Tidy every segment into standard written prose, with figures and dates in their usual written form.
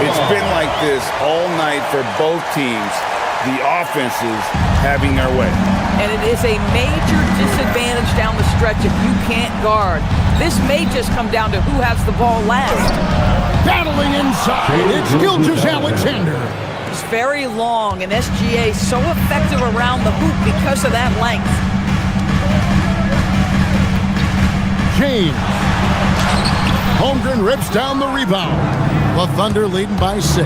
It's been like this all night for both teams. The offenses having their way. And it is a major disadvantage down the stretch if you can't guard. This may just come down to who has the ball last. Battling inside, it's Gilgeous-Alexander. It's very long, and SGA so effective around the hoop because of that length. James. Holmgren rips down the rebound. The Thunder leading by 6.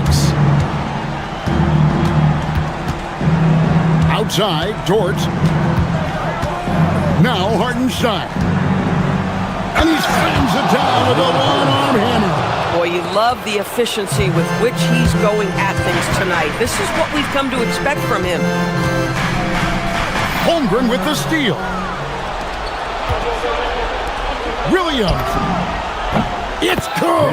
Outside, Dort. Now Hartenstein. And he slams it down with a one-arm hammer. Boy, you love the efficiency with which he's going at things tonight. This is what we've come to expect from him. Holmgren with the steal. Williams. It's good.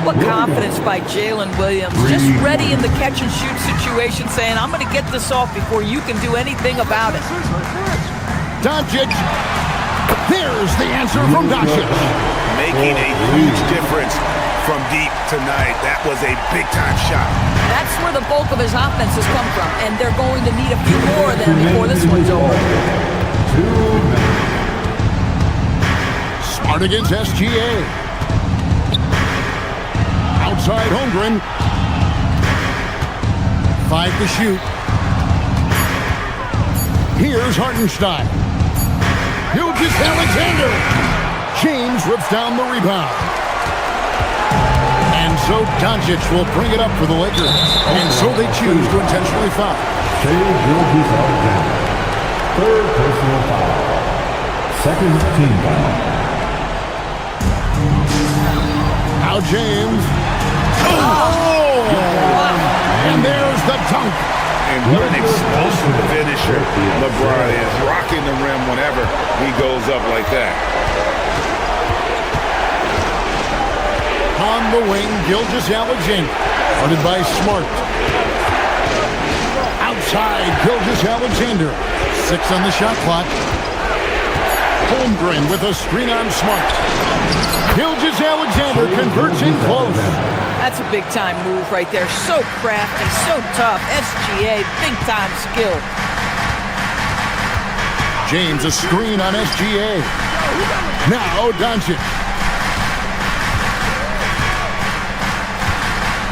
What confidence by Jalen Williams. Just ready in the catch-and-shoot situation, saying, I'm going to get this off before you can do anything about it. Doncic. There's the answer from Doncic. Making a huge difference from deep tonight. That was a big-time shot. That's where the bulk of his offense has come from, and they're going to need a few more of them before this one's over. Smart against SGA. Outside Holmgren. 5 to shoot. Here's Hartenstein. Gilgeous-Alexander. James rips down the rebound. And so Doncic will bring it up for the Lakers. And so they choose to intentionally foul. Gilgeous-Alexander. 3rd personal foul. 2nd team foul. Now James. Oh! And there's the dunk. And what an explosive finisher LeBron is. Rocking the rim whenever he goes up like that. On the wing, Gilgeous-Alexander. Guarded by Smart. Outside, Gilgeous-Alexander. 6 on the shot clock. Holmgren with a screen on Smart. Gilgeous-Alexander converts in close. That's a big-time move right there. So crafty, so tough. SGA, big-time skill. James, a screen on SGA. Now Doncic.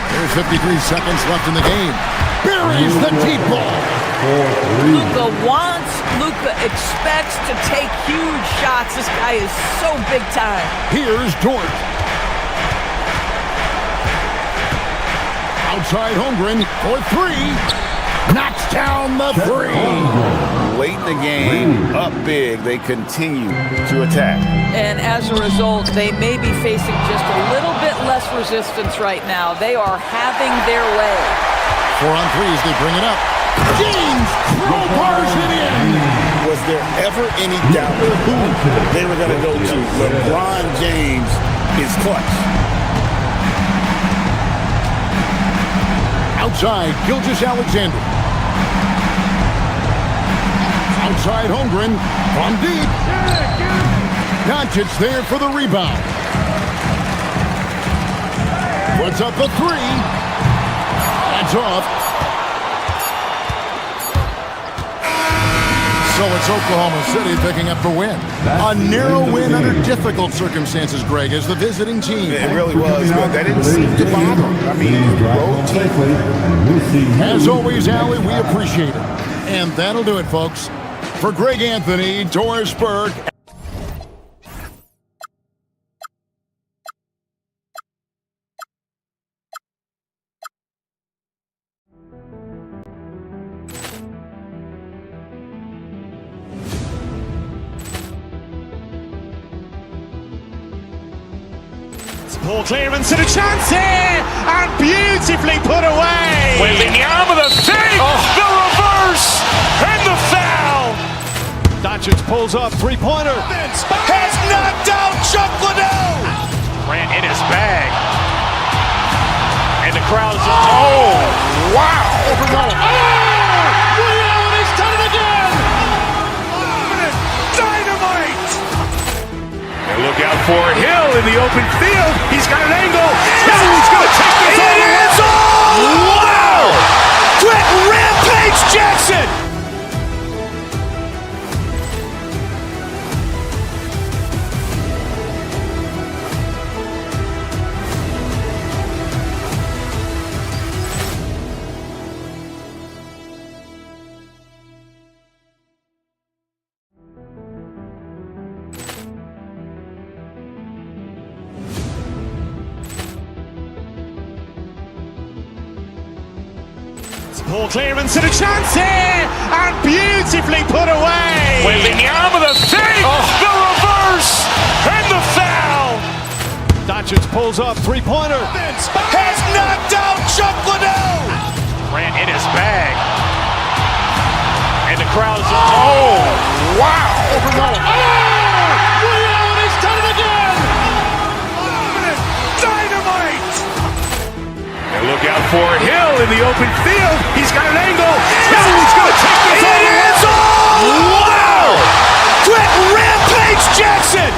There's 53 seconds left in the game. Buries the deep ball. Luka wants, Luka expects to take huge shots. This guy is so big-time. Here's Dort. Outside Holmgren for 3. Knocks down the 3. Late in the game, up big, they continue to attack. And as a result, they may be facing just a little bit less resistance right now. They are having their way. 4 on 3 as they bring it up. James crowbars it in. Was there ever any doubt who they were going to go to? LeBron James is clutch. Outside, Gilgeous-Alexander. Outside Holmgren from deep. Doncic there for the rebound. Puts up a 3. That's off. So it's Oklahoma City picking up the win. A narrow win under difficult circumstances, Greg, as the visiting team. It really was, but that didn't seem to bother them. I mean, road team. As always, Allie, we appreciate it. And that'll do it, folks. For Greg Anthony, Doris Burke. Ball clearance and a chance here, and beautifully put away. Wembanyama the fake, the reverse, and the foul. Doncic pulls up, three-pointer. Has knocked out Chuck Liddell. Ran in his bag. And the crowd is, oh, wow. He's done it again. Dynamite. And look out for Hill in the open field. He's got an angle. Hill's going to take Ball clearance and a chance here, and beautifully put away. Wembanyama the save, the reverse, and the foul. Doncic pulls up, three-pointer. Has knocked out Chuck Liddell. Grant in his bag. And the crowd's Wow. He's done it again. Dynamite. And look out for Hill in the open field. He's got an angle. Hill is going to take this all the way. Wow. Brett Rampage Jackson.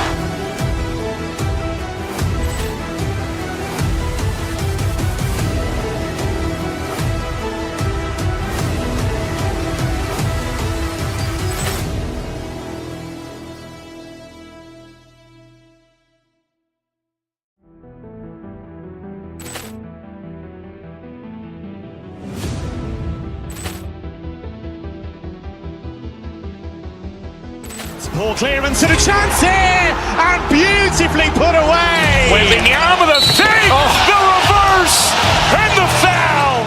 Ball clearance and a chance here, and beautifully put away. Wembanyama the save, the reverse, and the foul.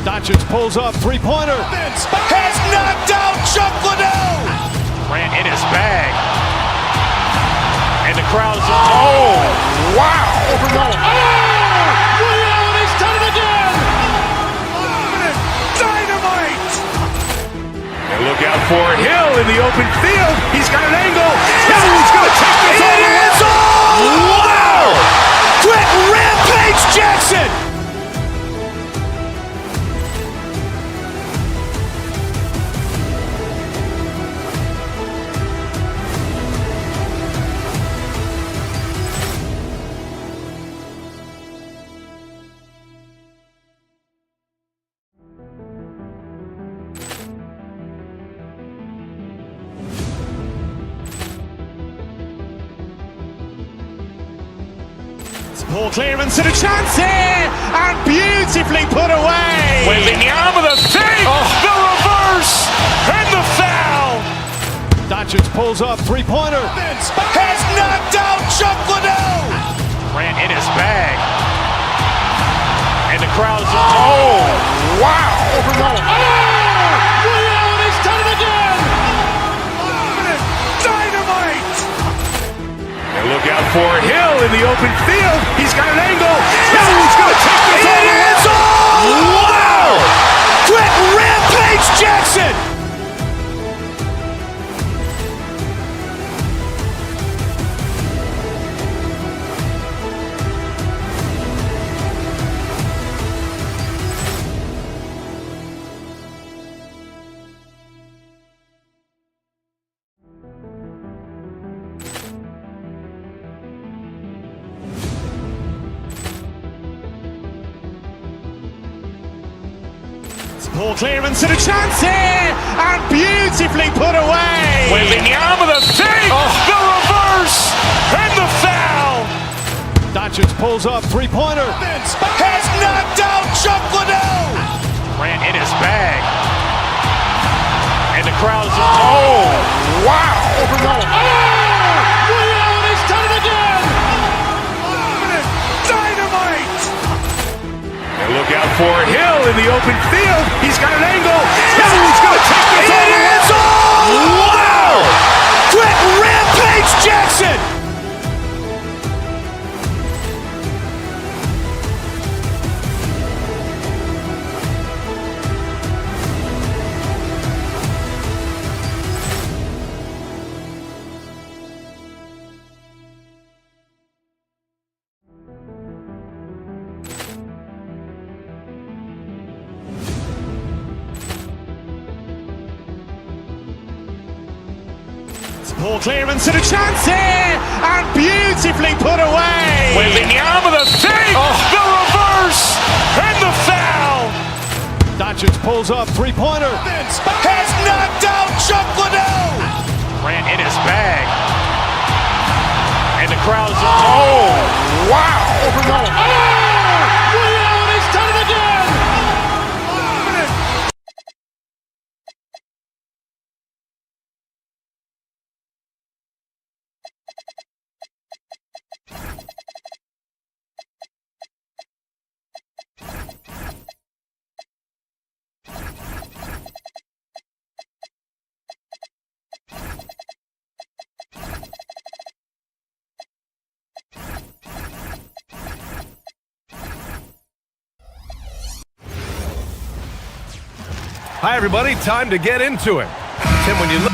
Doncic pulls up, three-pointer. Has knocked out Chuck Liddell. Grant in his bag. And the crowd's Wow. He's done it again. Dynamite. And look out for Hill in the open field. He's got an angle. Hill is going to take this all the way. Wow. Brett Rampage Jackson. Ball clearance and a chance here, and beautifully put away. Wembanyama the save, the reverse, and the foul. Doncic pulls up, three-pointer. Has knocked out Chuck Liddell. Grant in his bag. And the crowd's Wow. He's done it again. Dynamite. And look out for Hill in the open field. He's got an angle. Hill is going to take this all the way. Wow. Brett Rampage Jackson. Ball clearance and a chance here, and beautifully put away. Wembanyama the save, the reverse, and the foul. Doncic pulls up, three-pointer. Has knocked out Chuck Liddell. Grant in his bag. And the crowd's Wow. He's done it again. Dynamite. And look out for Hill in the open field. He's got an angle. Hill is going to take this all the way. Wow. Brett Rampage Jackson. Ball clearance and a chance here, and beautifully put away. Wembanyama the save, the reverse, and the foul. Doncic pulls up, three-pointer. Has knocked out Chuck Liddell. Grant in his bag. And the crowd's Wow. Hi, everybody. Time to get into it. Tim, when you look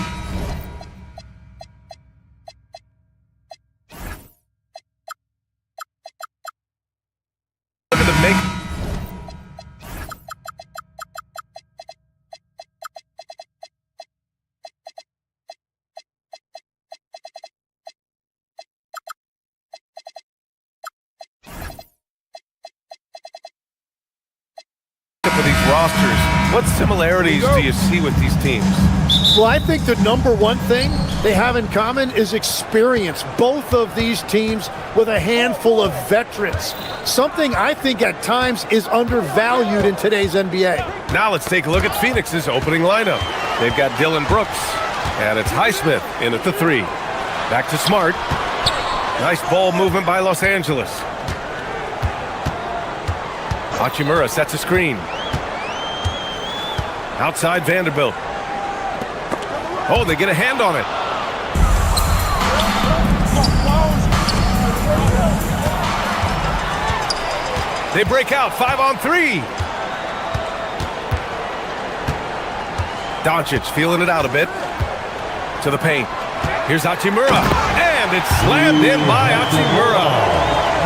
at the make. For these rosters, what similarities do you see with these teams? Well, I think the number one thing they have in common is experience. Both of these teams with a handful of veterans. Something I think at times is undervalued in today's NBA. Now let's take a look at Phoenix's opening lineup. They've got Dylan Brooks, and it's Highsmith in at the 3. Back to Smart. Nice ball movement by Los Angeles. Hachimura sets a screen. Outside Vanderbilt. Oh, they get a hand on it. They break out 5-on-3. Doncic feeling it out a bit. To the paint. Here's Hachimura. And it's slammed in by Hachimura.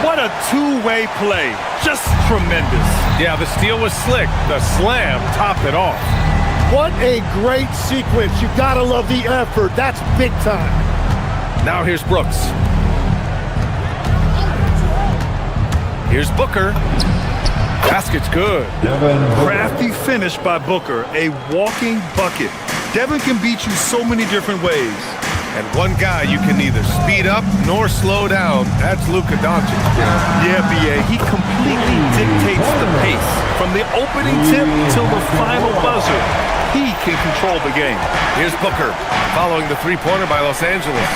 What a two-way play. Just tremendous. Yeah, the steal was slick. The slam topped it off. What a great sequence. You gotta love the effort. That's big time. Now here's Brooks. Here's Booker. Basket's good. Crafty finish by Booker. A walking bucket. Devin can beat you so many different ways. And one guy you can neither speed up nor slow down. That's Luka Doncic. Yeah, B.A. He completely dictates the pace. From the opening tip till the final buzzer, he can control the game. Here's Booker, following the three-pointer by Los Angeles.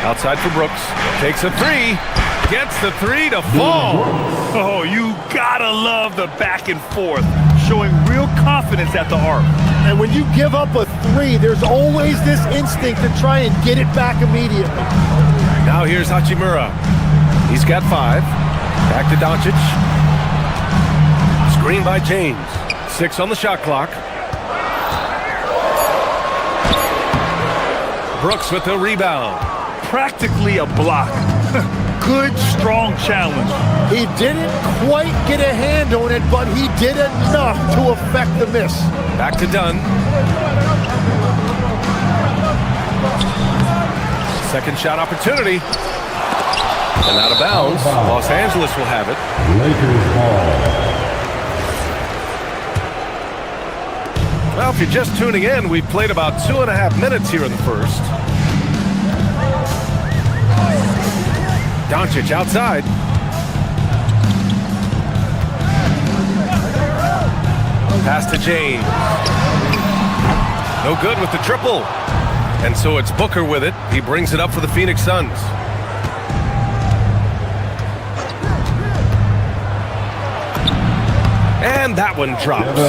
Outside for Brooks. Takes a 3. Gets the 3 to fall. Oh, you gotta love the back and forth. Showing real confidence at the arc. And when you give up a 3, there's always this instinct to try and get it back immediately. Now here's Hachimura. He's got 5. Back to Doncic. Screen by James. 6 on the shot clock. Brooks with the rebound. Practically a block. Good, strong challenge. He didn't quite get a hand on it, but he did enough to affect the miss. Back to Dunn. Second shot opportunity. And out of bounds. Los Angeles will have it. Lakers ball. Well, if you're just tuning in, we've played about 2.5 minutes here in the first. Doncic outside. Pass to James. No good with the triple. And so it's Booker with it. He brings it up for the Phoenix Suns. And that one drops.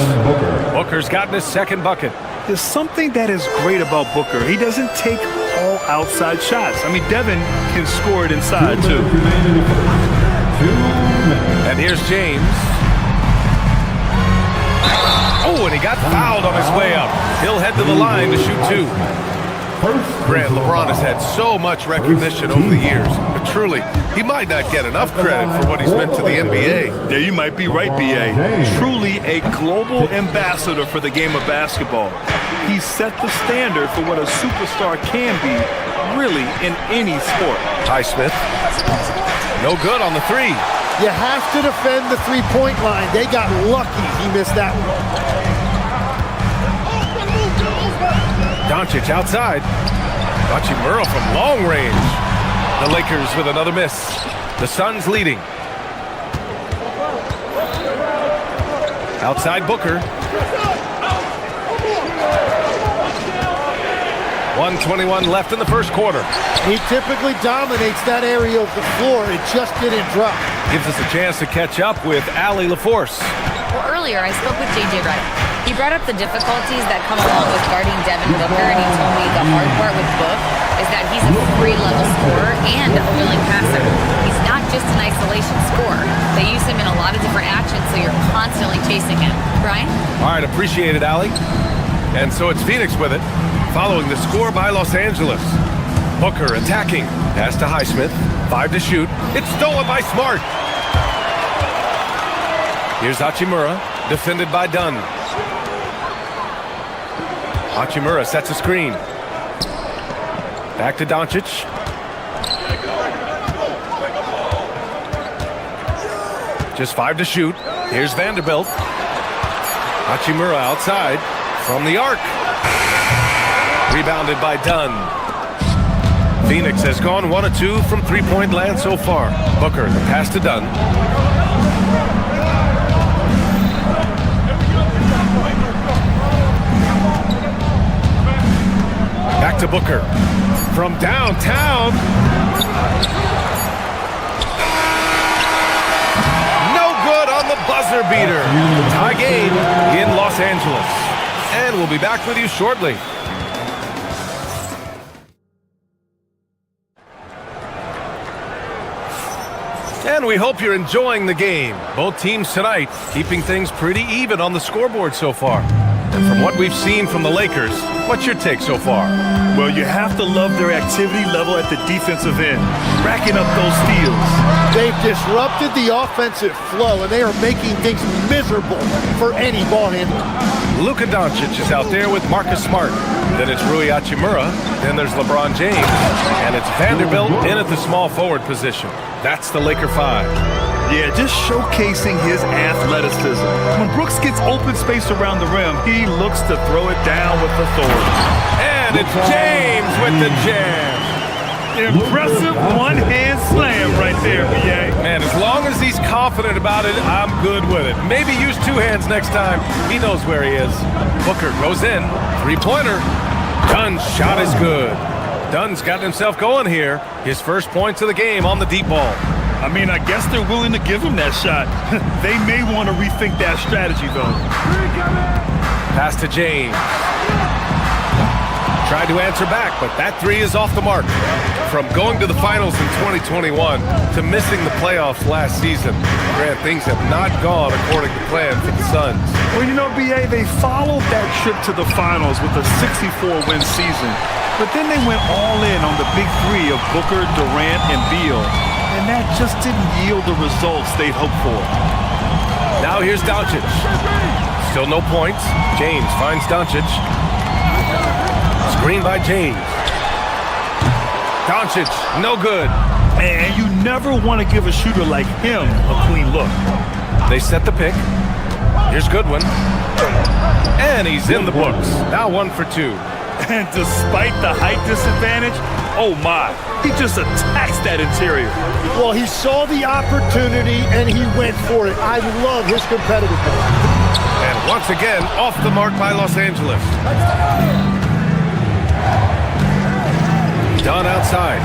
Booker's gotten his second bucket. There's something that is great about Booker. He doesn't take all outside shots. I mean, Devin can score it inside, too. And here's James. Oh, and he got fouled on his way up. He'll head to the line to shoot 2. Grant, LeBron has had so much recognition over the years, but truly, he might not get enough credit for what he's meant to the NBA. Yeah, you might be right, B.A. Truly a global ambassador for the game of basketball. He set the standard for what a superstar can be, really, in any sport. Highsmith. No good on the 3. You have to defend the three-point line. They got lucky he missed that one. Doncic outside. Hachimura from long range. The Lakers with another miss. The Suns leading. Outside Booker. 1:21 left in the first quarter. He typically dominates that area of the floor. It just didn't drop. Gives us a chance to catch up with Allie LaForce. Well, earlier I spoke with J.J. Wright. He brought up the difficulties that come along with guarding Devin Booker, and he told me the hard part with Book is that he's a free-level scorer and a willing passer. He's not just an isolation scorer. They use him in a lot of different actions, so you're constantly chasing him. Brian? All right, appreciate it, Allie. And so it's Phoenix with it, following the score by Los Angeles. Booker attacking. Pass to Highsmith. 5 to shoot. It's stolen by Smart. Here's Hachimura, defended by Dunn. Hachimura sets a screen. Back to Doncic. Just 5 to shoot. Here's Vanderbilt. Hachimura outside from the arc. Rebounded by Dunn. Phoenix has gone 1 of 2 from three-point land so far. Booker, the pass to Dunn. Back to Booker. From downtown. No good on the buzzer beater. Tie game in Los Angeles. And we'll be back with you shortly. And we hope you're enjoying the game. Both teams tonight keeping things pretty even on the scoreboard so far. And from what we've seen from the Lakers, what's your take so far? Well, you have to love their activity level at the defensive end, racking up those steals. They've disrupted the offensive flow, and they are making things miserable for any ball handler. Luka Doncic is out there with Marcus Smart. Then it's Rui Hachimura. Then there's LeBron James. And it's Vanderbilt in at the small forward position. That's the Laker 5. Yeah, just showcasing his athleticism. When Brooks gets open space around the rim, he looks to throw it down with authority. And it's James with the jam. Impressive one-hand slam right there, BA. Man, as long as he's confident about it, I'm good with it. Maybe use 2 hands next time. He knows where he is. Booker goes in. Three-pointer. Dunn's shot is good. Dunn's got himself going here. His first points of the game on the deep ball. I mean, I guess they're willing to give him that shot. They may want to rethink that strategy, though. Pass to James. Tried to answer back, but that 3 is off the mark. From going to the finals in 2021 to missing the playoffs last season, Grant, things have not gone according to plan for the Suns. Well, you know, BA, they followed that trip to the finals with a 64-win season. But then they went all in on the big 3 of Booker, Durant, and Beal. And that just didn't yield the results they'd hoped for. Now here's Doncic. Still no points. James finds Doncic. Screen by James. Doncic, no good. And you never want to give a shooter like him a clean look. They set the pick. Here's Goodwin. And he's in the books. Now 1 for 2. And despite the height disadvantage, oh my, he just attacks that interior. Well, he saw the opportunity and he went for it. I love his competitiveness. And once again, off the mark by Los Angeles. Dunn outside.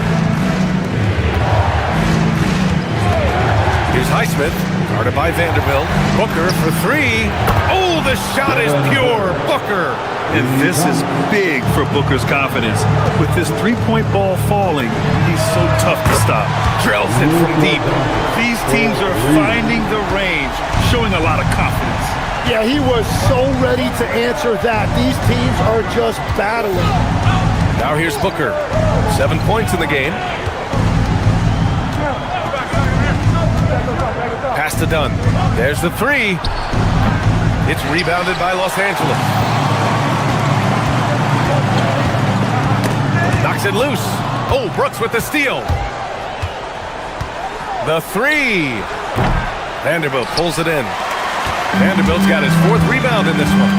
Here's Highsmith, guarded by Vanderbilt. Booker for 3. Oh, the shot is pure. Booker. And this is big for Booker's confidence. With this three-point ball falling, he's so tough to stop. Drills it from deep. These teams are finding the range, showing a lot of confidence. Yeah, he was so ready to answer that. These teams are just battling. Now here's Booker. 7 points in the game. Pass to Dunn. There's the 3. It's rebounded by Los Angeles. Knocks it loose. Oh, Brooks with the steal. The 3. Vanderbilt pulls it in. Vanderbilt's got his 4th rebound in this one.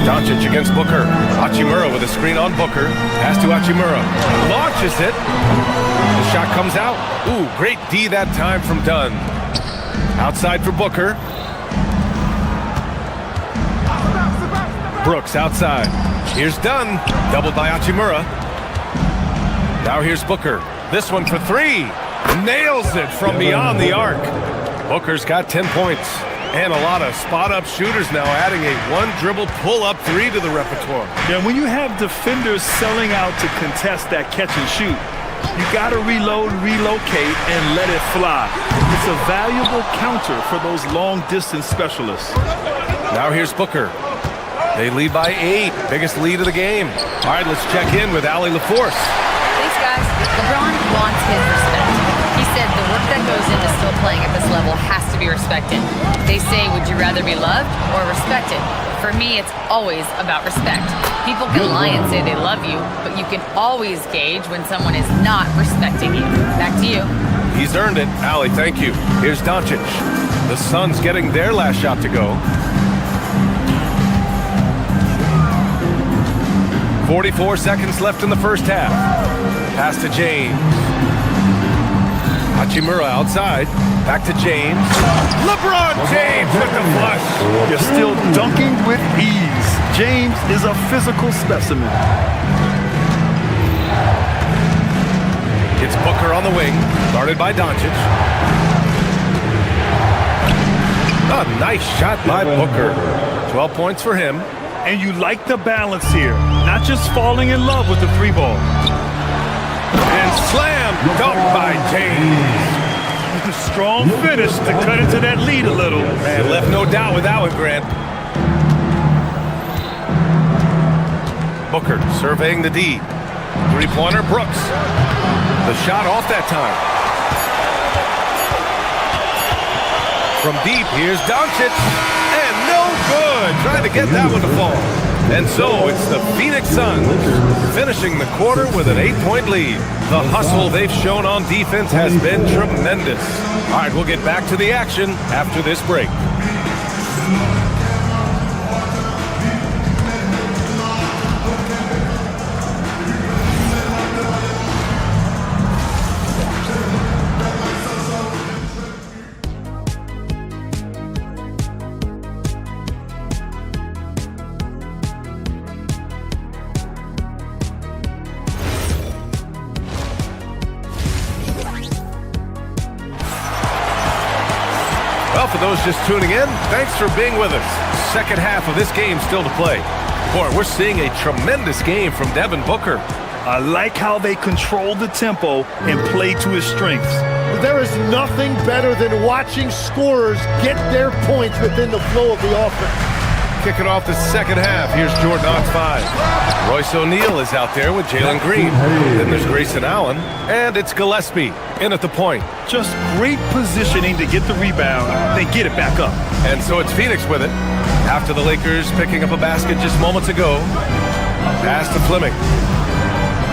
Doncic against Booker. Hachimura with a screen on Booker. Pass to Hachimura. Launches it. The shot comes out. Ooh, great D that time from Dunn. Outside for Booker. Brooks outside. Here's Dunn. Doubled by Hachimura. Now here's Booker. This one for 3. Nails it from beyond the arc. Booker's got 10 points. And a lot of spot-up shooters now, adding a 1-dribble pull-up 3 to the repertoire. Yeah, when you have defenders selling out to contest that catch and shoot, You got to reload, relocate, and let it fly. It's a valuable counter for those long-distance specialists. Now here's Booker. They lead by 8. Biggest lead of the game. All right, let's check in with Allie LaForce. Thanks, guys. LeBron wants his respect. He said the work that goes into still playing at this level has to be respected. They say, would you rather be loved or respected? For me, it's always about respect. People can lie and say they love you, but you can always gauge when someone is not respecting you. Back to you. He's earned it. Allie, thank you. Here's Doncic. The Suns getting their last shot to go. 44 seconds left in the first half. Pass to James. Hachimura outside. Back to James. LeBron James with the flush. You're still dunking with ease. James is a physical specimen. It's Booker on the wing, guarded by Doncic. A nice shot by Booker. 12 points for him. And you like the balance here. Not just falling in love with the three ball. And slam dunk by James. Strong finish to cut into that lead a little. Man, left no doubt with that one, Grant. Booker surveying the D. Three-pointer, Brooks. The shot off that time. From deep, here's Doncic. And no good. Trying to get that one to fall. And so it's the Phoenix Suns finishing the quarter with an 8-point lead. The hustle they've shown on defense has been tremendous. All right, we'll get back to the action after this break. Well, for those just tuning in, thanks for being with us. Second half of this game still to play. Boy, we're seeing a tremendous game from Devin Booker. I like how they control the tempo and play to his strengths. There is nothing better than watching scorers get their points within the flow of the offense. Kicking off the second half, here's Jordan on 5. Royce O'Neal is out there with Jalen Green. Then there's Grayson Allen, and it's Gillespie in at the point. Just great positioning to get the rebound, then get it back up. And so it's Phoenix with it. After the Lakers picking up a basket just moments ago. Pass to Fleming.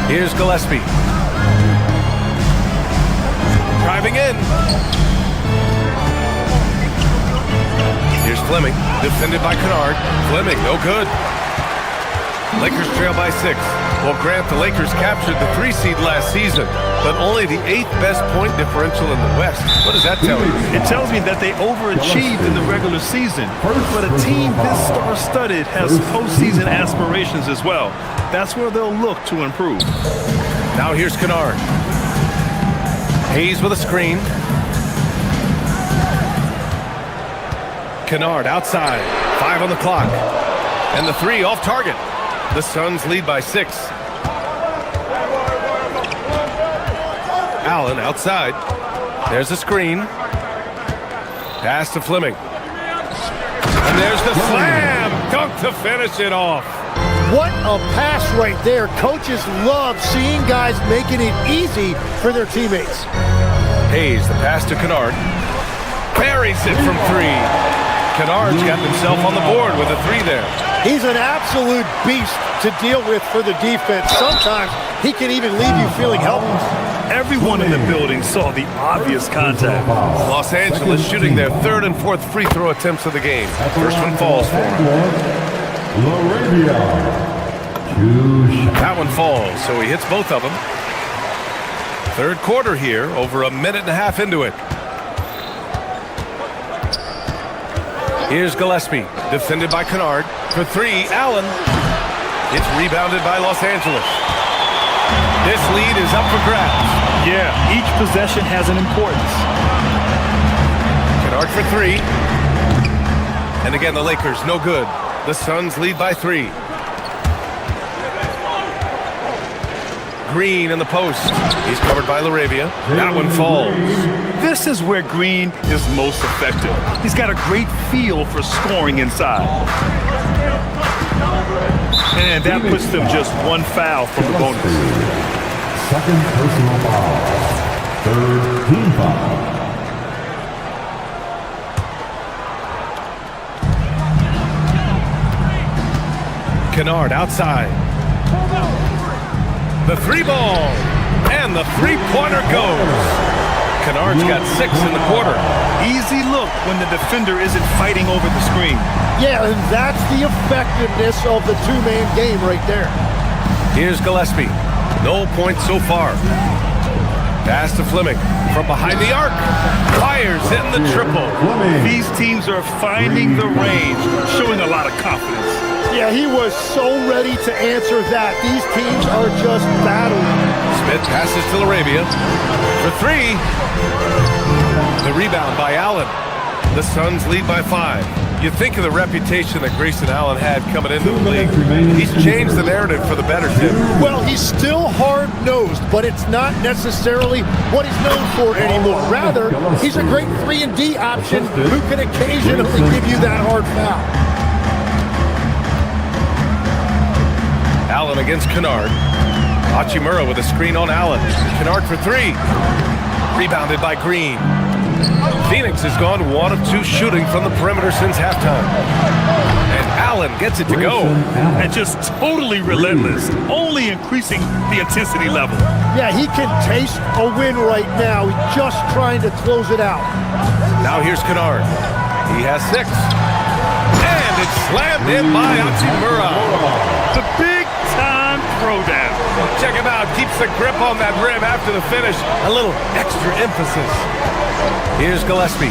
Here's Gillespie. Driving in. Here's Fleming, defended by Kennard. Fleming, no good. Lakers trail by 6. Well, Grant, the Lakers captured the 3 seed last season, but only the 8th best point differential in the West. What does that tell you? It tells me that they overachieved in the regular season, but a team this star-studded has postseason aspirations as well. That's where they'll look to improve. Now here's Kennard. Hayes with a screen. Kennard outside. 5 on the clock. And the 3 off target. The Suns lead by 6. Allen outside. There's the screen. Pass to Fleming. And there's the slam dunk to finish it off. What a pass right there. Coaches love seeing guys making it easy for their teammates. Hayes, the pass to Kennard. Buries it from 3. Kennard's got himself on the board with a 3 there. He's an absolute beast to deal with for the defense. Sometimes he can even leave you feeling helpless. Everyone in the building saw the obvious contact. Los Angeles shooting their 3rd and 4th free throw attempts of the game. First one falls for him. That one falls, so he hits both of them. Third quarter here, over a minute and a half into it. Here's Gillespie, defended by Kennard. For 3, Allen. It's rebounded by Los Angeles. This lead is up for grabs. Yeah, each possession has an importance. Kennard for 3. And again, the Lakers, no good. The Suns lead by 3. Green in the post. He's covered by LaRavia. That one falls. This is where Green is most effective. He's got a great feel for scoring inside. And that puts them just one foul from the bonus. Second personal foul. Third team foul. Kennard outside. The three ball. And the three-pointer goes. Kennard's got 6 in the quarter. Easy look when the defender isn't fighting over the screen. Yeah, and that's the effectiveness of the two-man game right there. Here's Gillespie. No points so far. Pass to Fleming. From behind the arc. Fires in the triple. These teams are finding the range, showing a lot of confidence. Yeah, he was so ready to answer that. These teams are just battling. Smith passes to LaRavia. For 3. The rebound by Allen. The Suns lead by 5. You think of the reputation that Grayson Allen had coming into the league. He's changed the narrative for the better, Tim. Well, he's still hard-nosed, but it's not necessarily what he's known for anymore. Rather, he's a great 3-and-D option who can occasionally give you that hard foul. Allen against Kennard. Hachimura with a screen on Allen. Kennard for 3. Rebounded by Green. Phoenix has gone 1 of 2 shooting from the perimeter since halftime. And Allen gets it to go. And just totally relentless, only increasing the intensity level. Yeah, he can taste a win right now. He's just trying to close it out. Now here's Kennard. He has 6. And it's slammed in by Hachimura. The big-time throwdown. Check him out. Keeps the grip on that rim after the finish. A little extra emphasis. Here's Gillespie.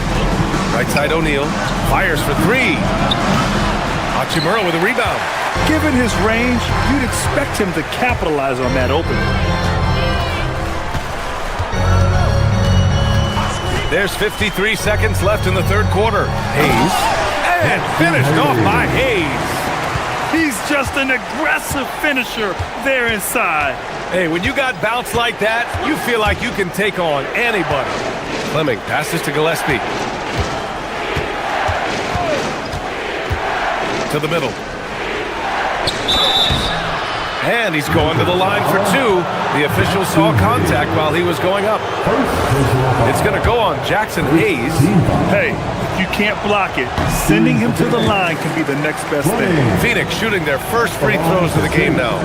Right side O'Neal. Fires for 3. Hachimura with a rebound. Given his range, you'd expect him to capitalize on that opening. There's 53 seconds left in the third quarter. Hayes. And finished off by Hayes. He's just an aggressive finisher there inside. Hey, when you got bounce like that, you feel like you can take on anybody. Fleming passes to Gillespie. To the middle. And he's going to the line for 2. The official saw contact while he was going up. It's going to go on Jackson Hayes. Hey, if you can't block it, sending him to the line can be the next best thing. Phoenix shooting their first free throws of the game now.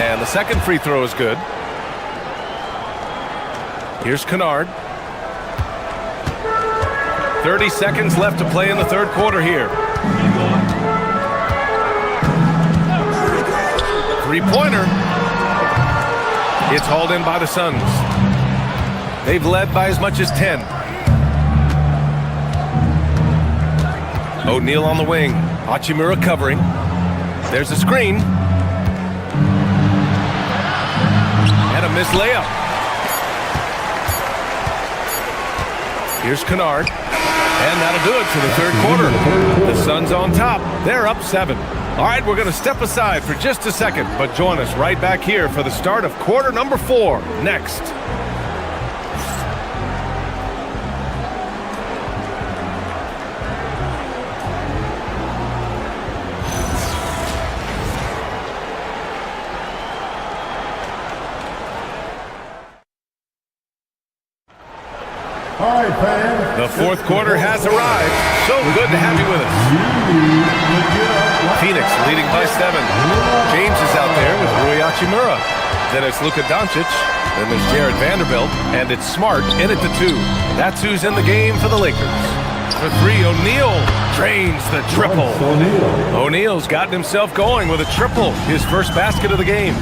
And the second free throw is good. Here's Kennard. 30 seconds left to play in the third quarter here. Three-pointer. It's hauled in by the Suns. They've led by as much as 10. O'Neal on the wing. Hachimura covering. There's a screen. And a missed layup. Here's Kennard. And that'll do it for the third quarter. The Suns on top. They're up 7. All right, we're going to step aside for just a second, but join us right back here for the start of quarter number 4 next. All right, fans. The fourth quarter has arrived. So good to have you with us. Phoenix leading by 7. James is out there with Rui Hachimura. Then it's Luka Doncic. Then there's Jared Vanderbilt. And it's Smart in at the 2. That's who's in the game for the Lakers. For 3, O'Neal drains the triple. O'Neal's gotten himself going with a triple. His first basket of the game.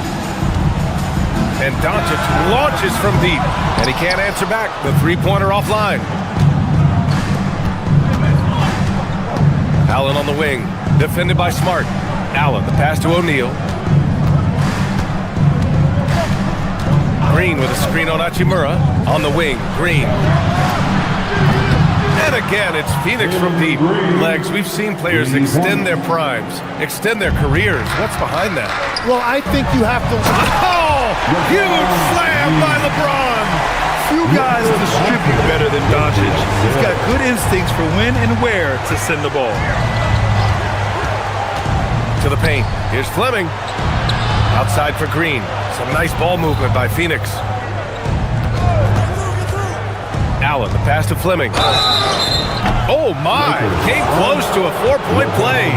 And Doncic launches from deep. And he can't answer back. The three-pointer offline. Allen on the wing. Defended by Smart. Allen, the pass to O'Neal. Green with a screen on Hachimura. On the wing, Green. And again, it's Phoenix from deep. Legs, we've seen players extend their primes, extend their careers. What's behind that? Well, I think you have to... Oh! Huge slam by LeBron! Few guys distribute better than Doncic. He's got good instincts for when and where to send the ball. To the paint. Here's Fleming. Outside for Green. Some nice ball movement by Phoenix. Allen, the pass to Fleming. Oh my! Came close to a 4-point play.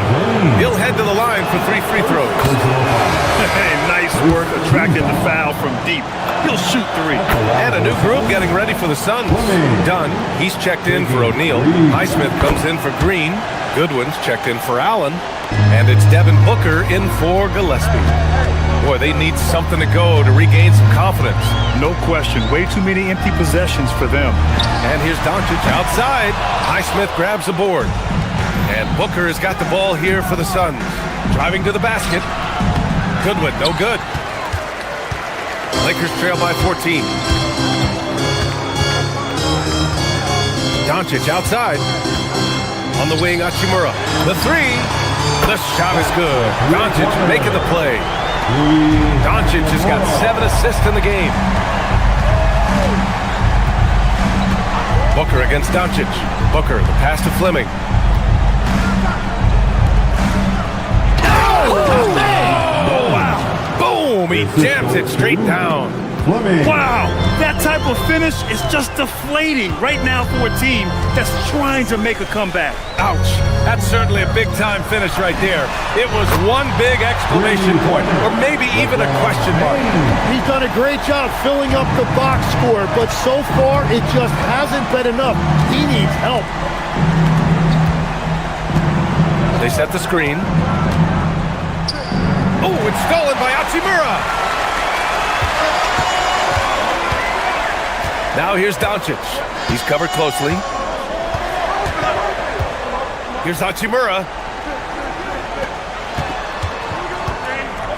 He'll head to the line for 3 free throws. Hey, nice work attracting the foul from deep. He'll shoot 3. And a new group getting ready for the Suns. Dunn, he's checked in for O'Neal. Highsmith comes in for Green. Goodwin's checked in for Allen. And it's Devin Booker in for Gillespie. Boy, they need something to go to regain some confidence. No question. Way too many empty possessions for them. And here's Doncic outside. Highsmith grabs the board. And Booker has got the ball here for the Suns. Driving to the basket. Goodwin, no good. Lakers trail by 14. Doncic outside. On the wing, Hachimura. The 3. The shot is good. Doncic making the play. Doncic has got 7 assists in the game. Booker against Doncic. Booker, the pass to Fleming. Oh, wow. Boom, he jams it straight down. Wow, that type of finish is just deflating right now for a team that's trying to make a comeback. Ouch. That's certainly a big-time finish right there. It was one big exclamation point, or maybe even a question mark. He's done a great job filling up the box score, but so far it just hasn't been enough. He needs help. They set the screen. Oh, it's stolen by Hachimura. Now here's Doncic. He's covered closely. Here's Hachimura.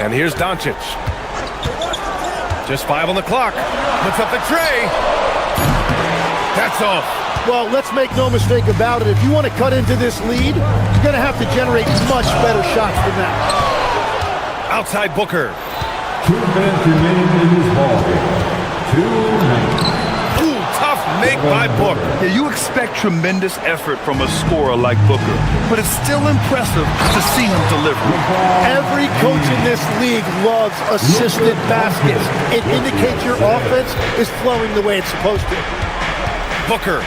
And here's Doncic. Just 5 on the clock. Puts up the tray. That's off. Well, let's make no mistake about it. If you want to cut into this lead, you're going to have to generate much better shots than that. Outside Booker. 2 minutes remaining in this ball game. 2 minutes. Make by Booker. Yeah, you expect tremendous effort from a scorer like Booker, but it's still impressive to see him deliver. Every coach in this league loves assisted baskets. It indicates your offense is flowing the way it's supposed to. Booker.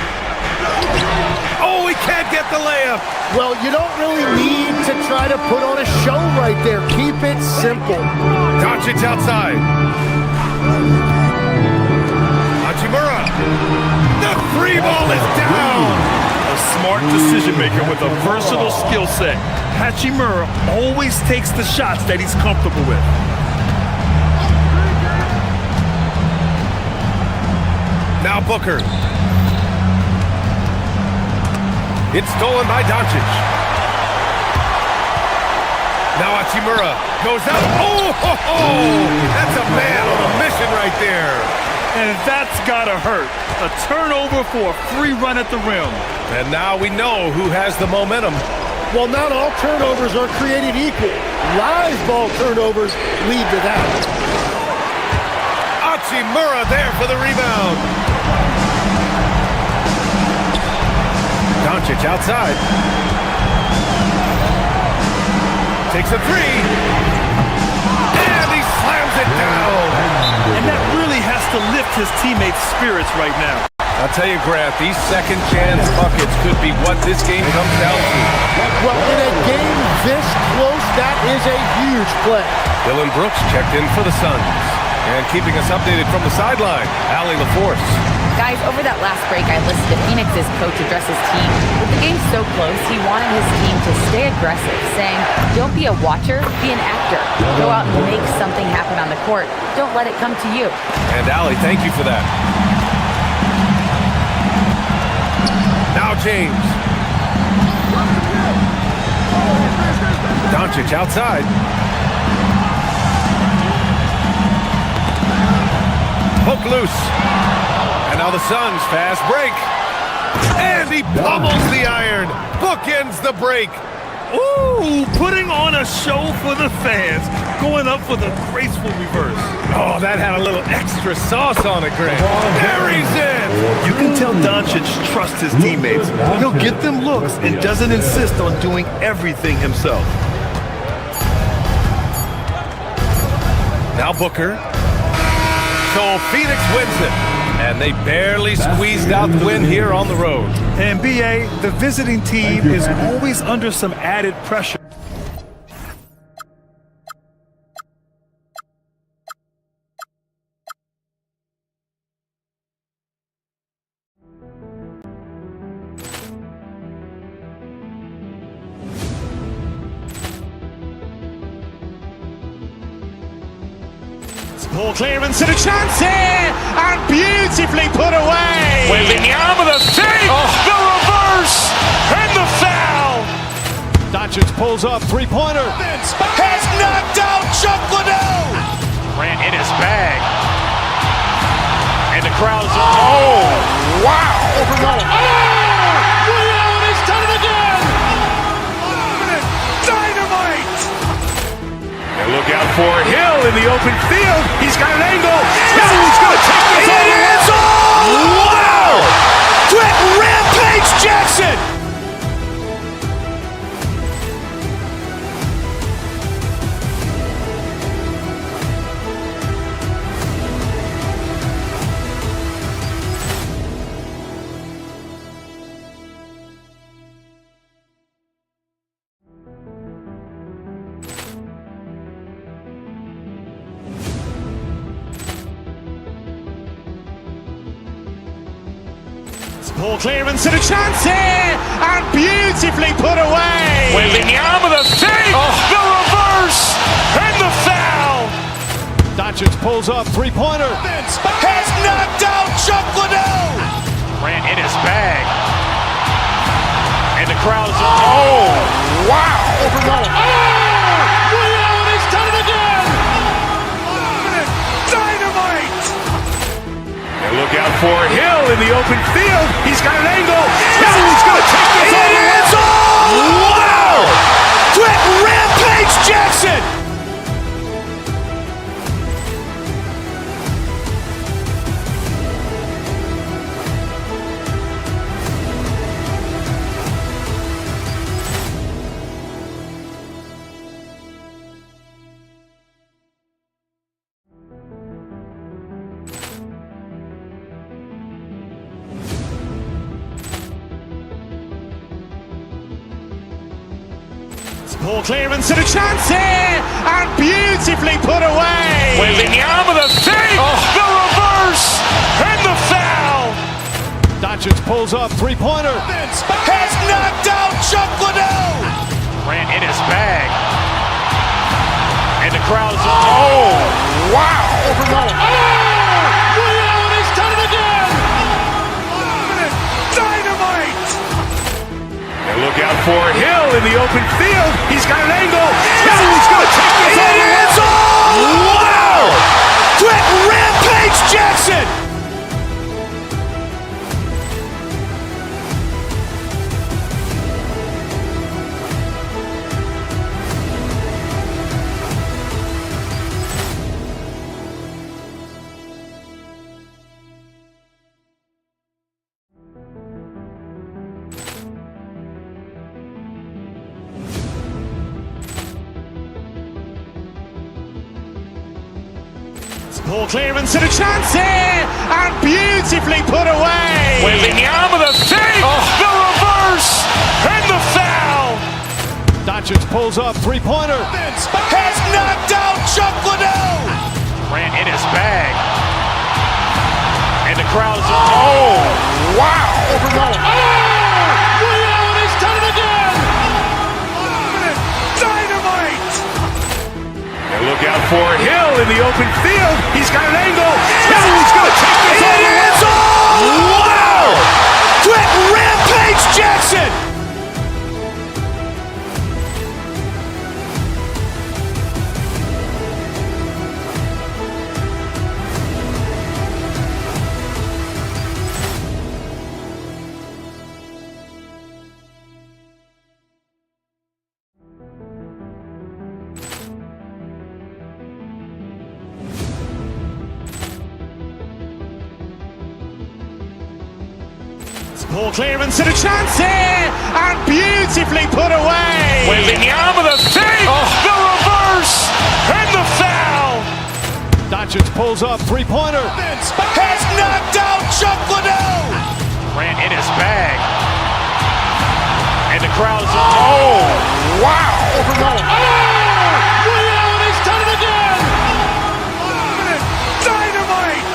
Oh, he can't get the layup. Well, you don't really need to try to put on a show right there. Keep it simple. Doncic outside. Hachimura. The 3 ball is down. A smart decision maker with a versatile skill set. Hachimura always takes the shots that he's comfortable with. Now Booker. It's stolen by Doncic. Now Hachimura goes out. Oh, that's a man on a mission right there. And that's gotta hurt. A turnover for a free run at the rim. And now we know who has the momentum. Well, not all turnovers are created equal. Live ball turnovers lead to that. Hachimura there for the rebound. Doncic outside. Takes a 3. And he slams it down. And that really has to lift his teammates' spirits right now. I'll tell you, Grant, these second chance buckets could be what this game comes down to. Well, in a game this close, that is a huge play. Dylan Brooks checked in for the Suns. And keeping us updated from the sideline, Allie LaForce. Guys, over that last break, I listened to Phoenix's coach address his team. With the game so close, he wanted his team to stay aggressive, saying, don't be a watcher, be an actor. Go out and make something happen on the court. Don't let it come to you. And Allie, thank you for that. Now James. Doncic outside. Hook loose. And now the Suns fast break. And he pummels the iron. Bookends the break. Ooh, putting on a show for the fans. Going up for the graceful reverse. Oh, that had a little extra sauce on it, Grant. There he's in. You can tell Doncic trusts his teammates. He'll get them looks and doesn't insist on doing everything himself. Now Booker. So Phoenix wins it. And they barely squeezed out the win here on the road. And BA, the visiting team is always under some added pressure. Ball clearance and a chance here, and beautifully put away. Wembanyama the save, the reverse, and the foul. Doncic pulls up, three-pointer. Has knocked out Chuck Liddell. Grant in his bag, and the crowd's oh wow! Williams has done it again. Dynamite! And look out for Hill in the open field. He's got an angle. He's going to take this all the way. Wow! Quick Rampage Jackson! Ball clearance and a chance here, and beautifully put away. Wembanyama the save, the reverse, and the foul. Doncic pulls up, three-pointer. Has knocked out Chuck Liddell. Grant in his bag, and the crowd's oh wow! Williams has done it again. Dynamite! And look out for Hill in the open field. He's got an angle. He's going to take this all the way. Wow! Quick Rampage Jackson! Ball clearance and a chance here, and beautifully put away. Wembanyama the save, the reverse, and the foul. Doncic pulls up, three-pointer. Has knocked out Chuck Liddell. Grant in his bag, and the crowd's oh wow! Williams has done it again. Dynamite! And look out for Hill in the open field. He's got an angle. He's going to take this all the way. Wow! Quick Rampage Jackson! Ball clearance and a chance here, and beautifully put away. Wembanyama the save, the reverse, and the foul. Doncic pulls up, three-pointer. Has knocked out Chuck Liddell. Grant in his bag, and the crowd's oh wow! Williams has done it again. Dynamite! And look out for Hill in the open field. He's got an angle. He's going to take this all the way. Wow! Quick Rampage Jackson! Poor clearance and a chance here, and beautifully put away. Wembanyama the save, the reverse, and the foul. Doncic pulls up, three-pointer. Has knocked out Chuck Liddell. Grant in his bag, and the crowd is. Oh, wow! He's done it again. Dynamite!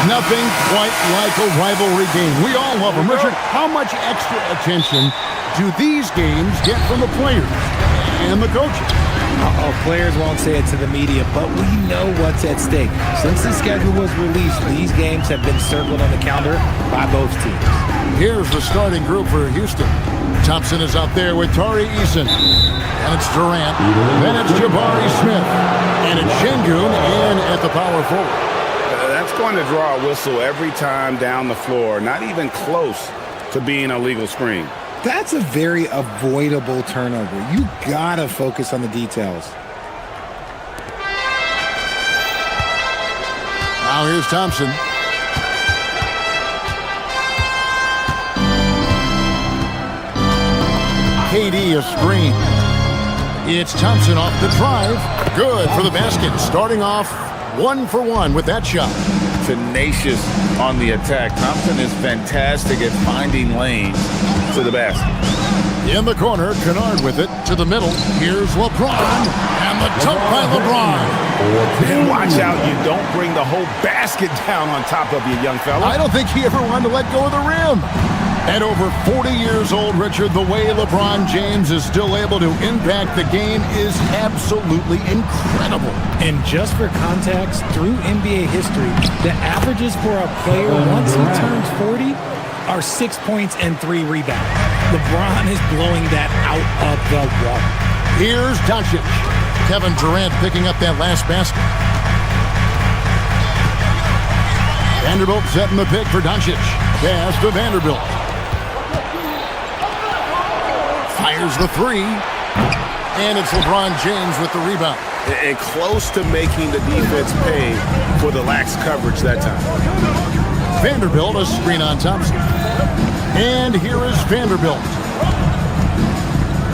Nothing quite like a rivalry game. We all love them. Richard, how much extra attention do these games get from the players and the coaches? Players won't say it to the media, but we know what's at stake. Since the schedule was released, these games have been circled on the calendar by both teams. Here's the starting group for Houston. Thompson is out there with Tari Eason. And it's Durant. Then it's Jabari Smith. And it's Şengün in at the power forward. That's going to draw a whistle every time down the floor. Not even close to being a legal screen. That's a very avoidable turnover. You gotta focus on the details. Now here's Thompson. KD a screen. It's Thompson off the drive. Good for the basket. Starting off 1-for-1 with that shot. Tenacious on the attack. Thompson is fantastic at finding lanes to the basket. In the corner, Kennard with it to the middle. Here's LeBron, and the dunk by LeBron. And watch out, you don't bring the whole basket down on top of you, young fella. I don't think he ever wanted to let go of the rim. At over 40 years old, Richard, the way LeBron James is still able to impact the game is absolutely incredible. And just for context, through NBA history, the averages for a player once he turns 40 are 6 points and 3 rebounds. LeBron is blowing that out of the water. Here's Doncic. Kevin Durant picking up that last basket. Vanderbilt setting the pick for Doncic. Pass to Vanderbilt. Fires the three. And it's LeBron James with the rebound. And close to making the defense pay for the lax coverage that time. Vanderbilt, a screen on Thompson. And here is Vanderbilt.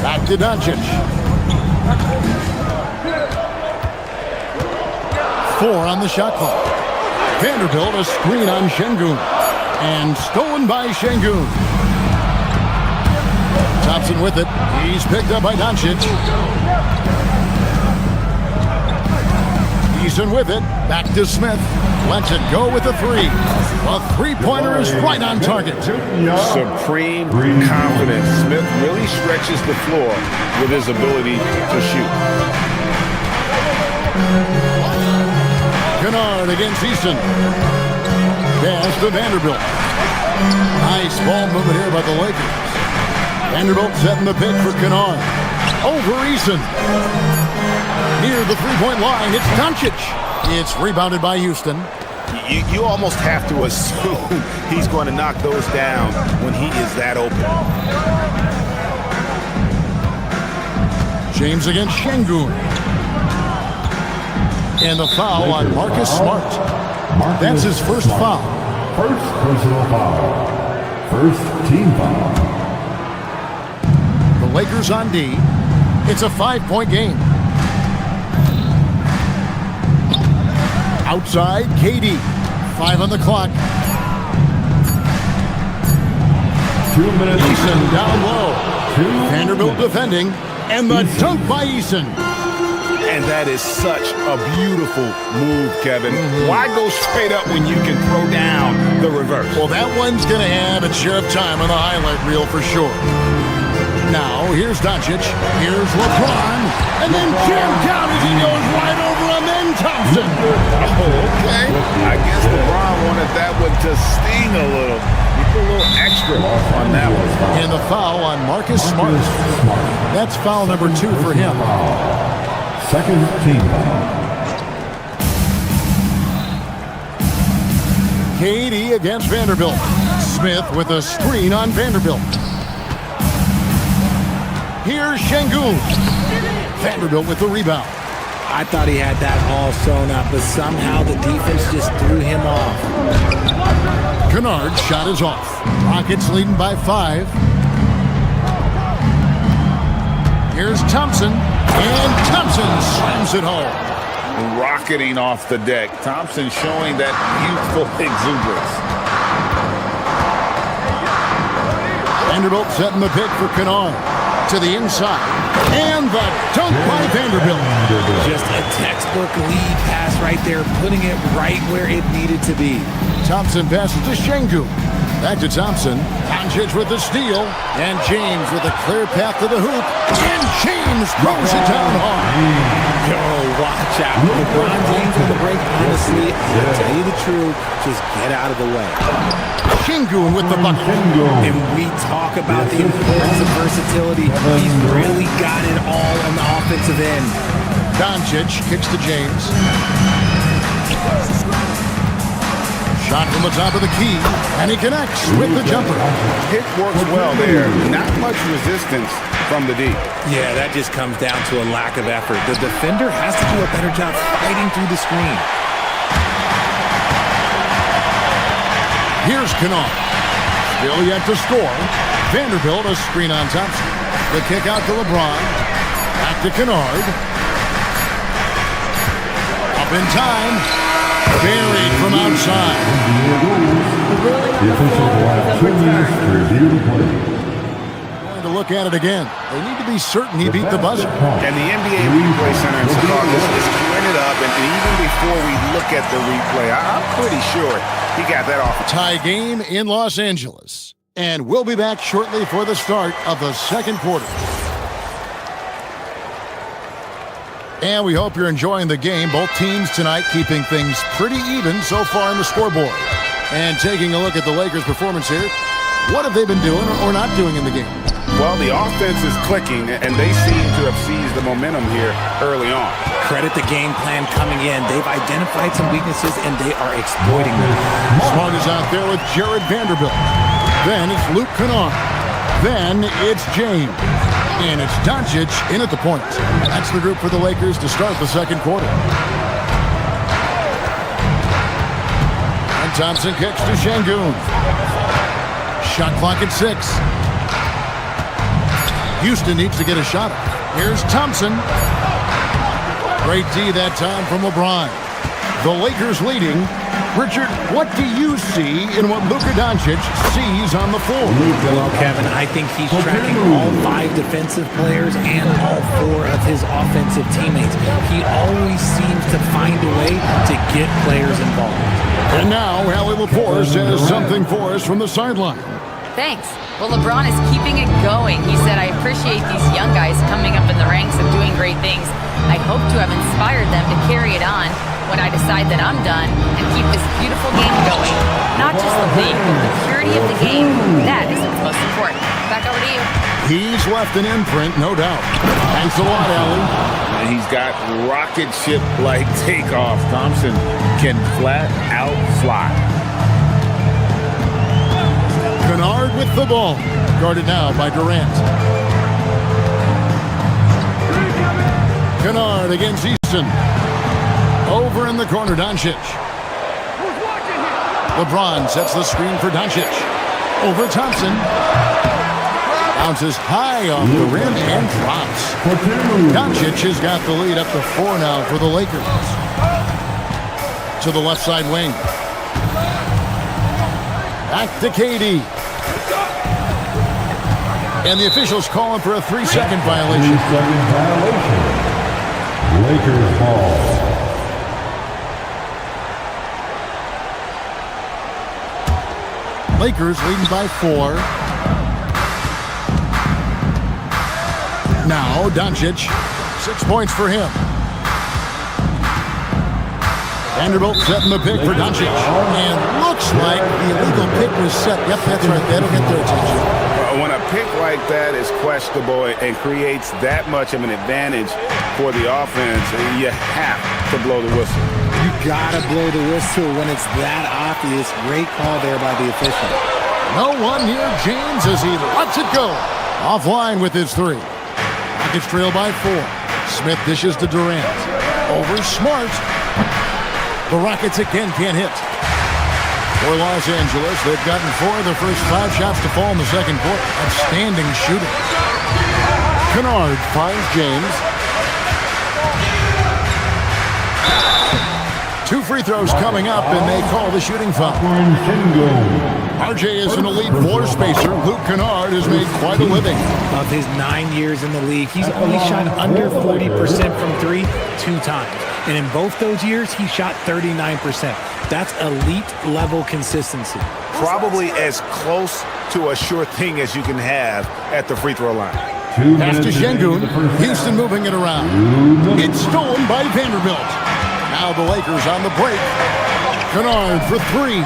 Back to Doncic. 4 on the shot clock. Vanderbilt, a screen on Şengün. And stolen by Şengün. Thompson with it. He's picked up by Doncic. Eason with it. Back to Smith. Lets it go with a three. A three-pointer is right on target. Supreme confidence. Smith really stretches the floor with his ability to shoot. Kennard against Eason. Pass to Vanderbilt. Nice ball movement here by the Lakers. Vanderbilt setting the pick for Kennard. Over Eason. Near the three-point line, it's Doncic. It's rebounded by Houston. You almost have to assume he's going to knock those down when he is that open. James against Şengün. And the foul on Marcus Smart. That's his first foul. First personal foul. First team foul. The Lakers on D. It's a 5-point game. Outside, KD. 5 on the clock. 2 minutes. Eason down low. Vanderbilt defending. And the dunk by Eason. And that is such a beautiful move, Kevin. Why go straight up when you can throw down the reverse? Well, that one's going to have its share of time on the highlight reel for sure. Now, here's Doncic. Here's LeBron. And then jammed down as he goes right over and then Thompson. Oh, okay. I guess LeBron wanted that one to sting a little. He put a little extra on that one. And the foul on Marcus Smart. That's foul number 2 for him. Second team foul. Katie against Vanderbilt. Smith with a screen on Vanderbilt. Here's Şengün. Vanderbilt with the rebound. I thought he had that all sewn up, but somehow the defense just threw him off. Kennard's shot is off. Rockets leading by 5. Here's Thompson, and Thompson slams it home. Rocketing off the deck. Thompson showing that youthful exuberance. Vanderbilt setting the pick for Kennard. To the inside. And the dunk by Vanderbilt. Just a textbook lead pass right there, putting it right where it needed to be. Thompson passes to Şengün. Back to Thompson. Doncic with the steal. And James with a clear path to the hoop. And James throws it down hard. Yo, watch out. LeBron James with the break. Honestly, I'll tell you the truth. Just get out of the way. Şengün with the bucket. And we talk about the importance of versatility. He's really got it all on the offensive end. Doncic kicks to James. Shot from the top of the key, and he connects with the jumper. Pick works well there. Not much resistance from the D. Yeah, that just comes down to a lack of effort. The defender has to do a better job fighting through the screen. Here's Kennard. Still yet to score. Vanderbilt a screen on Thompson. The kick out to LeBron. Back to Kennard. Up in time. Buried from outside. The officials will have 2 minutes to review the play. Going to look at it again. They need to be certain he beat the buzzer. And the NBA Replay Center in Chicago is printed up, and even before we look at the replay, I'm pretty sure he got that off. Tie game in Los Angeles. And we'll be back shortly for the start of the second quarter. And we hope you're enjoying the game. Both teams tonight keeping things pretty even so far in the scoreboard. And taking a look at the Lakers' performance here, what have they been doing or not doing in the game? Well, the offense is clicking, and they seem to have seized the momentum here early on. Credit the game plan coming in. They've identified some weaknesses, and they are exploiting them. Smart is out there with Jared Vanderbilt. Then it's Luke Kennard. Then it's James. And it's Doncic in at the point. That's the group for the Lakers to start the second quarter. And Thompson kicks to Şengün. Shot clock at 6. Houston needs to get a shot up. Here's Thompson. Great D that time from LeBron. The Lakers leading. Richard, what do you see in what Luka Doncic sees on the floor? Well, Kevin, I think he's tracking all 5 defensive players and all 4 of his offensive teammates. He always seems to find a way to get players involved. And now, Allie Lepore says something for us from the sideline. Thanks. Well, LeBron is keeping it going. He said, I appreciate these young guys coming up in the ranks and doing great things. I hope to have inspired them to carry it on when I decide that I'm done and keep this beautiful game going. Not just the league, but the purity of the game. That is what's most important. Back over to you. He's left an imprint, no doubt. Thanks a lot, Allie. And he's got rocket ship-like takeoff. Thompson can flat out fly. Kennard with the ball. Guarded now by Durant. Kennard against Easton. Over in the corner, Doncic. LeBron sets the screen for Doncic. Over Thompson. Bounces high off the rim and drops. Doncic has got the lead up to 4 now for the Lakers. To the left side wing. Back to KD. And the officials calling for a 3-second violation. 3-second violation. Lakers ball. Lakers leading by 4. Now Doncic, 6 points for him. Vanderbilt setting the pick for Doncic. And looks like the illegal pick was set. Yep, that's right. That'll get their attention. When a pick like that is questionable and creates that much of an advantage for the offense, you have to blow the whistle. You gotta blow the whistle when it's that obvious. Great call there by the official. No one near James as he lets it go. Offline with his three. Rockets trail by 4. Smith dishes to Durant. Over Smart. The Rockets again can't hit. For Los Angeles, they've gotten 4 of their first 5 shots to fall in the second quarter. Outstanding shooting. Kennard finds James. 2 free throws coming up, and they call the shooting foul. RJ is an elite floor spacer. Luke Kennard has made quite a living. Of his 9 years in the league, he's only shot under 40% from 3 2 times. And in both those years, he shot 39%. That's elite-level consistency. Probably as close to a sure thing as you can have at the free throw line. Pass to Şengün. Houston moving it around. It's stolen by Vanderbilt. Now the Lakers on the break. Kennard for 3.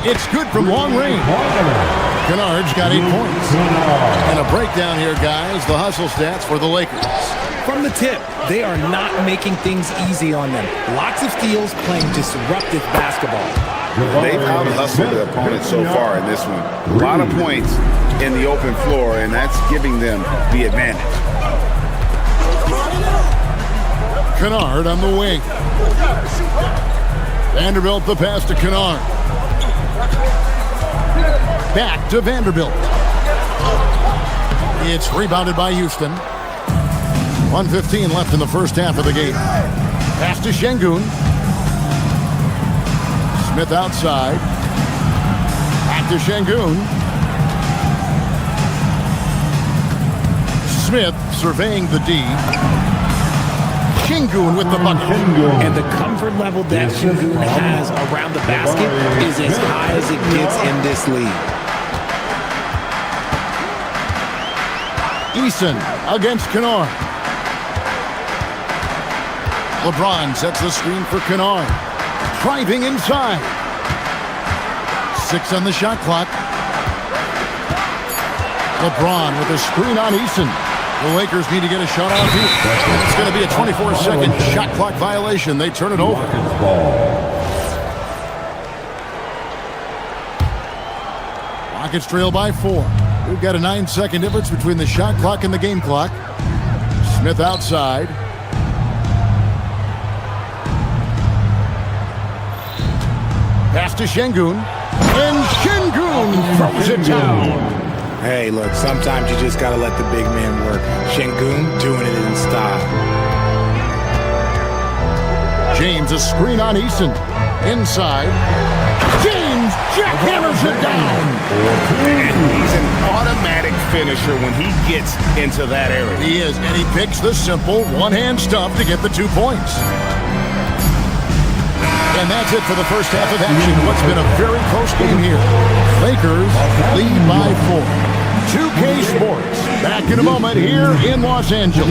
It's good from long range. Kennard's got 8 points. And a breakdown here, guys. The hustle stats for the Lakers. From the tip, they are not making things easy on them. Lots of steals, playing disruptive basketball. They've out-hustled the opponent so far in this one. A lot of points in the open floor, and that's giving them the advantage. Kennard on the wing. Vanderbilt the pass to Kennard. Back to Vanderbilt. It's rebounded by Houston. 1:15 left in the first half of the game. Pass to Şengün. Smith outside. Back to Şengün. Smith surveying the D. Şengün with the bucket. And the comfort level that Şengün has around the basket is as high as it gets in this league. Eason against Kennard. LeBron sets the screen for Kennard. Driving inside. 6 on the shot clock. LeBron with a screen on Eason. The Lakers need to get a shot off here. It's going to be a 24-second shot clock violation. They turn it over. Rockets trail by 4. We've got a 9-second difference between the shot clock and the game clock. Smith outside. Pass to Şengün. And Şengün throws it down. Hey, look, sometimes you just got to let the big man work. Şengün doing it in style. James, a screen on Eason. Inside. James jackhammers it down. And he's an automatic finisher when he gets into that area. He is, and he picks the simple one-hand stuff to get the 2 points. And that's it for the first half of action. What's been a very close game here. Lakers lead by 4. 2K Sports. Back in a moment here in Los Angeles.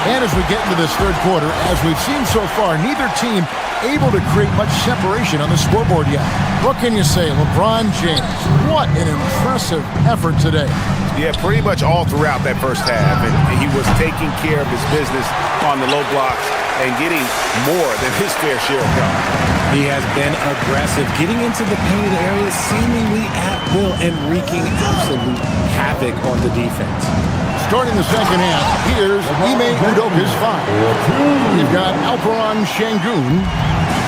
And as we get into this third quarter, as we've seen so far, neither team able to create much separation on the scoreboard yet. What can you say? LeBron James, what an impressive effort today. Yeah, pretty much all throughout that first half. And he was taking care of his business on the low blocks and getting more than his fair share of yards. He has been aggressive, getting into the painted areas seemingly at will and wreaking absolute havoc on the defense. Starting the second half, here's Ime Udoka's foul. You've got Alperen Şengün.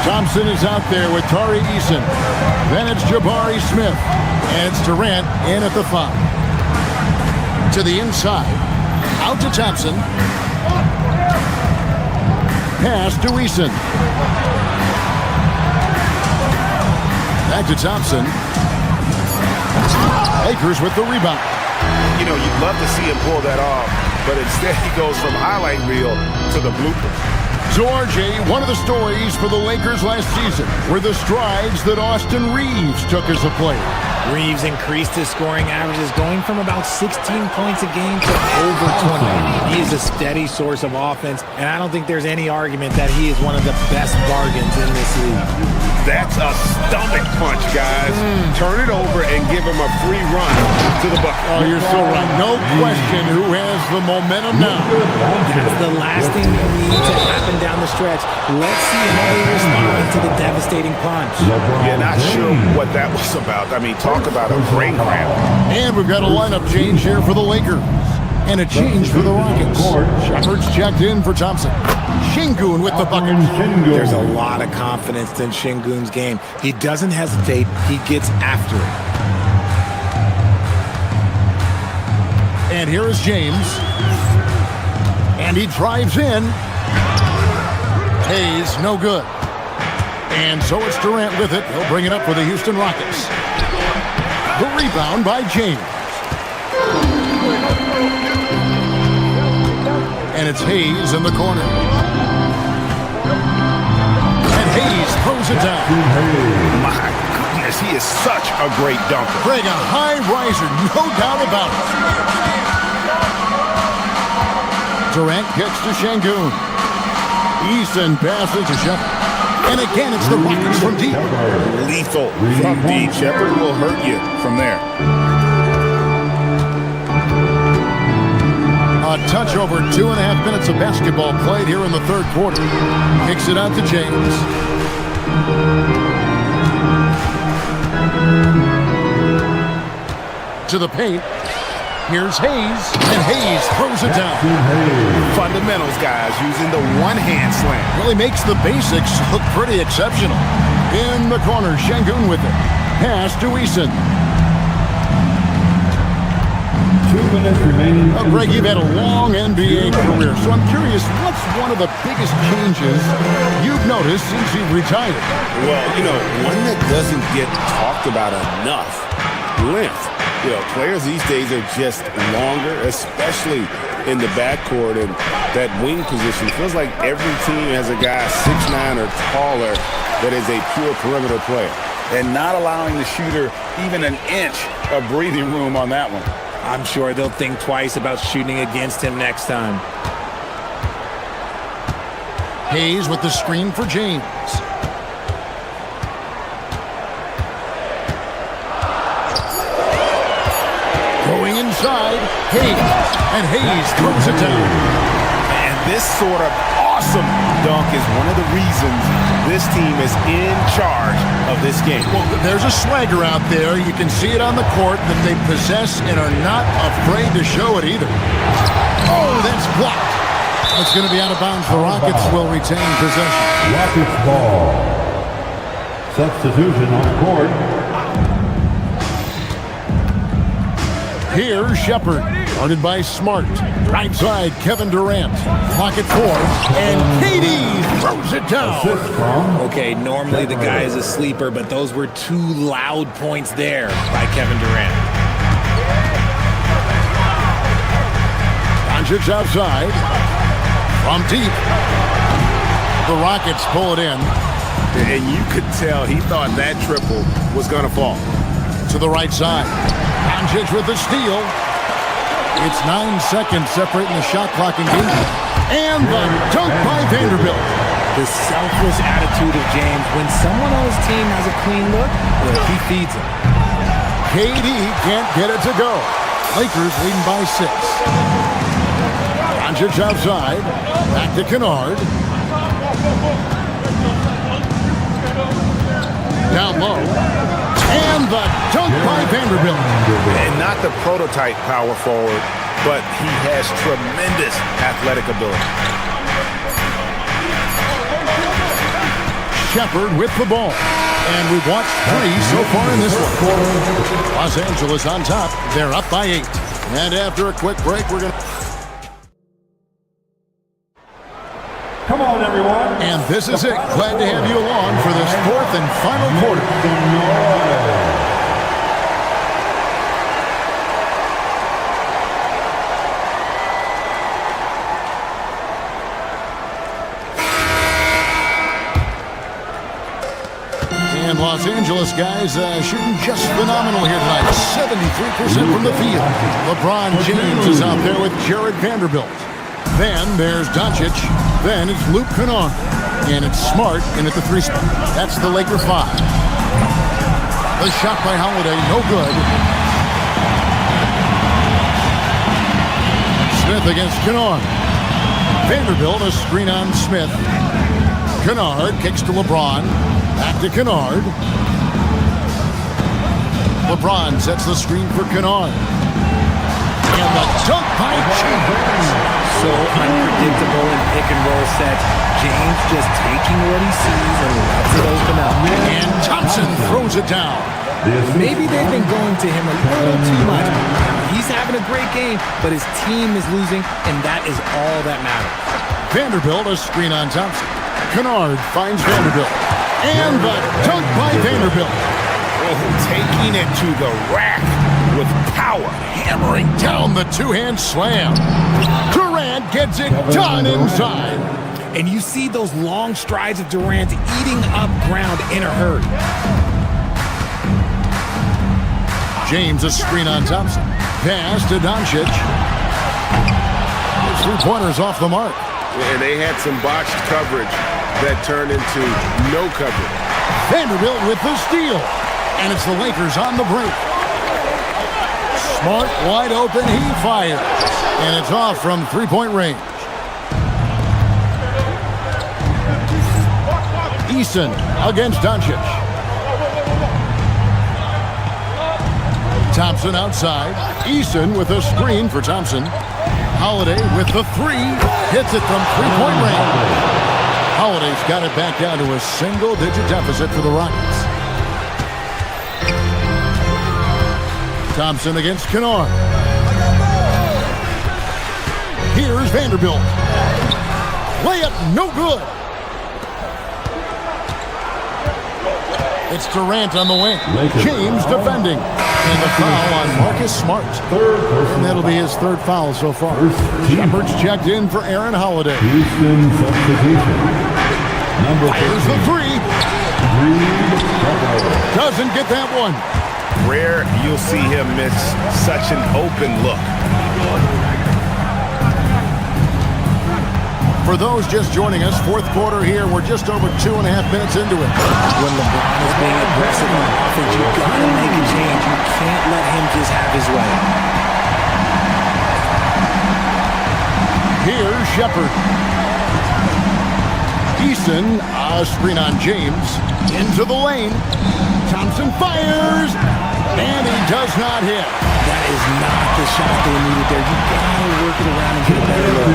Thompson is out there with Tari Eason. Then it's Jabari Smith. And it's Durant in at the foul. To the inside. Out to Thompson. Pass to Eason. Back to Thompson. Lakers with the rebound. You know, you'd love to see him pull that off, but instead he goes from highlight reel to the bloopers. So RJ, one of the stories for the Lakers last season were the strides that Austin Reeves took as a player. Reeves increased his scoring averages, going from about 16 points a game to over 20. He is a steady source of offense, and I don't think there's any argument that he is one of the best bargains in this league. That's a stomach punch, guys. Turn it over and give him a free run to the bucket. Oh, you're so right. No question who has the momentum now. That's the last thing we need to happen down the stretch. Let's see how they respond to the devastating punch. Yeah, not sure what that was about. I mean, talk about a brain cramp. And we've got a lineup change here for the Lakers. And a change for the Rockets. Shepard's checked in for Thompson. Şengün with the bucket. There's a lot of confidence in Şengün's game. He doesn't hesitate. He gets after it. And here is James. And he drives in. Hayes, no good. And so it's Durant with it. He'll bring it up for the Houston Rockets. The rebound by James. And it's Hayes in the corner. And Hayes throws it down. My goodness, he is such a great dunker. Greg, a high riser, no doubt about it. Durant gets to Şengün. Easton passes to Shepard. And again, it's the Rockets from deep. Lethal from deep. Shepard will hurt you from there. A touch over 2.5 minutes of basketball played here in the third quarter. Kicks it out to James. To the paint. Here's Hayes, and Hayes throws it down. Fundamentals, guys, using the one-hand slam. Really makes the basics look pretty exceptional. In the corner, Şengün with it. Pass to Eason. 2 minutes remaining. Well, Greg, you've had a long NBA career, so I'm curious, what's one of the biggest changes you've noticed since you've retired? Well, you know, one that doesn't get talked about enough, length. You know, players these days are just longer, especially in the backcourt, and that wing position. Feels like every team has a guy 6'9" or taller that is a pure perimeter player, and not allowing the shooter even an inch of breathing room on that one. I'm sure they'll think twice about shooting against him next time. Hayes with the screen for James. Going inside, Hayes. And Hayes throws it down. And this sort of awesome dunk is one of the reasons this team is in charge of this game. Well, there's a swagger out there. You can see it on the court that they possess and are not afraid to show it either. Oh, that's blocked. It's going to be out of bounds. The Rockets will retain possession. Rockets ball. Substitution on court. Here's Shepard, guarded by Smart. Right side, Kevin Durant. Pocket 4, and KD throws it down. Okay, normally the guy is a sleeper, but those were two loud points there by Kevin Durant. Doncic outside. From deep. The Rockets pull it in. And you could tell he thought that triple was going to fall. To the right side. Doncic with the steal. It's 9 seconds separating the shot clock and game. And the dunk by Vanderbilt. The selfless attitude of James. When someone on his team has a clean look, he feeds it. KD can't get it to go. Lakers leading by 6. Doncic outside. Back to Kennard. Down low. And the dunk by Vanderbilt. And not the prototype power forward, but he has tremendous athletic ability. Shepard with the ball. And we've watched 3 so far in this one. Los Angeles on top. They're up by 8. And after a quick break, we're going to... Come on, everyone. And this is it. Glad to have you along for this 4th and final quarter. Los Angeles guys shooting just phenomenal here tonight. 73% from the field. LeBron James is out there with Jared Vanderbilt. Then there's Doncic. Then it's Luke Kennard. And it's Smart in at the 3 spot. That's the Laker 5. The shot by Holiday, no good. Smith against Kennard. Vanderbilt, a screen on Smith. Kennard kicks to LeBron. Back to Kennard. LeBron sets the screen for Kennard. And the dunk by James. So unpredictable in pick-and-roll sets. James just taking what he sees and lets it open up. And Thompson throws it down. Maybe they've been going to him a little too much. He's having a great game, but his team is losing, and that is all that matters. Vanderbilt, a screen on Thompson. Kennard finds Vanderbilt. And the dunk by Vanderbilt. Oh, taking it to the rack with power. Hammering down the two-hand slam. Durant gets it done inside. And you see those long strides of Durant eating up ground in a hurry. James, a screen on Thompson. Pass to Doncic. His three-pointer's off the mark. And they had some botched coverage that turned into no coverage. Vanderbilt with the steal. And it's the Lakers on the break. Smart, wide open, he fires. And it's off from three-point range. Eason against Doncic. Thompson outside. Eason with a screen for Thompson. Holiday with the 3. Hits it from three-point range. Holiday's got it back down to a single-digit deficit for the Rockets. Thompson against Kennard. Here's Vanderbilt. Layup no good. It's Durant on the wing. James defending. And the foul on Marcus Smart. And that'll be his third foul so far. Shepard's checked in for Aaron Holiday. Houston substitution. Fires the 3. Doesn't get that one. Rare you'll see him miss such an open look. For those just joining us, fourth quarter here. We're just over 2.5 minutes into it. When LeBron is being aggressive on offense, you gotta make a change. You can't let him just have his way. Here's Shepard. Eason, a screen on James. Into the lane. Thompson fires. And he does not hit. That is not the shot they needed there. You gotta work it around and get a better look.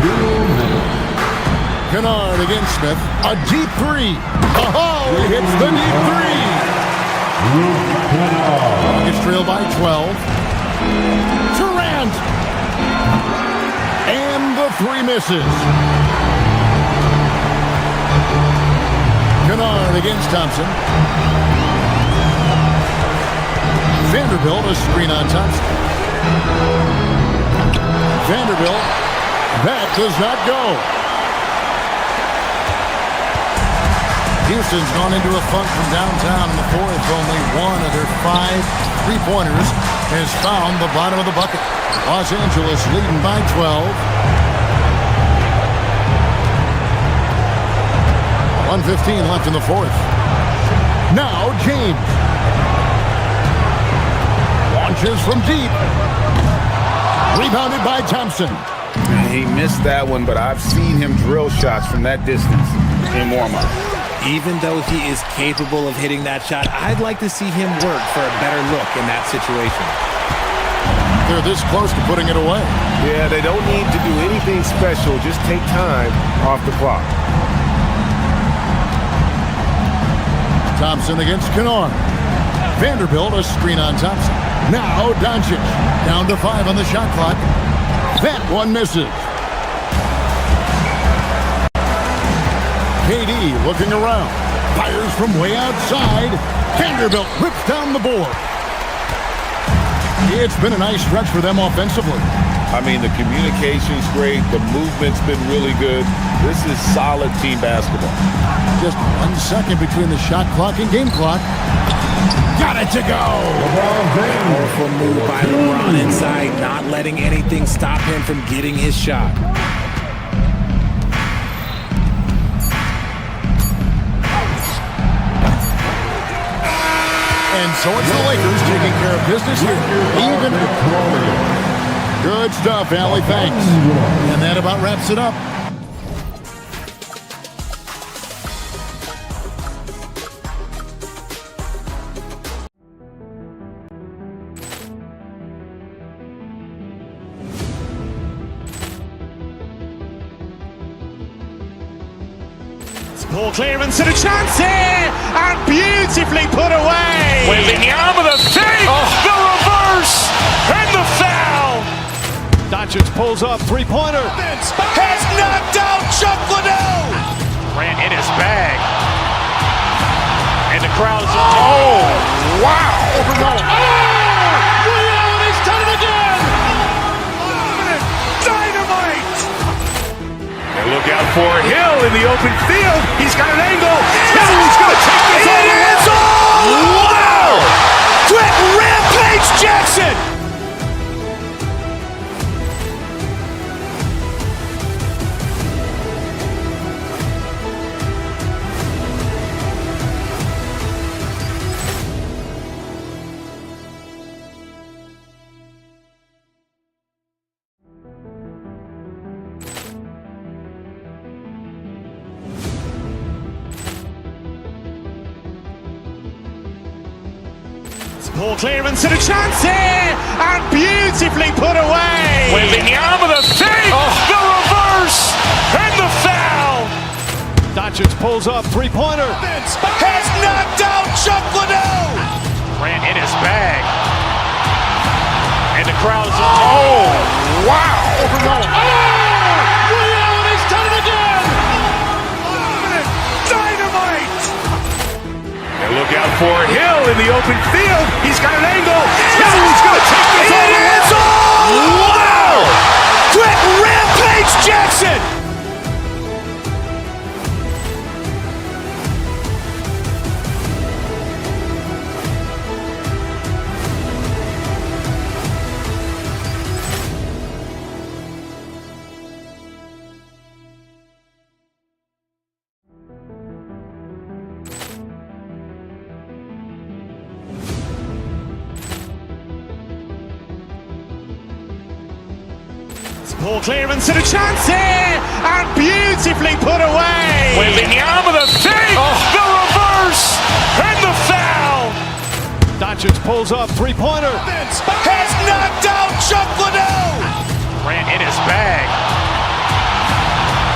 2 minutes. Kennard against Smith. A deep 3. Oh, he hits the deep 3. Gets trailed by 12. Durant. And the 3 misses. Kennard against Thompson. Vanderbilt, a screen on Thompson. Vanderbilt, that does not go. Houston's gone into a funk from downtown in the fourth. Only one of their 5 three-pointers has found the bottom of the bucket. Los Angeles leading by 12. 1:15 left in the fourth. Now James. Launches from deep. Rebounded by Thompson. He missed that one, but I've seen him drill shots from that distance in warm-up. Even though he is capable of hitting that shot, I'd like to see him work for a better look in that situation. They're this close to putting it away. Yeah, they don't need to do anything special. Just take time off the clock. Thompson against Kennard. Vanderbilt, a screen on Thompson. Now Doncic, down to 5 on the shot clock. That one misses. KD looking around. Fires from way outside. Vanderbilt rips down the board. It's been a nice stretch for them offensively. I mean, the communication's great. The movement's been really good. This is solid team basketball. Just 1 second between the shot clock and game clock. Got it to go. Powerful move by LeBron inside, not letting anything stop him from getting his shot. And so it's the Lakers taking care of business here. Even good stuff, Allie. Thanks. And that about wraps it up. Ball clearance and a chance here, and beautifully put away. Wembanyama with a fake, the reverse, and the foul. Doncic pulls up, three-pointer. Has knocked out Chuck Liddell. Ran in his bag, and the crowd is. Oh, wow! He's done it again. Dynamite! And look out for Hill in the open field. He's got an angle. He's going to take this all the way. Wow! Quick Rampage Jackson! Ball clearance and a chance here, and beautifully put away. Wembanyama with a fake, the reverse, and the foul. Doncic pulls up, three-pointer. Has knocked out Chuck Liddell. Ran in his bag, and the crowd is. Oh, wow! He's done it again. Dynamite! And look out for Hill in the open field. He's got an angle. He's going to take this all the way. Wow! Quick Rampage Jackson! Ball clearance and a chance here, and beautifully put away. Wembanyama with a fake, the reverse, and the foul. Doncic pulls up, three-pointer. Has knocked out Chuck Liddell. Ran in his bag,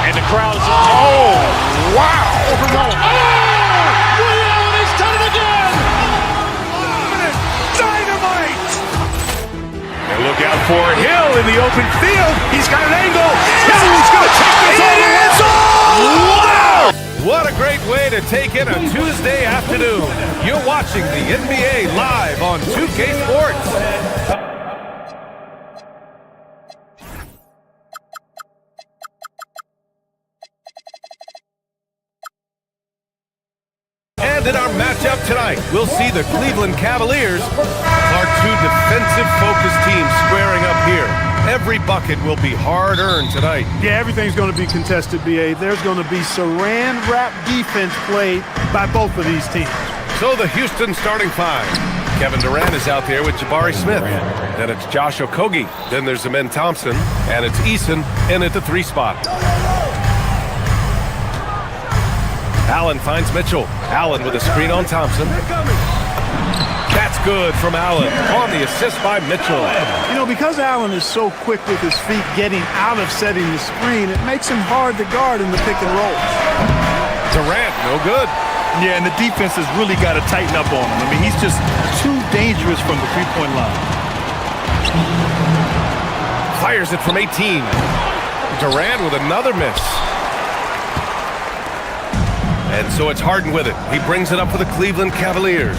and the crowd is. Oh, wow! He's done it again. Dynamite! And look out for Hill in the open field. He's got an angle. He's going to take this all the way. Wow! What a great way to take in a Tuesday afternoon. You're watching the NBA live on 2K Sports. And in our matchup tonight, we'll see the Cleveland Cavaliers, our two defensive-focused teams squaring up here. Every bucket will be hard-earned tonight. Yeah, everything's going to be contested, B.A. There's going to be saran wrap defense played by both of these teams. So the Houston starting five. Kevin Durant is out there with Jabari Smith. Then it's Josh Okogie. Then there's Amen Thompson. And it's Eason in at the 3 spot. Allen finds Mitchell. Allen with a screen on Thompson. That's good from Allen on the assist by Mitchell. You know, because Allen is so quick with his feet getting out of setting the screen, it makes him hard to guard in the pick and roll. Durant, no good. Yeah, and the defense has really got to tighten up on him. I mean, he's just too dangerous from the three-point line. Fires it from 18. Durant with another miss. And so it's Harden with it. He brings it up for the Cleveland Cavaliers.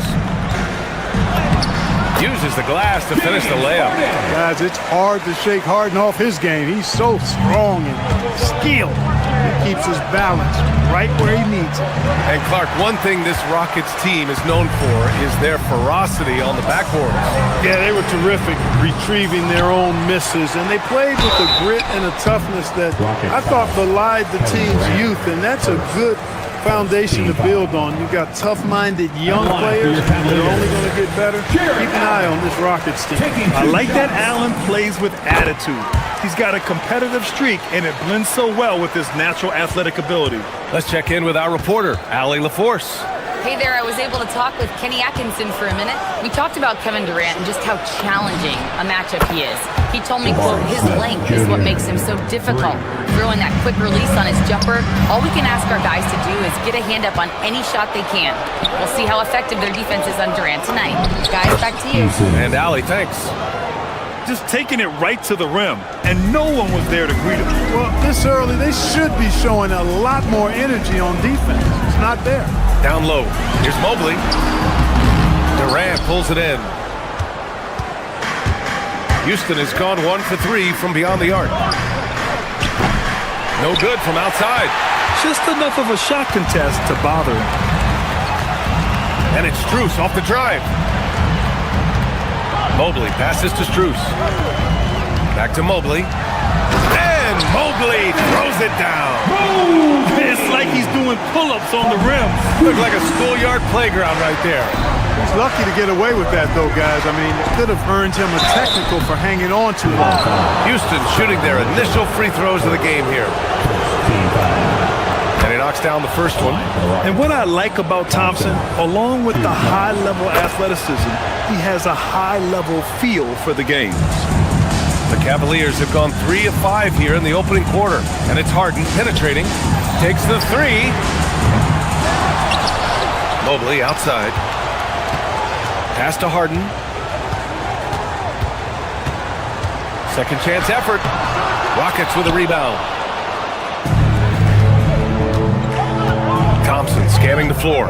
Uses the glass to finish the layup. Guys, it's hard to shake Harden off his game. He's so strong and skilled. He keeps his balance right where he needs it. And Clark, one thing this Rockets team is known for is their ferocity on the backboard. Yeah, they were terrific retrieving their own misses, and they played with a grit and a toughness that I thought belied the team's youth, and that's a good foundation to build on. You've got tough-minded young players that are only going to get better. Keep an eye on this Rockets team. I like that Allen plays with attitude. He's got a competitive streak, and it blends so well with his natural athletic ability. Let's check in with our reporter, Allie LaForce. Hey there, I was able to talk with Kenny Atkinson for a minute. We talked about Kevin Durant and just how challenging a matchup he is. He told me, quote, his length is what makes him so difficult. Throwing that quick release on his jumper, all we can ask our guys to do is get a hand up on any shot they can. We'll see how effective their defense is on Durant tonight. Guys, back to you. And Allie, thanks. Just taking it right to the rim, and no one was there to greet him. Well, this early, they should be showing a lot more energy on defense. It's not there. Down low. Here's Mobley. Durant pulls it in. Houston has gone 1 for 3 from beyond the arc. No good from outside. Just enough of a shot contest to bother him. And it's Strus off the drive. Mobley passes to Strus. Back to Mobley. And Mobley throws it down. It's like he's doing pull-ups on the rim. Looked like a schoolyard playground right there. He's lucky to get away with that, though, guys. I mean, it could have earned him a technical for hanging on too long. Houston shooting their initial free throws of the game here. And he knocks down the first one. And what I like about Thompson, along with the high-level athleticism, he has a high-level feel for the game. The Cavaliers have gone 3 of 5 here in the opening quarter. And it's Harden penetrating. Takes the three. Mobley outside. Pass to Harden. Second chance effort. Rockets with a rebound. Thompson scanning the floor.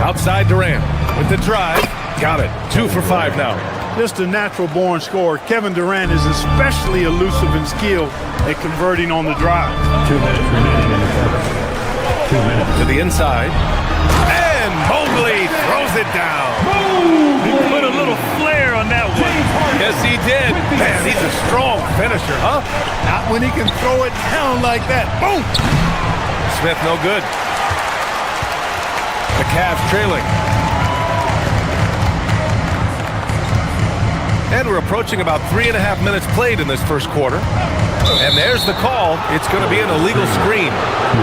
Outside Durant with the drive. Got it. 2 for 5 now. Just a natural-born scorer. Kevin Durant is especially elusive and skilled at converting on the drive. 2 minutes remaining in the quarter. 2 minutes. To the inside. And Mobley throws it down. He put a little flair on that one. Yes, he did. Man, he's a strong finisher, huh? Not when he can throw it down like that. Boom! Smith, no good. The Cavs trailing. And we're approaching about 3.5 minutes played in this first quarter. And there's the call. It's going to be an illegal screen.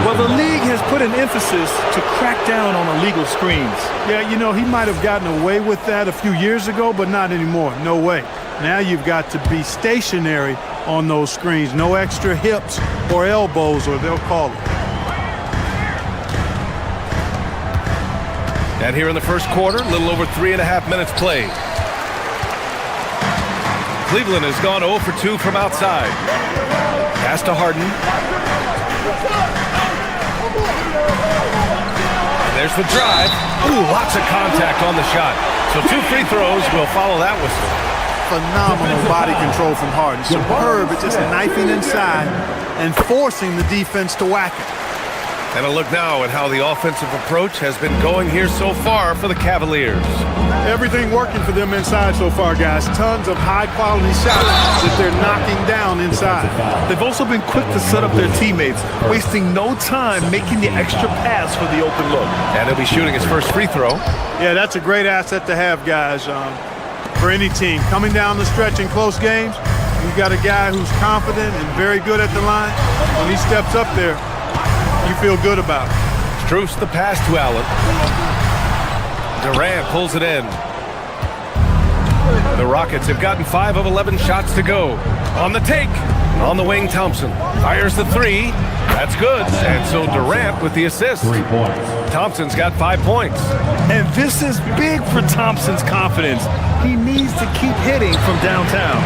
Well, the league has put an emphasis to crack down on illegal screens. Yeah, you know, he might have gotten away with that a few years ago, but not anymore. No way. Now you've got to be stationary on those screens. No extra hips or elbows, or they'll call it. And here in the first quarter, a little over 3.5 minutes played. Cleveland has gone 0 for 2 from outside. Pass to Harden. There's the drive. Ooh, lots of contact on the shot. So 2 free throws will follow that whistle. Phenomenal body control from Harden. Superb at just knifing inside and forcing the defense to whack it. And a look now at how the offensive approach has been going here so far for the Cavaliers. Everything working for them inside so far, guys. Tons of high-quality shots that they're knocking down inside. They've also been quick to set up their teammates, wasting no time making the extra pass for the open look. And he'll be shooting his first free throw. Yeah, that's a great asset to have, guys, for any team. Coming down the stretch in close games, you've got a guy who's confident and very good at the line. When he steps up there, you feel good about it. Strus the pass to Allen. Durant pulls it in. The Rockets have gotten 5 of 11 shots to go. On the take. On the wing, Thompson fires the three. That's good. And so Durant with the assist. 3 points. Thompson's got 5 points. And this is big for Thompson's confidence. He needs to keep hitting from downtown.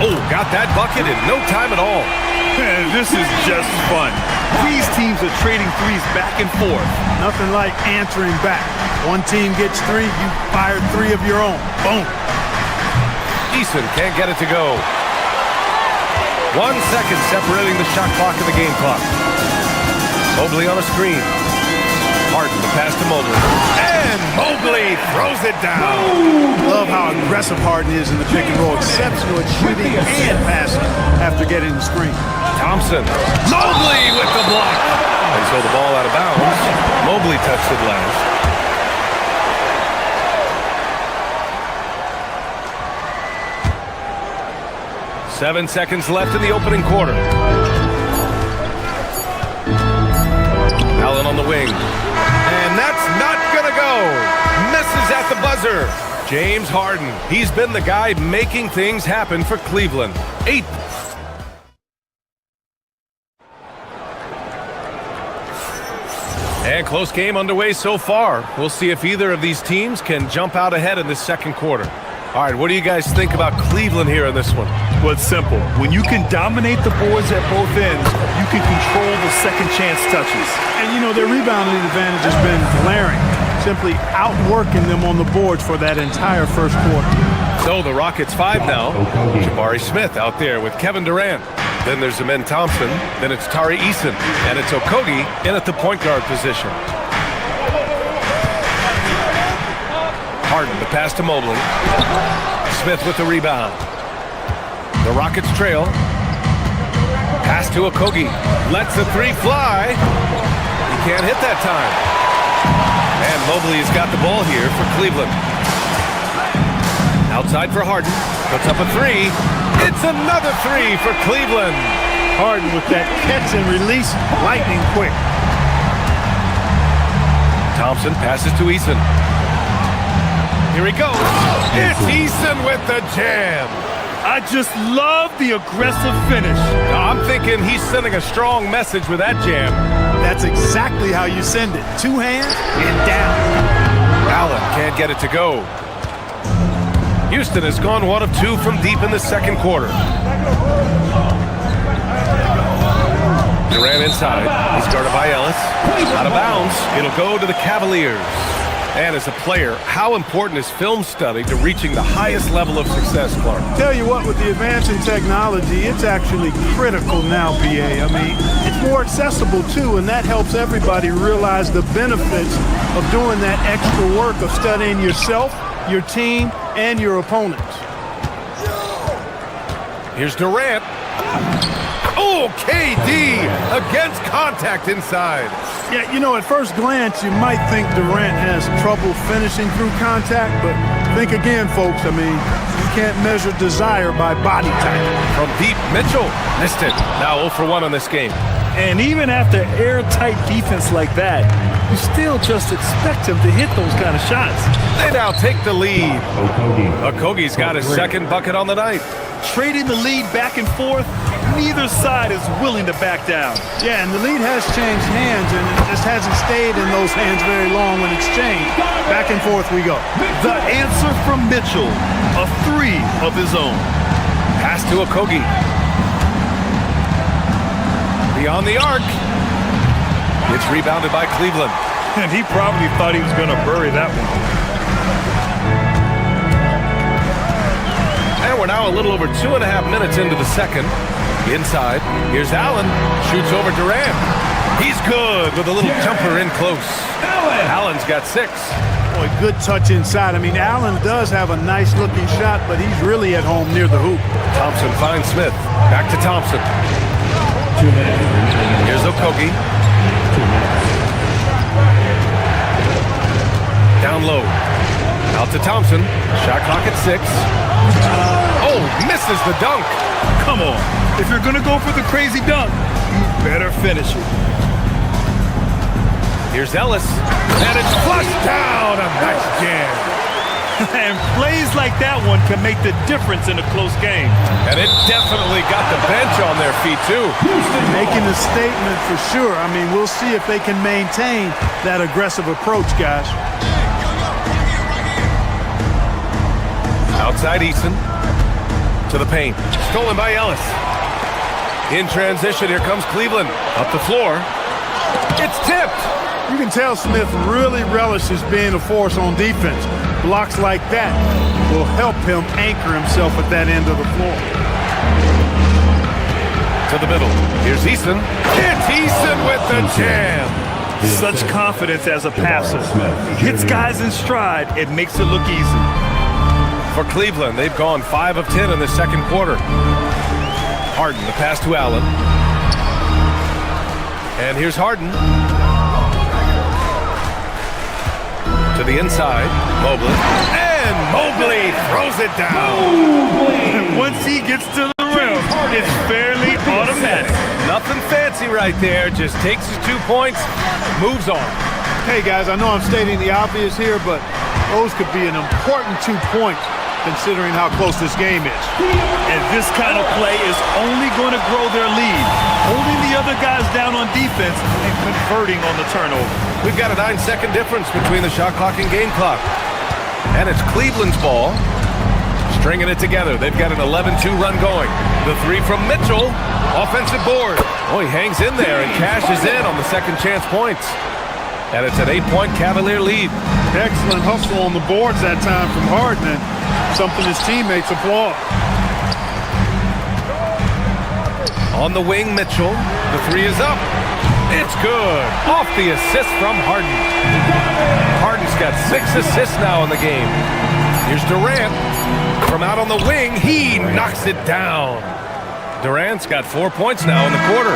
Oh, got that bucket in no time at all. Man, this is just fun. These teams are trading threes back and forth. Nothing like answering back. One team gets 3, you fire 3 of your own. Boom. Eason can't get it to go. 1 second separating the shot clock and the game clock. Mobley on a screen. Harden the pass to Mobley. And Mobley throws it down. Love how aggressive Harden is in the pick and roll. Exceptional at shooting and passing after getting the screen. Thompson. Mobley with the block. And so the ball out of bounds. Mobley touched it last. Seven seconds left in the opening quarter. Allen on the wing. And that's not gonna go. Misses at the buzzer. James Harden. He's been the guy making things happen for Cleveland. 8. And close game underway so far. We'll see if either of these teams can jump out ahead in this second quarter. All right, what do you guys think about Cleveland here in this one? Well, it's simple. When you can dominate the boards at both ends, you can control the second chance touches. And, you know, their rebounding advantage has been glaring. Simply outworking them on the boards for that entire first quarter. So the Rockets 5 now. Jabari Smith out there with Kevin Durant. Then there's Amen Thompson. Then it's Tari Eason. And it's Okogie in at the point guard position. Harden, the pass to Mobley. Smith with the rebound. The Rockets trail. Pass to Okogie. Lets the 3 fly. He can't hit that time. And Mobley has got the ball here for Cleveland. Outside for Harden. Puts up a 3. It's another 3 for Cleveland. Harden with that catch and release, lightning quick. Thompson passes to Eason. Here he goes. It's Eason with the jam. I just love the aggressive finish. Now, I'm thinking he's sending a strong message with that jam. That's exactly how you send it. 2 hands and down. Allen can't get it to go. Houston has gone 1 of 2 from deep in the second quarter. Durant inside. He's guarded by Ellis. Out of bounds. It'll go to the Cavaliers. And as a player, how important is film study to reaching the highest level of success, Clark? Tell you what, with the advance in technology, it's actually critical now, BA. I mean, it's more accessible, too, and that helps everybody realize the benefits of doing that extra work of studying yourself, your team, and your opponents. Here's Durant. Oh, KD against contact inside. Yeah, you know, at first glance, you might think Durant has trouble finishing through contact, but think again, folks. I mean, you can't measure desire by body type. From deep, Mitchell missed it. Now 0 for 1 on this game. And even after airtight defense like that, you still just expect him to hit those kind of shots. They now take the lead. Okogie's got his second bucket on the night. Trading the lead back and forth, neither side is willing to back down. Yeah, and the lead has changed hands, and it just hasn't stayed in those hands very long when it's changed. Back and forth we go. The answer from Mitchell, a 3 of his own. Pass to Okogie. Beyond the arc. It's rebounded by Cleveland. And he probably thought he was going to bury that one. And we're now a little over 2.5 minutes into the second. Inside, here's Allen. Shoots over Durant. He's good with a little jumper in close. Allen's got 6. Boy, good touch inside. I mean, Allen does have a nice-looking shot, but he's really at home near the hoop. Thompson finds Smith. Back to Thompson. Here's Okogie. Down low. Out to Thompson. Shot clock at 6. Oh, misses the dunk. Come on. If you're going to go for the crazy dunk, you better finish it. Here's Ellis. And it's flushed down. A nice jam. And plays like that one can make the difference in a close game. And it definitely got the bench on their feet, too. Making a statement for sure. I mean, we'll see if they can maintain that aggressive approach, guys. Outside Eason. To the paint. Stolen by Ellis. In transition, here comes Cleveland. Up the floor. It's tipped. You can tell Smith really relishes being a force on defense. Blocks like that will help him anchor himself at that end of the floor. To the middle. Here's Easton. It's Easton with the jam. Such confidence as a passer. He hits guys in stride. It makes it look easy. For Cleveland, they've gone 5 of 10 in the second quarter. Harden, the pass to Allen. And here's Harden. To the inside, Mobley. And Mobley throws it down. And once he gets to the rim, it's fairly automatic. Nothing fancy right there. Just takes his 2 points, moves on. Hey, guys, I know I'm stating the obvious here, but those could be an important 2 points considering how close this game is. And this kind of play is only going to grow their lead, holding the other guys down on defense and converting on the turnover. We've got a 9-second difference between the shot clock and game clock. And it's Cleveland's ball. Stringing it together. They've got an 11-2 run going. The 3 from Mitchell. Offensive board. Oh, he hangs in there and cashes in on the second chance points. And it's an 8-point Cavalier lead. Excellent hustle on the boards that time from Harden, and something his teammates applaud. On the wing, Mitchell. The 3 is up. It's good. Off the assist from Harden. Harden's got 6 assists now in the game. Here's Durant. From out on the wing, he knocks it down. Durant's got 4 points now in the quarter.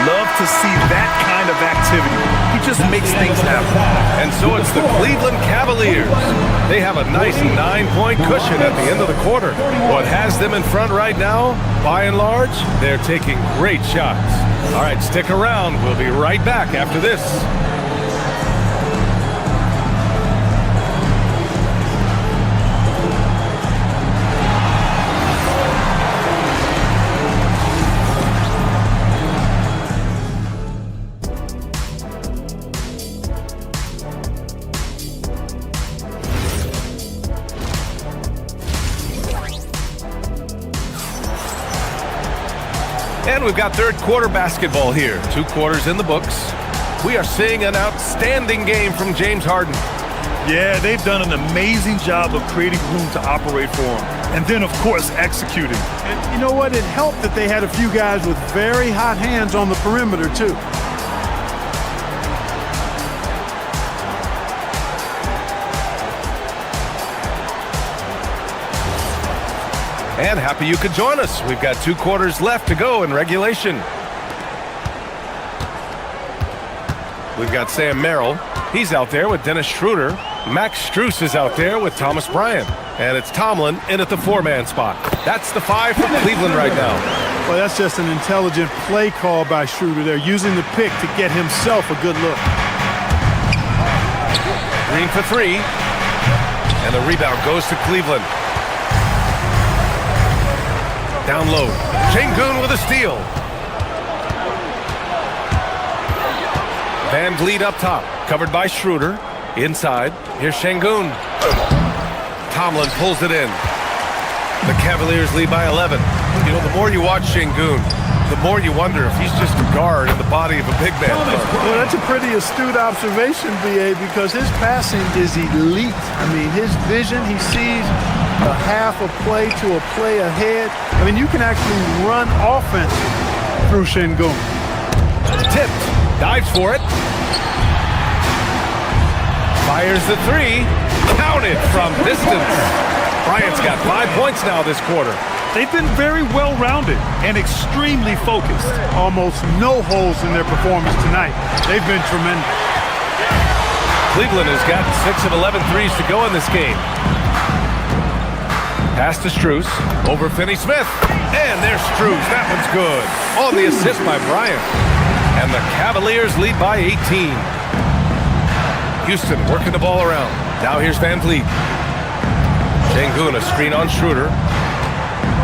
Love to see that kind of activity. He just makes things happen. And so it's the Cleveland Cavaliers. They have a nice 9-point cushion at the end of the quarter. What has them in front right now, by and large, they're taking great shots. All right, stick around. We'll be right back after this. And we've got third quarter basketball here. 2 quarters in the books. We are seeing an outstanding game from James Harden. Yeah, they've done an amazing job of creating room to operate for him. And then, of course, executing. And you know what? It helped that they had a few guys with very hot hands on the perimeter, too. And happy you could join us. We've got 2 quarters left to go in regulation. We've got Sam Merrill. He's out there with Dennis Schroeder. Max Strus is out there with Thomas Bryant. And it's Tomlin in at the 4-man spot. That's the 5 for Cleveland right now. Well, that's just an intelligent play call by Schroeder. They're using the pick to get himself a good look. Green for 3. And the rebound goes to Cleveland. Down low. Şengün with a steal. Van Vliet up top. Covered by Schroeder. Inside. Here's Şengün. Tomlin pulls it in. The Cavaliers lead by 11. You know, the more you watch Şengün, the more you wonder if he's just a guard in the body of a big man. Well, that's a pretty astute observation, B.A., because his passing is elite. I mean, his vision, he sees a half a play to a play ahead. I mean, you can actually run offense through Şengün. Tipped. Dives for it. Fires the 3. Counted from distance. Bryant's got 5 points now this quarter. They've been very well-rounded and extremely focused. Almost no holes in their performance tonight. They've been tremendous. Cleveland has got 6 of 11 threes to go in this game. Pass to Strus. Over Finney-Smith. And there's Strus. That one's good. On the assist by Bryant. And the Cavaliers lead by 18. Houston working the ball around. Now here's Van Vliet. Şengün, a screen on Schroeder.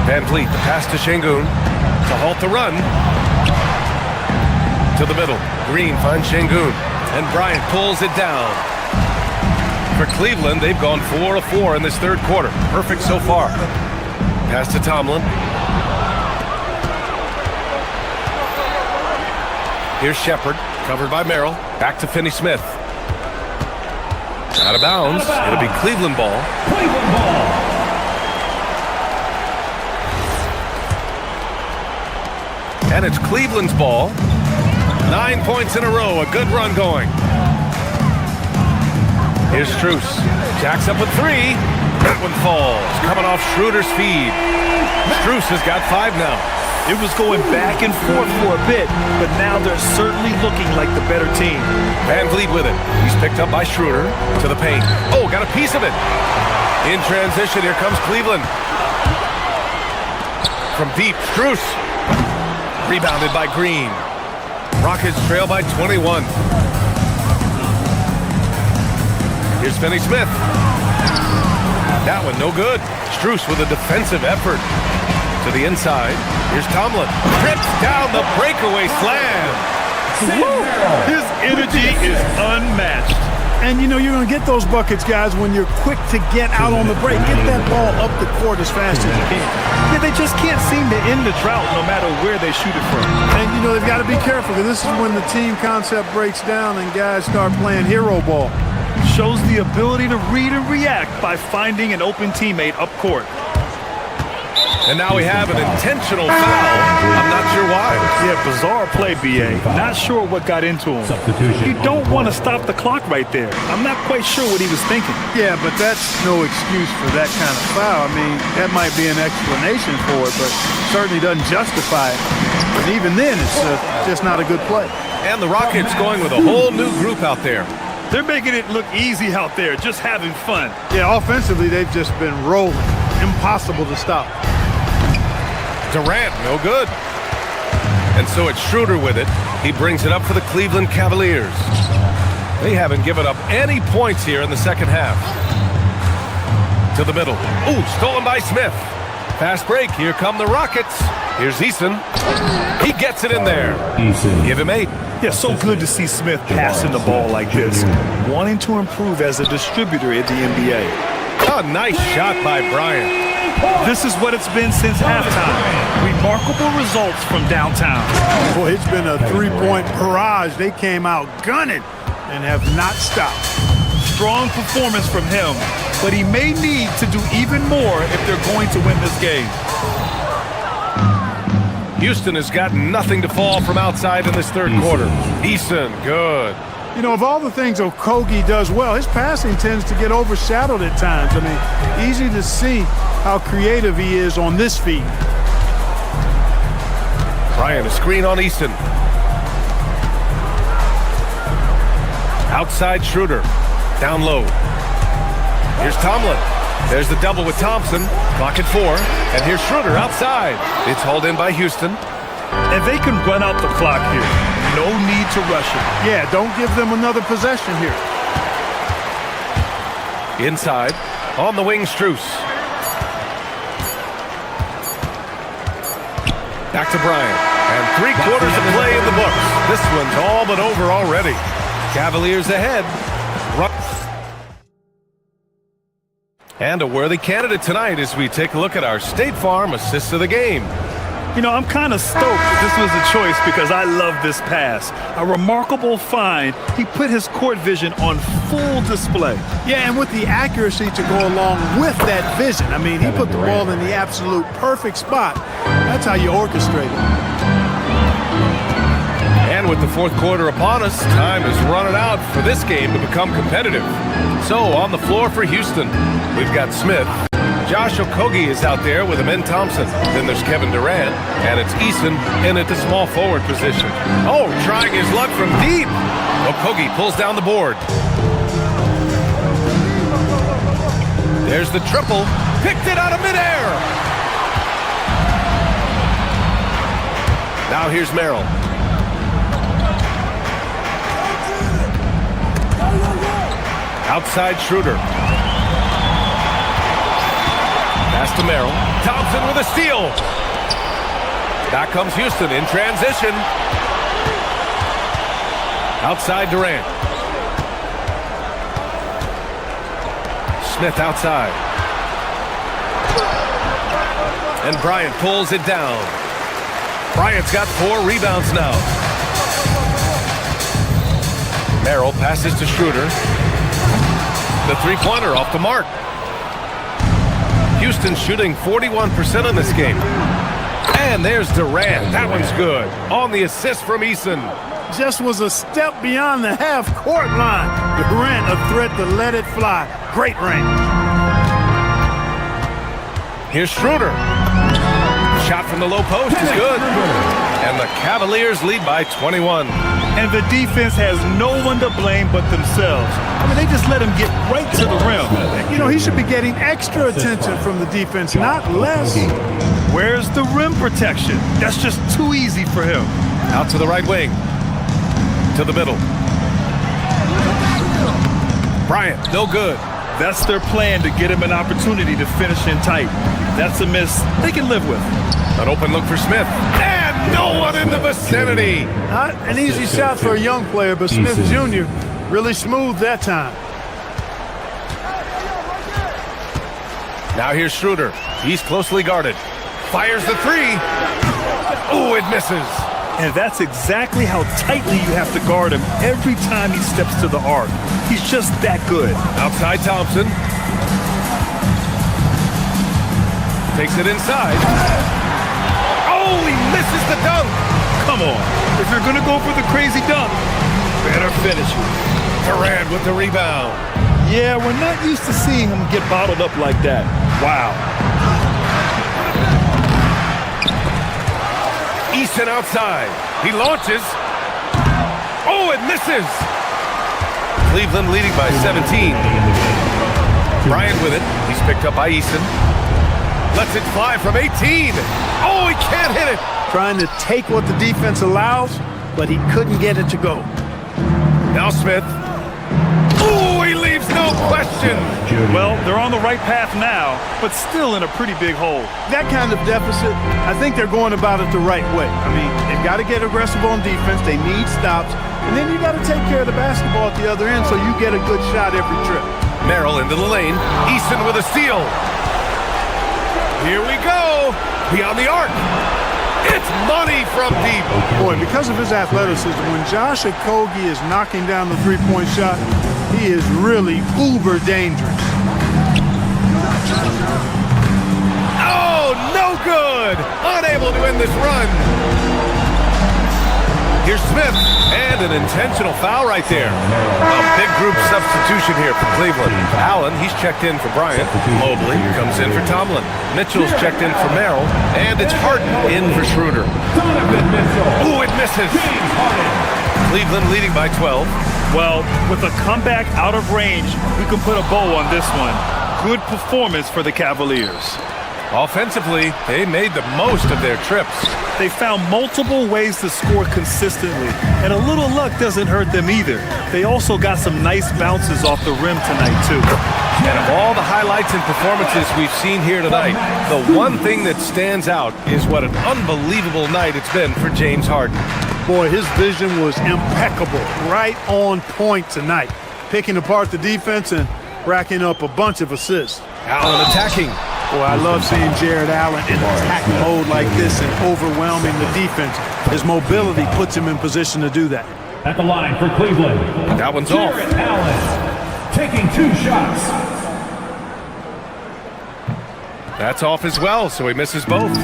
Van Vliet, the pass to Şengün to halt the run. To the middle. Green finds Şengün. And Bryant pulls it down. For Cleveland, they've gone 4 of 4 in this third quarter. Perfect so far. Pass to Tomlin. Here's Shepard, covered by Merrill. Back to Finney-Smith. Out of bounds. It'll be Cleveland ball. Cleveland ball. And it's Cleveland's ball. 9 points in a row. A good run going. Here's Strus. Jacks up with 3. That one falls. Coming off Schroeder's feed. Strus has got 5 now. It was going back and forth for a bit, but now they're certainly looking like the better team. Van Vliet with it. He's picked up by Schroeder to the paint. Oh, got a piece of it. In transition, here comes Cleveland. From deep, Strus. Rebounded by Green. Rockets trail by 21. Here's Finney-Smith. That one no good. Strus with a defensive effort. To the inside. Here's Tomlin. Trips down the breakaway slam. His energy is unmatched. And, you know, you're going to get those buckets, guys, when you're quick to get out on the break. Get that ball up the court as fast as you can. Yeah, they just can't seem to end the drought no matter where they shoot it from. And, you know, they've got to be careful because this is when the team concept breaks down and guys start playing hero ball. Shows the ability to read and react by finding an open teammate up court. And now we have an intentional foul. I'm not sure why. Yeah, bizarre play, B.A. Not sure what got into him. You don't want to stop the clock right there. I'm not quite sure what he was thinking. Yeah, but that's no excuse for that kind of foul. I mean, that might be an explanation for it, but certainly doesn't justify it. And even then, it's just not a good play. And the Rockets going with a whole new group out there. They're making it look easy out there, just having fun. Yeah, offensively, they've just been rolling. Impossible to stop. Durant, no good. And so it's Schroeder with it. He brings it up for the Cleveland Cavaliers. They haven't given up any points here in the second half. To the middle. Ooh, stolen by Smith. Fast break. Here come the Rockets. Here's Eason. He gets it in there. Give him 8. Yeah, so good to see Smith passing the ball like this. Wanting to improve as a distributor in the NBA. Oh, nice shot by Bryant. This is what it's been since halftime. Remarkable results from downtown. Boy, it's been a three-point barrage. They came out gunning and have not stopped. Strong performance from him, but he may need to do even more if they're going to win this game. Houston has got nothing to fall from outside in this third quarter. Eason, good. You know, of all the things Okogie does well, his passing tends to get overshadowed at times. I mean, easy to see how creative he is on this feed. Bryant, a screen on Easton. Outside Schroeder. Down low. Here's Tomlin. There's the double with Thompson. Clock at 4. And here's Schroeder outside. It's hauled in by Houston. And they can run out the clock here. No need to rush it. Yeah, don't give them another possession here. Inside. On the wing, Strus. Back to Bryant. And 3/4 of play in the books. This one's all but over already. Cavaliers ahead. And a worthy candidate tonight as we take a look at our State Farm assists of the game. You know, I'm kind of stoked that this was a choice because I love this pass. A remarkable find. He put his court vision on full display. Yeah, and with the accuracy to go along with that vision. I mean, he put the ball in the absolute perfect spot. That's how you orchestrate it. And with the fourth quarter upon us, time is running out for this game to become competitive. So on the floor for Houston, we've got Smith. Josh Okogie is out there with Amen Thompson. Then there's Kevin Durant, and it's Eason in at the small forward position. Oh, trying his luck from deep. Okogie pulls down the board. There's the triple. Picked it out of midair. Now here's Merrill. Outside Schroeder. Pass to Merrill. Thompson with a steal. Back comes Houston in transition. Outside Durant. Smith outside. And Bryant pulls it down. Bryant's got 4 rebounds now. Merrill passes to Schroeder. The three-pointer off the mark. Houston shooting 41% in this game. And there's Durant. That one's good. On the assist from Eason. Just was a step beyond the half-court line. Durant a threat to let it fly. Great range. Here's Schroeder. Shot from the low post is good. And the Cavaliers lead by 21. And the defense has no one to blame but themselves. I mean, they just let him get right to the rim. You know, he should be getting extra attention from the defense, not less. Where's the rim protection? That's just too easy for him. Out to the right wing. To the middle. Bryant, no good. That's their plan, to get him an opportunity to finish in tight. That's a miss they can live with. An open look for Smith. And no one in the vicinity. Not an easy shot for a young player, but Smith Jr. really smooth that time. Now here's Schroeder. He's closely guarded. Fires the three. Oh, it misses. And that's exactly how tightly you have to guard him every time he steps to the arc. He's just that good. Outside Thompson. Takes it inside. Oh, he misses the dunk. Come on. If you're going to go for the crazy dunk, better finish it. Durant with the rebound. Yeah, we're not used to seeing him get bottled up like that. Wow. Eason outside. He launches. Oh, it misses. Cleveland leading by 17. Bryant with it. He's picked up by Eason. Lets it fly from 18. Oh, he can't hit it. Trying to take what the defense allows, but he couldn't get it to go. Now Smith. Oh, he leaves no question. Well, they're on the right path now, but still in a pretty big hole. That kind of deficit, I think they're going about it the right way. I mean, they've got to get aggressive on defense. They need stops. And then you got to take care of the basketball at the other end so you get a good shot every trip. Merrill into the lane. Eason with a steal. Here we go. Beyond the arc. It's money from deep. Boy, because of his athleticism, when Josh Okogie is knocking down the three-point shot, he is really uber dangerous. Oh, no good. Unable to end this run. Here's Smith, and an intentional foul right there. A big group substitution here for Cleveland. Allen, he's checked in for Bryant. Mobley comes in for Tomlin. Mitchell's checked in for Merrill, and it's Harden in for Schroeder. Ooh, it misses. Cleveland leading by 12. Well, with a comeback out of range, we can put a bow on this one. Good performance for the Cavaliers. Offensively, they made the most of their trips. They found multiple ways to score consistently, and a little luck doesn't hurt them either. They also got some nice bounces off the rim tonight, too. And of all the highlights and performances we've seen here tonight, the one thing that stands out is what an unbelievable night it's been for James Harden. Boy, his vision was impeccable, right on point tonight. Picking apart the defense and racking up a bunch of assists. Allen attacking. Boy, I love seeing Jared Allen in attack mode like this and overwhelming the defense. His mobility puts him in position to do that. At the line for Cleveland. That one's off. Jared Allen taking 2 shots. That's off as well, so he misses both.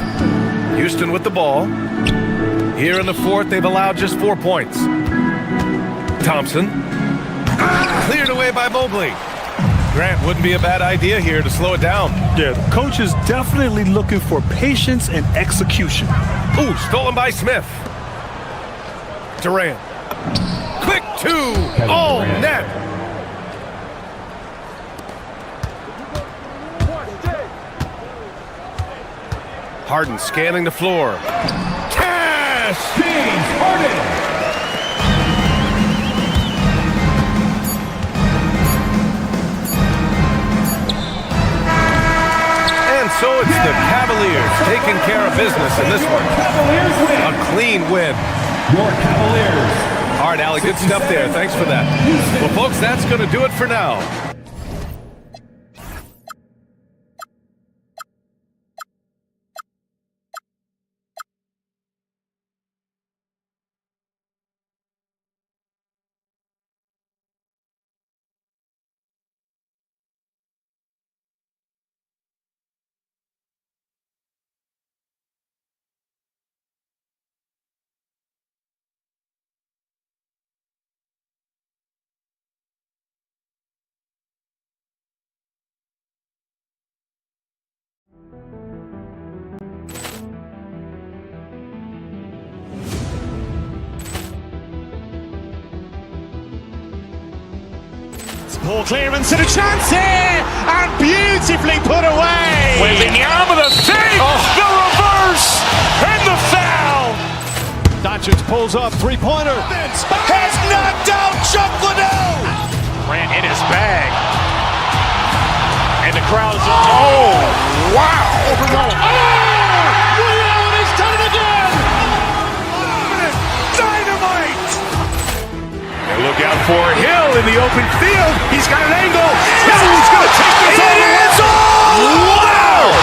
Houston with the ball. Here in the fourth, they've allowed just 4 points. Thompson. Cleared away by Mobley. Grant, wouldn't be a bad idea here to slow it down. Yeah, the coach is definitely looking for patience and execution. Ooh, stolen by Smith. Durant. Quick 2. Oh, net. Harden scanning the floor. Cash! James Harden. So it's the Cavaliers taking care of business in this one. A clean win. Your Cavaliers. All right, Allie, good stuff there. Thanks for that. Well, folks, that's going to do it for now. Poor clearance and a chance here, and beautifully put away. Wembanyama the save, the reverse, and the foul. Doncic pulls up, three-pointer. Has knocked out Chuck Liddell. Grant in his bag. And the crowd is, oh, wow. Overrun. Ray Allen has done it again. Dynamite. And look out for Hill in the open field. He's got an angle. Hill's going to take this all the way. Wow.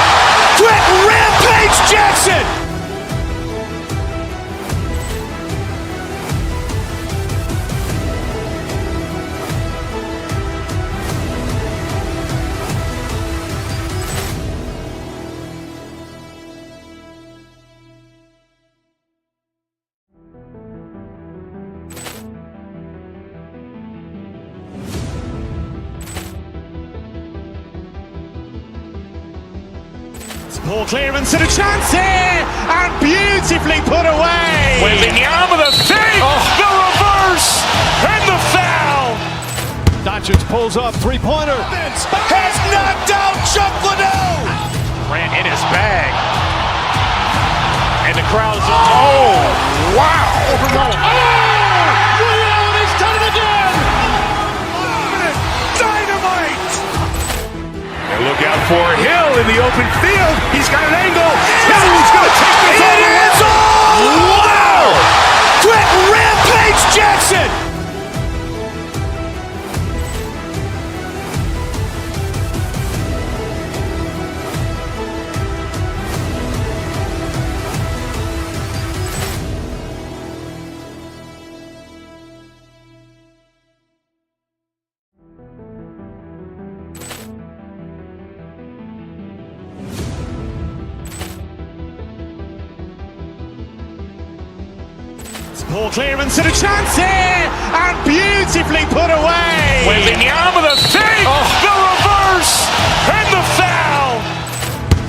Quick Rampage Jackson. Poor clearance and a chance here, and beautifully put away. Wembanyama the save, the reverse, and the foul. Doncic pulls up, three-pointer. Has knocked out Chuck Liddell. Grant in his bag. And the crowd is, oh, wow. Overrun. Ray Allen has done it again. Dynamite. And look out for Hill in the open field. He's got an angle. Hill's going to take this all the way. Wow. Quick Rampage Jackson. Poor clearance and a chance here, and beautifully put away. Wembanyama the save, the reverse, and the foul.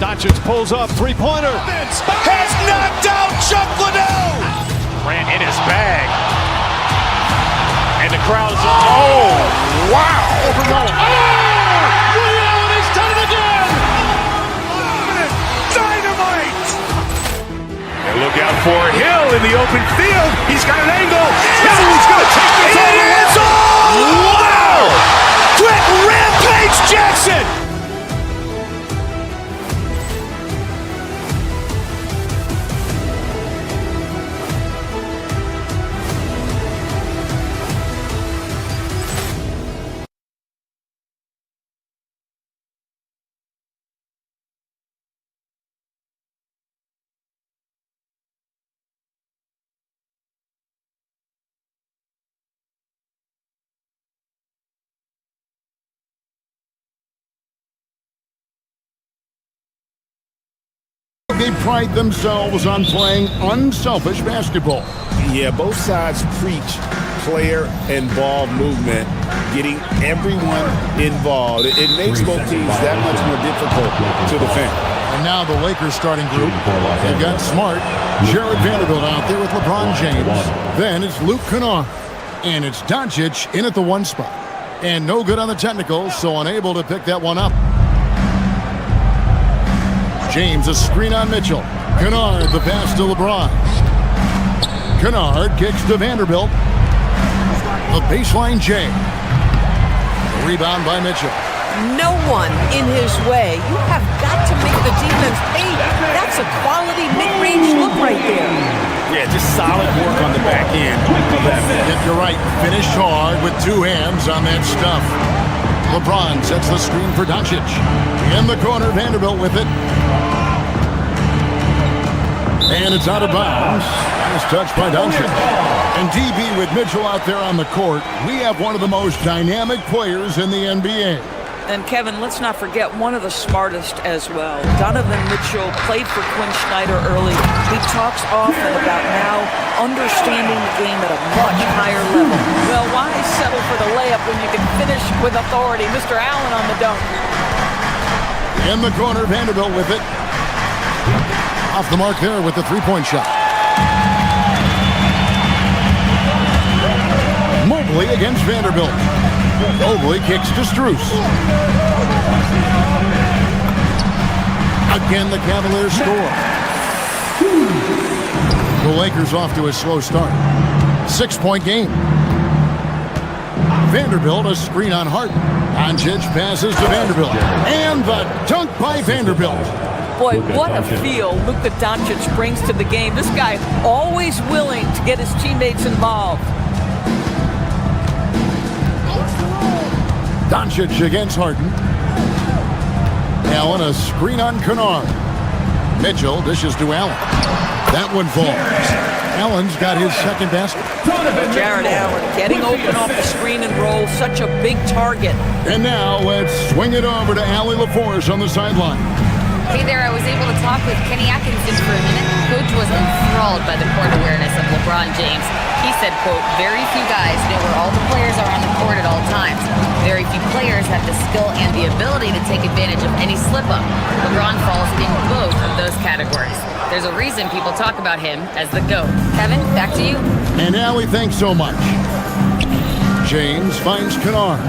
Doncic pulls up, three-pointer. Has knocked out Chuck Liddell. Grant in his bag. And the crowd is, oh, wow. Overrun. Ray Allen has done it again. Dynamite. And look out for Hill in the open field. He's got an angle. Hill's going to take this all the way. Wow. Quick Rampage Jackson. They pride themselves on playing unselfish basketball. Yeah, both sides preach player and ball movement, getting everyone involved. It makes both teams that much more difficult to defend. And now the Lakers starting group. They've got Smart, Jared Vanderbilt out there with LeBron James. Then it's Luke Kennard. And it's Doncic in at the one spot. And no good on the technicals, so unable to pick that one up. James, a screen on Mitchell. Kennard, the pass to LeBron. Kennard kicks to Vanderbilt. The baseline J. The rebound by Mitchell. No one in his way. You have got to make the defense pay. That's a quality mid-range look right there. Yeah, just solid work on the back end of that. If you're right, finished hard with two hands on that stuff. LeBron sets the screen for Doncic. In the corner, Vanderbilt with it. And it's out of bounds. Nice touch by Doncic. And DB with Mitchell out there on the court, we have one of the most dynamic players in the NBA. And Kevin, let's not forget one of the smartest as well. Donovan Mitchell played for Quinn Snyder early. He talks often about now understanding the game at a much higher level. Well, why settle for the layup when you can finish with authority? Mr. Allen on the dunk. In the corner, Vanderbilt with it. Off the mark there with the three-point shot. Mobley against Vanderbilt. Mobley kicks to Strus. Again, the Cavaliers score. The Lakers off to a slow start. 6-point game. Vanderbilt, a screen on Harden. Doncic passes to Vanderbilt. And the dunk by Vanderbilt. Boy, what a feel Luka Doncic brings to the game. This guy always willing to get his teammates involved. Doncic against Harden. Allen, a screen on Kennard. Mitchell dishes to Allen. That one falls. Allen's got his second basket. Jared Allen getting open off the screen and roll. Such a big target. And now let's swing it over to Allie LaForce on the sideline. Hey there, I was able to talk with Kenny Atkinson for a minute. Coach was enthralled by the court awareness of LeBron James. He said, quote, very few guys know where all the players are on the court at all times. Very few players have the skill and the ability to take advantage of any slip-up. LeBron falls in both of those categories. There's a reason people talk about him as the GOAT. Kevin, back to you. And Allie, thanks so much. James finds Kennard.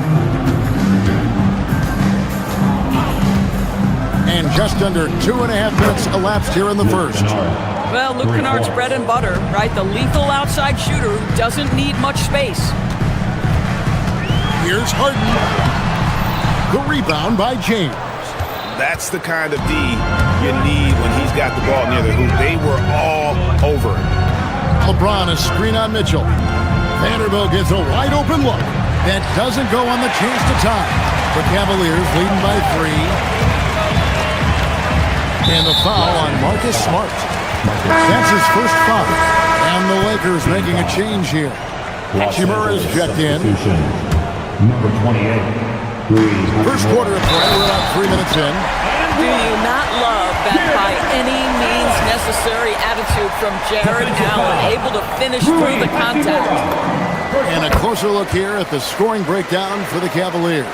And just under 2.5 minutes elapsed here in the first. Well, Luke Kennard's bread and butter, right? The lethal outside shooter who doesn't need much space. Here's Harden. The rebound by James. That's the kind of D you need when he's got the ball near the hoop. They were all over it. LeBron, a screen on Mitchell. Vanderbilt gets a wide open look. That doesn't go on the chance to tie. The Cavaliers leading by 3. And the foul on Marcus Smart. That's his first foul. And the Lakers making a change here. Hachimura is checked in. Number 28. First quarter of play. We're about 3 minutes in. Do you not love that by any means necessary attitude from Jared Allen, able to finish through the contact? And a closer look here at the scoring breakdown for the Cavaliers.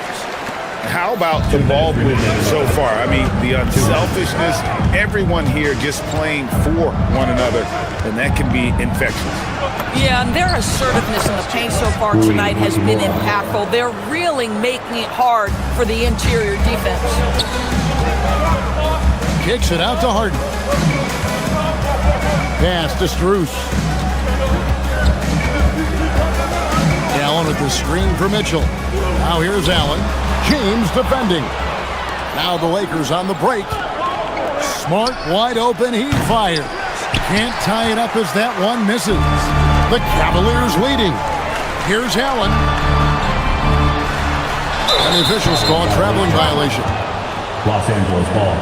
How about the ball movement so far? I mean, the unselfishness, everyone here just playing for one another, and that can be infectious. Yeah, and their assertiveness in the paint so far tonight has been impactful. They're really making it hard for the interior defense. Kicks it out to Harden. Pass to Strus. Allen with the screen for Mitchell. Now here's Allen. James defending. Now the Lakers on the break. Smart wide open. He fires. Can't tie it up as that one misses. The Cavaliers leading. Here's Allen. And the officials call traveling violation. Los Angeles ball.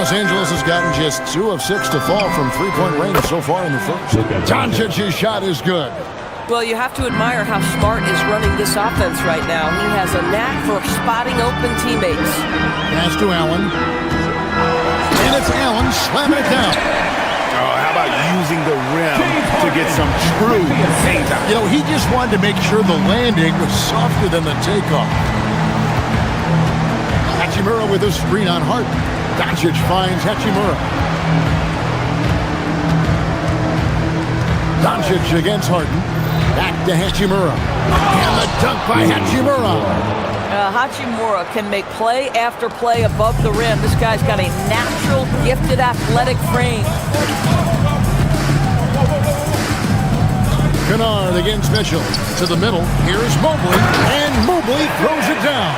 Los Angeles has gotten just 2 of 6 to fall from three-point range so far in the first. Doncic's shot is good. Well, you have to admire how Smart is running this offense right now. He has a knack for spotting open teammates. Pass to Allen. And it's Allen slamming it down. Oh, how about using the rim to get some true paint out? You know, he just wanted to make sure the landing was softer than the takeoff. Hachimura with a screen on Hart. Doncic finds Hachimura. Doncic against Harden. Back to Hachimura. And the dunk by Hachimura. Hachimura can make play after play above the rim. This guy's got a natural, gifted, athletic frame. Kennard against Mitchell. To the middle. Here's Mobley. And Mobley throws it down.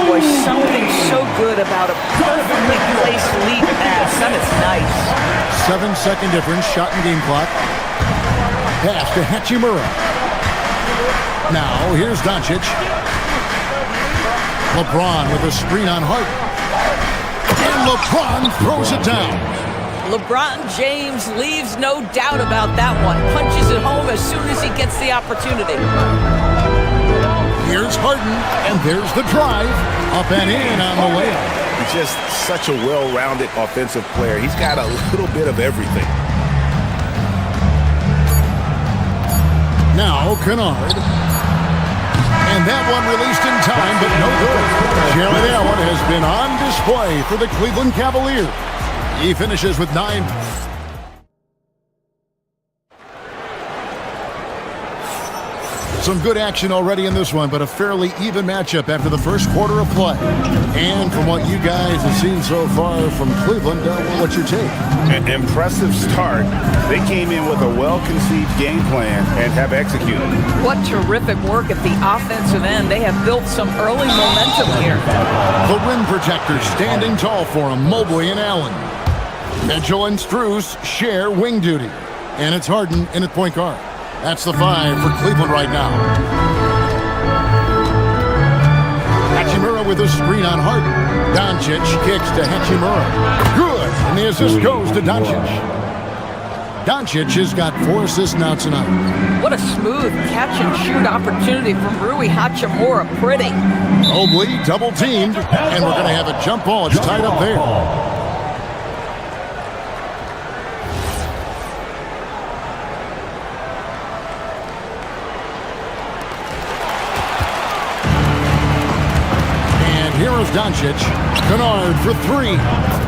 Boy, something so good about a perfectly placed lead pass. That is nice. 7-second difference. Shot and game clock. Pass to Hachimura. Now, here's Doncic. LeBron with a screen on Hart. And LeBron throws it down. LeBron James leaves no doubt about that one. Punches it home as soon as he gets the opportunity. Here's Harden, and there's the drive. Up and in on the layup. He's just such a well-rounded offensive player. He's got a little bit of everything. Now Kennard. And that one released in time, but no good. Jared Allen has been on display for the Cleveland Cavaliers. He finishes with 9. Some good action already in this one, but a fairly even matchup after the first quarter of play. And from what you guys have seen so far from Cleveland, what's your take? An impressive start. They came in with a well-conceived game plan and have executed. What terrific work at the offensive end. They have built some early momentum here. The rim protectors standing tall for him, Mobley and Allen. Mitchell and Strus share wing duty. And it's Harden in at point guard. That's the 5 for Cleveland right now. Hachimura with a screen on Harden. Doncic kicks to Hachimura. Good, and the assist goes to Doncic. Doncic has got 4 assists now tonight. What a smooth catch-and-shoot opportunity from Rui Hachimura. Pretty. Mobley double-teamed, and we're going to have a jump ball. It's tied up there. Here is Doncic. Kennard for 3.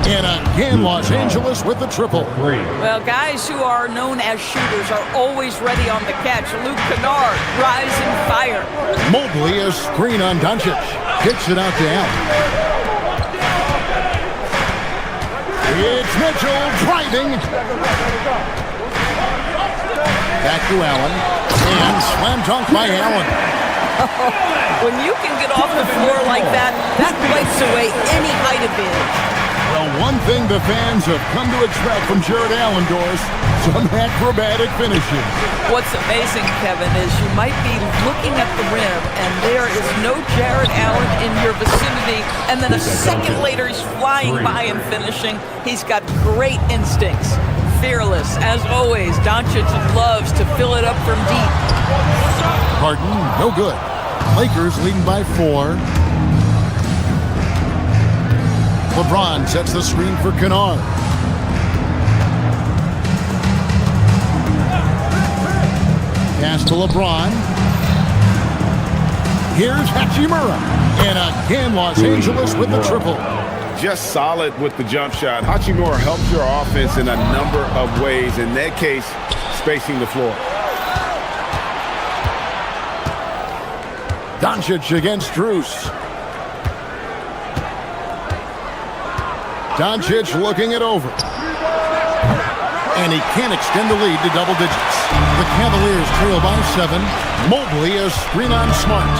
And again, Los Angeles with the triple. Well, guys who are known as shooters are always ready on the catch. Luke Kennard, rising fire. Mobley a screen on Doncic. Kicks it out to Allen. It's Mitchell driving. Back to Allen. And slam dunk by Allen. When you can get off the floor like that, that wipes away any height advantage. Well, one thing the fans have come to expect from Jared Allen, Doris, some acrobatic finishes. What's amazing, Kevin, is you might be looking at the rim and there is no Jared Allen in your vicinity, and then a second later he's flying by and finishing. He's got great instincts. Fearless, as always. Doncic loves to fill it up from deep. Harden, no good. Lakers leading by 4. LeBron sets the screen for Kennard. Pass to LeBron. Here's Hachimura. And again, Los Angeles with the triple. Just solid with the jump shot. Hachimura helps your offense in a number of ways. In that case, spacing the floor. Doncic against Strus. Doncic looking it over. And he can't extend the lead to double digits. The Cavaliers trail by 7. Mobley a screen on Smart.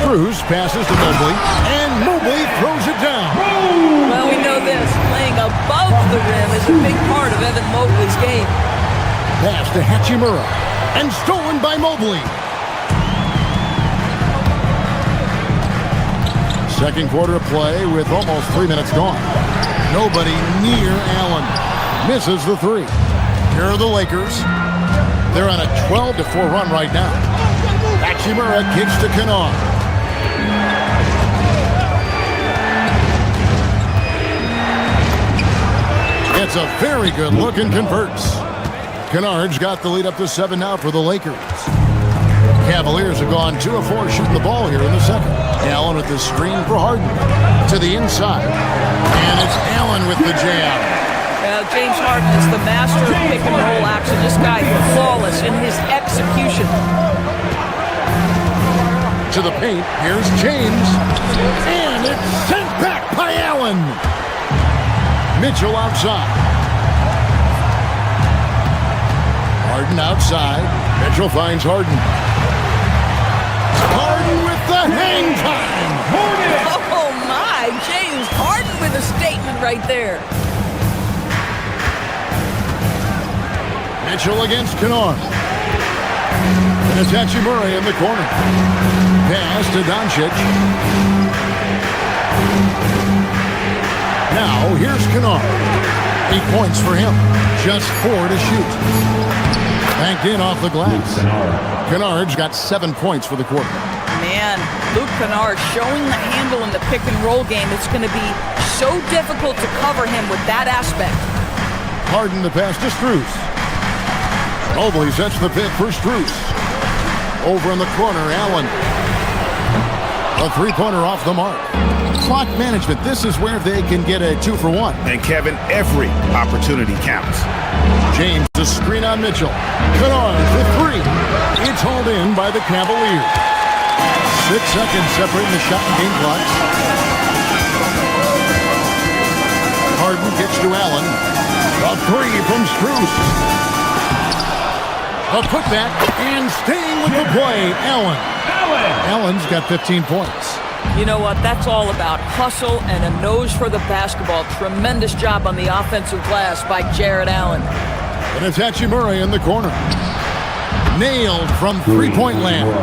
Strus passes to Mobley. And Mobley throws it down. Well, we know this. Playing above the rim is a big part of Evan Mobley's game. Pass to Hachimura. And stolen by Mobley. Second quarter of play with almost 3 minutes gone. Nobody near Allen. Misses the 3. Here are the Lakers. They're on a 12-4 run right now. Hachimura kicks to Kennard. It's a very good look and converts. Kennard's got the lead up to 7 now for the Lakers. Cavaliers have gone 2 of 4 shooting the ball here in the second. Allen with the screen for Harden to the inside. And it's Allen with the jam. James Harden is the master of pick and roll action. This guy is flawless in his execution. To the paint, here's James. And it's sent back by Allen. Mitchell outside. Harden outside. Mitchell finds Harden. Harden with the hang time. Oh my, James Harden with a statement right there. Mitchell against Kennard. And it's Hachimura in the corner. Pass to Doncic. Now here's Kennard. 8 points for him. Just 4 to shoot. Banked in off the glass. Kennard's got 7 points for the quarter. Man, Luke Kennard showing the handle in the pick and roll game. It's going to be so difficult to cover him with that aspect. Harden the pass to Strus. Mobley sets the pick for Strus. Over in the corner, Allen. A three-pointer off the mark. Clock management. This is where they can get a 2-for-1. And Kevin, every opportunity counts. James, the screen on Mitchell. Kennard for three. It's hauled in by the Cavaliers. 6 seconds separating the shot and game clocks. Harden gets to Allen. A three from Strus. A putback and staying with the play, Allen. Allen's got 15 points. You know what? That's all about hustle and a nose for the basketball. Tremendous job on the offensive glass by Jared Allen. And it's Hachimura in the corner. Nailed from three-point land.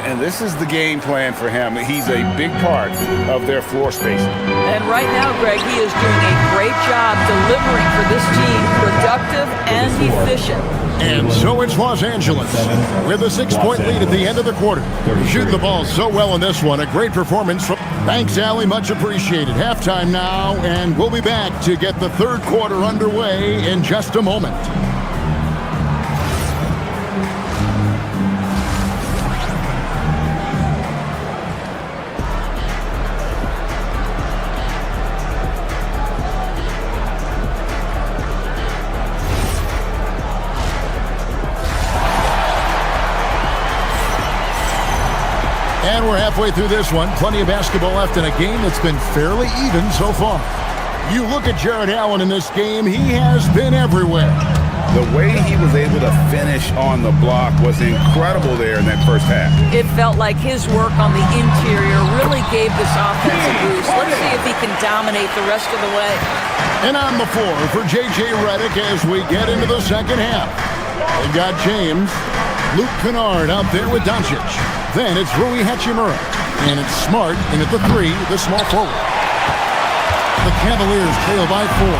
And this is the game plan for him. He's a big part of their floor spacing. And right now, Greg, he is doing a great job delivering for this team, productive and efficient. And so it's Los Angeles with a 6-point lead at the end of the quarter. Shooting the ball so well in this one. A great performance from... Thanks, Allie. Much appreciated. Halftime now, and we'll be back to get the third quarter underway in just a moment. And we're halfway through this one. Plenty of basketball left in a game that's been fairly even so far. You look at Jared Allen in this game, he has been everywhere. The way he was able to finish on the block was incredible there in that first half. It felt like his work on the interior really gave this offense a boost. Let's see if he can dominate the rest of the way. And on the floor for J.J. Redick as we get into the second half. They've got James, Luke Kennard out there with Doncic. Then it's Rui Hachimura. And it's Smart in at the three, the small forward. The Cavaliers trail by 4.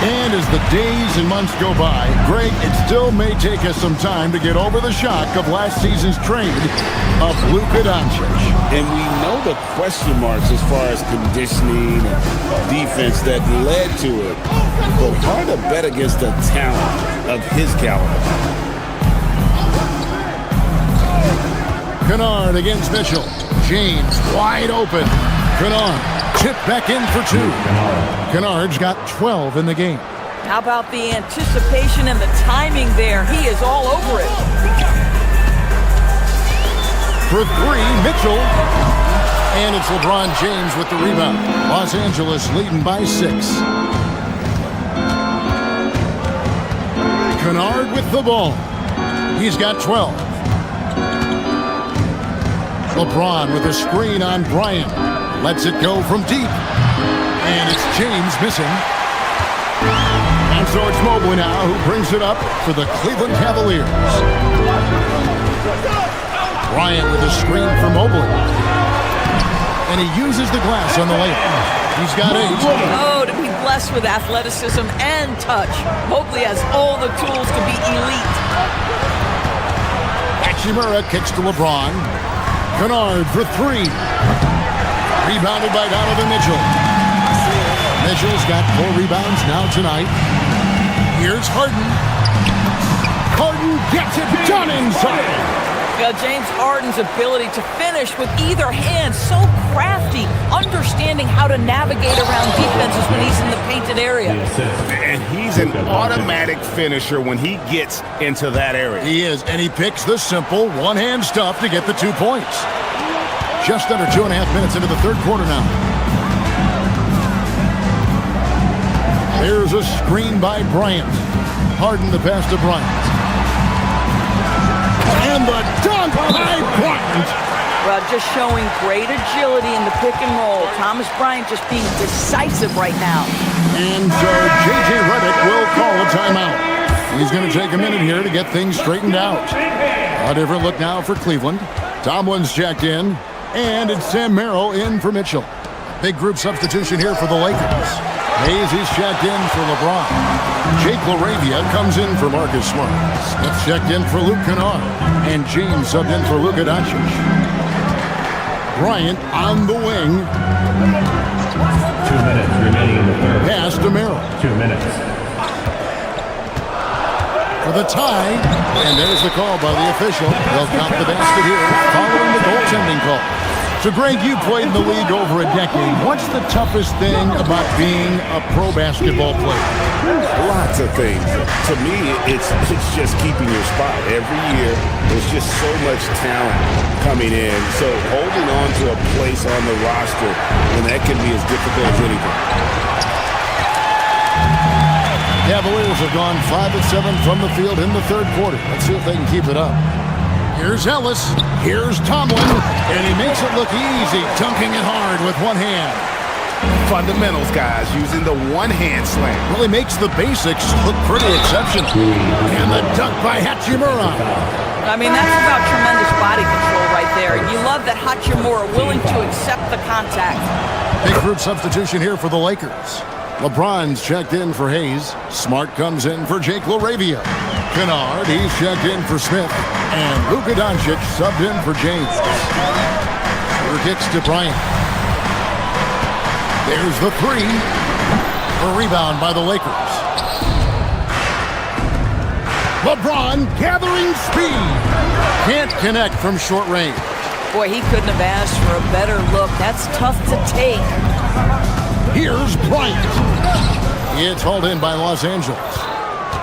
And as the days and months go by, Greg, it still may take us some time to get over the shock of last season's trade of Luka Doncic. And we know the question marks as far as conditioning and defense that led to it. But hard to bet against the talent of his caliber. Kennard against Mitchell. James wide open. Kennard chip back in for 2. Kennard's got 12 in the game. How about the anticipation and the timing there? He is all over it. For 3, Mitchell. And it's LeBron James with the rebound. Los Angeles leading by 6. Kennard with the ball. He's got 12. LeBron with a screen on Bryant. Lets it go from deep. And it's James missing. And so it's Mobley now who brings it up for the Cleveland Cavaliers. Bryant with a screen for Mobley. And he uses the glass on the layup. He's got 8. Oh, to be blessed with athleticism and touch. Mobley has all the tools to be elite. Hachimura kicks to LeBron. Kennard for 3. Rebounded by Donovan Mitchell. Mitchell's got 4 rebounds now tonight. Here's Harden. Harden gets it done inside. James Harden's ability to finish with either hand, so crafty, understanding how to navigate around defenses when he's in the painted area. And he's an automatic finisher when he gets into that area. He is, and he picks the simple one-hand stuff to get the 2 points. Just under 2.5 minutes into the third quarter now. There's a screen by Bryant. Harden the pass to Bryant. And the dunk by Bryant. Well, just showing great agility in the pick and roll. Thomas Bryant just being decisive right now. And so J.J. Redick will call a timeout. He's going to take a minute here to get things straightened out. A different look now for Cleveland. Tomlin's checked in. And it's Sam Merrill in for Mitchell. Big group substitution here for the Lakers. Hayes is checked in for LeBron. Jake LaRavia comes in for Marcus Smart. Smith checked in for Luke Kennard. And James subbed in for Luka Doncic. Bryant on the wing. 2 minutes remaining in the third. Pass to Merrill. 2 minutes. for the tie. And there's the call by the official. They'll count the basket here following the goaltending call. So, Greg, you played in the league over a decade. What's the toughest thing about being a pro basketball player? Lots of things. To me, it's just keeping your spot. Every year, there's just so much talent coming in. So holding on to a place on the roster, and that can be as difficult as anything. Cavaliers have gone 5 of 7 from the field in the third quarter. Let's see if they can keep it up. Here's Ellis. Here's Tomlin. And he makes it look easy, dunking it hard with one hand. Fundamentals, guys, using the one-hand slam. Really makes the basics look pretty exceptional. And the dunk by Hachimura. I mean, that's about tremendous body control right there. You love that Hachimura willing to accept the contact. Big group substitution here for the Lakers. LeBron's checked in for Hayes. Smart comes in for Jake LaRavia. Kennard, he's checked in for Smith. And Luka Doncic subbed in for James. Shooter kicks to Bryant. There's the three. A rebound by the Lakers. LeBron gathering speed. Can't connect from short range. Boy, he couldn't have asked for a better look. That's tough to take. Here's Bryant. It's hauled in by Los Angeles.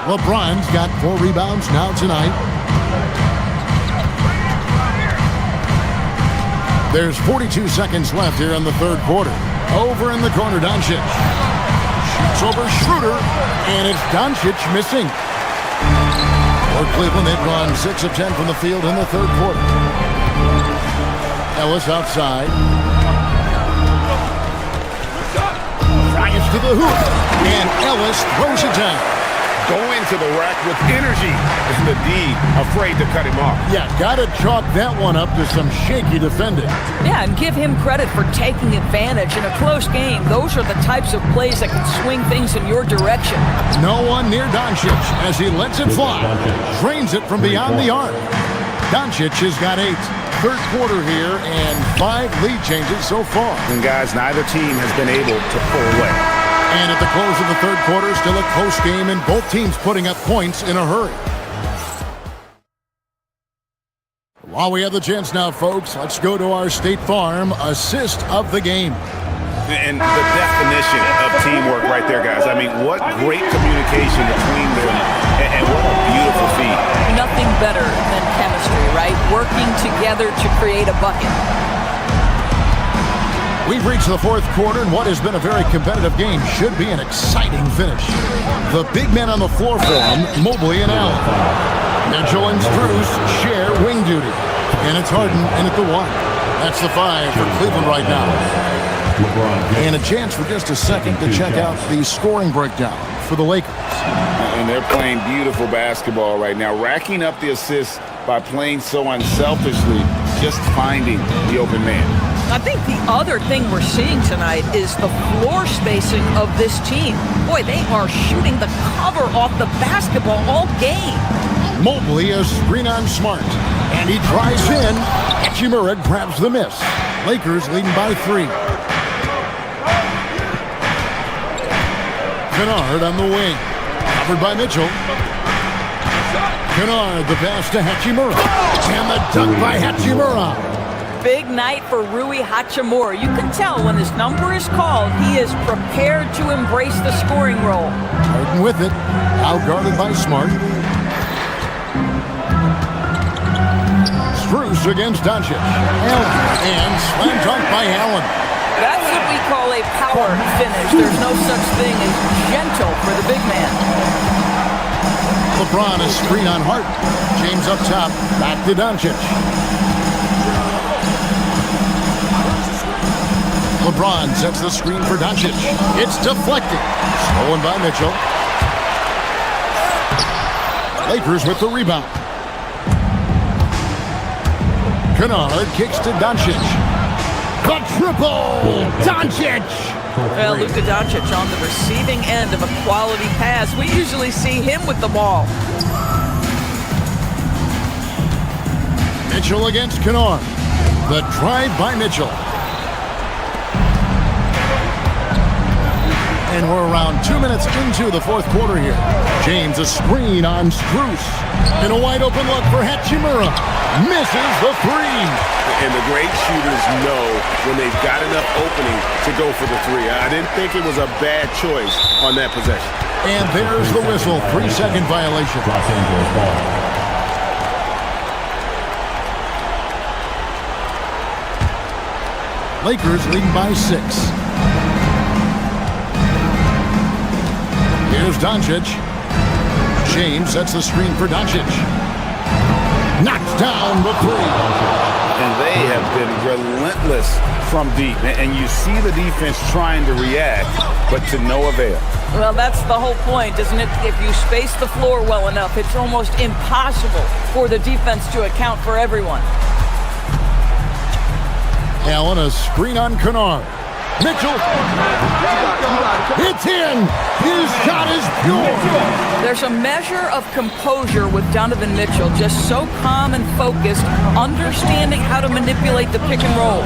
LeBron's got 4 rebounds now tonight. There's 42 seconds left here in the third quarter. Over in the corner, Doncic. Shoots over Schroeder, and it's Doncic missing. For Cleveland, they've gone 6 of 10 from the field in the third quarter. Ellis outside. Bryant to the hoop, and Ellis throws it down. Going to the rack with energy, and the D afraid to cut him off. Yeah, got to chalk that one up to some shaky defending. Yeah, and give him credit for taking advantage. In a close game, those are the types of plays that can swing things in your direction. No one near Doncic as he lets it fly. Drains it from beyond the arc. Doncic has got 8. Third quarter here and 5 lead changes so far. And guys, neither team has been able to pull away. And at the close of the third quarter, still a close game and both teams putting up points in a hurry. While we have the chance now, folks, let's go to our State Farm assist of the game. And the definition of teamwork right there, guys. I mean, what great communication between them, and what a beautiful feat. Nothing better than chemistry, right? Working together to create a bucket. We've reached the fourth quarter, and what has been a very competitive game should be an exciting finish. The big men on the floor for them, Mobley and Allen. Mitchell and Strus share wing duty. And it's Harden in at the 1. That's the 5 for Cleveland right now. And a chance for just a second to check out the scoring breakdown for the Lakers. And they're playing beautiful basketball right now, racking up the assists by playing so unselfishly, just finding the open man. I think the other thing we're seeing tonight is the floor spacing of this team. Boy, they are shooting the cover off the basketball all game. Mobley is screen on Smart, and he drives in. Hachimura grabs the miss. Lakers leading by 3. Kennard on the wing. Covered by Mitchell. Kennard, the pass to Hachimura. And the dunk by Hachimura. Big night for Rui Hachimura. You can tell when his number is called, he is prepared to embrace the scoring role. Harden with it. Out guarded by Smart. Strus against Doncic. Allen. And slam dunk by Allen. That's what we call a power finish. There's no such thing as gentle for the big man. LeBron is screen on Harden. James up top. Back to Doncic. LeBron sets the screen for Doncic. It's deflected. Stolen by Mitchell. Lakers with the rebound. Kennard kicks to Doncic. The triple! Doncic! Well, Luka Doncic on the receiving end of a quality pass. We usually see him with the ball. Mitchell against Kennard. The drive by Mitchell. And we're around 2 minutes into the fourth quarter here. James, a screen on Strus. And a wide open look for Hachimura. Misses the three. And the great shooters know when they've got enough opening to go for the three. I didn't think it was a bad choice on that possession. And there's the whistle. 3-second violation. Los Angeles ball. Lakers leading by 6. Here's Doncic. James sets the screen for Doncic. Knocks down the three. And they have been relentless from deep. And you see the defense trying to react, but to no avail. Well, that's the whole point, isn't it? If you space the floor well enough, it's almost impossible for the defense to account for everyone. Allen, a screen on Kennard. Mitchell. It's in. His shot is pure. There's a measure of composure with Donovan Mitchell, just so calm and focused, understanding how to manipulate the pick and roll.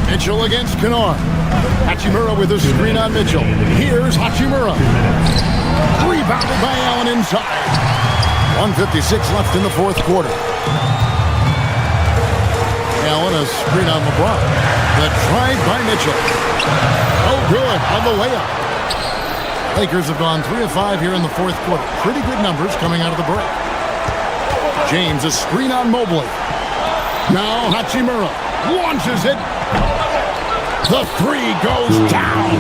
Mitchell against Kennard. Hachimura with a screen on Mitchell. Here's Hachimura. Rebounded by Allen inside. 1:56 left in the fourth quarter. Allen, a screen on LeBron. The drive by Mitchell. Oh, good on the layup. Lakers have gone 3 of 5 here in the fourth quarter. Pretty good numbers coming out of the break. James, a screen on Mobley. Now Hachimura launches it. The three goes down.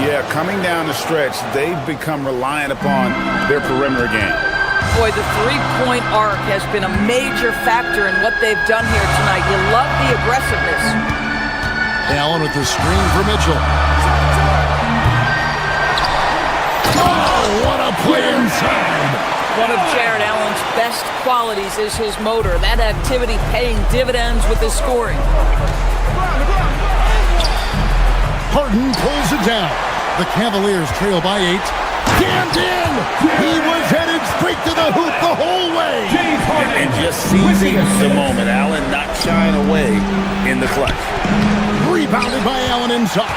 Yeah, coming down the stretch, they've become reliant upon their perimeter game. Boy, the three-point arc has been a major factor in what they've done here tonight. You love the aggressiveness. Allen with the screen for Mitchell. Oh, what a play inside. One of Jared Allen's best qualities is his motor. That activity paying dividends with his scoring. Harden pulls it down. The Cavaliers trail by 8. Jammed in! He was headed straight to the hoop the whole way! And just seizing the moment. Allen not shying away in the clutch. Rebounded by Allen inside.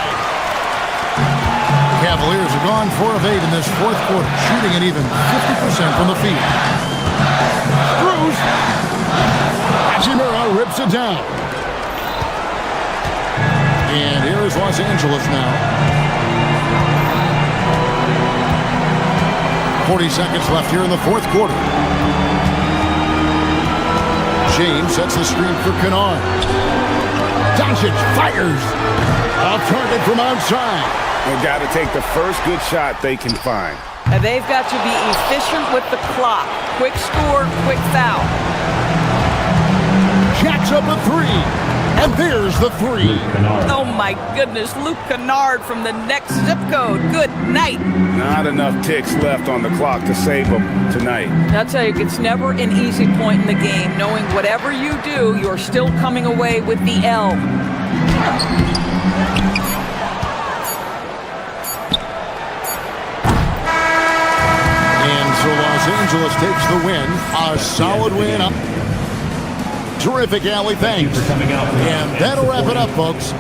Cavaliers have gone 4 of 8 in this fourth quarter, shooting at even 50% from the field. Strus. Hachimura rips it down. And here is Los Angeles now. 40 seconds left here in the fourth quarter. James sets the screen for Kennard. Doncic fires. Off target from outside. They've got to take the first good shot they can find. And they've got to be efficient with the clock. Quick score, quick foul. Jacks up a three. And there's the three. Oh, my goodness. Luke Kennard from the next zip code. Good night. Not enough ticks left on the clock to save them tonight. I'll tell you, it's never an easy point in the game, knowing whatever you do, you're still coming away with the L. And so Los Angeles takes the win. A solid win. Terrific, Allie. Thanks. And that'll wrap it up, folks.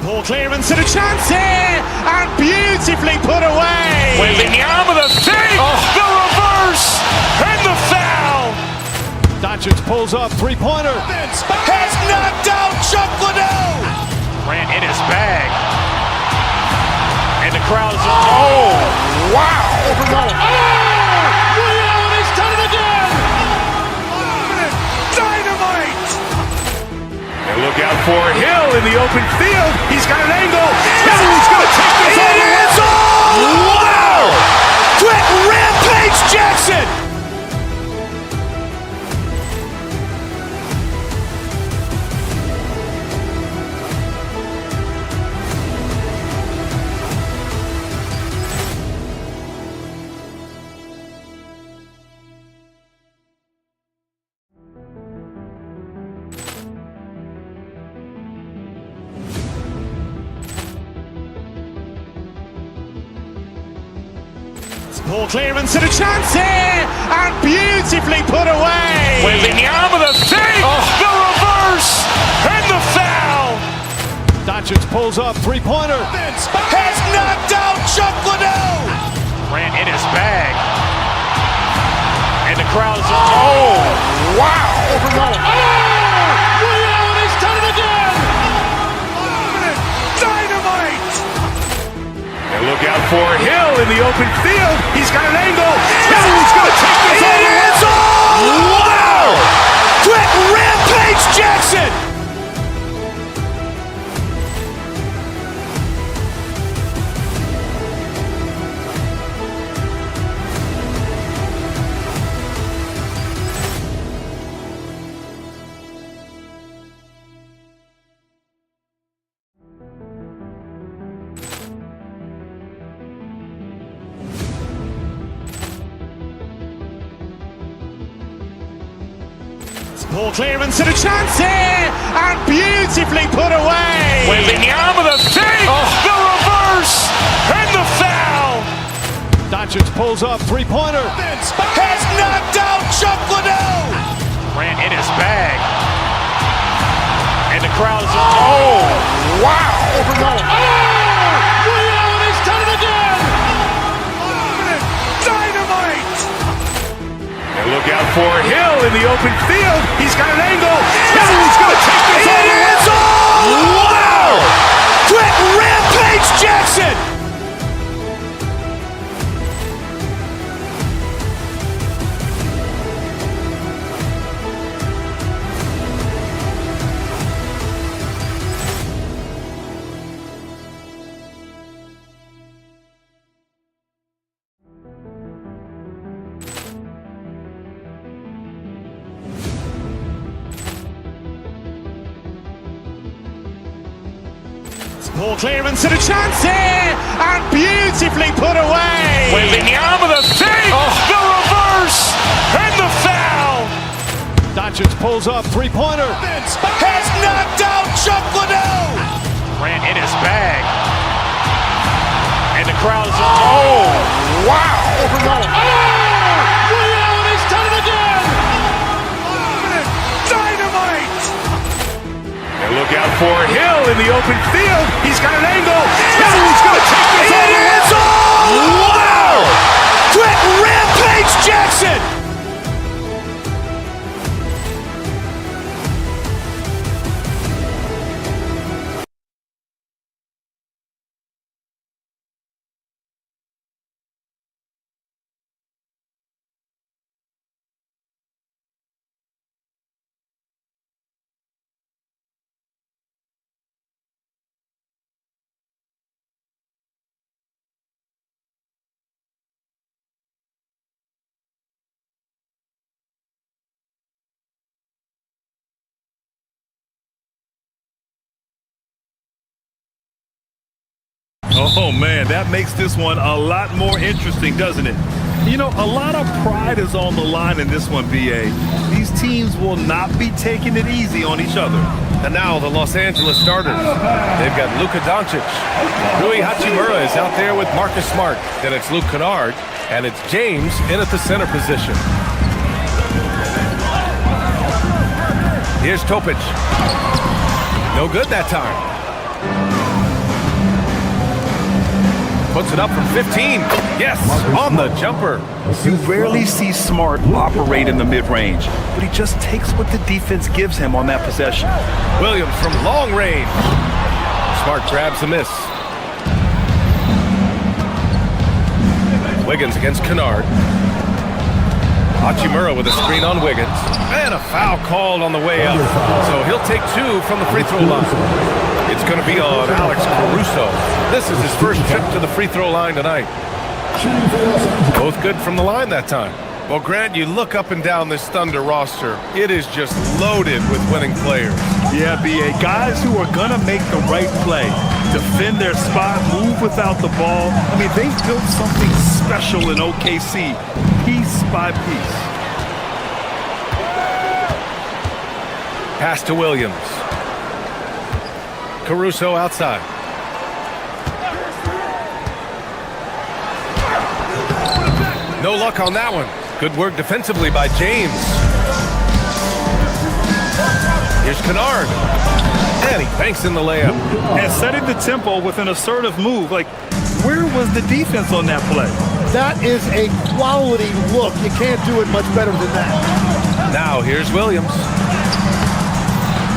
Poor clearance and a chance here, and beautifully put away. Wembanyama the thing, the reverse, and the foul. Doncic pulls up, three-pointer. Has knocked out Chuck Liddell. Ran in his bag, and the crowd is. Oh, wow! Ray Allen has done it again. Dynamite. Look out for Hill in the open field. He's got an angle. He's going to take this all the way. Wow! Quick Rampage Jackson. Ball clearance and a chance here, and beautifully put away. Wembanyama the save, the reverse, and the foul. Doncic pulls up, three-pointer. Has knocked out Chuck Liddell. Grant in his bag. And the crowd is, oh, wow. He's done it again. Dynamite. And look out for Hill in the open field. He's got an angle. Hill's going to take this all the way. Wow. Quick Rampage Jackson. Ball clearance and a chance here, and beautifully put away. Wembanyama the save, the reverse, and the foul. Doncic pulls up, three-pointer. Has knocked out Chuck Liddell. Grant in his bag. And the crowd is, oh, wow. He's done it again. Dynamite. And look out for Hill in the open field. He's got an angle. Hill's going to take this all the way. Wow. Quick Rampage Jackson. Ball clearance and a chance here, and beautifully put away. Wembanyama the save, the reverse, and the foul. Doncic pulls up, three-pointer. Has knocked out Chuck Liddell. Grant in his bag. And the crowd is, oh, wow. He's done it again. Dynamite. And look out for Hill in the open field. He's got an angle. Hill's going to take this all the way. Wow. Quick Rampage Jackson. Oh, man, that makes this one a lot more interesting, doesn't it? You know, a lot of pride is on the line in this one, B.A. These teams will not be taking it easy on each other. And now the Los Angeles starters. They've got Luka Doncic. Rui Hachimura is out there with Marcus Smart. Then it's Luke Kennard, and it's James in at the center position. Here's Topic. No good that time. Puts it up from 15. Yes, on the jumper. You rarely see Smart operate in the mid-range, but he just takes what the defense gives him on that possession. Williams from long range. Smart grabs the miss. Wiggins against Kennard. Hachimura with a screen on Wiggins. And a foul called on the way up. So he'll take two from the free throw line. It's going to be on Alex Caruso. This is his first trip to the free throw line tonight. Both good from the line that time. Well, Grant, you look up and down this Thunder roster. It is just loaded with winning players. Yeah, B.A. Guys who are going to make the right play, defend their spot, move without the ball. I mean, they've built something special in OKC, piece by piece. Pass to Williams. Caruso outside. No luck on that one. Good work defensively by James. Here's Kennard. And he banks in the layup. And setting the tempo with an assertive move. Like, where was the defense on that play? That is a quality look. You can't do it much better than that. Now here's Williams.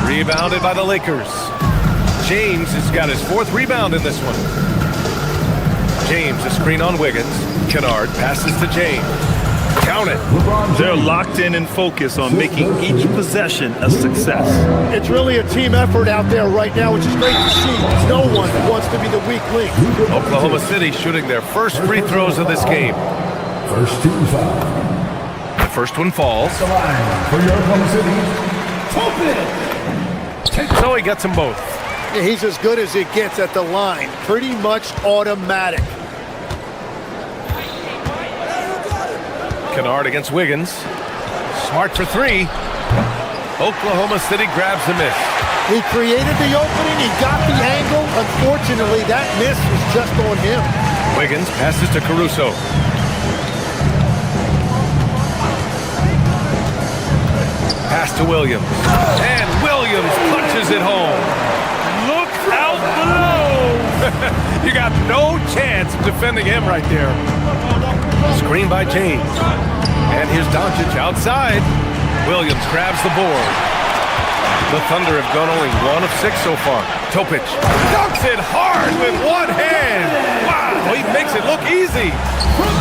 Rebounded by the Lakers. James has got his 4th rebound in this one. James, a screen on Wiggins. Kennard passes to James. Count it. They're locked in and focused on making each possession a success. It's really a team effort out there right now, which is great to see. No one wants to be the weak link. Oklahoma City shooting their first free throws of this game. First team foul. The first one falls. The line for your Oklahoma City. So he gets them both. Yeah, he's as good as it gets at the line. Pretty much automatic. Kennard against Wiggins. Smart for 3. Oklahoma City grabs the miss. He created the opening. He got the angle. Unfortunately, that miss was just on him. Wiggins passes to Caruso. Pass to Williams. And Williams punches it home. Look out below! You got no chance of defending him right there. Screen by James. And here's Doncic outside. Williams grabs the board. The Thunder have gone only 1 of 6 so far. Topic dunks it hard with one hand. Wow, he makes it look easy.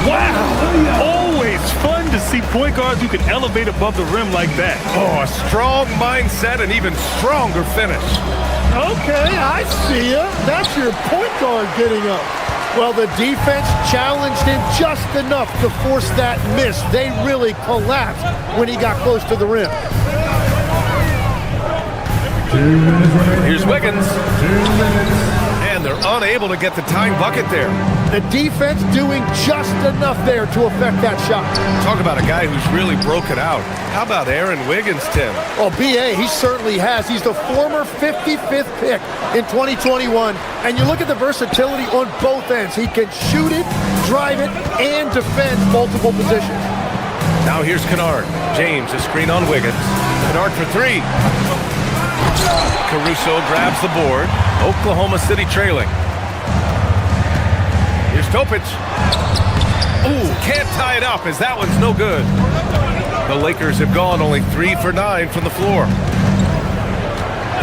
Wow! Always fun to see point guards who can elevate above the rim like that. Oh, a strong mindset and even stronger finish. Okay, I see ya. That's your point guard getting up. Well, the defense challenged him just enough to force that miss. They really collapsed when he got close to the rim. 2 minutes remaining. Here's Wiggins. 2 minutes. And they're unable to get the tying bucket there. The defense doing just enough there to affect that shot. Talk about a guy who's really broken out. How about Aaron Wiggins, Tim? Oh, B.A., he certainly has. He's the former 55th pick in 2021. And you look at the versatility on both ends. He can shoot it, drive it, and defend multiple positions. Now here's Kennard. James, a screen on Wiggins. Kennard for 3. Caruso grabs the board. Oklahoma City trailing. Here's Topic. Ooh, can't tie it up as that one's no good. The Lakers have gone only 3 for 9 from the floor.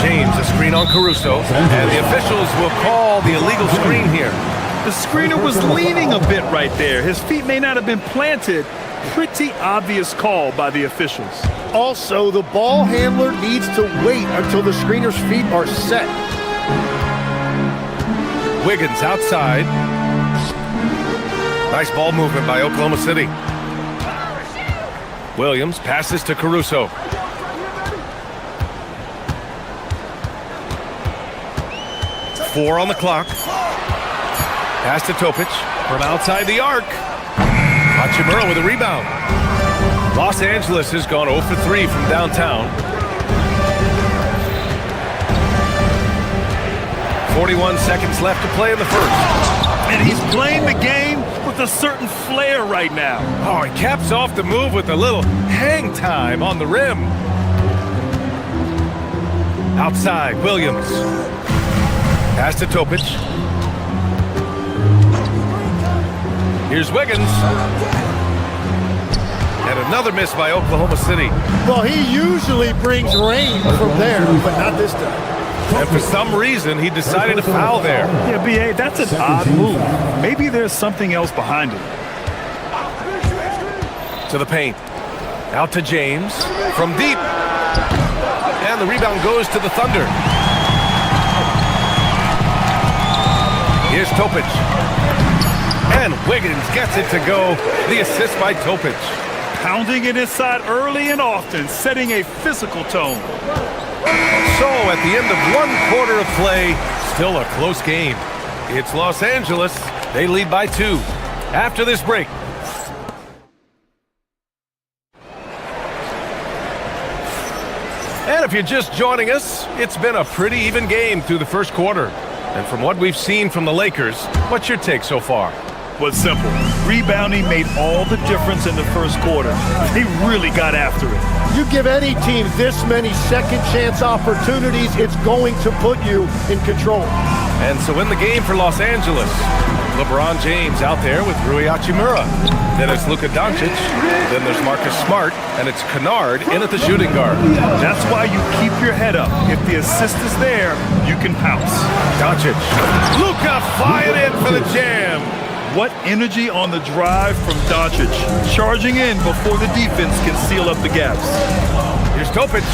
James, a screen on Caruso. And the officials will call the illegal screen here. The screener was leaning a bit right there. His feet may not have been planted. Pretty obvious call by the officials. Also, the ball handler needs to wait until the screener's feet are set. Wiggins outside. Nice ball movement by Oklahoma City. Williams passes to Caruso. Four on the clock. Pass to Topic from outside the arc. Hachimura with a rebound. Los Angeles has gone 0 for 3 from downtown. 41 seconds left to play in the first. And he's playing the game with a certain flair right now. Oh, he caps off the move with a little hang time on the rim. Outside, Williams. Pass to Topic. Here's Wiggins. And another miss by Oklahoma City. Well, he usually brings rain from there, but not this time. And for some reason, he decided to foul there. Yeah, B.A., that's an odd move. Maybe there's something else behind it. To the paint. Out to James. From deep. And the rebound goes to the Thunder. Here's Topic. And Wiggins gets it to go. The assist by Topic. Pounding it inside early and often, setting a physical tone. So at the end of 1 quarter of play, still a close game. It's Los Angeles. They lead by 2. After this break. And if you're just joining us, it's been a pretty even game through the first quarter. And from what we've seen from the Lakers, what's your take so far? was simple. Rebounding made all the difference in the first quarter. They really got after it. You give any team this many second chance opportunities, it's going to put you in control. And so in the game for Los Angeles, LeBron James out there with Rui Hachimura. Then it's Luka Doncic. Then there's Marcus Smart. And it's Kennard in at the shooting guard. That's why you keep your head up. If the assist is there, you can pounce. Doncic. Luka flying in for the jam. What energy on the drive from Doncic. Charging in before the defense can seal up the gaps. Here's Topic.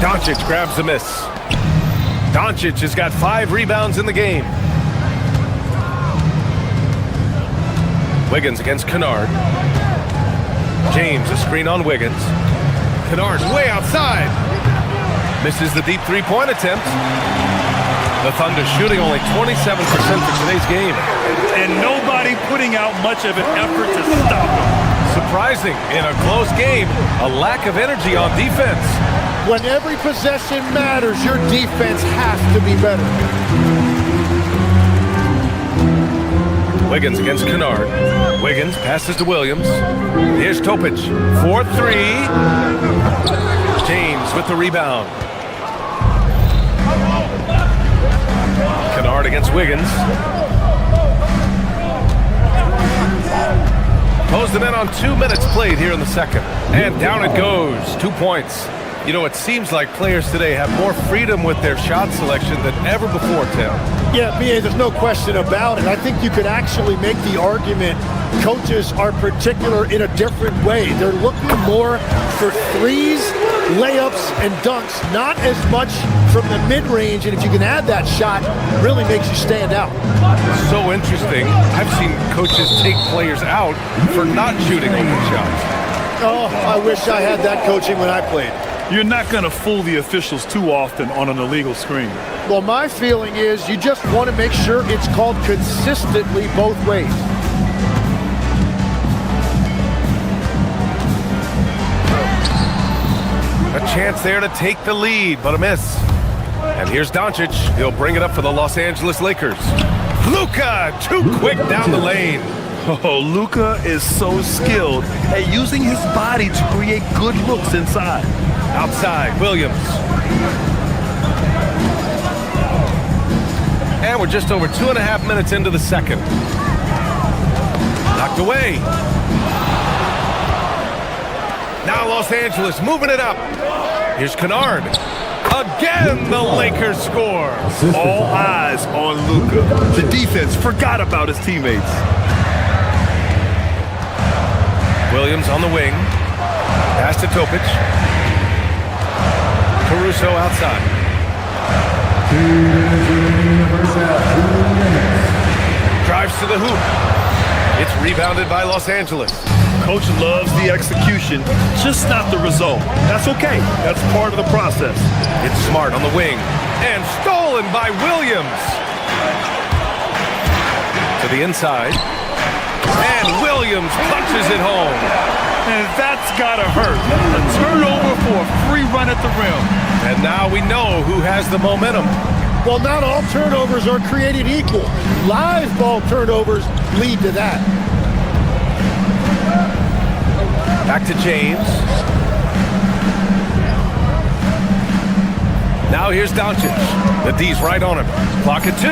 Doncic grabs the miss. Doncic has got 5 rebounds in the game. Wiggins against Kennard. James, a screen on Wiggins. Kennard way outside. Misses the deep three-point attempt. The Thunder shooting only 27% for today's game. And nobody putting out much of an effort to stop them. Surprising, in a close game, a lack of energy on defense. When every possession matters, your defense has to be better. Wiggins against Kennard. Wiggins passes to Williams. Here's Topic for 3. James with the rebound. Kennard against Wiggins. Closed them in on 2 minutes played here in the second. And down it goes. 2 points. You know, it seems like players today have more freedom with their shot selection than ever before, Tim. Yeah, B.A., there's no question about it. I think you could actually make the argument coaches are particular in a different way. They're looking more for threes, layups, and dunks, not as much from the mid-range, and if you can add that shot, really makes you stand out. So interesting. I've seen coaches take players out for not shooting open shots. Oh, I wish I had that coaching when I played. You're not going to fool the officials too often on an illegal screen. Well, my feeling is you just want to make sure it's called consistently both ways. A chance there to take the lead, but a miss. And here's Doncic. He'll bring it up for the Los Angeles Lakers. Luka, too quick down the lane. Oh, Luka is so skilled at using his body to create good looks inside. Outside, Williams. And we're just over 2.5 minutes into the second. Knocked away. Now Los Angeles moving it up. Here's Kennard. Again, the Lakers score. All eyes on Luka. The defense forgot about his teammates. Williams on the wing. Pass to Topic. Caruso outside. 2 minutes remaining in the first half. 2 minutes. Drives to the hoop. It's rebounded by Los Angeles. Coach loves the execution, just not the result. That's okay. That's part of the process. It's Smart on the wing. And stolen by Williams. To the inside. And Williams punches it home. And that's gotta hurt. A turnover for a free run at the rim. And now we know who has the momentum. Well, not all turnovers are created equal. Live ball turnovers lead to that. Back to James. Now here's Doncic. The D's right on him. Clock at 2.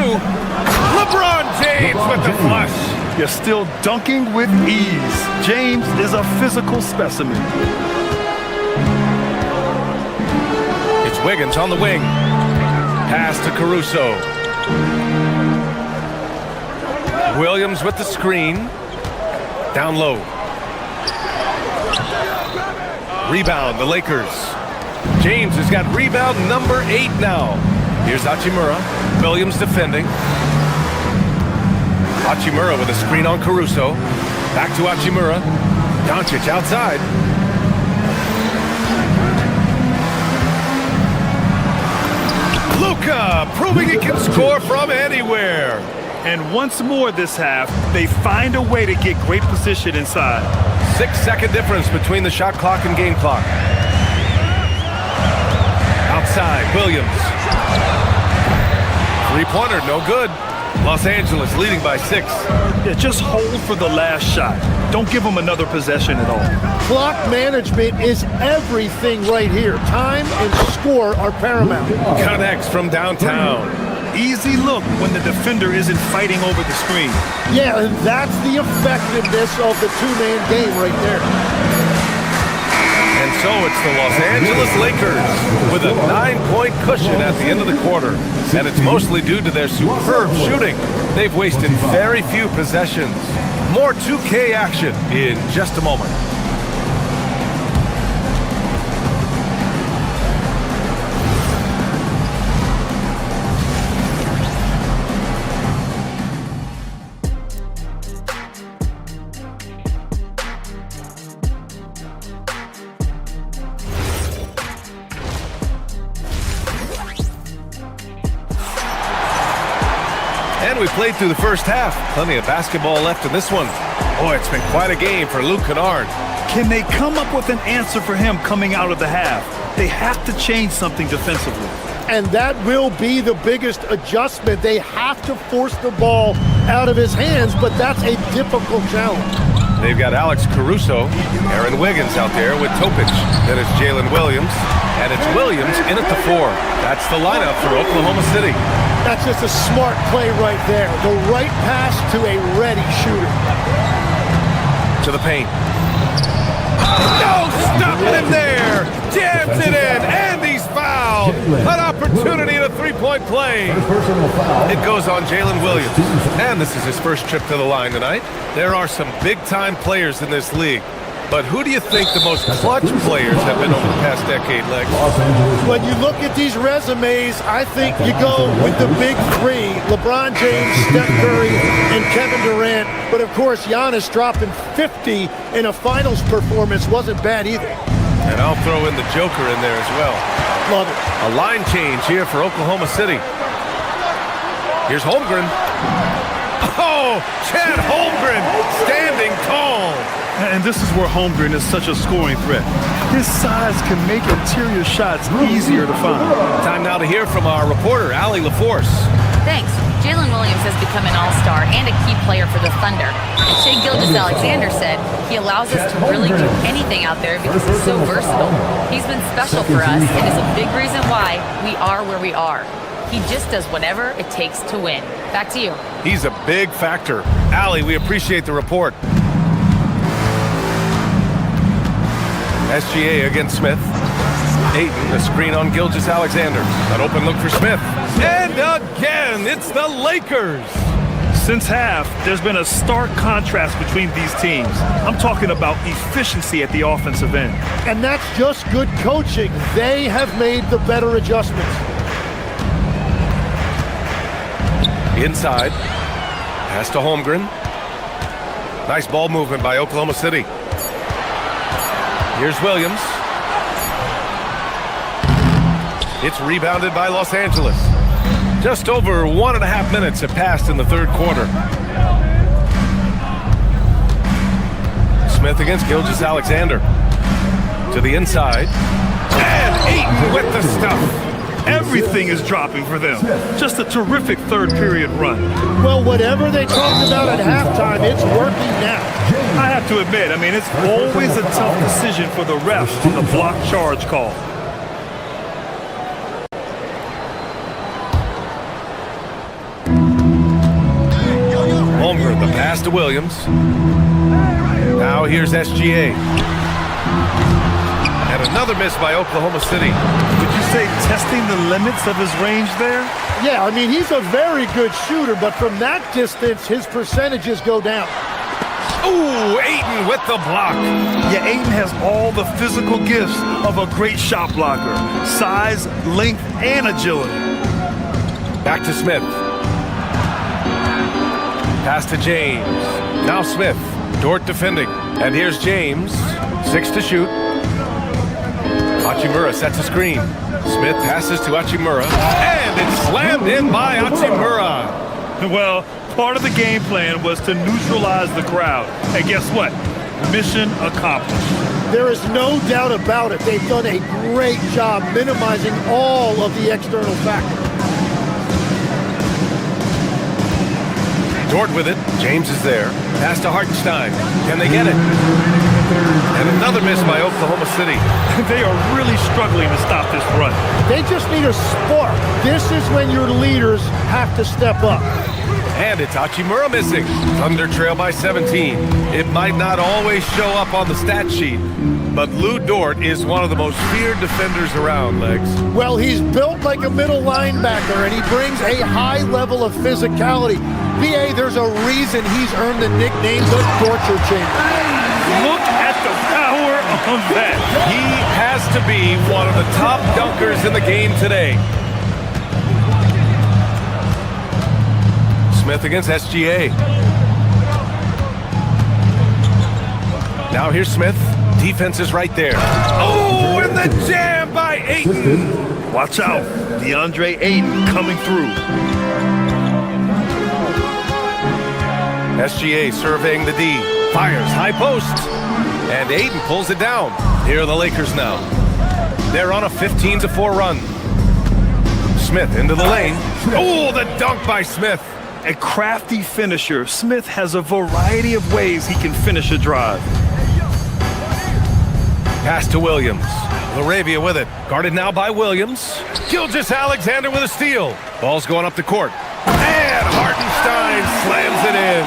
LeBron James with the flush. You're still dunking with ease. James is a physical specimen. It's Wiggins on the wing. Pass to Caruso. Williams with the screen. Down low. Rebound, the Lakers. James has got rebound number 8 now. Here's Hachimura. Williams defending. Hachimura with a screen on Caruso. Back to Hachimura. Doncic outside. Luka proving he can score from anywhere. And once more this half, they find a way to get great position inside. 6-second difference between the shot clock and game clock. Outside, Williams. Three-pointer, no good. Los Angeles leading by 6. Yeah, just hold for the last shot. Don't give them another possession at all. Clock management is everything right here. Time and score are paramount. Connects from downtown. Easy look when the defender isn't fighting over the screen. Yeah, and that's the effectiveness of the two-man game right there. And so it's the Los Angeles Lakers with a 9-point cushion at the end of the quarter. And it's mostly due to their superb shooting. They've wasted very few possessions. More 2K action in just a moment. And we played through the first half. Plenty of basketball left in this one. Boy, it's been quite a game for Luke Kennard. Can they come up with an answer for him coming out of the half? They have to change something defensively. And that will be the biggest adjustment. They have to force the ball out of his hands, but that's a difficult challenge. They've got Alex Caruso, Aaron Wiggins out there with Topic. Then it's Jalen Williams, and it's Williams in at the 4. That's the lineup for Oklahoma City. That's just a smart play right there. The right pass to a ready shooter. To the paint. No, stopping him there. Jams it in, and he's fouled. An opportunity at a three-point play. It goes on Jalen Williams. And this is his first trip to the line tonight. There are some big-time players in this league. But who do you think the most clutch players have been over the past decade, Lex? When you look at these resumes, I think you go with the big 3, LeBron James, Steph Curry, and Kevin Durant. But of course, Giannis dropping 50 in a finals performance wasn't bad either. And I'll throw in the Joker in there as well. Love it. A line change here for Oklahoma City. Here's Holmgren. Oh, Chad Holmgren standing tall. And this is where Holmgren is such a scoring threat. His size can make interior shots easier to find. Time now to hear from our reporter, Allie LaForce. Thanks. Jalen Williams has become an all-star and a key player for the Thunder. And Shai Gilgeous-Alexander said he allows us to really do anything out there because he's so versatile. He's been special for us and is a big reason why we are where we are. He just does whatever it takes to win. Back to you. He's a big factor. Allie, we appreciate the report. SGA against Smith. Ayton, the screen on Gilgeous-Alexander. An open look for Smith. And again, it's the Lakers. Since half, there's been a stark contrast between these teams. I'm talking about efficiency at the offensive end. And that's just good coaching. They have made the better adjustments. Inside. Pass to Holmgren. Nice ball movement by Oklahoma City. Here's Williams. It's rebounded by Los Angeles. Just over 1.5 minutes have passed in the third quarter. Smith against Gilgeous-Alexander. To the inside. And Ayton with the stuff. Everything is dropping for them. Just a terrific third period run. Well, whatever they talked about at halftime, it's working now. I have to admit, it's always a tough decision for the refs on the block charge call. Holmgren, the pass to Williams. Now here's SGA. And another miss by Oklahoma City. Would you say testing the limits of his range there? Yeah, he's a very good shooter, but from that distance, his percentages go down. Ooh, Ayton with the block. Yeah, Ayton has all the physical gifts of a great shot blocker. Size, length, and agility. Back to Smith. Pass to James. Now Smith. Dort defending. And here's James. 6 to shoot. Hachimura sets a screen. Smith passes to Hachimura. And it's slammed in by Hachimura. Well, part of the game plan was to neutralize the crowd. And guess what? Mission accomplished. There is no doubt about it. They've done a great job minimizing all of the external factors. Dort with it. James is there. Pass to Hartenstein. Can they get it? And another miss by Oklahoma City. They are really struggling to stop this run. They just need a spark. This is when your leaders have to step up. And it's Hachimura missing. Thunder trail by 17. It might not always show up on the stat sheet, but Lou Dort is one of the most feared defenders around, Legs. Well, he's built like a middle linebacker, and he brings a high level of physicality. B.A., there's a reason he's earned the nickname the Torture Chamber. Look at the power on that. He has to be one of the top dunkers in the game today. Smith against SGA. Now here's Smith. Defense is right there. Oh, and the jam by Ayton. Watch out. DeAndre Ayton coming through. SGA surveying the D. Fires high post. And Ayton pulls it down. Here are the Lakers now. They're on a 15-4 run. Smith into the lane. Oh, the dunk by Smith. A crafty finisher, Smith has a variety of ways he can finish a drive. Pass to Williams. Laravia with it. Guarded now by Williams. Gilgeous-Alexander with a steal. Ball's going up the court. And Hartenstein slams it in.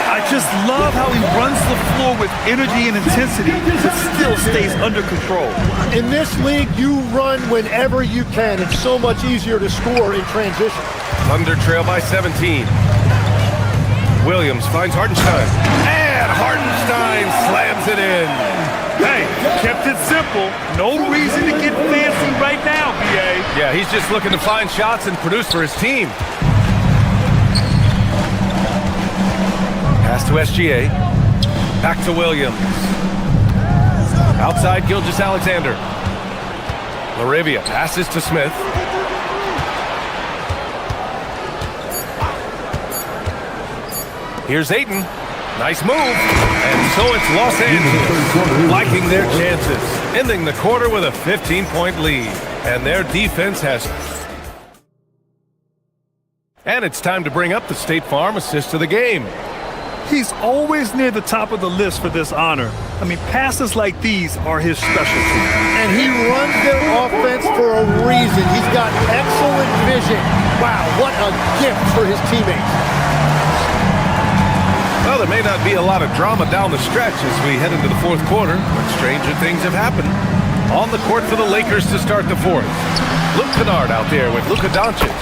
I just love how he runs the floor with energy and intensity, but still stays under control. In this league, you run whenever you can. It's so much easier to score in transition. Thunder trail by 17. Williams finds Hartenstein. And Hartenstein slams it in. Hey, kept it simple. No reason to get fancy right now, B.A. Yeah, he's just looking to find shots and produce for his team. Pass to SGA. Back to Williams. Outside Gilgeous-Alexander. Laravia passes to Smith. Here's Ayton. Nice move. And so it's Los Angeles liking their chances, ending the quarter with a 15-point lead. And their defense has... And it's time to bring up the State Farm assist of the game. He's always near the top of the list for this honor. I mean, passes like these are his specialty. And he runs their offense for a reason. He's got excellent vision. Wow, what a gift for his teammates. Well, there may not be a lot of drama down the stretch as we head into the fourth quarter, but stranger things have happened. On the court for the Lakers to start the fourth. Luke Kennard out there with Luka Doncic.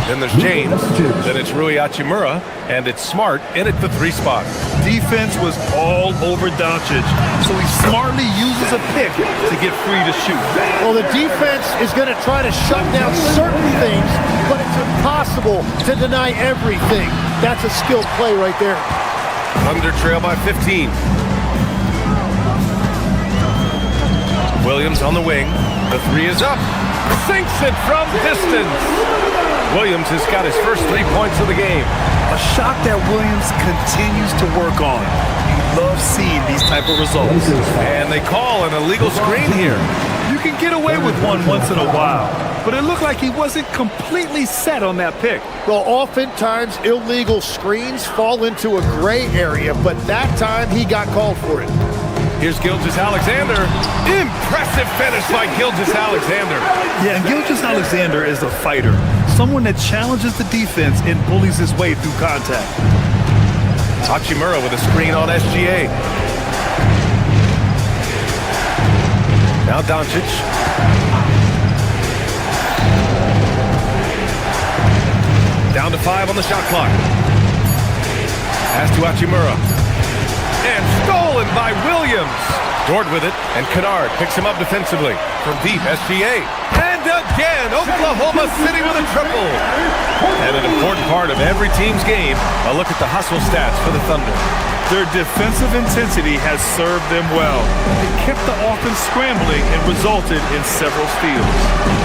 Then there's James, then it's Rui Hachimura, and it's Smart in at the 3 spot. Defense was all over Doncic, so he smartly uses a pick to get free to shoot. Well, the defense is going to try to shut down certain things, but it's impossible to deny everything. That's a skilled play right there. Thunder trail by 15. Williams on the wing. The 3 is up. Sinks it from distance. Williams has got his first 3 points of the game. A shot that Williams continues to work on. You love seeing these type of results. And they call an illegal screen here. You can get away with one once in a while, but it looked like he wasn't completely set on that pick. Well, oftentimes illegal screens fall into a gray area, but that time he got called for it. Here's Gilgeous-Alexander. Impressive finish by Gilgeous-Alexander. Yeah, and Gilgeous-Alexander is a fighter. Someone that challenges the defense and bullies his way through contact. Hachimura with a screen on SGA. Now Doncic. Down to 5 on the shot clock. Pass to Hachimura. And stolen by Williams. Dort with it, and Kennard picks him up defensively. From deep, SGA. And again, Oklahoma City with a triple. And an important part of every team's game, a look at the hustle stats for the Thunder. Their defensive intensity has served them well. It kept the offense scrambling and resulted in several steals.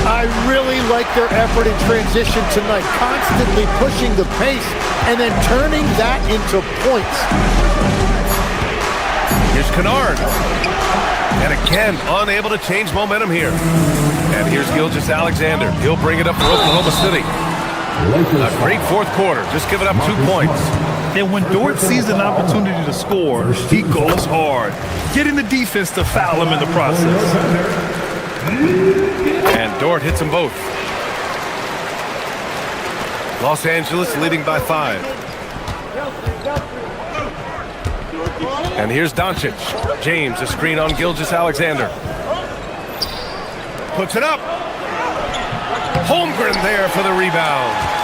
I really like their effort in transition tonight, constantly pushing the pace and then turning that into points. Here's Kennard. And again, unable to change momentum here. And here's Gilgeous-Alexander. He'll bring it up for Oklahoma City. A great fourth quarter, just giving up 2 points. And when Dort sees an opportunity to score, he goes hard, getting the defense to foul him in the process. And Dort hits them both. Los Angeles leading by 5. And here's Doncic. James, a screen on Gilgeous-Alexander. Puts it up. Holmgren there for the rebound.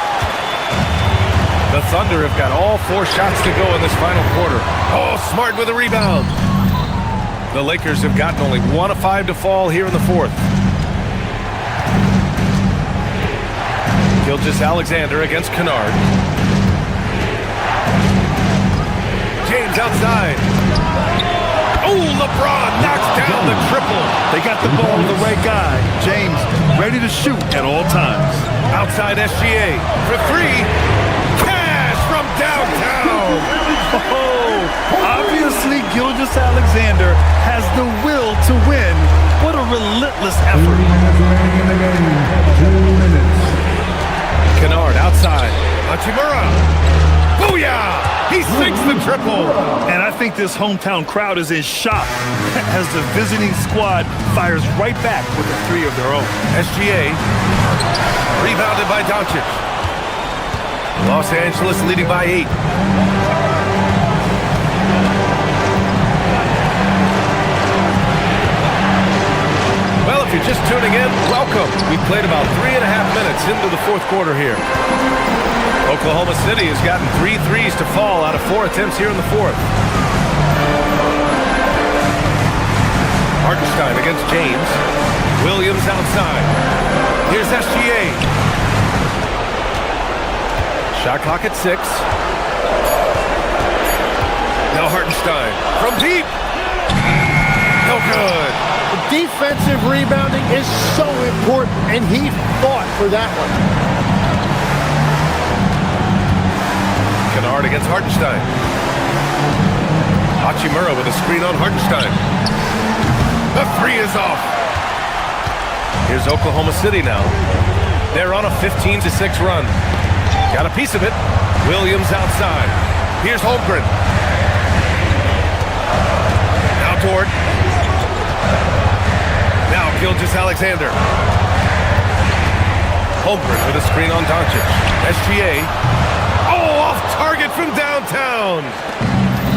The Thunder have got all 4 shots to go in this final quarter. Oh, Smart with a rebound. The Lakers have gotten only 1 of 5 to fall here in the 4th. Gilgeous-Alexander against Kennard. James outside. Oh, LeBron knocks down the triple. They got the ball to the right guy. James ready to shoot at all times. Outside SGA for 3. Cash from downtown. Oh, obviously Gilgeous-Alexander has the will to win. What a relentless effort. Kennard outside. Hachimura. Booyah! He sinks the triple. And I think this hometown crowd is in shock as the visiting squad fires right back with a 3 of their own. SGA rebounded by Doncic. Los Angeles leading by 8. Well, if you're just tuning in, welcome. We've played about 3.5 minutes into the 4th quarter here. Oklahoma City has gotten 3 threes to fall out of 4 attempts here in the 4th. Hartenstein against James. Williams outside. Here's SGA. Shot clock at 6. Now Hartenstein from deep. No good. Defensive rebounding is so important, and he fought for that one. Kennard against Hartenstein. Hachimura with a screen on Hartenstein. The 3 is off. Here's Oklahoma City now. They're on a 15-6 run. Got a piece of it. Williams outside. Here's Holmgren. Now Dort. Now Gilgeous-Alexander. Holmgren with a screen on Doncic. SGA. Oh, off target from downtown.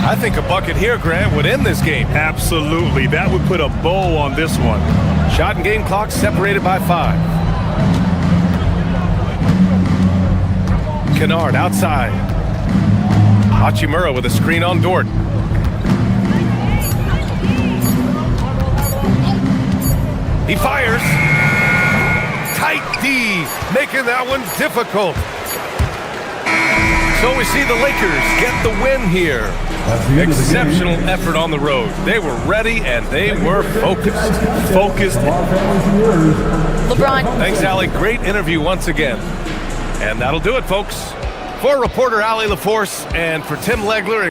I think a bucket here, Grant, would end this game. Absolutely. That would put a bow on this one. Shot and game clock separated by 5. Kennard outside. Hachimura with a screen on Dort. He fires. Tight D, making that one difficult. So we see the Lakers get the win here. Exceptional effort on the road. They were ready and they were focused. LeBron. Thanks, Allie. Great interview once again. And that'll do it, folks. For reporter Allie LaForce and for Tim Legler.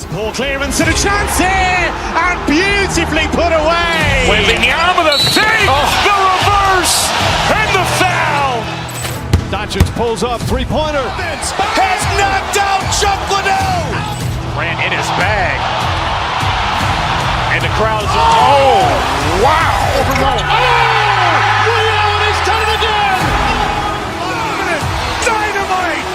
Poor clearance and a chance here, and beautifully put away. Wembanyama with a save, the reverse, and the foul. Doncic pulls up, 3-pointer. Has knocked out Chuck Liddell. Ran in his bag, and the crowd is. Oh, wow! Liddell has done it again. Dynamite.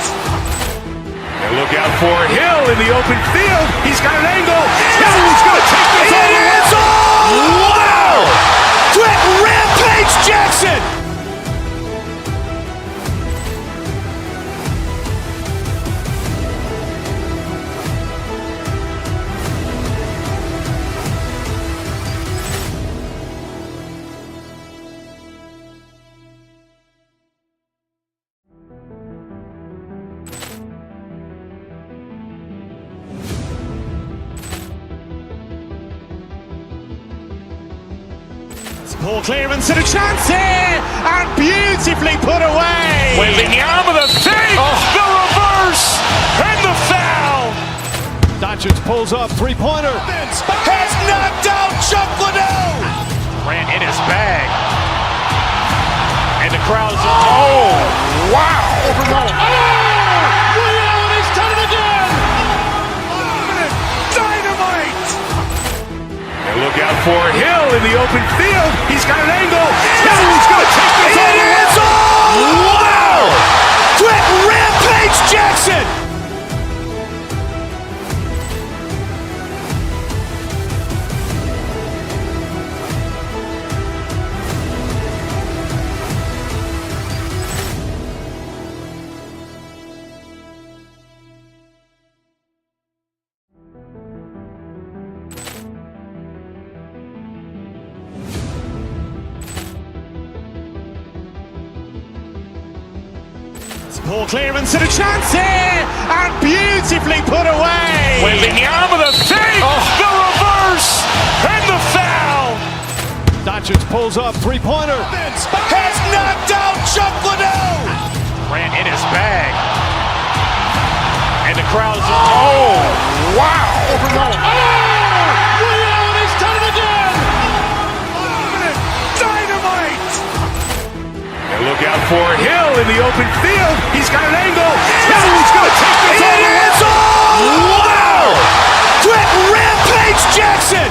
Look out for Hill in the open field. He's got an angle. Hill's going to take this all the way. Wow! Quick Rampage Jackson. Poor clearance and a chance here, and beautifully put away. Wembanyama the fake, the reverse, and the foul. Doncic pulls up, three-pointer. Has knocked out Chuck Liddell. Ran in his bag. And the crowd's, oh, wow. Ray Allen has done it again. Dynamite. And look out for Hill in the open field. He's got an angle. He's going to take this all the way. Wow. Quick rampage Jackson. Poor clearance and a chance here, and beautifully put away. Wembanyama the fake, the reverse, and the foul. Doncic pulls up, three-pointer. Has knocked out Chuck Liddell. Ran in his bag. And the crowd's, oh, wow. Ray Allen has done it again. Dynamite. And look out for Hill in the open field. He's got an angle. He's going to take this all the way. Wow. Quick rampage Jackson.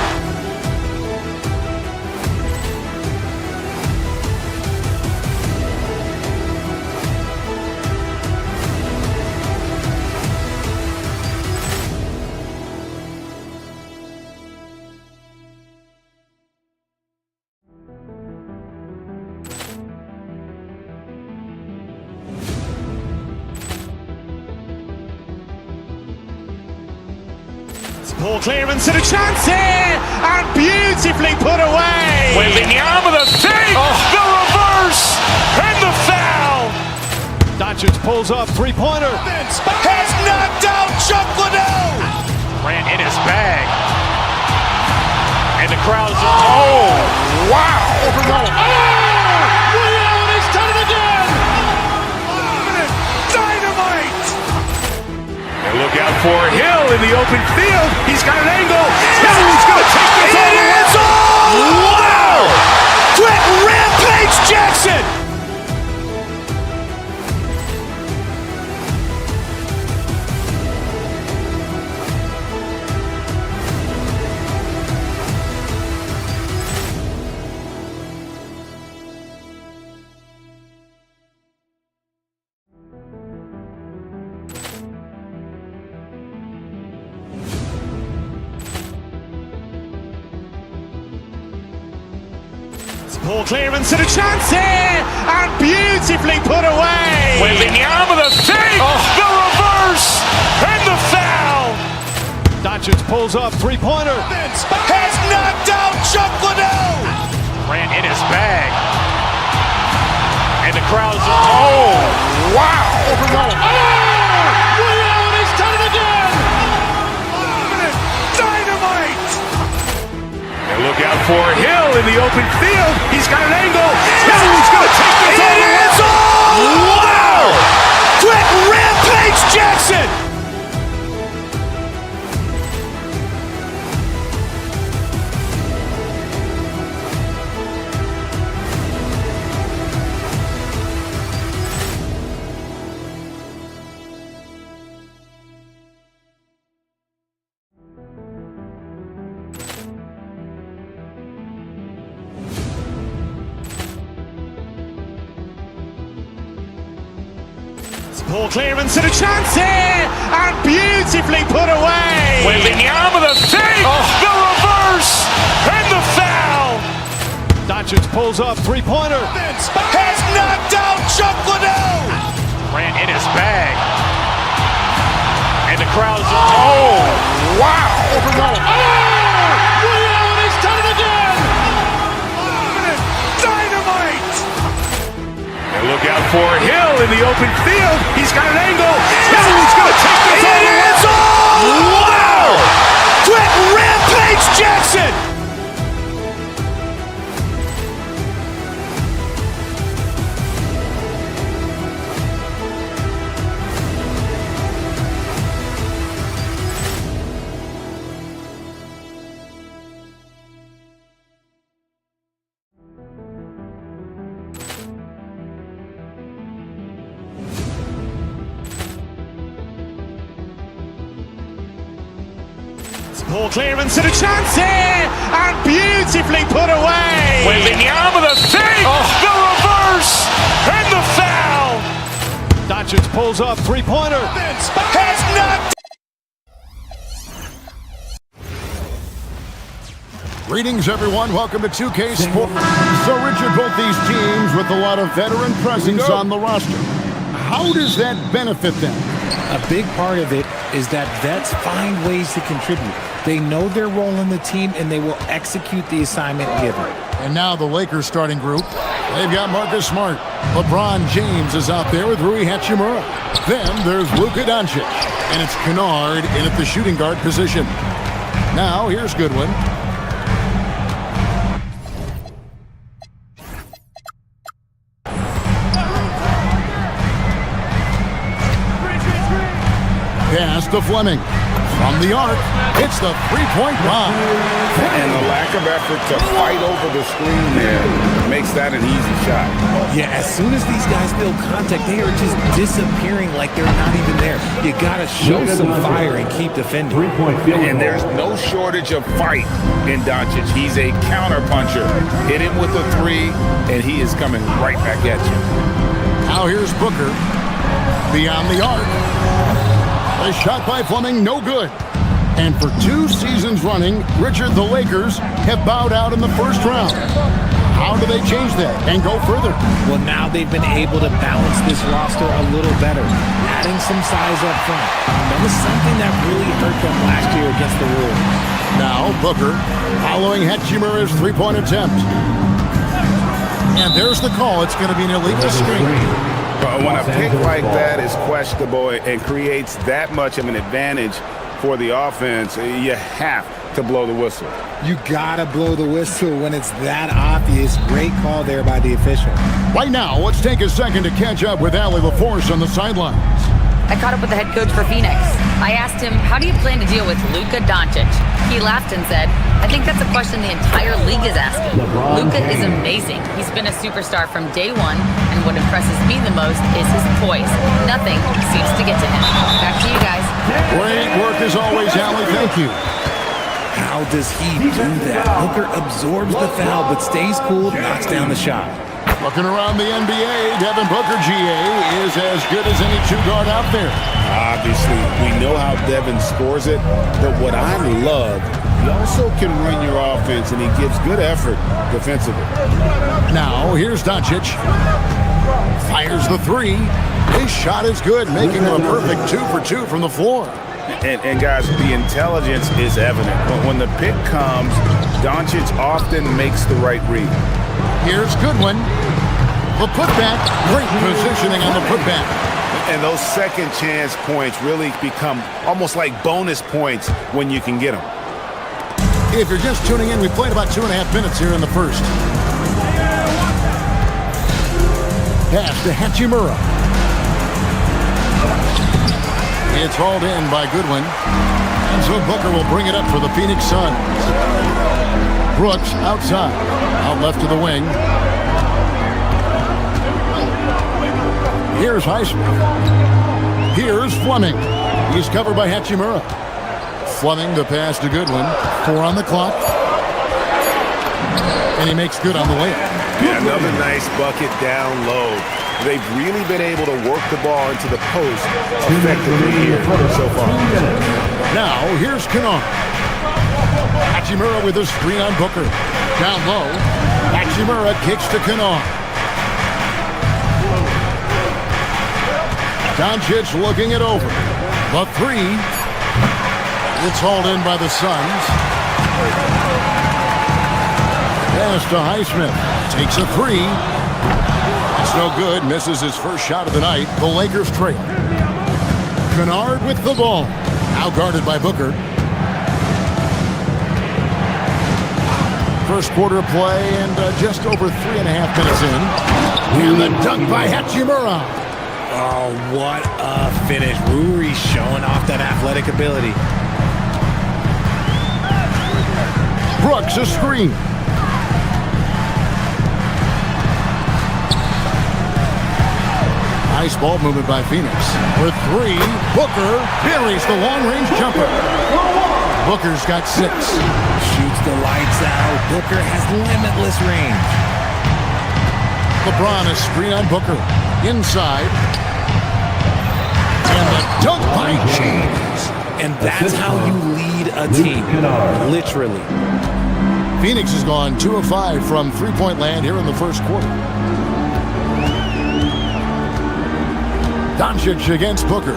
Poor clearance and a chance here, and beautifully put away. Wembanyama the fake, the reverse, and the foul. Doncic pulls up, three-pointer. Has knocked out Chuck Liddell. Ran in his bag. And the crowd's, oh, wow. Ray Allen has done it again. Dynamite. And look out for Hill in the open field. He's got an angle. He's going to take this all the way. Wow. Quick rampage Jackson. Poor clearance and a chance here, and beautifully put away. Wembanyama the fake, the reverse, and the foul. Doncic pulls up, three-pointer. Has knocked out Chuck Liddell. Ran in his bag. And the crowd's, oh, wow. Ray Allen has done it again. Dynamite. And look out for Hill in the open field. He's got an angle. He's going to take this all the way. Wow. Quick rampage Jackson. Poor clearance and a chance here, and beautifully put away. Wembanyama the fake, the reverse, and the foul. Doncic pulls up, three-pointer. Has knocked out Chuck Liddell. Ran in his bag. And the crowd's, oh, wow. Ray Allen has done it again. Dynamite. And look out for Hill in the open field. He's got an angle. He's going to take this all the way. Wow. Quick rampage Jackson. Poor clearance and a chance here, and beautifully put away. Wembanyama the save, the reverse, and the foul. Doncic pulls up, three-pointer. Has not. Greetings, everyone. Welcome to 2K Sports. So, Richard, both these teams with a lot of veteran presence on the roster. How does that benefit them? A big part of it is that vets find ways to contribute. They know their role in the team, and they will execute the assignment given. And now the Lakers starting group. They've got Marcus Smart. LeBron James is out there with Rui Hachimura. Then there's Luka Doncic. And it's Kennard in at the shooting guard position. Now, here's Goodwin. Pass to Fleming. From the arc, it's the three-point bomb. And the lack of effort to fight over the screen there makes that an easy shot. Yeah, as soon as these guys feel contact, they are just disappearing like they're not even there. You got to show some fire and keep defending. And there's no shortage of fight in Doncic. He's a counter-puncher. Hit him with a three, and he is coming right back at you. Now here's Booker. Beyond the arc. A shot by Fleming, no good. And for 2 seasons running, Richard, the Lakers have bowed out in the first round. How do they change that and go further? Well, now they've been able to balance this roster a little better, adding some size up front. That was something that really hurt them last year against the Wolves. Now Booker following Hachimura's three-point attempt. And there's the call. It's going to be an illegal screen. But when a pick like that is questionable and creates that much of an advantage for the offense, you have to blow the whistle. You gotta blow the whistle when it's that obvious. Great call there by the official. Right now, let's take a second to catch up with Allie LaForce on the sidelines. I caught up with the head coach for Phoenix. I asked him, how do you plan to deal with Luka Doncic? He laughed and said, I think that's a question the entire league is asking. Luka is amazing. He's been a superstar from day one, and what impresses me the most is his poise. Nothing seems to get to him. Back to you guys. Great work as always, Allie. Thank you. How does he do that? Booker absorbs the foul, but stays cool, knocks down the shot. Looking around the NBA, Devin Booker, GA, is as good as any two-guard out there. Obviously, we know how Devin scores it, but what I love, he also can run your offense, and he gives good effort defensively. Now, here's Doncic. Fires the three. His shot is good, making him a perfect 2 for 2 from the floor. And guys, the intelligence is evident. But when the pick comes, Doncic often makes the right read. Here's Goodwin. The putback. Great positioning on the putback. And those second chance points really become almost like bonus points when you can get them. If you're just tuning in, we played about 2.5 minutes here in the first. Pass to Hachimura. It's hauled in by Goodwin. And so Booker will bring it up for the Phoenix Suns. Brooks outside. Out left to the wing. Here's Highsmith. Here's Fleming. He's covered by Hachimura. Fleming the pass to Goodwin. 4 on the clock. And he makes good on the layup. Yeah, another nice bucket down low. They've really been able to work the ball into the post effectively here so far. Now, here's Kennard. Hachimura with a screen on Booker. Down low. Hachimura kicks to Kennard. Doncic looking it over. The three. It's hauled in by the Suns. Pass to Highsmith. Takes a three. It's no good. Misses his first shot of the night. The Lakers trail. Kennard with the ball. Now guarded by Booker. First quarter play and just over 3.5 minutes in. And the dunk by Hachimura. Oh, what a finish. Rui showing off that athletic ability. Brooks a screen. Nice ball movement by Phoenix. For three, Booker buries the long-range jumper. Booker's got 6. Shoots the lights out. Booker has limitless range. LeBron a screen on Booker. Inside. And the dunk by James. And that's how you lead a team. Literally. Phoenix has gone 2 of 5 from three-point land here in the first quarter. Doncic against Booker.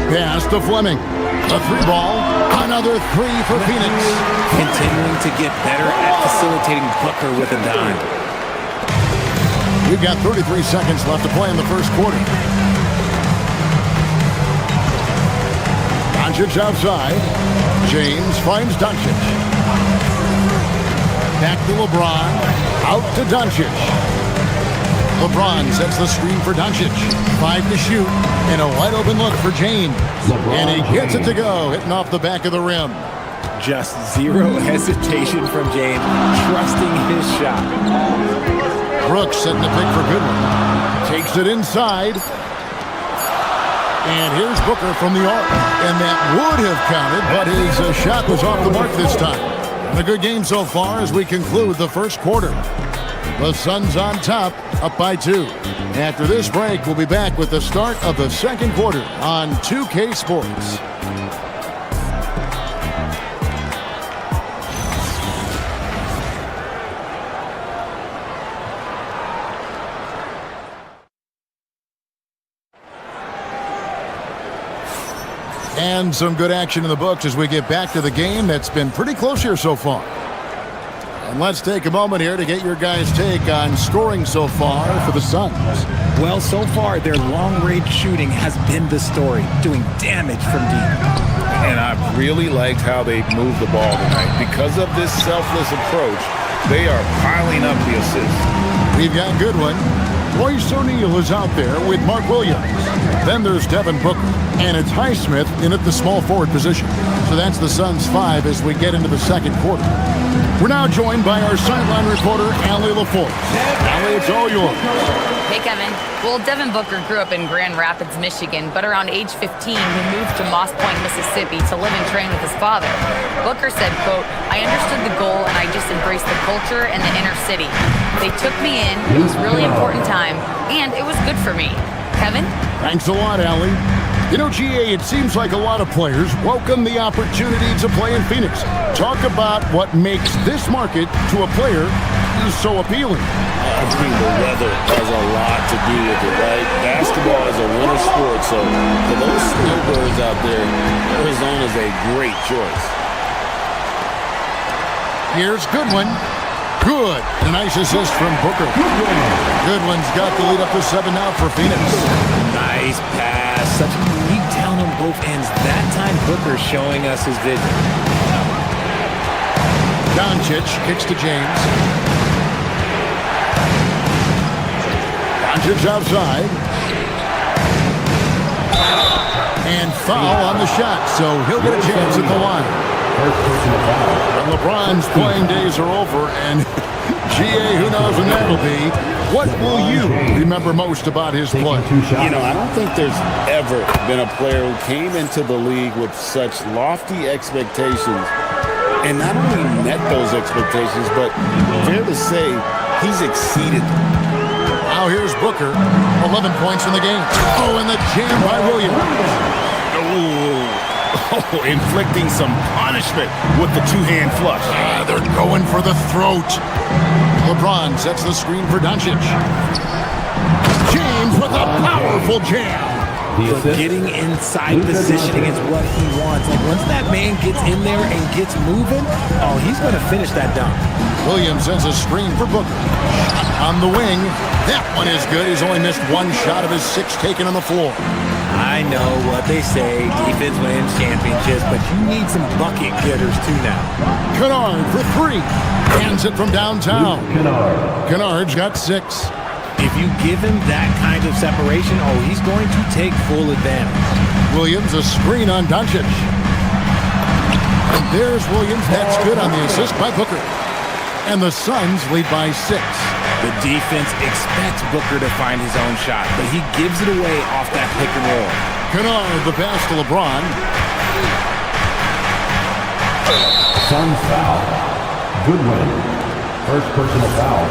Pass to Fleming. A 3-ball. Another 3 for Phoenix. Continuing to get better at facilitating Booker with a dime. We've got 33 seconds left to play in the first quarter. Doncic outside. James finds Doncic. Back to LeBron. Out to Doncic. LeBron sets the screen for Doncic. 5 to shoot. And a wide open look for James. And he gets it to go, hitting off the back of the rim. Just zero hesitation from James, trusting his shot. Brooks setting the pick for Goodwin. Takes it inside. And here's Booker from the arc. And that would have counted, but his shot was off the mark this time. And a good game so far as we conclude the first quarter. The Suns on top, up by 2. After this break, we'll be back with the start of the second quarter on 2K Sports. And some good action in the books as we get back to the game that's been pretty close here so far. And let's take a moment here to get your guys' take on scoring so far for the Suns. Well, so far, their long-range shooting has been the story, doing damage from deep. And I've really liked how they've moved the ball tonight. Because of this selfless approach, they are piling up the assists. We've got Goodwin. Royce O'Neal is out there with Mark Williams. Then there's Devin Booker. And it's Highsmith in at the small forward position. So that's the Suns 5 as we get into the second quarter. We're now joined by our sideline reporter, Allie LaForce. Allie, it's all yours. Hey, Kevin. Well, Devin Booker grew up in Grand Rapids, Michigan, but around age 15, he moved to Moss Point, Mississippi to live and train with his father. Booker said, quote, "I understood the goal and I just embraced the culture and the inner city. They took me in. It was a really important time, and it was good for me." Kevin? Thanks a lot, Allie. You know, GA, it seems like a lot of players welcome the opportunity to play in Phoenix. Talk about what makes this market to a player so appealing. I think the weather has a lot to do with it, right? Basketball is a winter sport, so for those snowbirds out there, Arizona is a great choice. Here's Goodwin. Good. A nice assist from Booker. Goodwin's got the lead up to 7 now for Phoenix. Nice pass. Such a unique talent on both ends. That time, Booker showing us his vision. Doncic kicks to James. Doncic outside. And foul on the shot, so he'll get a chance at the line. And LeBron's playing days are over, and GA, who knows when that'll be. What will you remember most about his play? You know, I don't think there's ever been a player who came into the league with such lofty expectations and not only met those expectations, but fair to say, he's exceeded. Now here's Booker, 11 points in the game. Oh, and the jam by Williams. Oh, inflicting some punishment with the two-hand flush. They're going for the throat. LeBron sets the screen for Doncic. James with a powerful jam. But getting inside positioning is what he wants. Like, once that man gets in there and gets moving, oh, he's going to finish that dunk. Williams sends a screen for Booker. On the wing. That one is good. He's only missed one shot of his 6 taken on the floor. I know what they say, defense wins championships, but you need some bucket getters too now. Kennard for 3. Hands it from downtown. Kennard's got 6. If you give him that kind of separation, oh, he's going to take full advantage. Williams, a screen on Doncic. And there's Williams. That's good on the assist by Booker. And the Suns lead by 6. The defense expects Booker to find his own shot, but he gives it away off that pick and roll. Kennard, the pass to LeBron. Suns foul. Goodwin. First personal foul.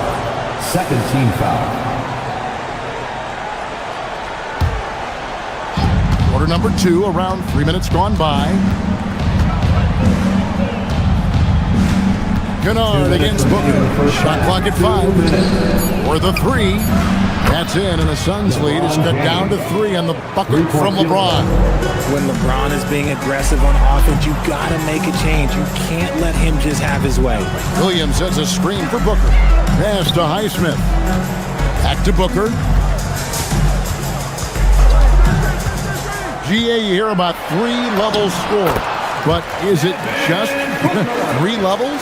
Second team foul. Quarter number 2, around 3 minutes gone by. Kennard against Booker. Shot clock at 5. For the 3. That's in, and the Suns lead is cut down to 3 on the bucket from LeBron. When LeBron is being aggressive on offense, you gotta make a change. You can't let him just have his way. Williams sets a screen for Booker. Pass to Highsmith. Back to Booker. GA, you hear about 3 levels scored, but is it just 3 levels?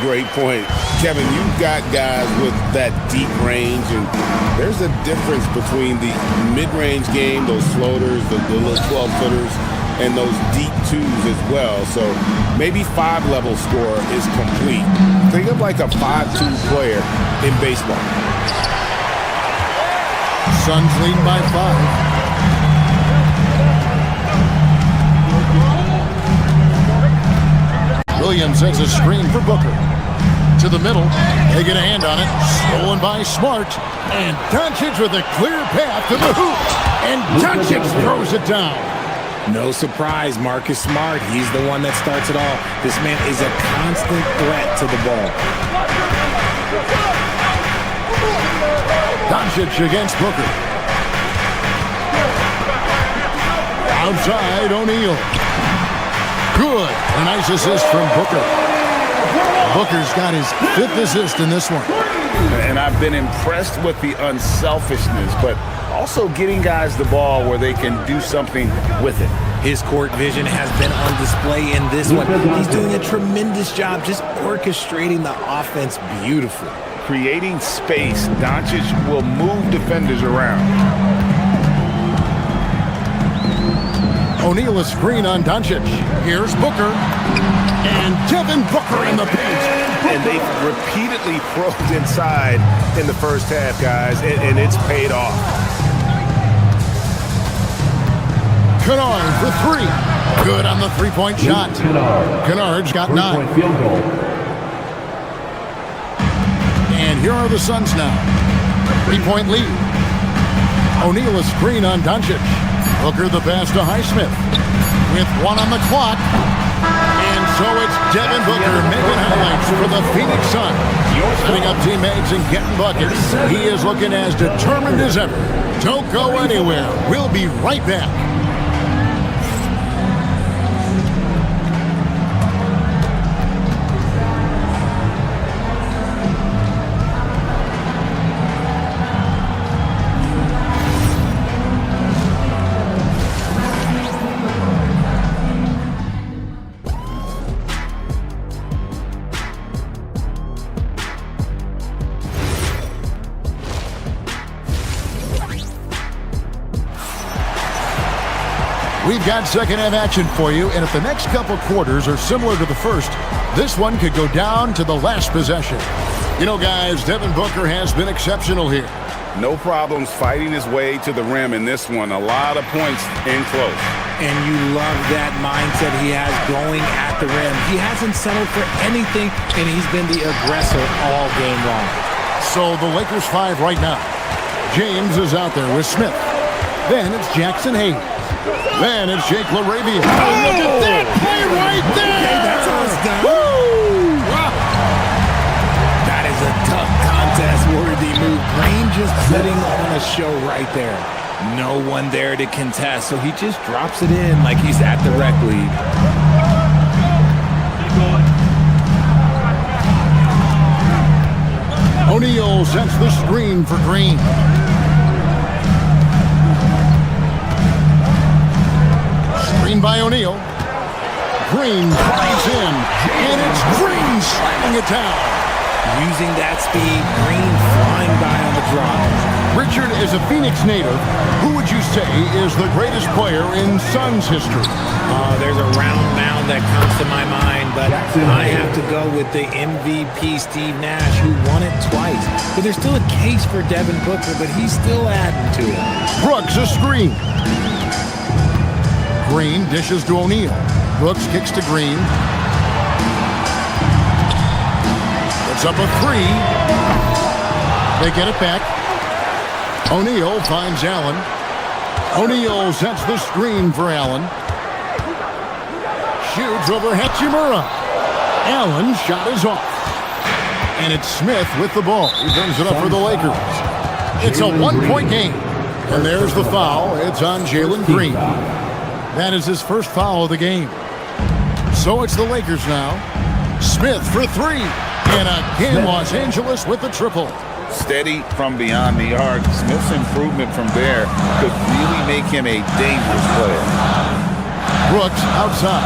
Great point. Kevin, you've got guys with that deep range, and there's a difference between the mid-range game, those floaters, the little 12-footers, and those deep 2s as well. So maybe 5-level score is complete. Think of like a 5-2 player in baseball. Suns lead by 5. Williams sets a screen for Booker. To the middle. They get a hand on it. Stolen by Smart. And Doncic with a clear path to the hoop. And Doncic throws it down. No surprise, Marcus Smart. He's the one that starts it all. This man is a constant threat to the ball. Doncic against Booker. Outside, O'Neal. Good. A nice assist from Booker. Booker's got his 5th assist in this one. And I've been impressed with the unselfishness, but also getting guys the ball where they can do something with it. His court vision has been on display in this one. He's doing a tremendous job just orchestrating the offense beautifully. Creating space, Doncic will move defenders around. O'Neal a screen on Doncic. Here's Booker. And Devin Booker in the paint. And they've repeatedly probed inside in the first half, guys, and it's paid off. Kennard for 3. Good on the 3-point shot. Kennard's got 9. Field goal. And here are the Suns now. 3-point lead. O'Neal a screen on Doncic. Booker the pass to Highsmith. With 1 on the clock. And so it's Devin Booker making highlights for the Phoenix Suns. Setting up teammates and getting buckets. He is looking as determined as ever. Don't go anywhere. We'll be right back. We've got second half action for you, and if the next couple quarters are similar to the first, this one could go down to the last possession. You know, guys, Devin Booker has been exceptional here. No problems fighting his way to the rim in this one. A lot of points in close. And you love that mindset he has going at the rim. He hasn't settled for anything, and he's been the aggressor all game long. So the Lakers 5 right now. James is out there with Smith. Then it's Jackson Hayes. Then it's Jake LaRavia. Oh, look at that play right there! Okay, that's how it's done. Woo! Wow. That is a tough contest-worthy move. Green just putting on a show right there. No one there to contest, so he just drops it in like he's at the rec league. O'Neal sets the screen for Green. Screen by O'Neal. Green flies in, and it's Green slamming it down. Using that speed, Green flying by on the drive. Richard, as a Phoenix native, who would you say is the greatest player in Suns history? There's a round mound that comes to my mind, but I have to go with the MVP Steve Nash, who won it twice. But there's still a case for Devin Booker, but he's still adding to it. Brooks, a screen. Green dishes to O'Neal. Brooks kicks to Green. It's up a three. They get it back. O'Neal finds Allen. O'Neal sets the screen for Allen. Shoots over Hachimura. Allen's shot is off. And it's Smith with the ball. He brings it up for the Lakers. It's a one-point game. And there's the foul. It's on Jalen Green. That is his first foul of the game. So it's the Lakers now. Smith for three. And again, Los Angeles with the triple. Steady from beyond the arc. Smith's improvement from there could really make him a dangerous player. Brooks outside.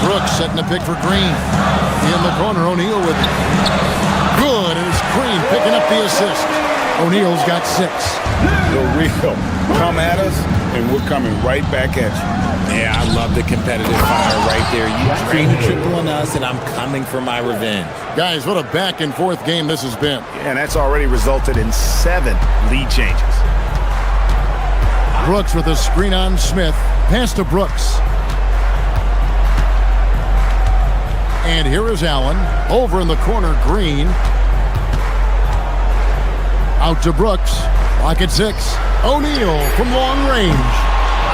Brooks setting a pick for Green. In the corner, O'Neal with it. Good, and it's Green picking up the assist. O'Neal's got 6. The real come at us, and we're coming right back at you. Yeah, I love the competitive fire right there. You drain a triple on us, and I'm coming for my revenge. Guys, what a back-and-forth game this has been. And that's already resulted in 7 lead changes. Brooks with a screen on Smith. Pass to Brooks. And here is Allen. Over in the corner, Green. Out to Brooks. Lock at 6. O'Neal from long range.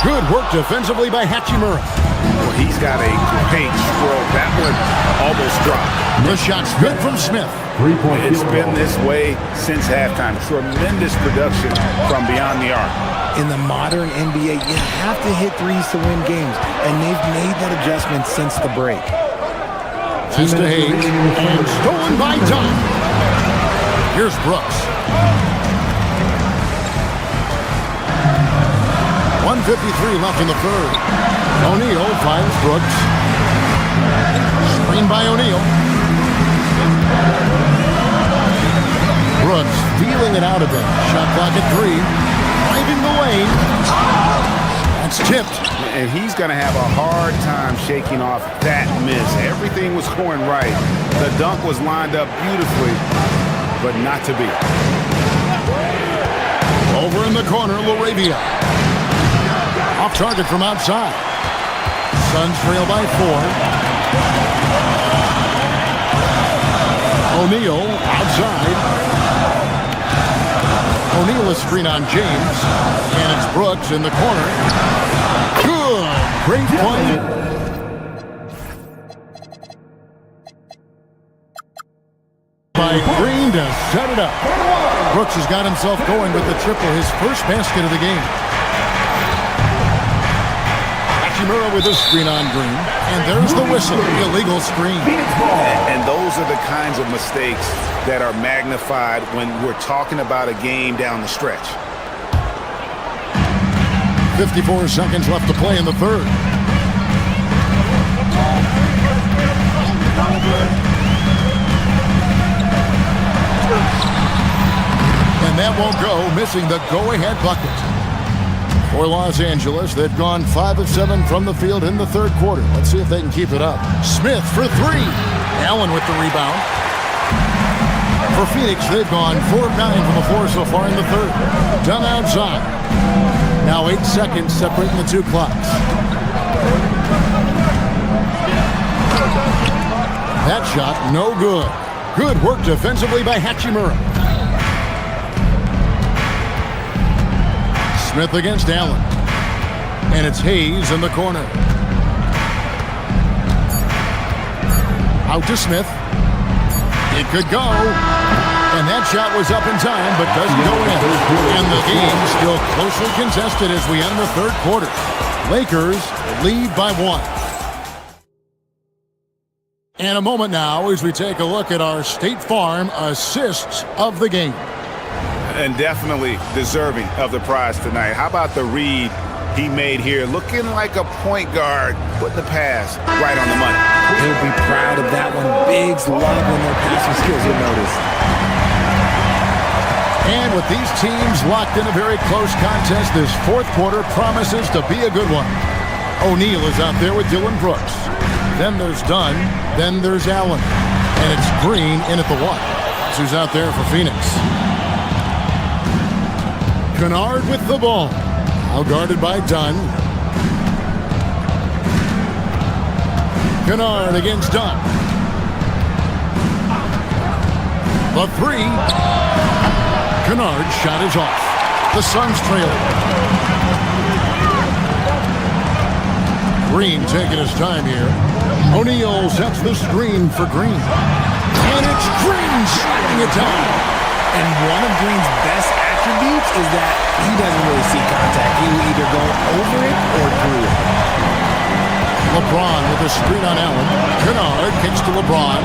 Good work defensively by Hachimura. Well, he's got a great stroke. That one almost dropped. The shot's good from Smith. It's been this way since halftime. Tremendous production from beyond the arc. In the modern NBA, you have to hit threes to win games, and they've made that adjustment since the break. Pass to Hayes, and stolen by Dunn. Here's Brooks. 1:53 left in the third. O'Neal finds Brooks. Screen by O'Neal. Brooks feeling it out of it. Shot clock at 3. Driving the lane. That's tipped. And he's going to have a hard time shaking off that miss. Everything was going right. The dunk was lined up beautifully, but not to be. Over in the corner, LaRavia. Off target from outside. Suns trail by 4. O'Neal outside. O'Neal a screen on James. And it's Brooks in the corner. Good. Great play. By Green to set it up. Brooks has got himself going with the triple, his first basket of the game. Hachimura with a screen on Green. And there's the whistle. Illegal screen. And those are the kinds of mistakes that are magnified when we're talking about a game down the stretch. 54 seconds left to play in the third. And that won't go, missing the go-ahead bucket. For Los Angeles, they've gone 5 of 7 from the field in the third quarter. Let's see if they can keep it up. Smith for 3. Allen with the rebound. For Phoenix, they've gone 4 of 9 from the floor so far in the third. Done outside. Now 8 seconds separating the two clocks. That shot, no good. Good work defensively by Hachimura. Smith against Allen. And it's Hayes in the corner. Out to Smith. It could go. And that shot was up in time, but doesn't go in. And the game still closely contested as we end the third quarter. Lakers lead by 1. And a moment now as we take a look at our State Farm assists of the game. And definitely deserving of the prize tonight. How about the read he made here? Looking like a point guard, putting the pass right on the money. He'll be proud of that one. Biggs love when their passing skills, you'll notice. And with these teams locked in a very close contest, this fourth quarter promises to be a good one. O'Neal is out there with Dylan Brooks. Then there's Dunn. Then there's Allen. And it's Green in at the one. That's who's out there for Phoenix. Kennard with the ball. Now guarded by Dunn. Kennard against Dunn. The three. Kennard's shot is off. The Suns trailing. Green taking his time here. O'Neal sets the screen for Green. And it's Green shooting it down. And one of Green's best attributes is that he doesn't really see contact. He will either go over it or through it. LeBron with a screen on Allen. Kennard kicks to LeBron.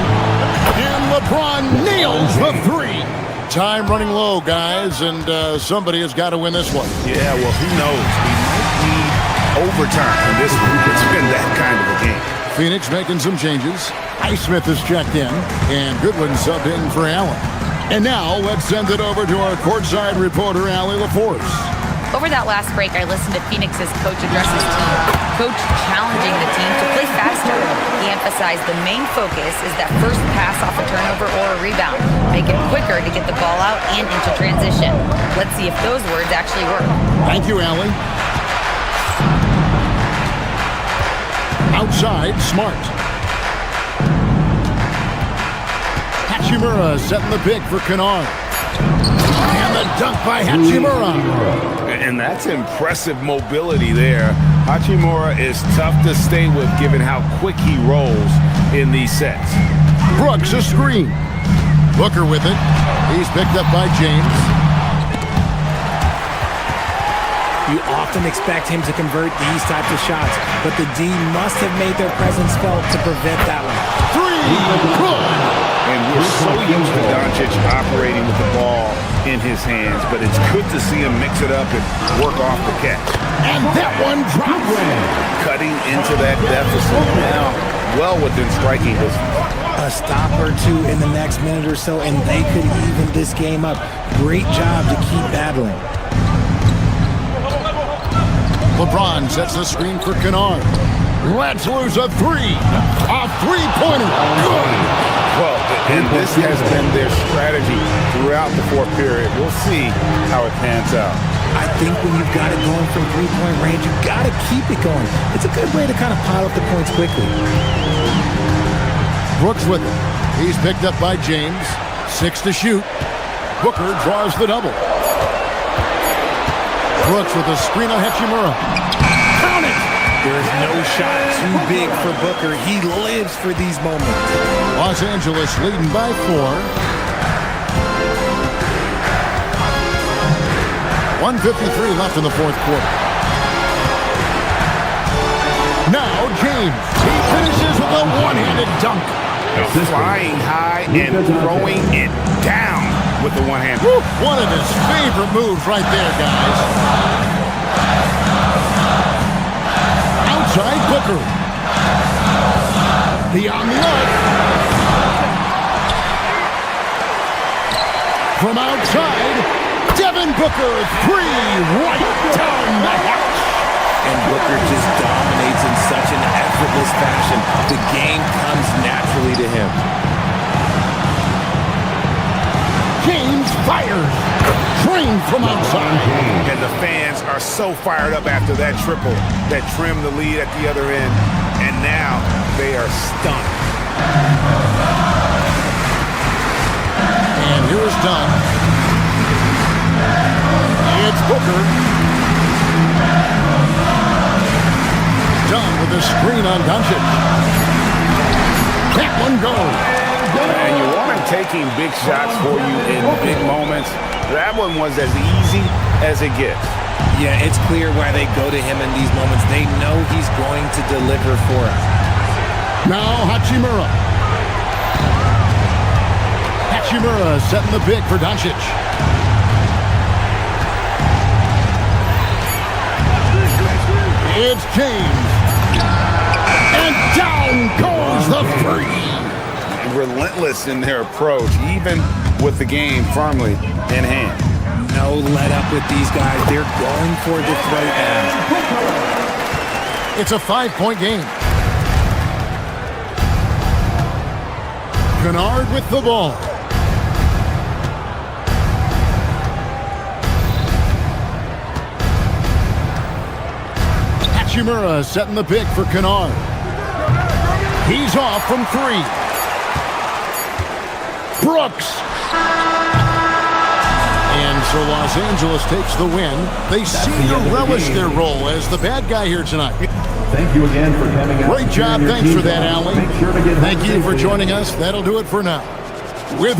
And LeBron nails the three. Time running low, guys, and somebody has got to win this one. Yeah, well, who knows? We might need overtime in this one. It's been that kind of a game. Phoenix making some changes. Highsmith is checked in, and Goodwin subbed in for Allen. And now let's send it over to our courtside reporter, Allie LaForce. Over that last break, I listened to Phoenix's coach address his team. Coach challenging the team to play faster. He emphasized the main focus is that first pass off a turnover or a rebound. Make it quicker to get the ball out and into transition. Let's see if those words actually work. Thank you, Allie. Outside, Smart. Hachimura setting the pick for Kennard. And the dunk by Hachimura. And that's impressive mobility there. Hachimura is tough to stay with given how quick he rolls in these sets. Brooks a screen. Booker with it. He's picked up by James. You often expect him to convert these types of shots, but the D must have made their presence felt to prevent that one. Three, good. And we're so used to Doncic operating with the ball in his hands, but it's good to see him mix it up and work off the catch. And that one drops. Cutting into that deficit now, well within striking distance. A stop or two in the next minute or so, and they could even this game up. Great job to keep battling. LeBron sets the screen for Kennard. Let's lose a three. A three-pointer. Good. Well, and this has been their strategy throughout the fourth period. We'll see how it pans out. I think when you've got it going from three-point range, you've got to keep it going. It's a good way to kind of pile up the points quickly. Brooks with it. He's picked up by James. 6 to shoot. Booker draws the double. Brooks with a screen on Hachimura. Count it! There is no shot too big for Booker. He lives for these moments. Los Angeles leading by 4. 1:53 left in the fourth quarter. Now James. He finishes with a one-handed dunk. Flying high and throwing it down with the one hand. One of his favorite moves right there, guys. Outside Booker. Beyond the arc. From outside, Devin Booker, three, right down the hatch. And Booker just dominates in such an effortless fashion. The game comes naturally to him. James fires. Trained from outside. And the fans are so fired up after that triple that trimmed the lead at the other end. And now they are stunned. And here's Dunn. It's Booker. Dunn with a screen on Doncic. That one goes. And you want him taking big shots for you in big moments. That one was as easy as it gets. Yeah, it's clear why they go to him in these moments. They know he's going to deliver for us. Now Hachimura. Hachimura setting the pick for Doncic. It's James. And down goes the three. Relentless in their approach, even with the game firmly in hand. No let up with these guys. They're going for the throat now. It's a 5-point game. Kennard with the ball. Hachimura setting the pick for Kennard. He's off from 3. Brooks. And so Los Angeles takes the win. They seem to relish their role as the bad guy here tonight. Thank you again for coming out. Great job. Thanks for that, Allie. Thank you for joining us. That'll do it for now. With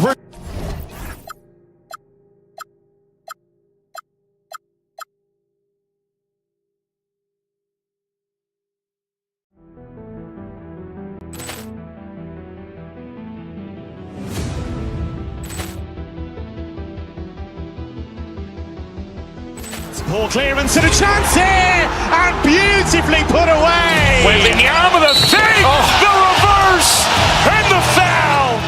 Poor clearance and a chance here, and beautifully put away. Wembanyama with a save, the reverse, and the foul.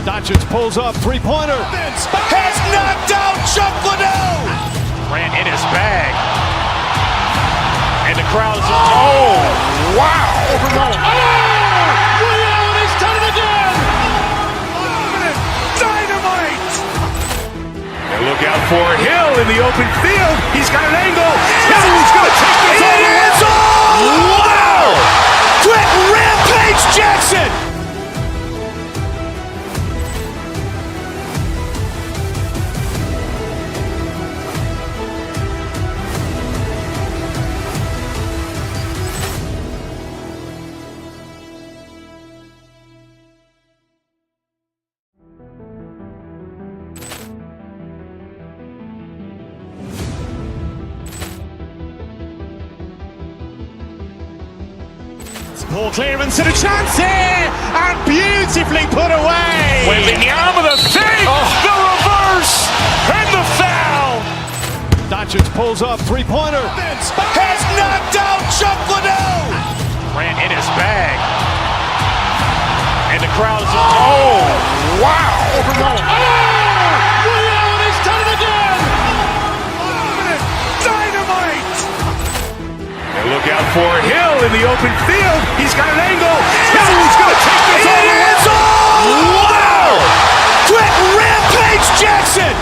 Doncic pulls up, three-pointer. Has knocked out Chuck Liddell. Ran in his bag. And the crowd is, oh, wow. Liddell, he's done it again. Dynamite. And look out for Hill in the open field. He's got an angle. Hill's going to take this all the way. Wow! Quick Rampage Jackson. Poor clearance and a chance here, and beautifully put away. Wembanyama with a save, the reverse, and the foul. Doncic pulls up, three-pointer. Has knocked out Chuck Liddell. Ran in his bag. And the crowd is, oh, wow. Liddell, he's done it again. Dynamite. And look out for Hill in the open field. He's got an angle. Hill's going to take this all the way. Wow! Quick Rampage Jackson.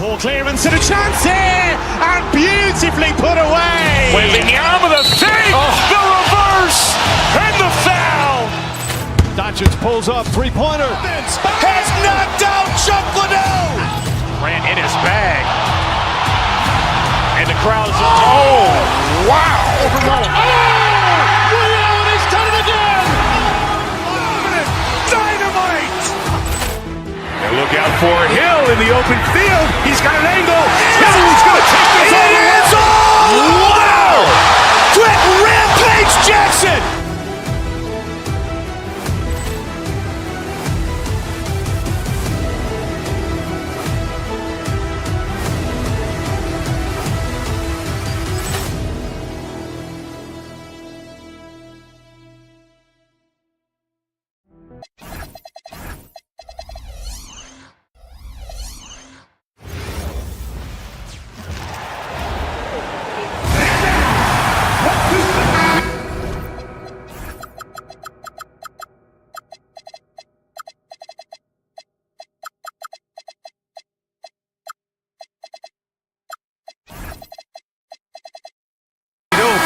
Poor clearance and a chance here, and beautifully put away. Wembanyama with a save, the reverse, and the foul. Doncic pulls up, three-pointer. Has knocked out Chuck Liddell. Ran in his bag. And the crowd is, oh, wow. Liddell, he's done it again. Dynamite. And look out for Hill in the open field. He's got an angle. Hill's going to take this all the way. Wow! Quick Rampage Jackson.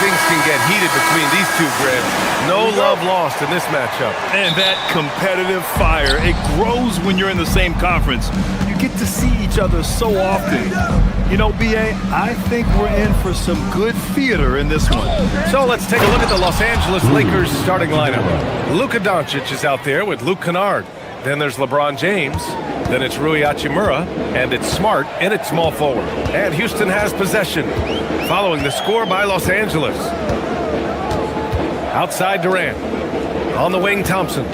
Things can get heated between these two, Greg. No love lost in this matchup. And that competitive fire, it grows when you're in the same conference. You get to see each other so often. You know, B.A., I think we're in for some good theater in this one. So let's take a look at the Los Angeles Lakers starting lineup. Luka Doncic is out there with Luke Kennard. Then there's LeBron James. Then it's Rui Hachimura. And it's Smart in at small forward. And Houston has possession. following the score by Los Angeles. Outside Durant. On the wing, Thompson.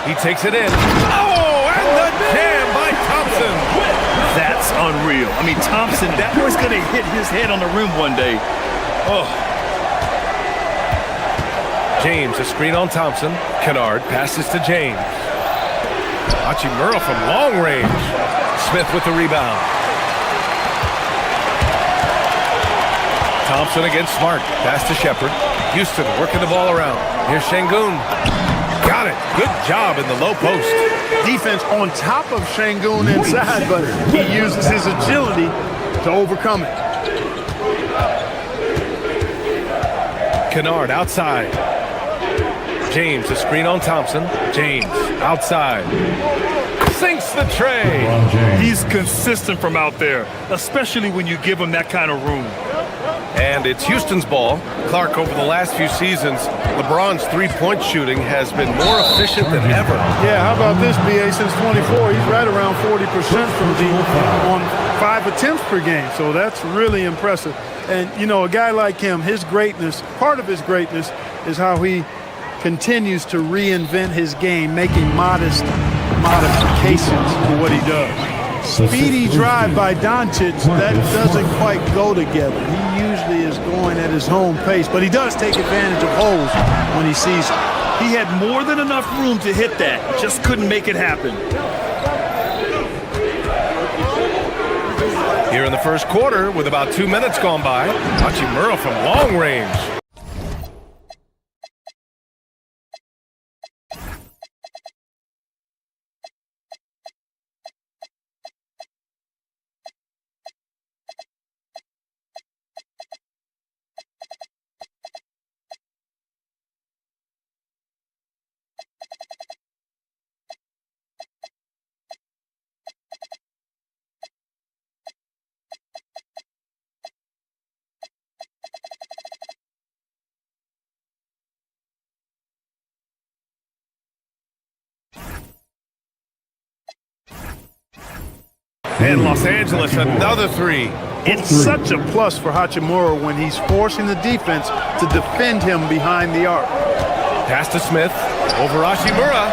He takes it in. Oh, and the jam by Thompson. That's unreal. I mean, Thompson, that was going to hit his head on the rim one day. Oh. James, a screen on Thompson. Kennard passes to James. Hachimura from long range. Smith with the rebound. Thompson against Smart. Pass to Shepard. Houston working the ball around. Here's Şengün. Got it. Good job in the low post. Defense on top of Şengün inside, but he uses his agility to overcome it. Kennard outside. James, a screen on Thompson. James outside. Sinks the tray. He's consistent from out there, especially when you give him that kind of room. And it's Houston's ball. Clark, over the last few seasons, LeBron's three-point shooting has been more efficient than ever. Yeah, how about this, BA? Since 24, he's right around 40% from deep on 5 attempts per game. So that's really impressive. And, you know, a guy like him, his greatness, part of his greatness is how he continues to reinvent his game, making modest modifications to what he does. Speedy drive by Doncic, that doesn't quite go together. He usually is going at his own pace, but he does take advantage of holes when he sees it. He had more than enough room to hit that, just couldn't make it happen. Here in the first quarter, with about 2 minutes gone by, Hachimura from long range. And Los Angeles, another three. It's such a plus for Hachimura when he's forcing the defense to defend him behind the arc. Pass to Smith, over Hachimura,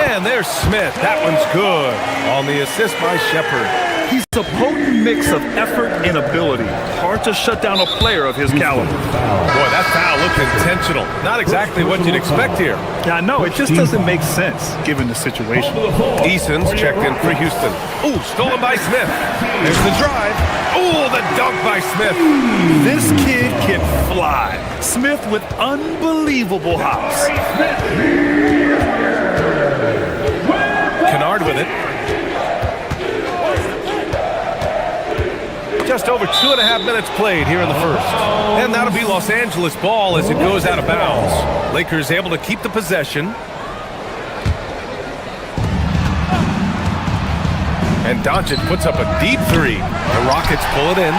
and there's Smith. That one's good on the assist by Shepard. He's a potent mix of effort and ability. Hard to shut down a player of his caliber. Boy, that foul looked intentional. Not exactly what you'd expect here. Yeah, I know. It just doesn't make sense given the situation. Eason's checked in for Houston. Ooh, stolen by Smith. There's the drive. Ooh, the dunk by Smith. This kid can fly. Smith with unbelievable hops. Kennard with it. Just over 2.5 minutes played here in the first. And that'll be Los Angeles ball as it goes out of bounds. Lakers able to keep the possession. And Doncic puts up a deep three. The Rockets pull it in.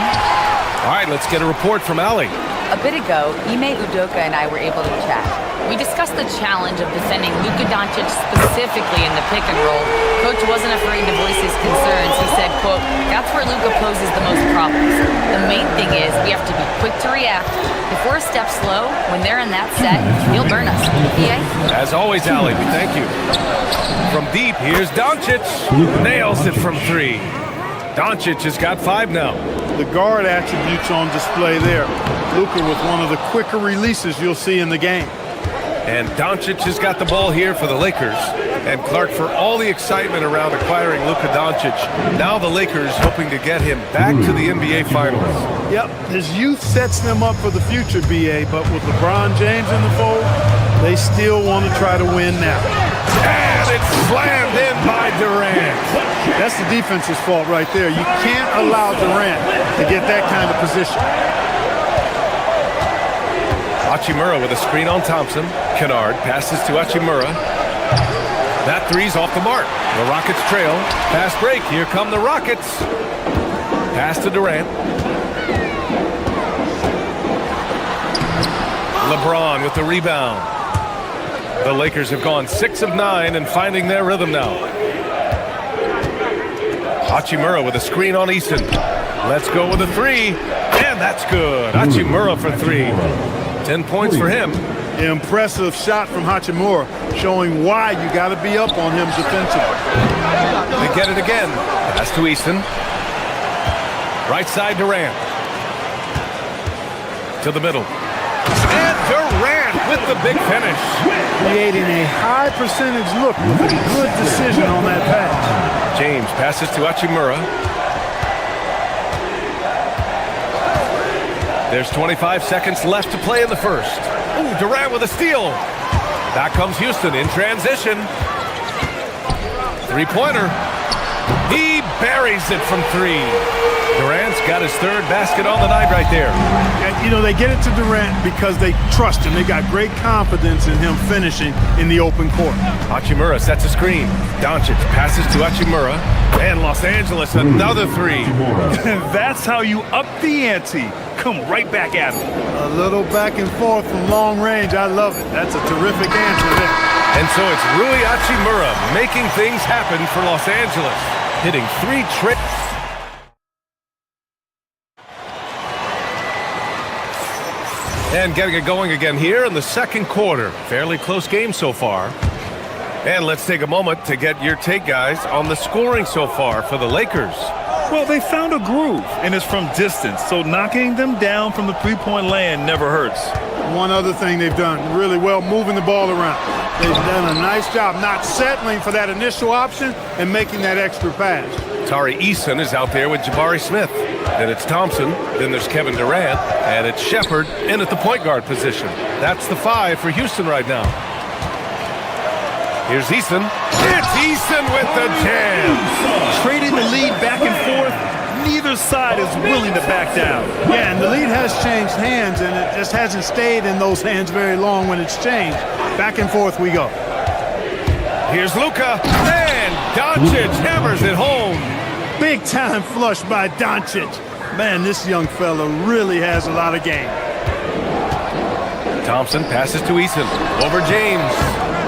All right, let's get a report from Allie. A bit ago, Ime Udoka and I were able to chat. We discussed the challenge of defending Luka Doncic specifically in the pick and roll. Coach wasn't afraid to voice his concerns. He said, quote, that's where Luka poses the most problems. The main thing is we have to be quick to react. If we're a step slow, when they're in that set, he'll burn us. PA? As always, Allie, we thank you. From deep, here's Doncic. Nails it from three. Doncic has got 5 now. The guard attributes on display there. Luka with one of the quicker releases you'll see in the game. And Doncic has got the ball here for the Lakers. And Clark, for all the excitement around acquiring Luka Doncic, now the Lakers hoping to get him back to the NBA Finals. Yep, his youth sets them up for the future, BA, but with LeBron James in the fold, they still want to try to win now. And it's slammed in by Durant. That's the defense's fault right there. You can't allow Durant to get that kind of position. Hachimura with a screen on Thompson. Kennard passes to Hachimura. That three's off the mark. The Rockets trail. Fast break. Here come the Rockets. Pass to Durant. LeBron with the rebound. The Lakers have gone 6 of 9 and finding their rhythm now. Hachimura with a screen on Easton. Let's go with a three. And And that's good. Hachimura for 3. 10 points for him. Impressive shot from Hachimura, showing why you got to be up on him defensively. They get it again. Pass to Easton. Right side Durant. To the middle. And Durant with the big finish. Creating a high percentage look with a good decision on that pass. James passes to Hachimura. There's 25 seconds left to play in the first. Ooh, Durant with a steal. Back comes Houston in transition. Three-pointer. He buries it from 3. Durant's got his 3rd basket on the night right there. And, you know, they get it to Durant because they trust him. They got great confidence in him finishing in the open court. Hachimura sets a screen. Doncic passes to Hachimura. And Los Angeles, another 3. That's how you up the ante. Come right back at him. A little back and forth from long range. I love it. That's a terrific answer there. And so it's Rui Hachimura making things happen for Los Angeles. Hitting 3 tricks. And getting it going again here in the second quarter. Fairly close game so far. And let's take a moment to get your take, guys, on the scoring so far for the Lakers. Well, they found a groove, and it's from distance, so knocking them down from the three-point land never hurts. One other thing they've done really well, moving the ball around. They've done a nice job not settling for that initial option and making that extra pass. Tari Eason is out there with Jabari Smith. Then it's Thompson. Then there's Kevin Durant. And it's Shepherd in at the point guard position. That's the 5 for Houston right now. Here's Eason. It's Eason with the jam. Trading the lead back and forth. Neither side is willing to back down. Yeah, and the lead has changed hands, and it just hasn't stayed in those hands very long when it's changed. Back and forth we go. Here's Luka. And Doncic hammers it home. Big time flush by Doncic. Man, this young fella really has a lot of game. Thompson passes to Eason. Over James.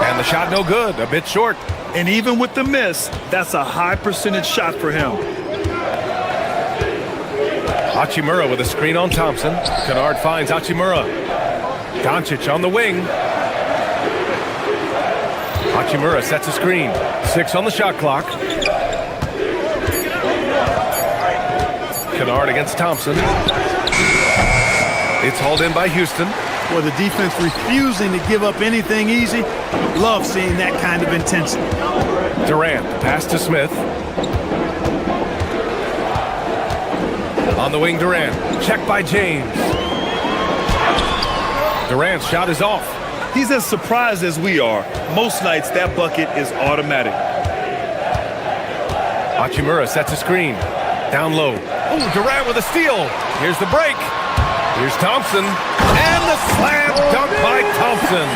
And the shot no good. A bit short. And even with the miss, that's a high percentage shot for him. Hachimura with a screen on Thompson. Kennard finds Hachimura. Doncic on the wing. Hachimura sets a screen. 6 on the shot clock. Kennard against Thompson. It's hauled in by Houston. Well, the defense refusing to give up anything easy. Love seeing that kind of intensity. Durant, pass to Smith. On the wing, Durant. Checked by James. Durant's shot is off. He's as surprised as we are. Most nights, that bucket is automatic. Hachimura sets a screen. Down low. Oh, Durant with a steal. Here's the break. Here's Thompson. And the slam dunk by Thompson.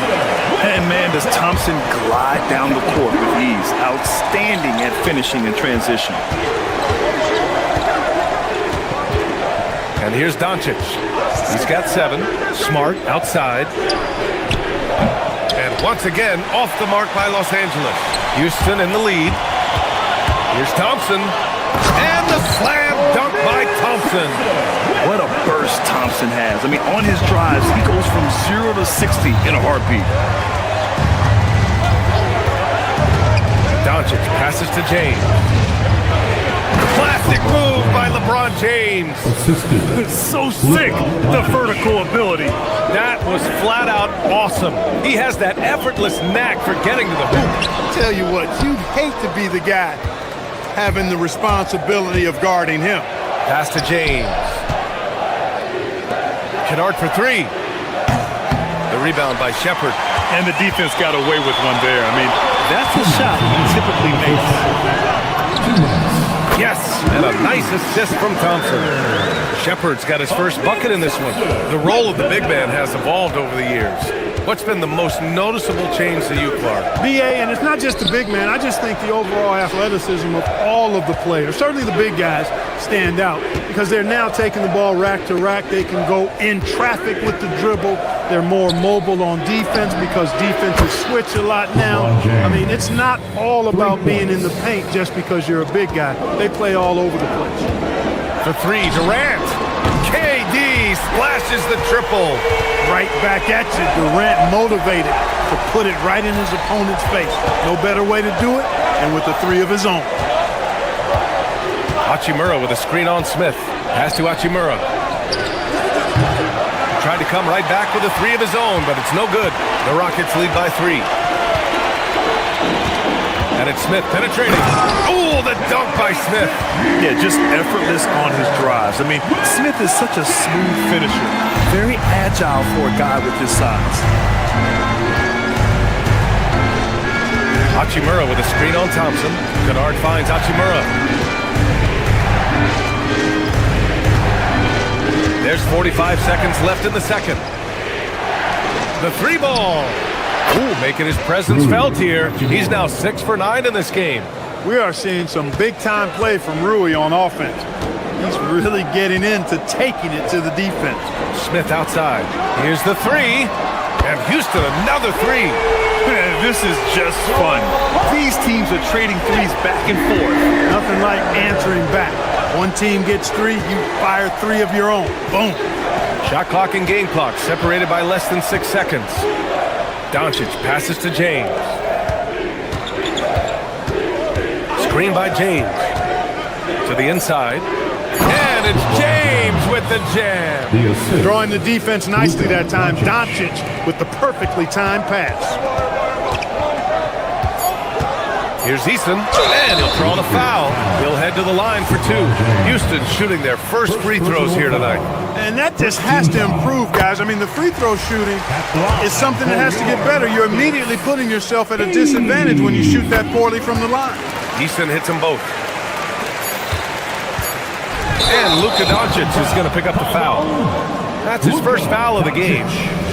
And man, does Thompson glide down the court with ease. Outstanding at finishing in transition. And here's Doncic. He's got 7. Smart outside. And once again, off the mark by Los Angeles. Houston in the lead. Here's Thompson. And the slam dunk by Thompson. What a burst Thompson has. I mean, on his drives, he goes from 0 to 60 in a heartbeat. Doncic passes to James. Classic move by LeBron James. So sick, the vertical ability. That was flat out awesome. He has that effortless knack for getting to the hoop. Tell you what, you'd hate to be the guy having the responsibility of guarding him. Pass to James. Kennard for 3. The rebound by Shepherd. And the defense got away with one there. I mean, that's a shot he typically makes. Yes, and a nice assist from Thompson. Shepherd's got his first bucket in this one. The role of the big man has evolved over the years. What's been the most noticeable change to you, Clark? BA, and it's not just the big man. I just think the overall athleticism of all of the players, certainly the big guys, stand out because they're now taking the ball rack to rack. They can go in traffic with the dribble. They're more mobile on defense because defenses switch a lot now. I mean, it's not all about being in the paint just because you're a big guy. They play all over the place. For 3, Durant. KD misses the triple. Right back at you. Durant motivated to put it right in his opponent's face. No better way to do it, and with the three of his own. Hachimura with a screen on Smith. Pass to Hachimura. Tried to come right back with a three of his own, but it's no good. The Rockets lead by 3. And it's Smith penetrating. Oh, the dunk by Smith. Yeah, just effortless on his drives. I mean, Smith is such a smooth finisher. Very agile for a guy with his size. Hachimura with a screen on Thompson. Kennard finds Hachimura. There's 45 seconds left in the second. The 3 ball. Ooh, making his presence felt here. He's now 6 for 9 in this game. We are seeing some big-time play from Rui on offense. He's really getting into taking it to the defense. Smith outside. Here's the 3. And Houston, another 3. Man, this is just fun. These teams are trading threes back and forth. Nothing like answering back. One team gets 3, you fire 3 of your own. Boom. Shot clock and game clock separated by less than 6 seconds. Doncic passes to James. Screen by James. To the inside. And it's James with the jam. Drawing the defense nicely that time. Doncic with the perfectly timed pass. Here's Eason, and he'll draw the foul. He'll head to the line for 2. Houston shooting their first free throws here tonight. And that just has to improve, guys. I mean, the free throw shooting is something that has to get better. You're immediately putting yourself at a disadvantage when you shoot that poorly from the line. Eason hits them both. And Luka Doncic is going to pick up the foul. That's his first foul of the game.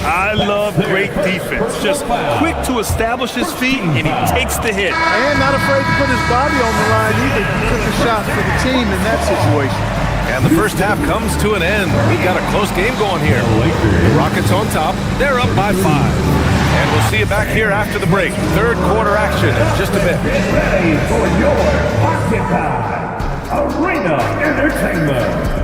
I love great defense. Just quick to establish his feet, and he takes the hit. And not afraid to put his body on the line either. He took a shot for the team in that situation. And the first half comes to an end. We've got a close game going here. The Rockets on top. They're up by 5. And we'll see you back here after the break. Third quarter action in just a bit. Ready for your Occupy Arena Entertainment.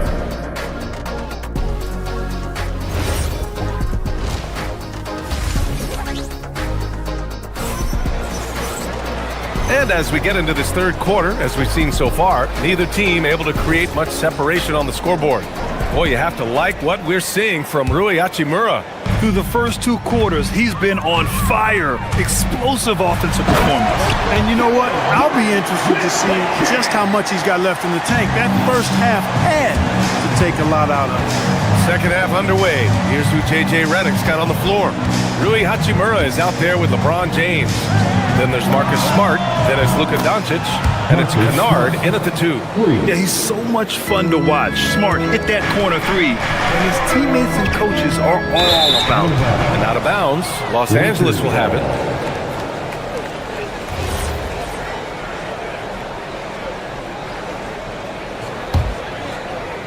And as we get into this third quarter, as we've seen so far, neither team able to create much separation on the scoreboard. Boy, you have to like what we're seeing from Rui Hachimura. Through the first 2 quarters, he's been on fire. Explosive offensive performance. And you know what? I'll be interested to see just how much he's got left in the tank. That first half had to take a lot out of it. Second half underway. Here's who J.J. Redick's got on the floor. Rui Hachimura is out there with LeBron James. Then there's Marcus Smart. Then it's Luka Doncic. And it's Kennard in at the 2. Yeah, he's so much fun to watch. Smart hit that corner 3. And his teammates and coaches are all about it. And out of bounds, Los Angeles will have it.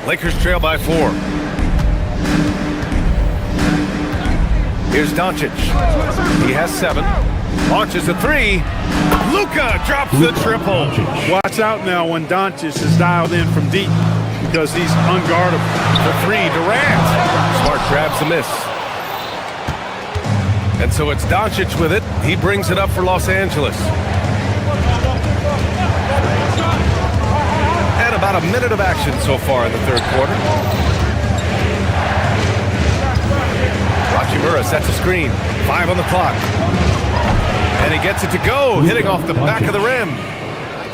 Lakers trail by 4. Here's Doncic. He has 7. Launches a 3. Luka drops the triple. Watch out now when Doncic is dialed in from deep because he's unguardable. The 3, Durant. Smart grabs the miss. And so it's Doncic with it. He brings it up for Los Angeles. And about a minute of action so far in the third quarter. Hachimura sets a screen. 5 on the clock. And he gets it to go, hitting off the back of the rim.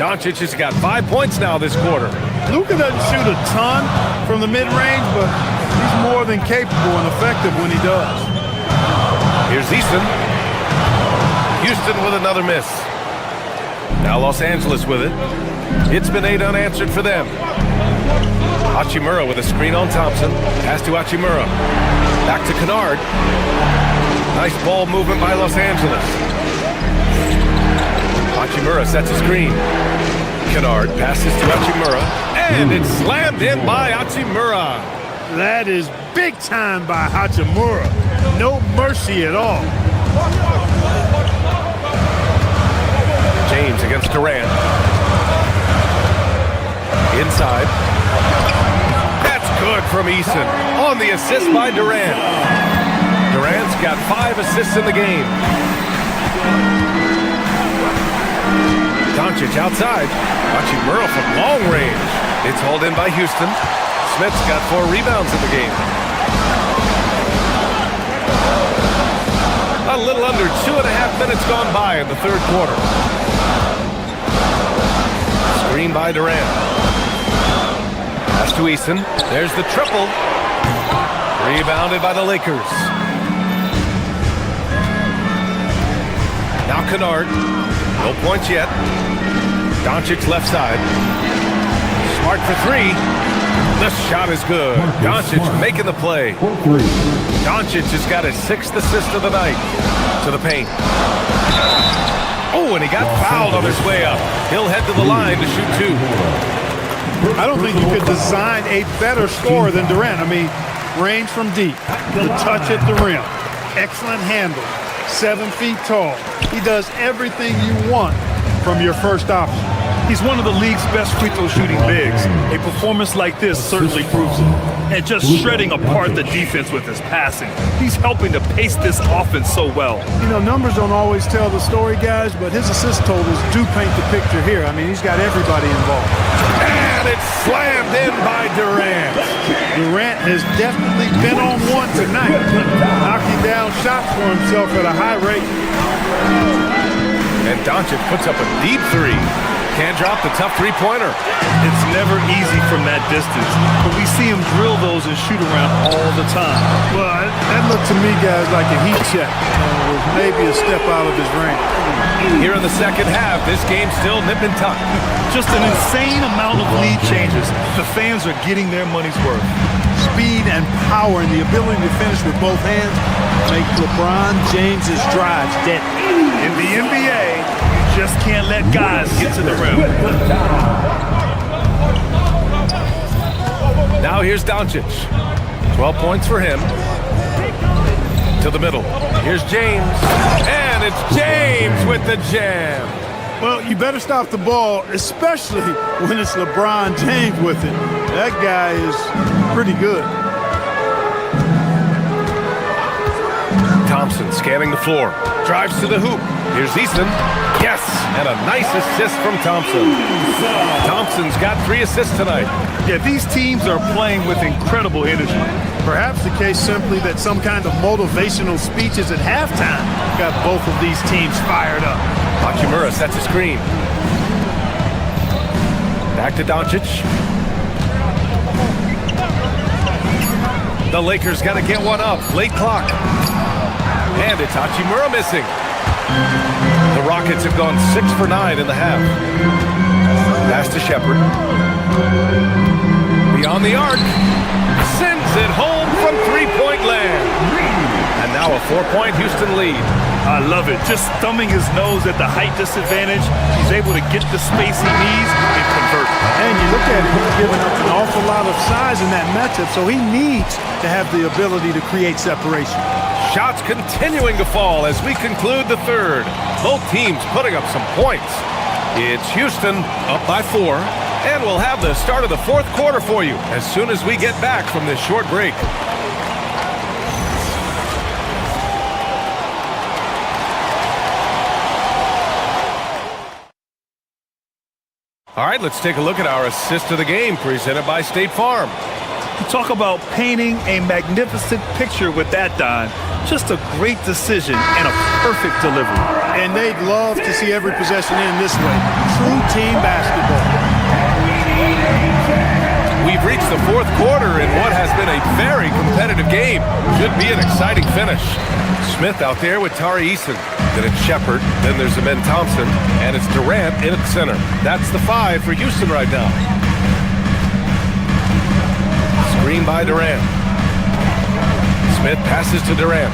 Doncic has got 5 points now this quarter. Luka doesn't shoot a ton from the mid-range, but he's more than capable and effective when he does. Here's Easton. Houston with another miss. Now Los Angeles with it. It's been 8 unanswered for them. Hachimura with a screen on Thompson. Pass to Hachimura. Back to Kennard. Nice ball movement by Los Angeles. Hachimura sets a screen. Kennard passes to Hachimura. And it's slammed in by Hachimura. That is big time by Hachimura. No mercy at all. James against Durant. Inside. That's good from Eason on the assist by Durant. Durant's got 5 assists in the game. Doncic outside. Hachimura from long range. It's hauled in by Houston. Smith's got 4 rebounds in the game. A little under 2.5 minutes gone by in the third quarter. Screen by Durant. Pass to Eason. There's the triple. Rebounded by the Lakers. Now Kennard. No points yet. Doncic left side. Smart for 3. The shot is good. Doncic making the play. Doncic has got his 6th assist of the night. To the paint. Oh, and he got fouled on his way up. He'll head to the line to shoot 2. I don't think you could design a better scorer than Durant. I mean, range from deep, the touch at the rim, excellent handle, 7 feet tall. He does everything you want from your first option. He's one of the league's best free throw shooting bigs. A performance like this certainly proves it. And just shredding apart the defense with his passing. He's helping to pace this offense so well. You know, numbers don't always tell the story, guys, but his assist totals do paint the picture here. I mean, he's got everybody involved. And it's slammed in by Durant. Durant has definitely been on one tonight, knocking down shots for himself at a high rate. And Doncic puts up a deep 3. Can't drop the tough 3-pointer. It's never easy from that distance, but we see him drill those and shoot around all the time. Well, that looked to me, guys, like a heat check. With maybe a step out of his range. Here in the second half, this game's still nip and tuck. Just an insane amount of lead changes. The fans are getting their money's worth. Speed and power and the ability to finish with both hands make LeBron James's drives deadly. In the NBA, just can't let guys get to the rim. Now here's Doncic. 12 points for him. To the middle. Here's James. And it's James with the jam. Well, you better stop the ball, especially when it's LeBron James with it. That guy is pretty good. Thompson scanning the floor. Drives to the hoop. Here's Eason. Yes! And a nice assist from Thompson. Thompson's got 3 assists tonight. Yeah, these teams are playing with incredible energy. Perhaps the case simply that some kind of motivational speeches at halftime got both of these teams fired up. Hachimura sets a screen. Back to Doncic. The Lakers got to get one up. Late clock. And it's Hachimura missing. The Rockets have gone 6 for 9 in the half. Pass to Shepherd. Beyond the arc. Sends it home from 3-point land. And now a 4-point Houston lead. I love it. Just thumbing his nose at the height disadvantage. He's able to get the space he needs and convert. And you look at it, he's giving up an awful lot of size in that matchup, so he needs to have the ability to create separation. Shots continuing to fall as we conclude the third. Both teams putting up some points. It's Houston up by 4, and we'll have the start of the fourth quarter for you as soon as we get back from this short break. All right, let's take a look at our assist of the game presented by State Farm. You talk about painting a magnificent picture with that, Don. Just a great decision and a perfect delivery. And they'd love to see every possession end this way. True team basketball. We've reached the fourth quarter in what has been a very competitive game. Should be an exciting finish. Smith out there with Tari Eason. Then it's Shepherd. Then there's Amen Thompson. And it's Durant in at center. That's the 5 for Houston right now. Screen by Durant. Smith passes to Durant.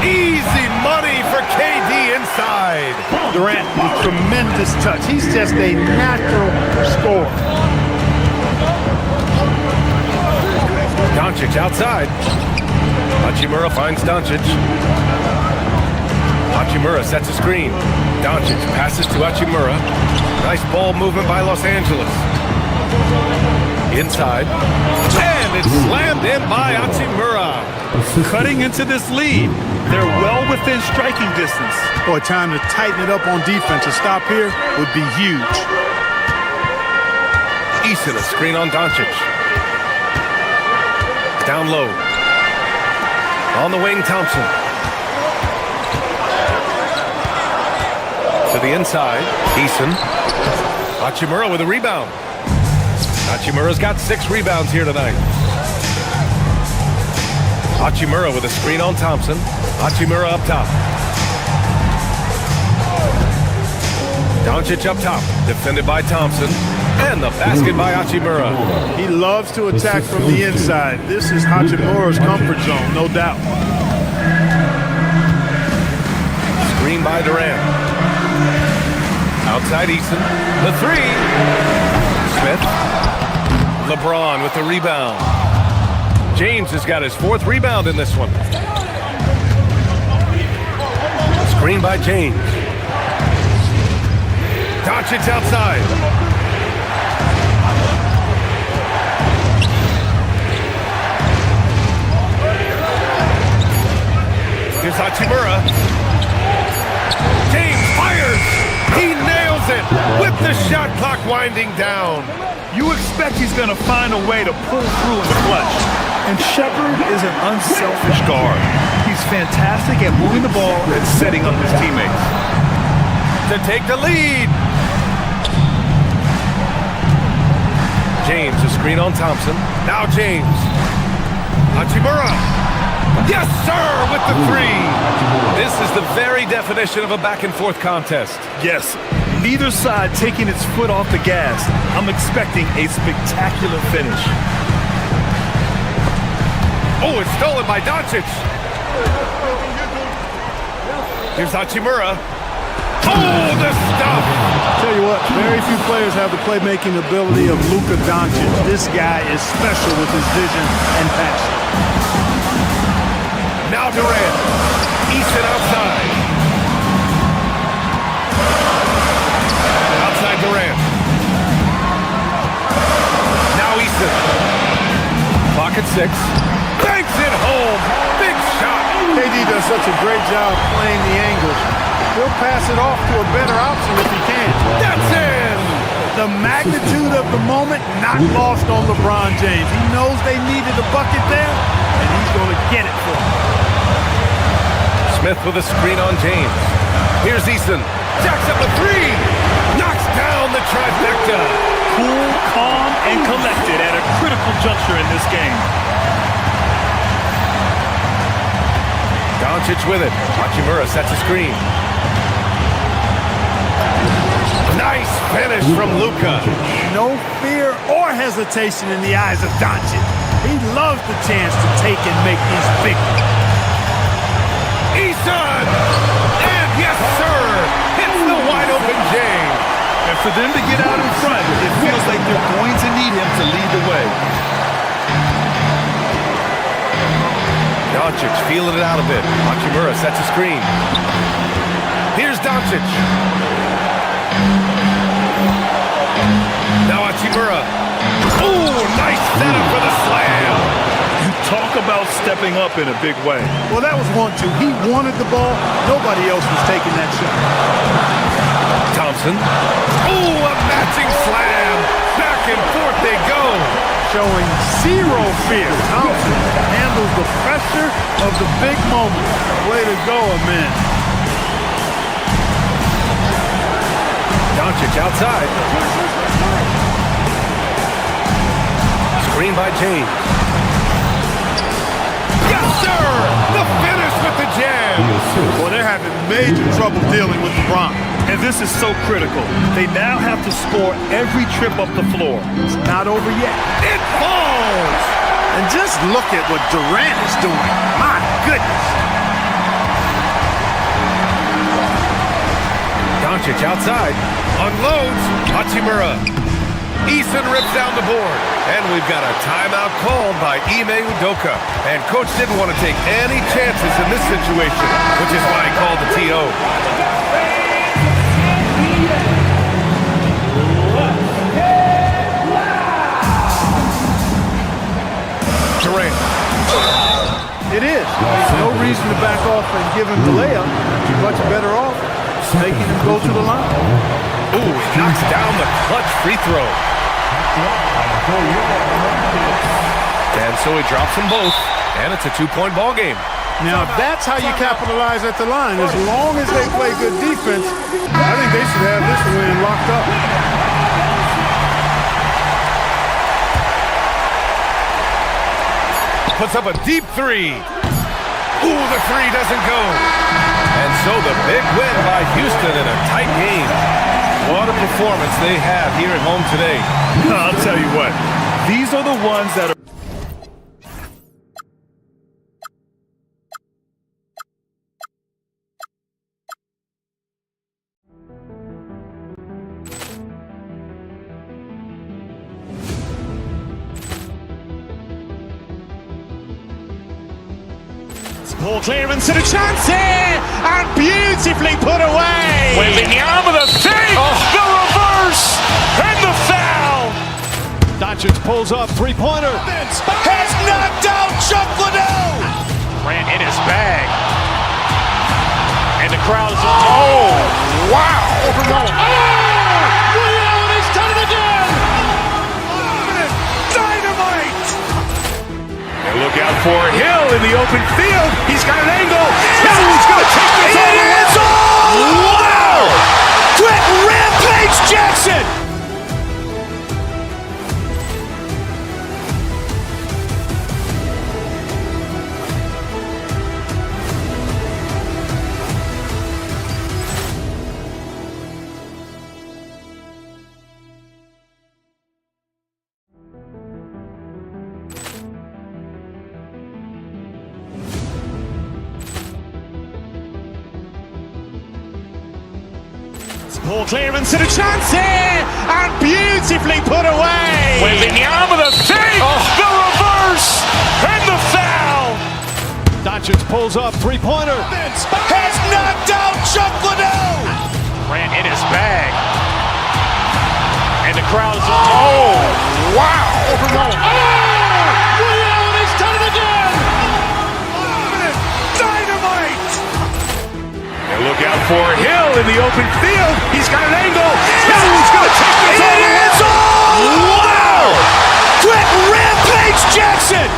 Easy money for KD inside. Durant, tremendous touch. He's just a natural scorer. Doncic outside. Hachimura finds Doncic. Hachimura sets a screen. Doncic passes to Hachimura. Nice ball movement by Los Angeles. Inside. And it's slammed in by Hachimura. Cutting into this lead. They're well within striking distance. Boy, time to tighten it up on defense. A stop here would be huge. Eason, a screen on Doncic. Down low. On the wing, Thompson. To the inside, Eason. Hachimura with a rebound. Hachimura's got 6 rebounds here tonight. Hachimura with a screen on Thompson. Hachimura up top. Doncic up top, defended by Thompson. And the basket by Hachimura. He loves to attack from the inside. This is Hachimura's comfort zone, no doubt. Screen by Durant. Outside Eason. The 3. Smith. LeBron with the rebound. James has got his 4th rebound in this one. Screen by James. Doncic outside. Here's Hachimura. James fires. He nails it with the shot clock winding down. You expect he's going to find a way to pull through in the clutch. And Shepard is an unselfish guard. He's fantastic at moving the ball and setting up his teammates. To take the lead. James, a screen on Thompson. Now James. Hachimura. Yes, sir, with the 3. This is the very definition of a back-and-forth contest. Yes, neither side taking its foot off the gas. I'm expecting a spectacular finish. Oh, it's stolen by Doncic. Here's Hachimura. Oh, the stop! Tell you what, very few players have the playmaking ability of Luka Doncic. This guy is special with his vision and passion. Now Durant. Eason outside. Outside Durant. Now Eason. Clock at 6. Banks it home. Big shot. KD does such a great job playing the angles. He'll pass it off to a better option if he can. That's in. The magnitude of the moment not lost on LeBron James. He knows they needed a bucket there, and he's going to get it for them. Smith with a screen on James. Here's Eason. Jacks up a 3. Knocks down the trifecta. Cool, calm, and collected at a critical juncture in this game. Doncic with it. Hachimura sets a screen. Nice finish from Luka. No fear or hesitation in the eyes of Doncic. He loves the chance to take and make these big ones. Eason! And yes, sir! Hits the wide open James. And for them to get out in front, it feels like they're going to need him to lead the way. Doncic feeling it out a bit. Hachimura sets a screen. Here's Doncic. Now Hachimura. Ooh, nice setup for the slam. You talk about stepping up in a big way. Well, that was 1-2. He wanted the ball. Nobody else was taking that shot. Thompson. Ooh, a matching slam. Back and forth they go. Showing zero fear. Thompson handles the pressure of the big moment. Way to go, man. Doncic outside. Screen by James. Yes, sir! The finish with the jam. Well, they're having major trouble dealing with LeBron. And this is so critical. They now have to score every trip up the floor. It's not over yet. It falls! And just look at what Durant is doing. My goodness. Doncic outside. Unloads. Hachimura. Eason rips down the board. And we've got a timeout called by Ime Udoka. And coach didn't want to take any chances in this situation, which is why he called the TO. It is. No reason to back off and give him the layup. You're much better off making him go to the line. Ooh, he knocks down the clutch free throw. And so he drops them both, and it's a 2-point ball game. Now, that's how you capitalize at the line. As long as they play good defense, I think they should have this win locked up. Puts up a deep three. Ooh, the three doesn't go. And so the big win by Houston in a tight game. What a performance they have here at home today. I'll tell you what, these are the ones that are Ball clearance and a chance here, and beautifully put away. Waving the arm of the thing, the reverse, and the foul. Doncic pulls up, three-pointer. Has knocked out Chuck Liddell. Ran in his bag. And the crowd is, oh, wow. Overrun. Liddell, he's done it again. Dynamite. And look out for Hill in the open field. He's got an angle. He's going to take this all the way. Wow! Quick Rampage Jackson. Ball clearance and a chance here, and beautifully put away. Waving the arm of the thing, the reverse, and the foul. Doncic pulls up, three-pointer. Has knocked out Chuck Liddell. Ran in his bag. And the crowd is, oh, wow. Overrun. Liddell, he's done it again. Dynamite. And look out for Hill in the open field. He's got an angle. He's going to take this all the way. Wow! Quick Rampage Jackson.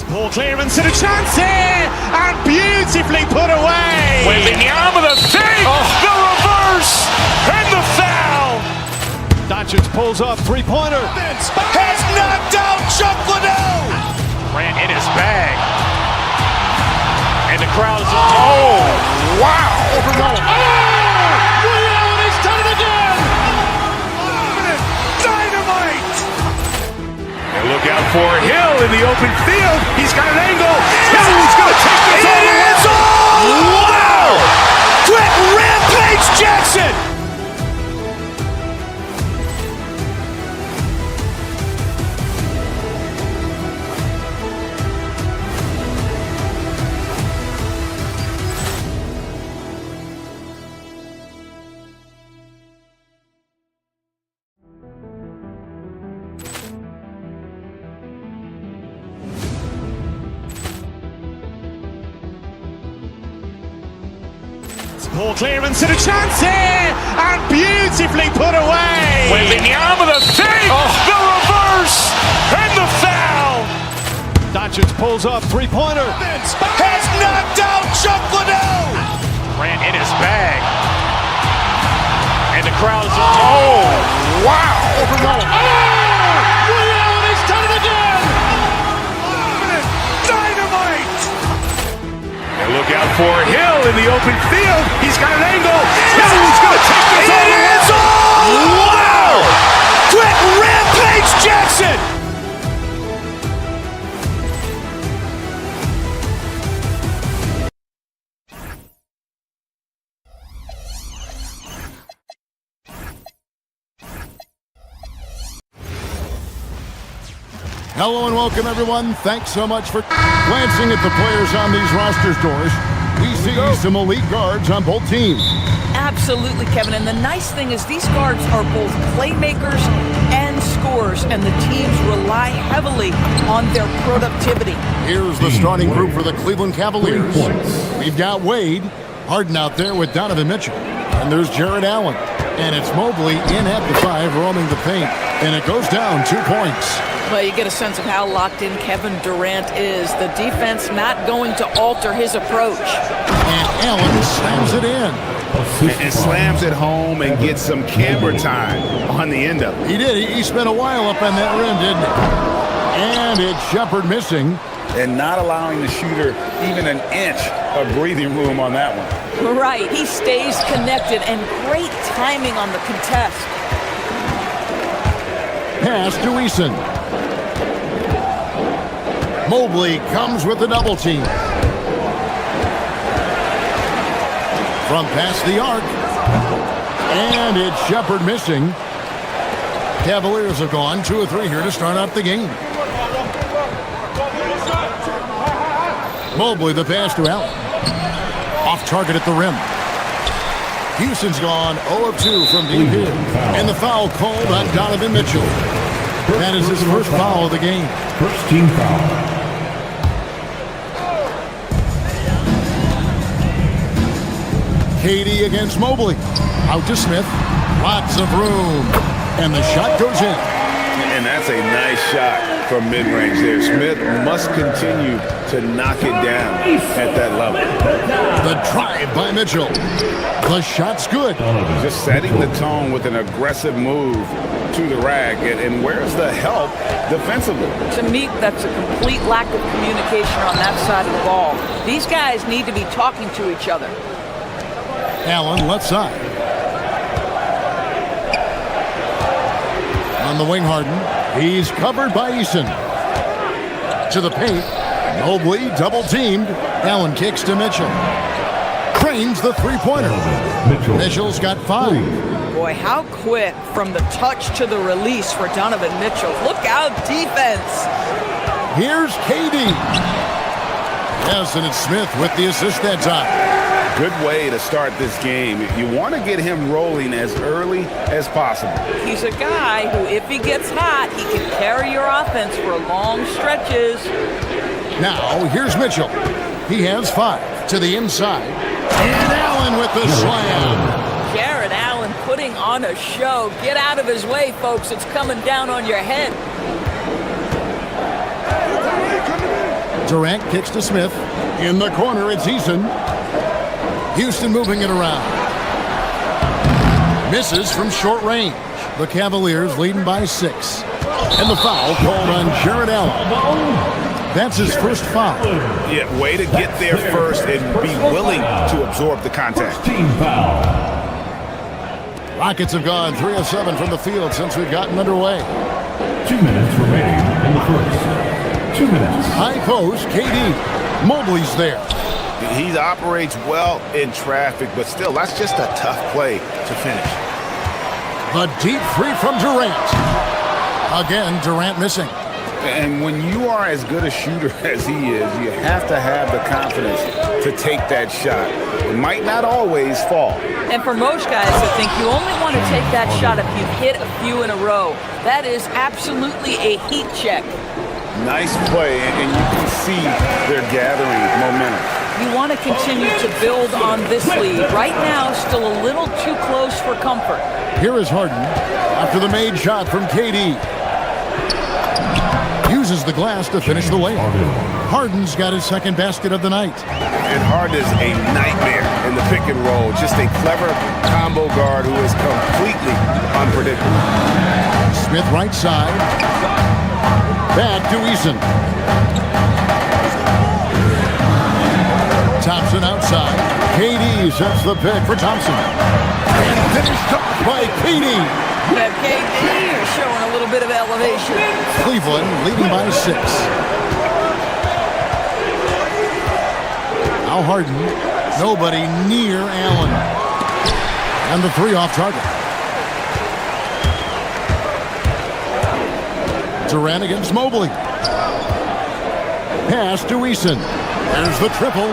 Ball clearance and a chance here, and beautifully put away. Waving the arm of the thing, the reverse, and the foul. Doncic pulls up, three-pointer. Has knocked out Chuck Liddell. Ran in his bag. And the crowd is, oh, wow. Overrun. Liddell, he's done it again. Dynamite. And look out for Hill in the open field. He's got an angle. He's going to take this all the way. Wow! Quick Rampage Jackson. Ball clearance and a chance here, and beautifully put away. Waving the arm of the thing, the reverse, and the foul. Doncic pulls up, three-pointer. Has knocked out Chuck Liddell. Ran in his bag. And the crowd is, oh, wow. Overrun. Liddell, he's done it again. Dynamite. And look out for Hill in the open field. He's got an angle. He's going to take this all the way. Wow! Quick Rampage Jackson. Hello and welcome, everyone. Thanks so much for glancing at the players on these rosters, Doris. We see some elite guards on both teams. Absolutely, Kevin. And the nice thing is these guards are both playmakers and scorers, and the teams rely heavily on their productivity. Here's the starting group for the Cleveland Cavaliers. We've got Wade, Harden out there with Donovan Mitchell. And there's Jared Allen. And it's Mobley in at the 5, roaming the paint. And it goes down 2 points. Well, you get a sense of how locked in Kevin Durant is. The defense not going to alter his approach. And Allen slams it in. And slams it home and gets some camera time on the end of it. He did. He spent a while up on that rim, didn't he? And it's Shepard missing. And not allowing the shooter even an inch of breathing room on that one. Right. He stays connected, and great timing on the contest. Pass to Eason. Mobley comes with the double team. From past the arc. And it's Shepard missing. Cavaliers have gone 2 of 3 here to start out the game. Mobley, the pass to Allen. Off target at the rim. Houston's gone 0 of 2 from deep here. And the foul called on Donovan Mitchell. That is his first foul of the game. First team foul. KD against Mobley. Out to Smith. Lots of room. And the shot goes in. And that's a nice shot from mid-range there. Smith must continue to knock it down at that level. The drive by Mitchell. The shot's good. Just setting the tone with an aggressive move to the rack. And where's the help defensively? To me, that's a complete lack of communication on that side of the ball. These guys need to be talking to each other. Allen left side. On the wing, Harden. He's covered by Eason. To the paint. Mobley double teamed. Allen kicks to Mitchell. Cranes the three-pointer. Mitchell's got 5. Boy, how quick from the touch to the release for Donovan Mitchell. Look out, defense. Here's KD. Yes, and it's Smith with the assist that time. Good way to start this game. You want to get him rolling as early as possible. He's a guy who, if he gets hot, he can carry your offense for long stretches. Now, here's Mitchell. He has 5 to the inside. And Allen with the slam. Jared Allen putting on a show. Get out of his way, folks. It's coming down on your head. Durant kicks to Smith. In the corner, it's Eason. Houston moving it around. Misses from short range. The Cavaliers leading by 6. And the foul called on Jared Allen. That's his first foul. Yeah, way to get there first and be willing to absorb the contact. Team foul. Rockets have gone 3 of 7 from the field since we've gotten underway. 2 minutes remaining in the first. 2 minutes. High post, KD. Mobley's there. He operates well in traffic, but still, that's just a tough play to finish. The deep 3 from Durant. Again, Durant missing. And when you are as good a shooter as he is, you have to have the confidence to take that shot. It might not always fall. And for most guys, I think you only want to take that shot if you've hit a few in a row. That is absolutely a heat check. Nice play, and you can see they're gathering momentum. You want to continue to build on this lead. Right now, still a little too close for comfort. Here is Harden after the made shot from KD. Uses the glass to finish the layup. Harden's got his second basket of the night. And Harden is a nightmare in the pick and roll. Just a clever combo guard who is completely unpredictable. Smith right side. Back to Eason. Thompson outside. KD sets the pick for Thompson. And finished up by KD. That KD is showing a little bit of elevation. Cleveland leading by 6. Now Harden. Nobody near Allen. And the 3 off target. Durant against Mobley. Pass to Eason. There's the triple.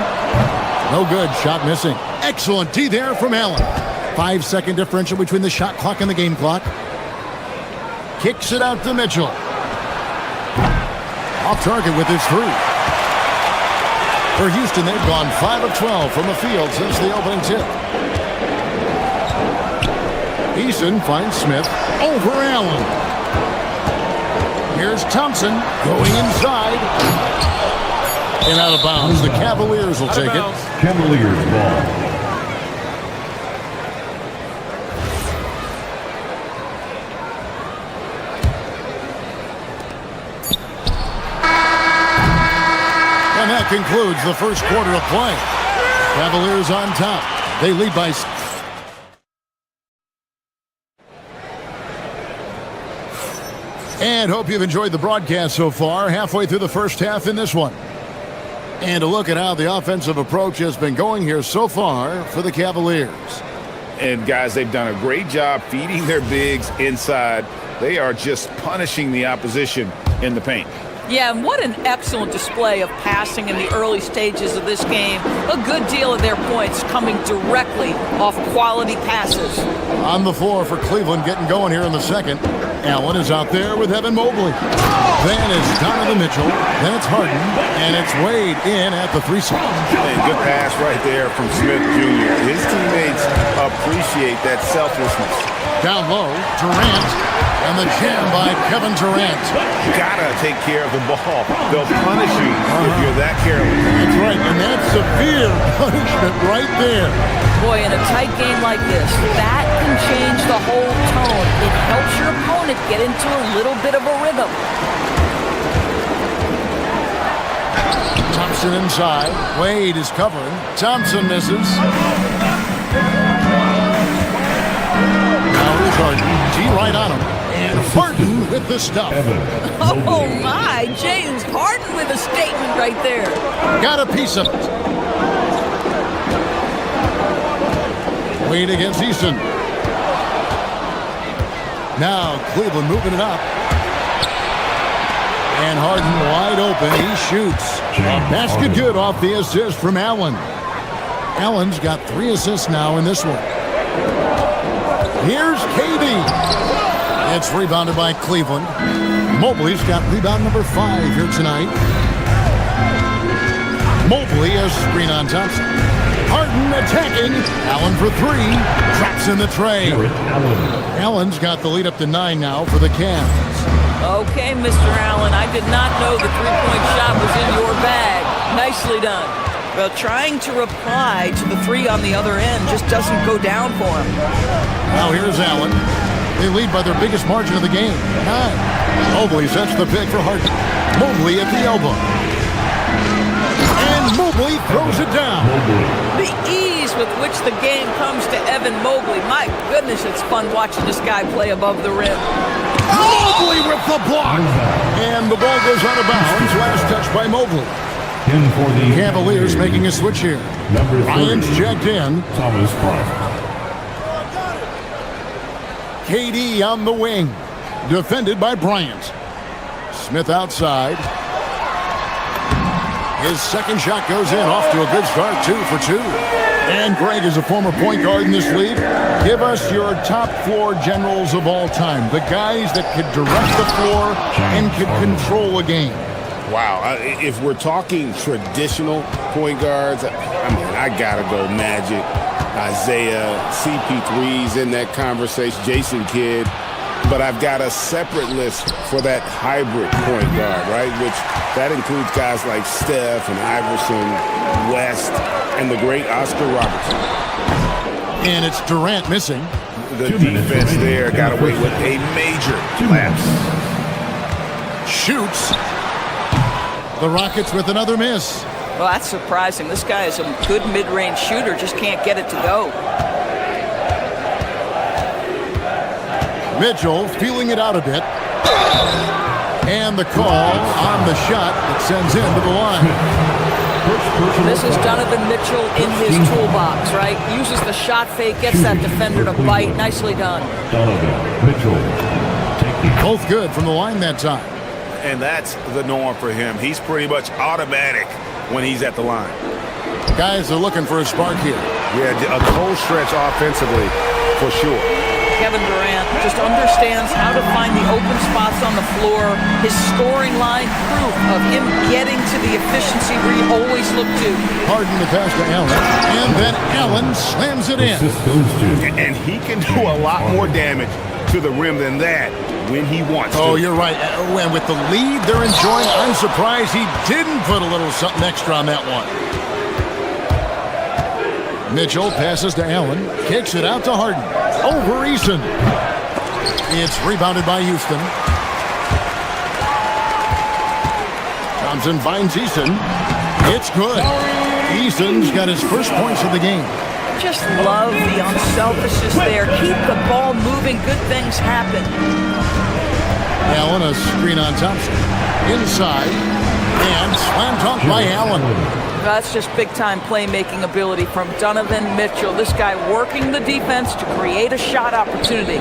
No good. Shot missing. Excellent D there from Allen. 5-second differential between the shot clock and the game clock. Kicks it out to Mitchell. Off target with his three. For Houston, they've gone 5 of 12 from the field since the opening tip. Eason finds Smith over Allen. Here's Thompson going inside. And out of bounds. The Cavaliers will take it. Cavaliers ball. And that concludes the first quarter of play. Cavaliers on top. They lead by... And hope you've enjoyed the broadcast so far. Halfway through the first half in this one. And a look at how the offensive approach has been going here so far for the Cavaliers. And guys, they've done a great job feeding their bigs inside. They are just punishing the opposition in the paint. Yeah, and what an excellent display of passing in the early stages of this game. A good deal of their points coming directly off quality passes. On the floor for Cleveland getting going here in the second. Allen is out there with Evan Mobley. Then it's Donovan Mitchell. Then it's Harden. And it's Wade in at the 3 spot. And good pass right there from Smith Jr. His teammates appreciate that selflessness. Down low, Durant. And the jam by Kevin Durant. Gotta take care of the ball. They'll punish you if you're that careless. That's right, and that's severe punishment right there. Boy, in a tight game like this, that can change the whole tone. It helps your opponent get into a little bit of a rhythm. Thompson inside. Wade is covering. Thompson misses. Now here's Harden. G right on him. And Harden with the stuff. Oh my, James Harden with a statement right there. Got a piece of it. Wade against Eason. Now Cleveland moving it up. And Harden wide open. He shoots. Basket good off the assist from Allen. Allen's got 3 assists now in this one. Here's KD. It's rebounded by Cleveland. Mobley's got rebound number 5 here tonight. Mobley a screen on Thompson. Harden attacking. Allen for 3. Drops in the tray. Allen's got the lead up to 9 now for the Cavs. Okay, Mr. Allen, I did not know the three-point shot was in your bag. Nicely done. Well, trying to reply to the 3 on the other end just doesn't go down for him. Now here's Allen. They lead by their biggest margin of the game, 9. Mobley sets the pick for Harden. Mobley at the elbow. And Mobley throws it down. The ease with which the game comes to Evan Mobley. My goodness, it's fun watching this guy play above the rim. Mobley with the block. And the ball goes out of bounds. Last touch by Mobley. In for the Cavaliers making a switch here. Number 30, Ryan's checked in. Thomas Bryant. KD on the wing. Defended by Bryant. Smith outside. His second shot goes in. Off to a good start. 2 for 2. And Greg is a former point guard in this league. Give us your top floor generals of all time. The guys that could direct the floor and could control a game. Wow. If we're talking traditional point guards, I mean, I got to go Magic, Isaiah, CP3's in that conversation, Jason Kidd. But I've got a separate list for that hybrid point guard, right? Which that includes guys like Steph and Iverson, West, and the great Oscar Robertson. And it's Durant missing. The defense there got away with a major lapse. Shoots. The Rockets with another miss. Well, that's surprising. This guy is a good mid-range shooter, just can't get it to go. Mitchell feeling it out a bit. And the call on the shot that sends him to the line. This is Donovan Mitchell in his toolbox, right? Uses the shot fake, gets that defender to bite. Nicely done. Donovan Mitchell. Both good from the line that time. and that's the norm for him. He's pretty much automatic when he's at the line. Guys are looking for a spark here. Yeah, a cold stretch offensively for sure. Kevin Durant just understands how to find the open spots on the floor. His scoring line, proof of him getting to the efficiency where he always looked to. Harden the pass to Allen, and then Allen slams it in. And he can do a lot more damage to the rim than that when he wants to. Oh, you're right. And with the lead they're enjoying, I'm surprised he didn't put a little something extra on that one. Mitchell passes to Allen, kicks it out to Harden. Over Eason. It's rebounded by Houston. Thompson finds Eason. It's good. Eason's got his first points of the game. Just love the unselfishness there. Keep the ball moving. Good things happen. Allen, a screen on Thompson. Inside. And slam dunk by Allen. That's just big-time playmaking ability from Donovan Mitchell. This guy working the defense to create a shot opportunity.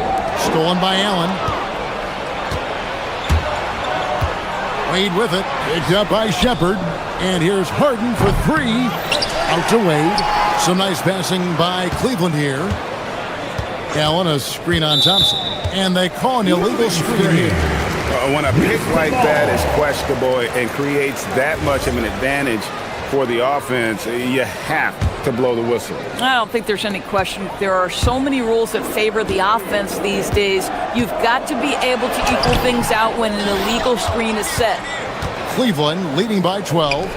Stolen by Allen. Wade with it. Picked up by Shepard. And here's Harden for three. Out to Wade. Some nice passing by Cleveland here. Allen, a screen on Thompson. And they call an illegal screen here. When a pick like that is questionable and creates that much of an advantage for the offense, you have to blow the whistle. I don't think there's any question. There are so many rules that favor the offense these days. You've got to be able to equal things out when an illegal screen is set. Cleveland leading by 12.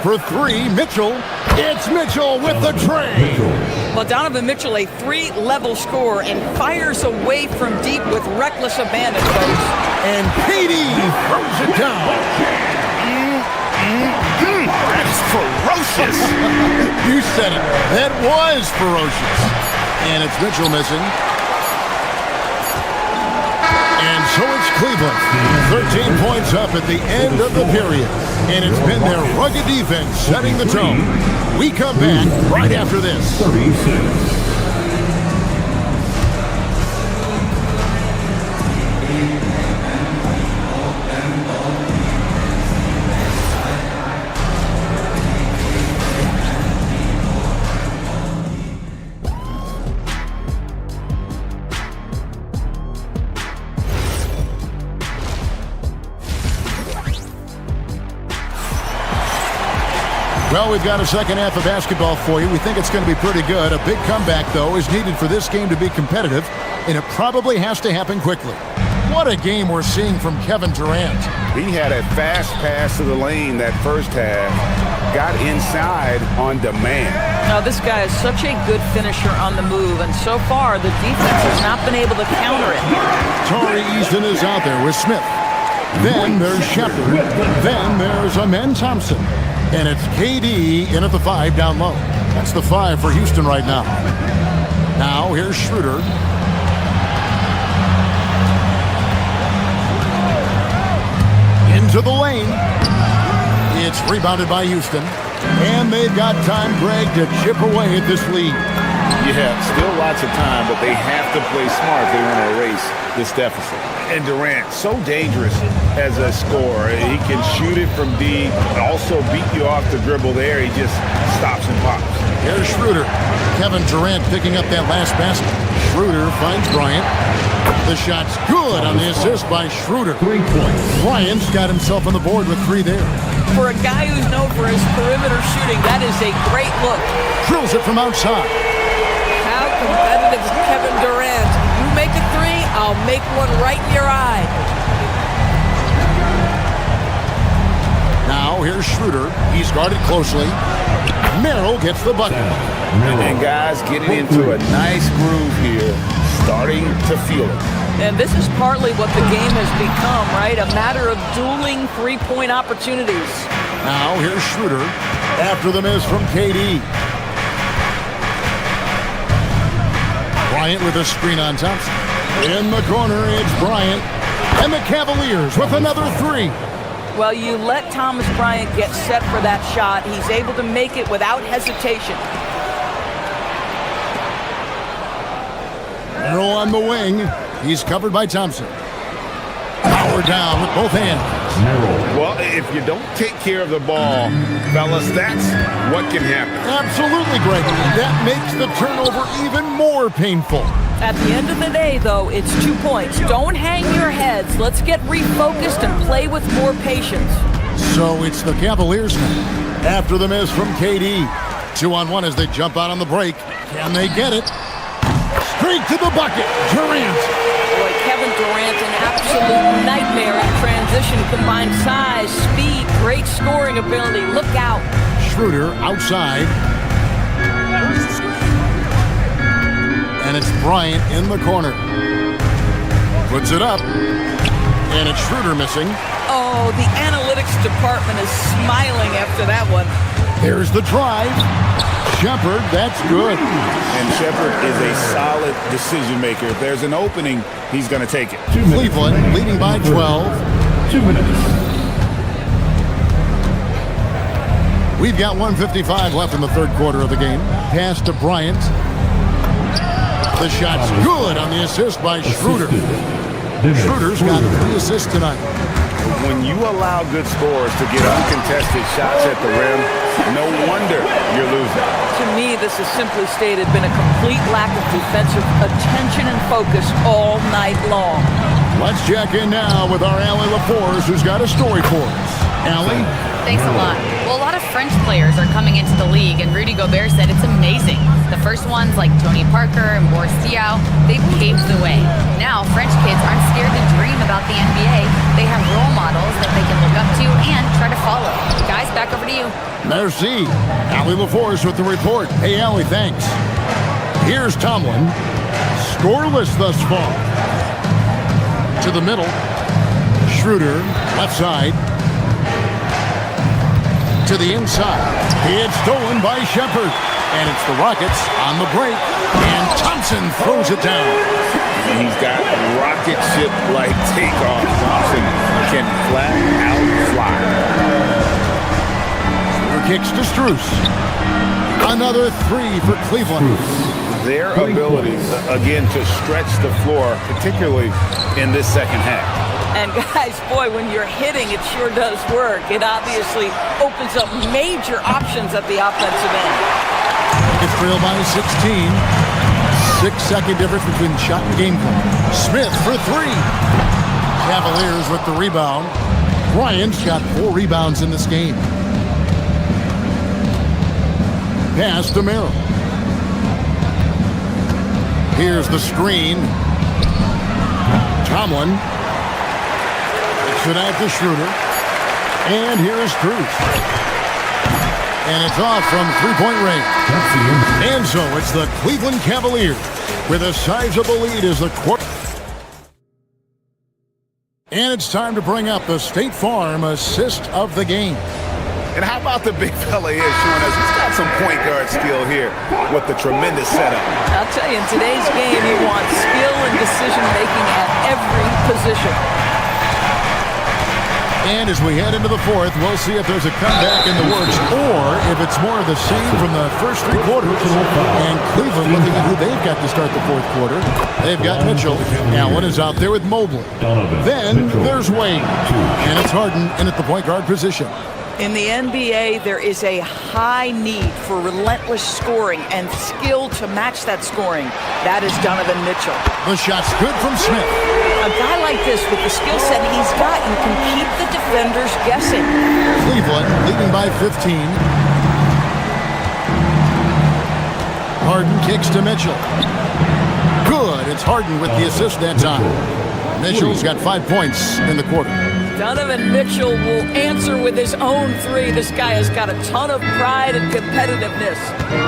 For three, Mitchell. It's Mitchell with the tray. Well, Donovan Mitchell, a three-level scorer, and fires away from deep with reckless abandon, folks. And KD throws it down. That's ferocious. You said it. That was ferocious. And it's Mitchell missing. And so it's Cleveland. 13 points up at the end of the period. And it's been their rugged defense setting the tone. We come back right after this. 36. Well, we've got a second half of basketball for you. We think it's going to be pretty good. A big comeback, though, is needed for this game to be competitive, and it probably has to happen quickly. What a game we're seeing from Kevin Durant. He had a fast pass to the lane that first half, got inside on demand. Now, this guy is such a good finisher on the move, and so far, the defense has not been able to counter it. Torrey Easton is out there with Smith. Then there's Shepard. Then there's Amen Thompson. And it's KD in at the 5 down low. That's the 5 for Houston right now. Now here's Schroeder. Into the lane. It's rebounded by Houston. And they've got time, Greg, to chip away at this lead. Yeah, still lots of time, but they have to play smart if they want to erase this deficit. And Durant, so dangerous as a scorer. He can shoot it from deep, and also beat you off the dribble there. He just stops and pops. Here's Schroeder. Kevin Durant picking up that last basket. Schroeder finds Bryant. The shot's good on the assist by Schroeder. 3 points. Bryant's got himself on the board with 3 there. For a guy who's known for his perimeter shooting, that is a great look. Drills it from outside. How competitive is Kevin Durant? You make a three, I'll make one right in your eye. Now here's Schroeder. He's guarded closely. Merrill gets the bucket. And guys getting into a nice groove here, starting to feel it. And this is partly what the game has become, right? A matter of dueling three-point opportunities. Now here's Schroeder. After the miss from KD. Bryant with a screen on Thompson. In the corner, it's Bryant. And the Cavaliers with another 3. Well, you let Thomas Bryant get set for that shot. He's able to make it without hesitation. Merrill on the wing. He's covered by Thompson. Power Score down with both hands. Well, if you don't take care of the ball, fellas, that's what can happen. Absolutely, Greg. That makes the turnover even more painful. At the end of the day, though, it's 2 points. Don't hang your heads. Let's get refocused and play with more patience. So it's the Cavaliers now. After the miss from KD. 2-on-1 as they jump out on the break. Can they get it? Straight to the bucket. Durant. Boy, Kevin Durant, an absolute nightmare in transition. Combined size, speed, great scoring ability. Look out. Schroeder outside. And it's Bryant in the corner. Puts it up. And it's Schroeder missing. Oh, the analytics department is smiling after that one. There's the drive. Shepard, that's good. And Shepard is a solid decision maker. If there's an opening, he's going to take it. Cleveland leading by 12. 2 minutes. We've got 1:55 left in the third quarter of the game. Pass to Bryant. The shot's good on the assist by Schroeder. Schroeder's got 3 assists tonight. When you allow good scorers to get uncontested shots at the rim, no wonder you're losing. To me, this has simply stated been a complete lack of defensive attention and focus all night long. Let's check in now with our Allie LaForce, who's got a story for us. Allie? Thanks a lot. Well, a lot of French players are coming into the league, and Rudy Gobert said it's amazing. The first ones, like Tony Parker and Boris Diaw, they've paved the way. Now, French kids aren't scared to dream about the NBA. They have role models that they can look up to and try to follow. Guys, back over to you. Merci. Allie LaForce with the report. Hey, Allie, thanks. Here's Tomlin. Scoreless thus far. To the middle. Schroeder, left side. To the inside. It's stolen by Shepard. And it's the Rockets on the break. And Thompson throws it down. And he's got rocket ship-like takeoff. Thompson can flat out fly. Schroeder kicks to Strus. Another 3 for Cleveland. Their ability, again, to stretch the floor, particularly in this second half. And guys, boy, when you're hitting, it sure does work. It obviously opens up major options at the offensive end. It's trailed by 16. 6-second difference between shot and game clock. Smith for 3. Cavaliers with the rebound. Bryant's got 4 rebounds in this game. Pass to Merrill. Here's the screen. Tomlin. It out to Schroeder. And here is Strus. And it's off from three-point range. And so it's the Cleveland Cavaliers with a sizable lead as the quarter. And it's time to bring up the State Farm assist of the game. And how about the big fella here showing us he's got some point guard skill here with the tremendous setup. I'll tell you, in today's game, you want skill and decision-making at every position. And as we head into the fourth, we'll see if there's a comeback in the works or if it's more of the same from the first 3 quarters. And Cleveland looking at who they've got to start the fourth quarter. They've got Mitchell. Allen is out there with Mobley. Then there's Wade. And it's Harden in at the point guard position. In the NBA, there is a high need for relentless scoring and skill to match that scoring. That is Donovan Mitchell. The shot's good from Smith. A guy like this, with the skill set he's got, you can keep the defenders guessing. Cleveland leading by 15. Harden kicks to Mitchell. Good. It's Harden with the assist that time. Mitchell's got 5 points in the quarter. Donovan Mitchell will answer with his own 3. This guy has got a ton of pride and competitiveness.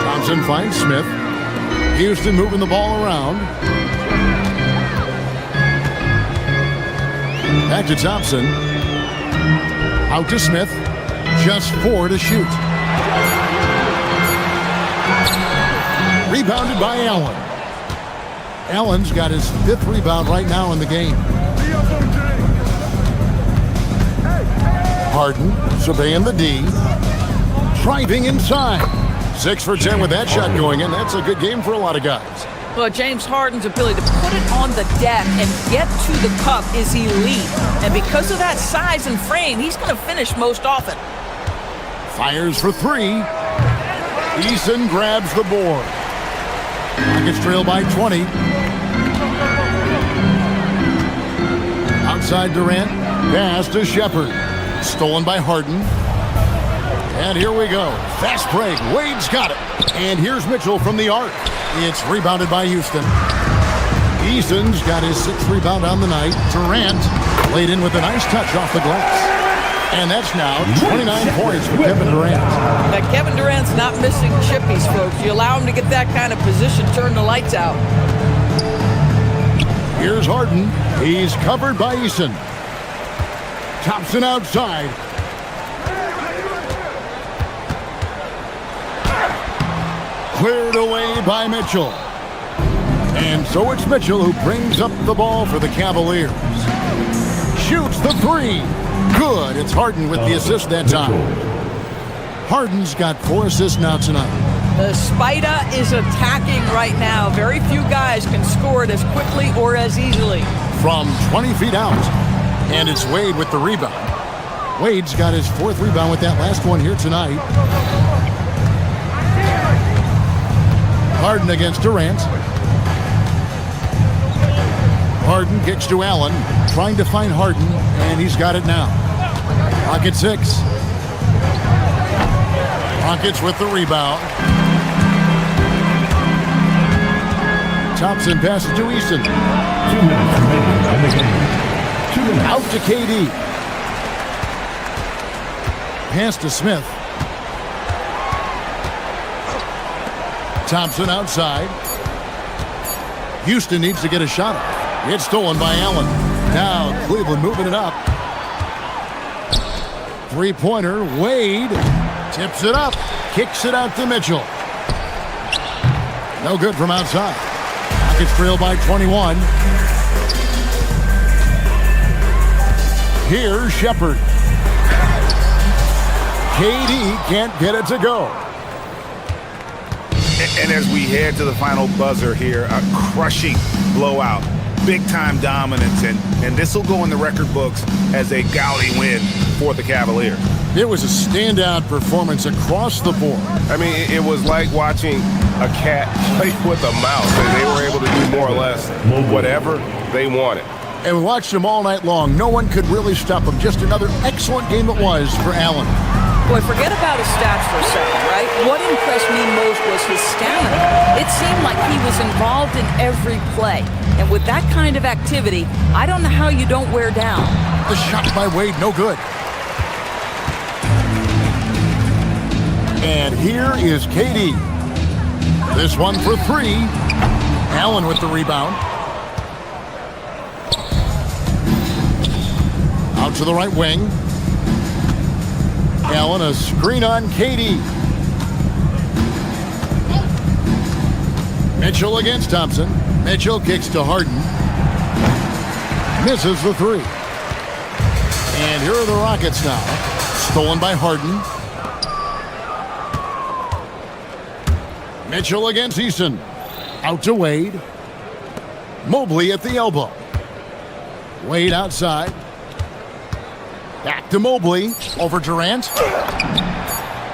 Thompson finds Smith. Houston moving the ball around. Back to Thompson. Out to Smith. Just 4 to shoot. Rebounded by Allen. Allen's got his 5th rebound right now in the game. Harden surveying the D. Driving inside. 6 for 10 with that shot going in. That's a good game for a lot of guys. Well, James Harden's ability to put it on the deck and get to the cup is elite. And because of that size and frame, he's going to finish most often. Fires for three. Eason grabs the board. Rockets trail by 20. Outside Durant. Pass to Shepard. Stolen by Harden. And here we go. Fast break. Wade's got it. And here's Mitchell from the arc. It's rebounded by Houston. Eason's got his 6th rebound on the night. Durant laid in with a nice touch off the glass. And that's now 29 points for Kevin Durant. Now, Kevin Durant's not missing chippies, folks. You allow him to get that kind of position, turn the lights out. Here's Harden. He's covered by Eason. Thompson outside. Cleared away by Mitchell. And so it's Mitchell who brings up the ball for the Cavaliers. Shoots the three. Good. It's Harden with the assist that time. Harden's got 4 assists now tonight. The Spider is attacking right now. Very few guys can score it as quickly or as easily. From 20 feet out. And it's Wade with the rebound. Wade's got his 4th rebound with that last one here tonight. Harden against Durant. Harden kicks to Allen, trying to find Harden, and he's got it now. Rocket 6. Rockets with the rebound. Thompson passes to Eason. 2 minutes remaining in the game. 2 minutes. Out to KD. Pass to Smith. Thompson outside. Houston needs to get a shot off. It's stolen by Allen. Now Cleveland moving it up. 3-pointer. Wade tips it up. Kicks it out to Mitchell. No good from outside. Rockets trail by 21. Here's Shepard. KD can't get it to go. And as we head to the final buzzer here, a crushing blowout, big-time dominance, and this will go in the record books as a gaudy win for the Cavaliers. It was a standout performance across the board. I mean, it was like watching a cat play with a mouse, and they were able to do more or less whatever they wanted. And we watched them all night long. No one could really stop them. Just another excellent game it was for Allen. Boy, forget about his stats for a second, right? What impressed me most was his stamina. It seemed like he was involved in every play. And with that kind of activity, I don't know how you don't wear down. The shot by Wade, no good. And here is KD. This one for 3. Allen with the rebound. Out to the right wing. Allen, a screen on KD. Mitchell against Thompson. Mitchell kicks to Harden. Misses the 3. And here are the Rockets now. Stolen by Harden. Mitchell against Eason. Out to Wade. Mobley at the elbow. Wade outside. Back to Mobley. Over Durant.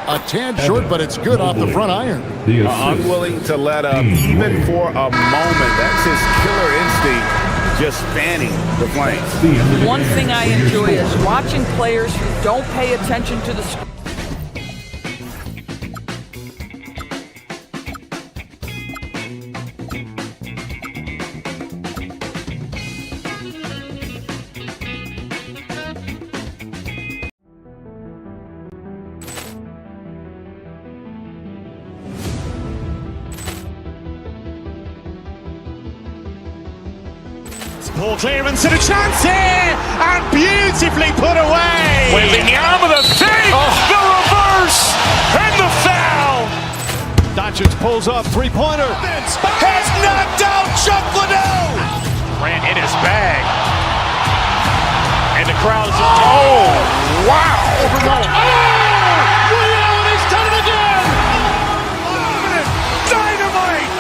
A tad short, but it's good off the front iron. Unwilling to let up even for a moment. That's his killer instinct, just fanning the flames. One thing I enjoy is watching players who don't pay attention to the score. Ball clearance and a chance here, and beautifully put away. Wembanyama the fake, the reverse, and the foul. Doncic pulls up, 3-pointer. Has knocked out Chuck Liddell. Ran in his bag, and the crowd is. Oh, wow! Overrun. Ray Allen has done it again. Dynamite.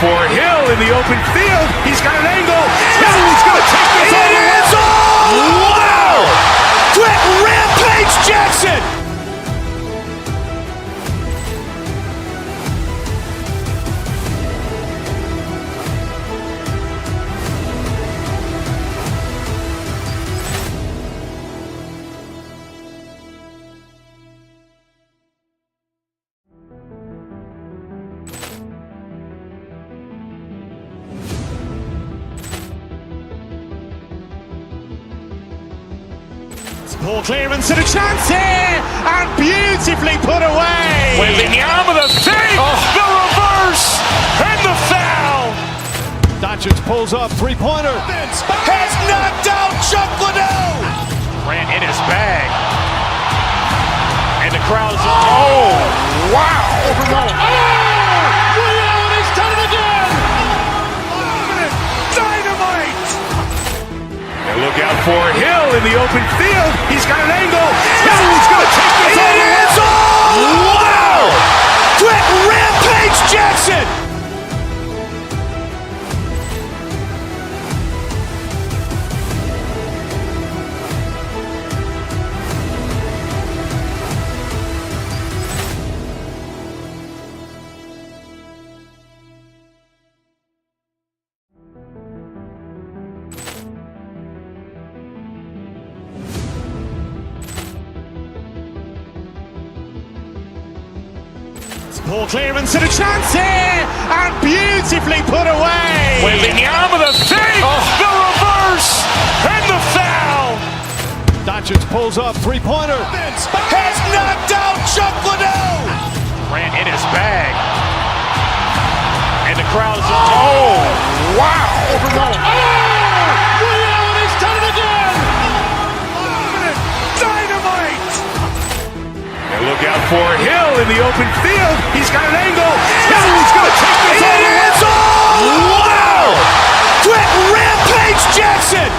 for Hill in the open field. He's got an angle. Hill is going to take this all the way. Wow! Quick rampage Jackson! Ball clearance and a chance here, and beautifully put away. Wembanyama the save, the reverse, and the foul. Doncic pulls up, three-pointer. Has knocked out Chuck Liddell. Ran in his bag, and the crowd's wow! He's done it again. Dynamite! And look out for Hill in the open field. He's got an angle. Hill is going to take this all the way. Wow! Quick rampage Jackson! Ball clearance and a chance here, and beautifully put away. Wembanyama the save, the reverse, and the foul. Doncic pulls up, three-pointer. Has knocked out Chuck Liddell. Ran in his bag, and the crowd's wow! He's done it again. Dynamite! And look out for Hill in the open field. He's got an angle. Hill is going to take this all the way. Wow! Quick rampage Jackson!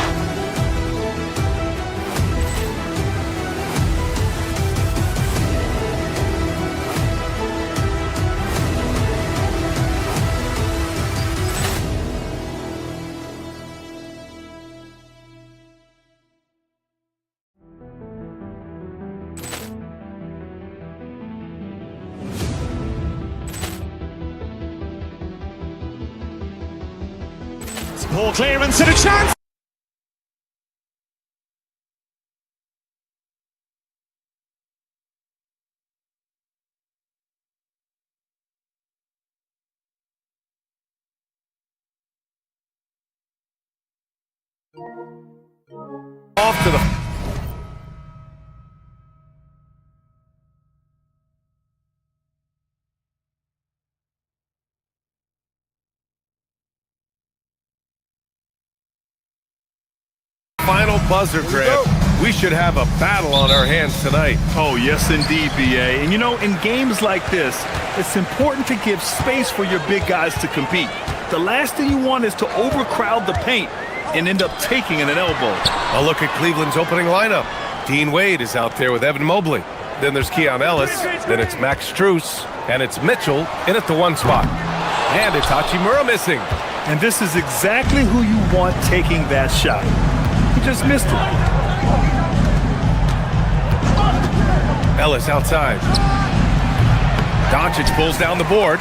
Ball clearance and a chance. Off to the final buzzer, Grant. We should have a battle on our hands tonight. Oh, yes, indeed, B.A. And, you know, in games like this, it's important to give space for your big guys to compete. The last thing you want is to overcrowd the paint and end up taking an elbow. A look at Cleveland's opening lineup. Dean Wade is out there with Evan Mobley. Then there's Keon Ellis. Then it's Max Strus. And it's Mitchell in at the one spot. And it's Hachimura missing. And this is exactly who you want taking that shot. He just missed it. Ellis outside. Doncic pulls down the board.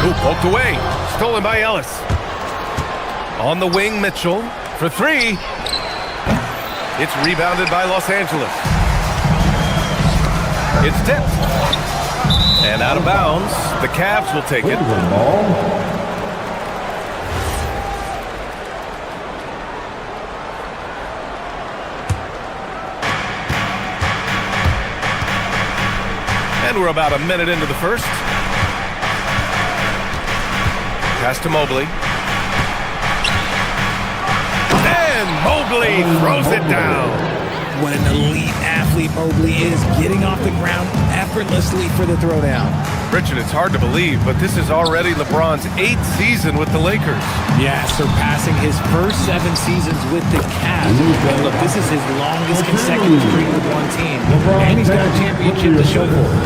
Ooh, poked away. Stolen by Ellis. On the wing, Mitchell for three. It's rebounded by Los Angeles. It's tipped. And out of bounds. The Cavs will take it. And we're about a minute into the first. Pass to Mobley. And Mobley throws it down. What an elite athlete Mobley is, getting off the ground effortlessly for the throwdown. Richard, it's hard to believe, but this is already LeBron's 8th season with the Lakers. Yeah, surpassing his first 7 seasons with the Cavs. And look, this is his longest consecutive streak with one team. And he's got a championship to show for it.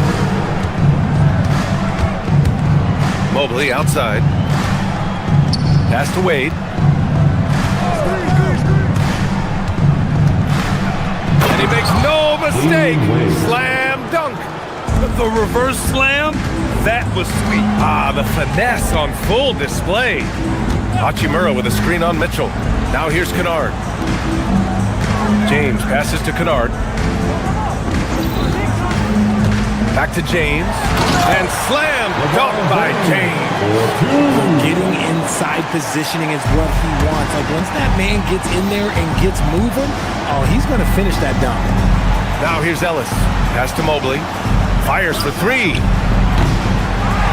Mobley outside. Pass to Wade. And he makes no mistake. Slam dunk. The reverse slam, that was sweet. Ah, the finesse on full display. Hachimura with a screen on Mitchell. Now here's Kennard. James passes to Kennard. Back to James. And slam dunk by James. Getting inside positioning is what he wants. Like once that man gets in there and gets moving, oh, he's going to finish that dunk. Now here's Ellis. Pass to Mobley. Fires for three.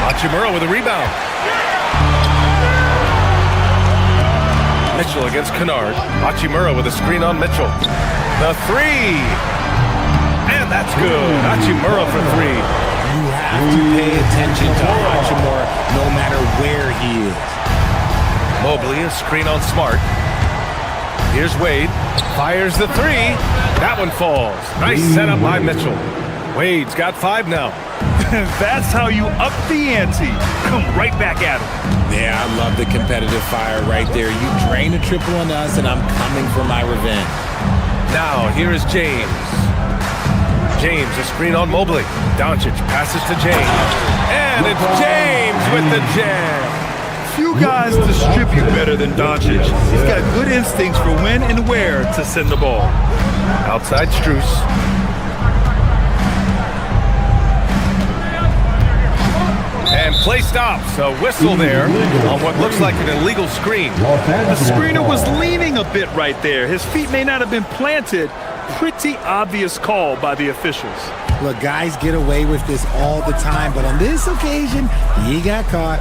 Hachimura with a rebound. Mitchell against Kennard. Hachimura with a screen on Mitchell. The three. And that's good. Hachimura for three. You have to pay attention to Hachimura no matter where he is. Mobley, a screen on Smart. Here's Wade. Fires the three. That one falls. Nice setup by Mitchell. Wade's got 5 now. That's how you up the ante. Come right back at him. Yeah, I love the competitive fire right there. You drain a triple on us, and I'm coming for my revenge. Now, here is James. James, a screen on Mobley. Doncic passes to James. And it's James with the jam. Few guys distribute better than Doncic. He's got good instincts for when and where to send the ball. Outside Strus. And play stops. A whistle there on what looks like an illegal screen. The screener was leaning a bit right there. His feet may not have been planted. Pretty obvious call by the officials. Look, guys get away with this all the time, but on this occasion, he got caught.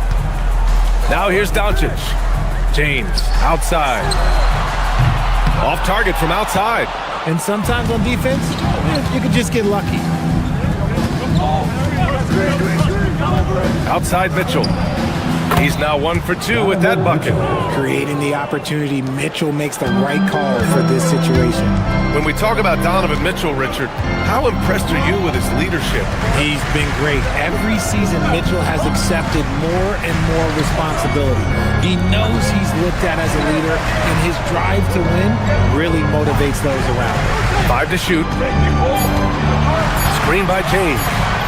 Now here's Doncic. James, outside. Off target from outside. And sometimes on defense, you could just get lucky. Outside Mitchell. He's now 1 for 2 with that bucket. Creating the opportunity, Mitchell makes the right call for this situation. When we talk about Donovan Mitchell, Richard, how impressed are you with his leadership? He's been great. Every season, Mitchell has accepted more and more responsibility. He knows he's looked at as a leader, and his drive to win really motivates those around him. 5 to shoot. Screen by James.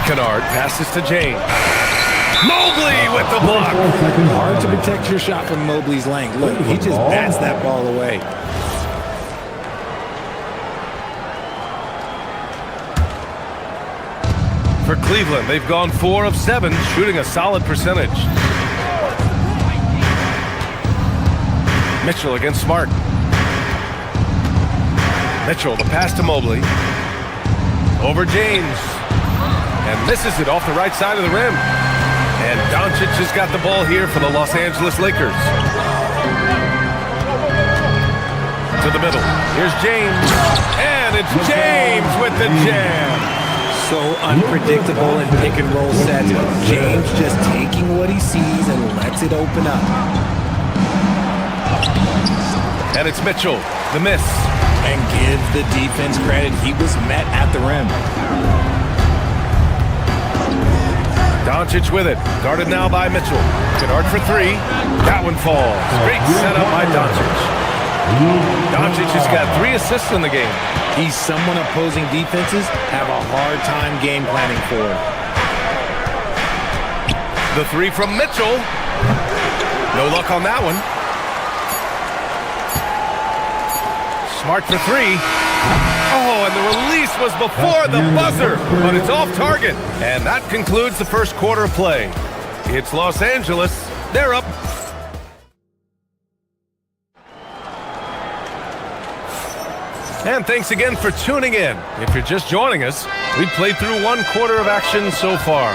Kennard passes to James. Mobley with the block. Hard to protect your shot from Mobley's length. Look, he just bats that ball away. For Cleveland, they've gone 4 of 7, shooting a solid percentage. Mitchell against Smart. Mitchell, the pass to Mobley. Over James. And misses it off the right side of the rim. And Doncic has got the ball here for the Los Angeles Lakers. To the middle. Here's James. And it's James with the jam. So unpredictable in pick and roll sets. James just taking what he sees and lets it open up. And it's Mitchell, the miss. And give the defense credit. He was met at the rim. Doncic with it. Guarded now by Mitchell. Kennard for 3. That one falls. Great setup by Doncic. Doncic has got 3 assists in the game. He's someone opposing defenses have a hard time game planning for. The 3 from Mitchell. No luck on that one. Smart for 3. Oh, and the release was before the buzzer, but it's off target. And that concludes the first quarter of play. It's Los Angeles. They're up. And thanks again for tuning in. If you're just joining us, we've played through 1 quarter of action so far.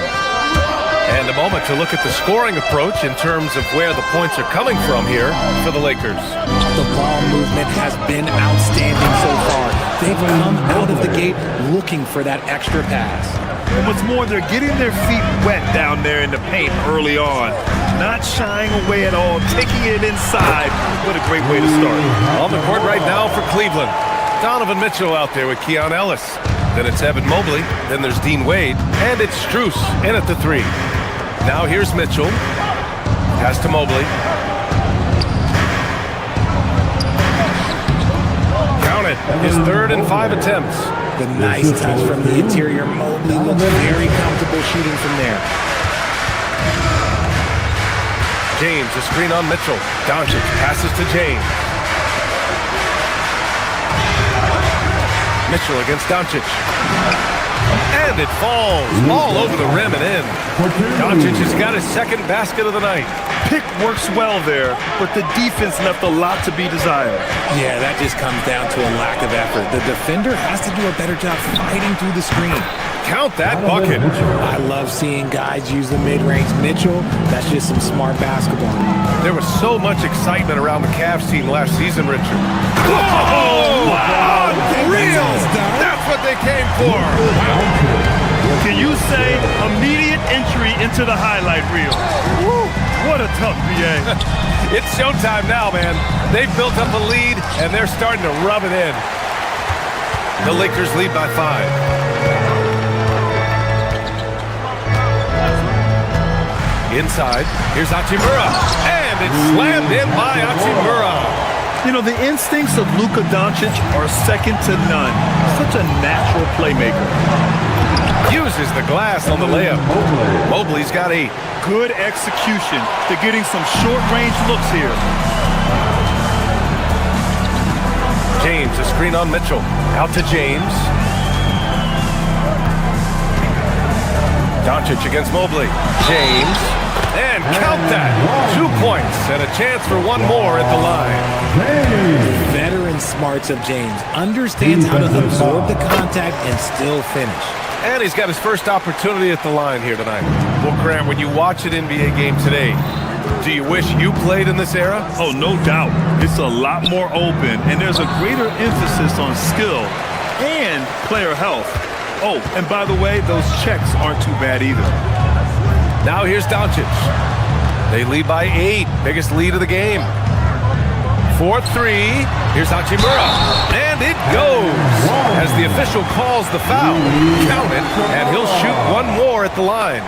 And a moment to look at the scoring approach in terms of where the points are coming from here for the Lakers. The ball movement has been outstanding so far. They've come out of the gate looking for that extra pass. And what's more, they're getting their feet wet down there in the paint early on. Not shying away at all, taking it inside. What a great way to start. On the court right now for Cleveland. Donovan Mitchell out there with Keon Ellis. Then it's Evan Mobley. Then there's Dean Wade. And it's Strus in at the 3. Now here's Mitchell. Pass to Mobley. Count it. His 3rd and 5 attempts. The nice touch from the interior. Mobley looks very comfortable shooting from there. James, a screen on Mitchell. Doncic passes to James. Mitchell against Doncic. And it falls all over the rim and in. Doncic has got his 2nd basket of the night. Pick works well there, but the defense left a lot to be desired. Yeah, that just comes down to a lack of effort. The defender has to do a better job fighting through the screen. Count that bucket. I love seeing guys use the mid-range. Mitchell, that's just some smart basketball. There was so much excitement around the Cavs team last season, Richard. Whoa! Wow! Real! That's what they came for. Can you say immediate entry into the highlight reel? Woo! What a tough BA. It's showtime now, man. They've built up a lead, and they're starting to rub it in. The Lakers lead by 5. Inside, here's Hachimura, and it's slammed in by Hachimura. You know, the instincts of Luka Doncic are second to none. Such a natural playmaker. Uses the glass on the layup. Mobley's got a good execution. They're getting some short-range looks here. James, a screen on Mitchell. Out to James. Doncic against Mobley. James. And count that. 2 points and a chance for one more at the line. The veteran smarts of James understands how to absorb the contact and still finish. And he's got his first opportunity at the line here tonight. Well, Grant, when you watch an NBA game today, do you wish you played in this era? Oh, no doubt. It's a lot more open, and there's a greater emphasis on skill and player health. Oh, and by the way, those checks aren't too bad either. Now here's Doncic. They lead by 8. Biggest lead of the game. 4-3. Here's Hachimura. And it goes as the official calls the foul. Count it, and he'll shoot one more at the line.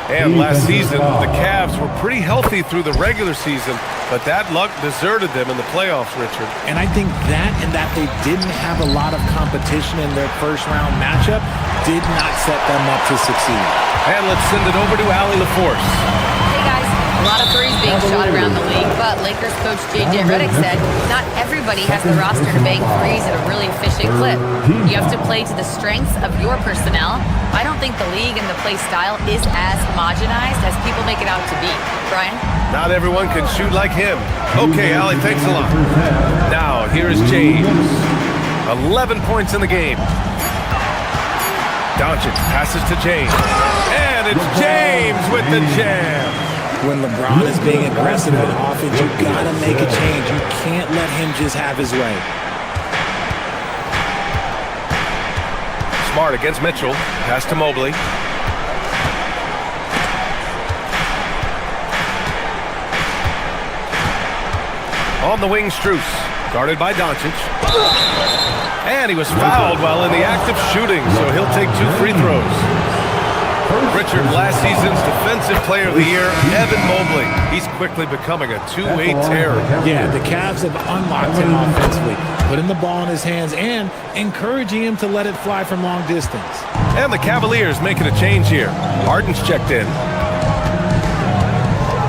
And last season, the Cavs were pretty healthy through the regular season, but that luck deserted them in the playoffs, Richard. And I think that and that they didn't have a lot of competition in their first-round matchup did not set them up to succeed. And let's send it over to Allie LaForce. Hey, guys. A lot of threes being shot around the league, but Lakers coach J.J. Redick said not everybody has the roster to bang threes at a really efficient clip. You have to play to the strengths of your personnel. I don't think the league and the play style is as homogenized as people make it out to be. Brian? Not everyone can shoot like him. Okay, Allie, thanks a lot. Now, here is James. 11 points in the game. Doncic passes to James. And it's James with the jam. When LeBron is being aggressive on offense, you gotta make a change. You can't let him just have his way. Smart against Mitchell. Pass to Mobley. On the wing, Strus. Guarded by Doncic. And he was fouled while in the act of shooting, so he'll take 2 free throws. Richard, last season's Defensive Player of the Year, Evan Mobley. He's quickly becoming a two-way terror. Yeah, the Cavs have unlocked him offensively, putting the ball in his hands and encouraging him to let it fly from long distance. And the Cavaliers making a change here. Harden's checked in.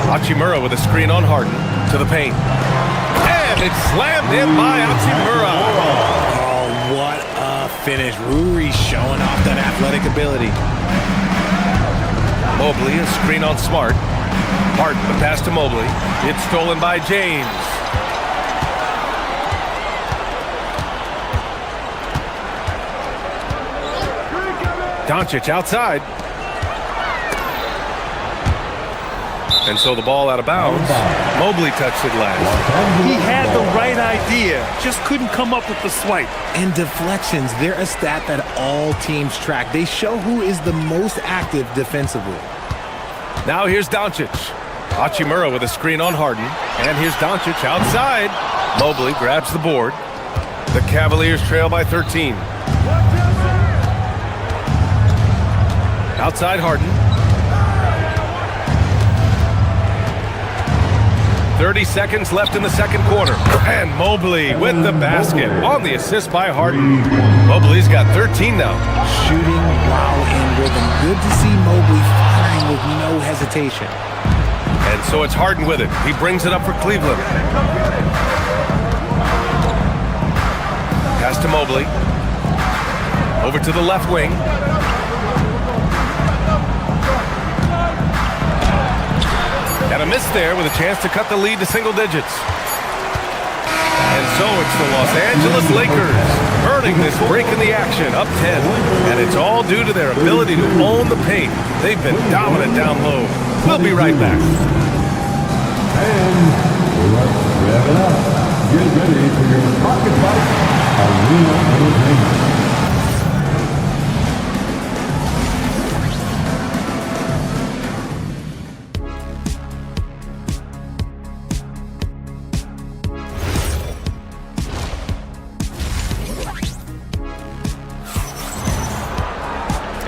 Hachimura with a screen on Harden to the paint. And it's slammed in by Hachimura. Oh, what a finish. Ruri's showing off that athletic ability. Mobley, a screen on Smart. Harden, the pass to Mobley. It's stolen by James. Doncic outside. And so the ball out of bounds. Mobley touched it last. He had the right idea, just couldn't come up with the swipe. And deflections, they're a stat that all teams track. They show who is the most active defensively. Now here's Doncic. Hachimura with a screen on Harden. And here's Doncic outside. Mobley grabs the board. The Cavaliers trail by 13. Outside Harden. 30 seconds left in the second quarter. And Mobley with the basket on the assist by Harden. Mobley's got 13 now. Shooting while in rhythm. Good to see Mobley firing with no hesitation. And so it's Harden with it. He brings it up for Cleveland. Pass to Mobley. Over to the left wing. And a miss there with a chance to cut the lead to single digits. And so it's the Los Angeles Lakers earning this break in the action, up 10. And it's all due to their ability to own the paint. They've been dominant down low. We'll be right back. And let's rev it up. Get ready for your pocket fight arena entertainment.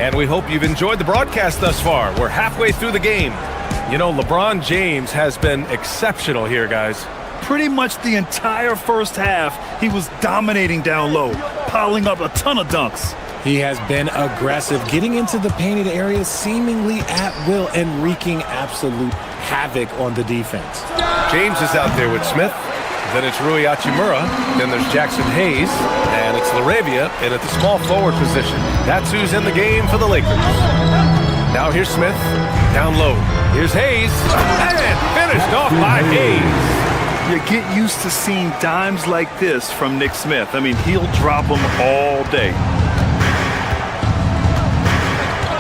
And we hope you've enjoyed the broadcast thus far. We're halfway through the game. You know, LeBron James has been exceptional here, guys. Pretty much the entire first half, he was dominating down low, piling up a ton of dunks. He has been aggressive, getting into the painted area seemingly at will and wreaking absolute havoc on the defense. James is out there with Smith. Then it's Rui Hachimura. Then there's Jackson Hayes. And it's LaRavia in at the small forward position. That's who's in the game for the Lakers. Now here's Smith. Down low. Here's Hayes. And finished off by Hayes. You get used to seeing dimes like this from Nick Smith. I mean, he'll drop them all day.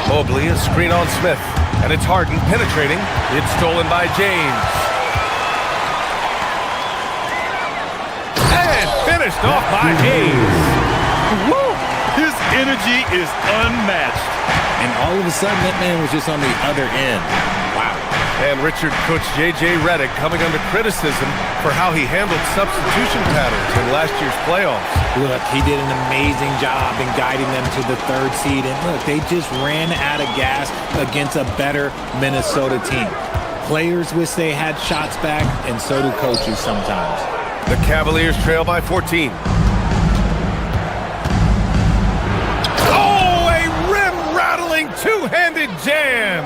Mobley, a screen on Smith. And it's Harden penetrating. It's stolen by James. Finished off by Hayes. Woo! His energy is unmatched. And all of a sudden, that man was just on the other end. Wow. And Richard coach J.J. Redick coming under criticism for how he handled substitution patterns in last year's playoffs. Look, he did an amazing job in guiding them to the third seed. And look, they just ran out of gas against a better Minnesota team. Players wish they had shots back, and so do coaches sometimes. The Cavaliers trail by 14. Oh, a rim-rattling two-handed jam.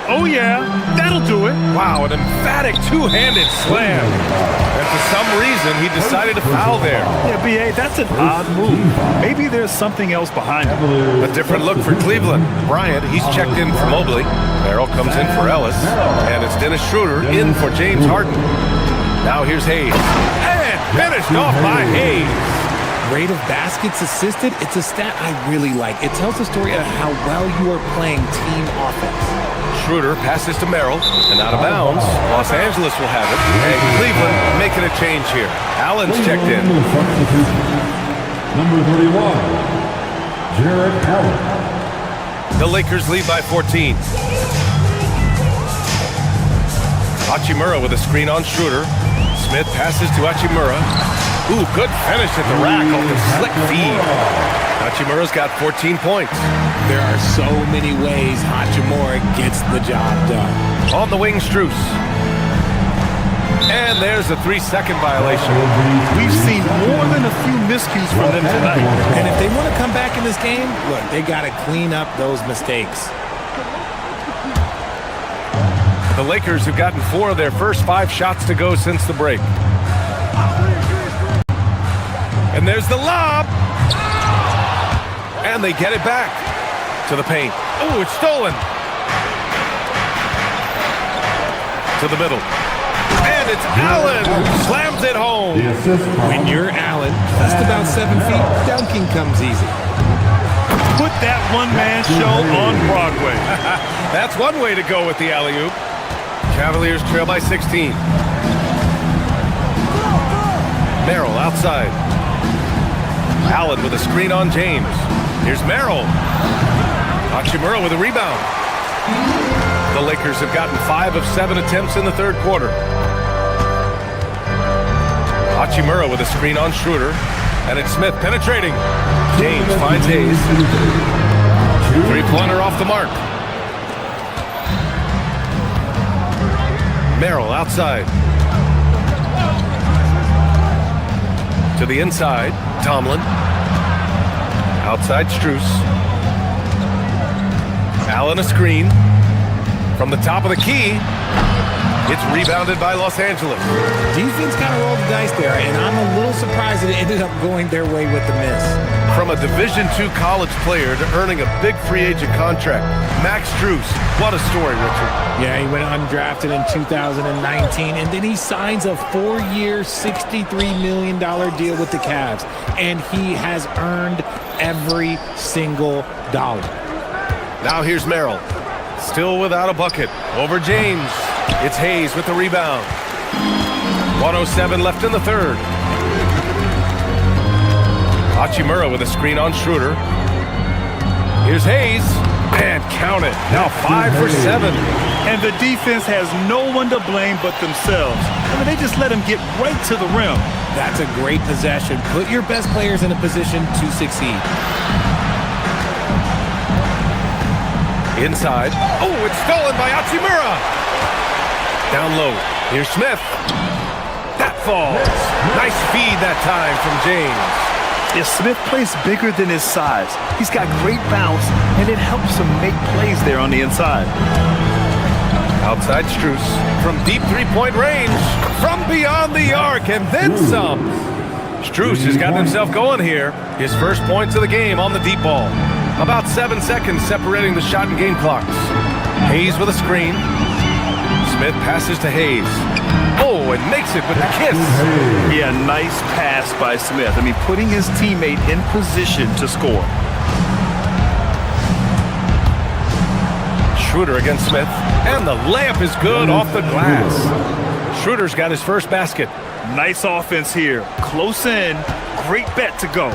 Oh, yeah, that'll do it. Wow, an emphatic two-handed slam. And for some reason, he decided to foul there. Yeah, B.A., that's an odd move. Maybe there's something else behind it. A different look for Cleveland. Bryant, he's checked in for Mobley. Merrill comes in for Ellis. And it's Dennis Schroeder in for James Harden. Now here's Hayes. And finished off by Hayes. Rate of baskets assisted, it's a stat I really like. It tells the story of how well you are playing team offense. Schroeder passes to Merrill, and out of bounds. Los Angeles will have it. And Cleveland making a change here. Allen's checked in. Number 31, Jared Allen. The Lakers lead by 14. Hachimura with a screen on Schroeder. Smith passes to Hachimura. Ooh, good finish at the rack off the slick feed. Hachimura's got 14 points. There are so many ways Hachimura gets the job done. On the wing, Strus. And there's a 3-second violation. We've seen more than a few miscues from them tonight. And if they want to come back in this game, look, they got to clean up those mistakes. The Lakers have gotten 4 of their first 5 shots to go since the break. And there's the lob. And they get it back to the paint. Oh, it's stolen. To the middle. And it's Allen who slams it home. When you're Allen, just about 7 feet, dunking comes easy. Put that one-man show on Broadway. That's one way to go with the alley-oop. Cavaliers trail by 16. Merrill outside. Allen with a screen on James. Here's Merrill. Hachimura with a rebound. The Lakers have gotten 5 of 7 attempts in the third quarter. Hachimura with a screen on Schroeder. And it's Smith penetrating. James finds Hayes. Three-pointer off the mark. Merrill outside. To the inside, Tomlin. Outside, Strus. Allen a screen. From the top of the key, it's rebounded by Los Angeles. Defense kind of rolled the dice there, and I'm a little surprised that it ended up going their way with the miss. From a Division II college player to earning a big free agent contract, Max Strus. What a story, Richard. Yeah, he went undrafted in 2019, and then he signs a 4-year, $63 million deal with the Cavs, and he has earned every single dollar. Now here's Merrill. Still without a bucket. Over James. It's Hayes with the rebound. 1:07 left in the third. Hachimura with a screen on Schroeder. Here's Hayes. And count it. Now 5 for 7. And the defense has no one to blame but themselves. I mean, they just let him get right to the rim. That's a great possession. Put your best players in a position to succeed. Inside. Oh, it's stolen by Hachimura. Down low. Here's Smith. That falls. Nice feed that time from James. If Smith plays bigger than his size, he's got great bounce, and it helps him make plays there on the inside. Outside Strus from deep three-point range. From beyond the arc, and then some. Strus has gotten himself going here. His first points of the game on the deep ball. About 7 seconds separating the shot and game clocks. Hayes with a screen. Smith passes to Hayes. Oh, and makes it with a kiss. Yeah, nice pass by Smith. I mean, putting his teammate in position to score. Schroeder against Smith. And the layup is good off the glass. Schroeder's got his first basket. Nice offense here. Close in. Great bet to go.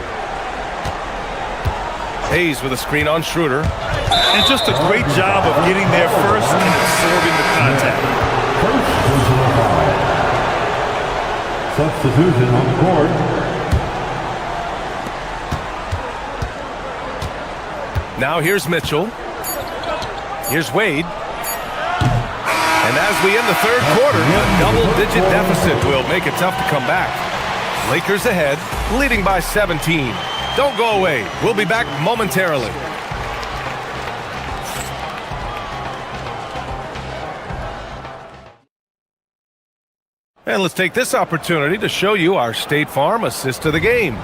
Hayes with a screen on Schroeder. And just a great job of getting there first and absorbing the contact. Substitution on the court. Now here's Mitchell. Here's Wade. And as we end the third quarter, a double-digit deficit will make it tough to come back. Lakers ahead, leading by 17. Don't go away. We'll be back momentarily. And let's take this opportunity to show you our State Farm assist of the game.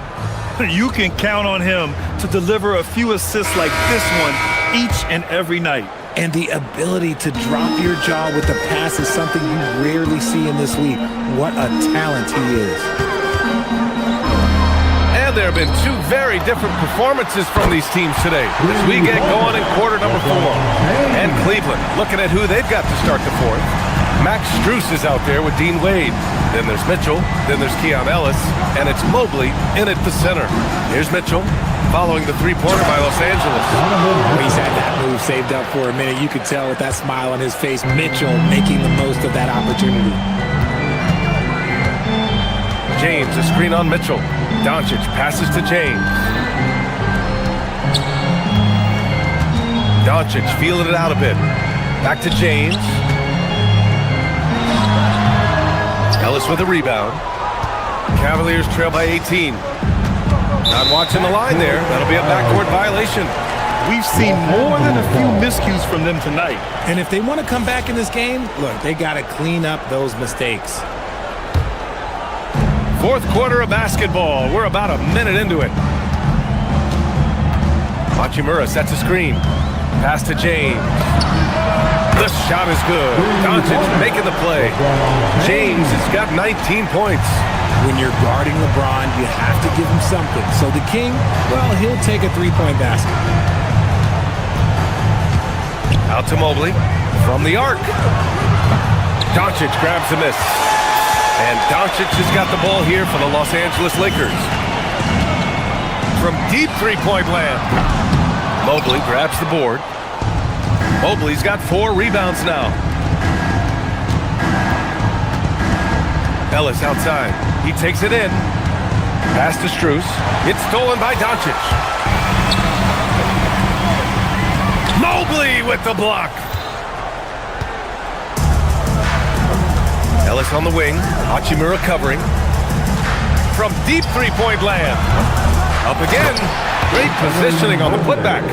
You can count on him to deliver a few assists like this one each and every night. And the ability to drop your jaw with the pass is something you rarely see in this league. What a talent he is. And there have been two very different performances from these teams today as we get going in quarter number 4. And Cleveland looking at who they've got to start the fourth. Max Strus is out there with Dean Wade. Then there's Mitchell. Then there's Keon Ellis. And it's Mobley in at the center. Here's Mitchell following the three-pointer by Los Angeles. He's had that move saved up for a minute. You could tell with that smile on his face. Mitchell making the most of that opportunity. James, a screen on Mitchell. Doncic passes to James. Doncic feeling it out a bit. Back to James. Ellis with a rebound. Cavaliers trail by 18. Not watching the line there. That'll be a backcourt violation. We've seen more than a few miscues from them tonight. And if they want to come back in this game, look, they got to clean up those mistakes. Fourth quarter of basketball. We're about a minute into it. Hachimura sets a screen. Pass to James. The shot is good. Doncic making the play. James has got 19 points. When you're guarding LeBron, you have to give him something. So the King, well, he'll take a three-point basket. Out to Mobley from the arc. Doncic grabs the miss. And Doncic has got the ball here for the Los Angeles Lakers. From deep three-point land. Mobley grabs the board. Mobley's got 4 rebounds now. Ellis outside. He takes it in. Pass to Strus. It's stolen by Doncic. Mobley with the block. Ellis on the wing. Hachimura covering. from deep three-point land. Up again. Great positioning on the putback.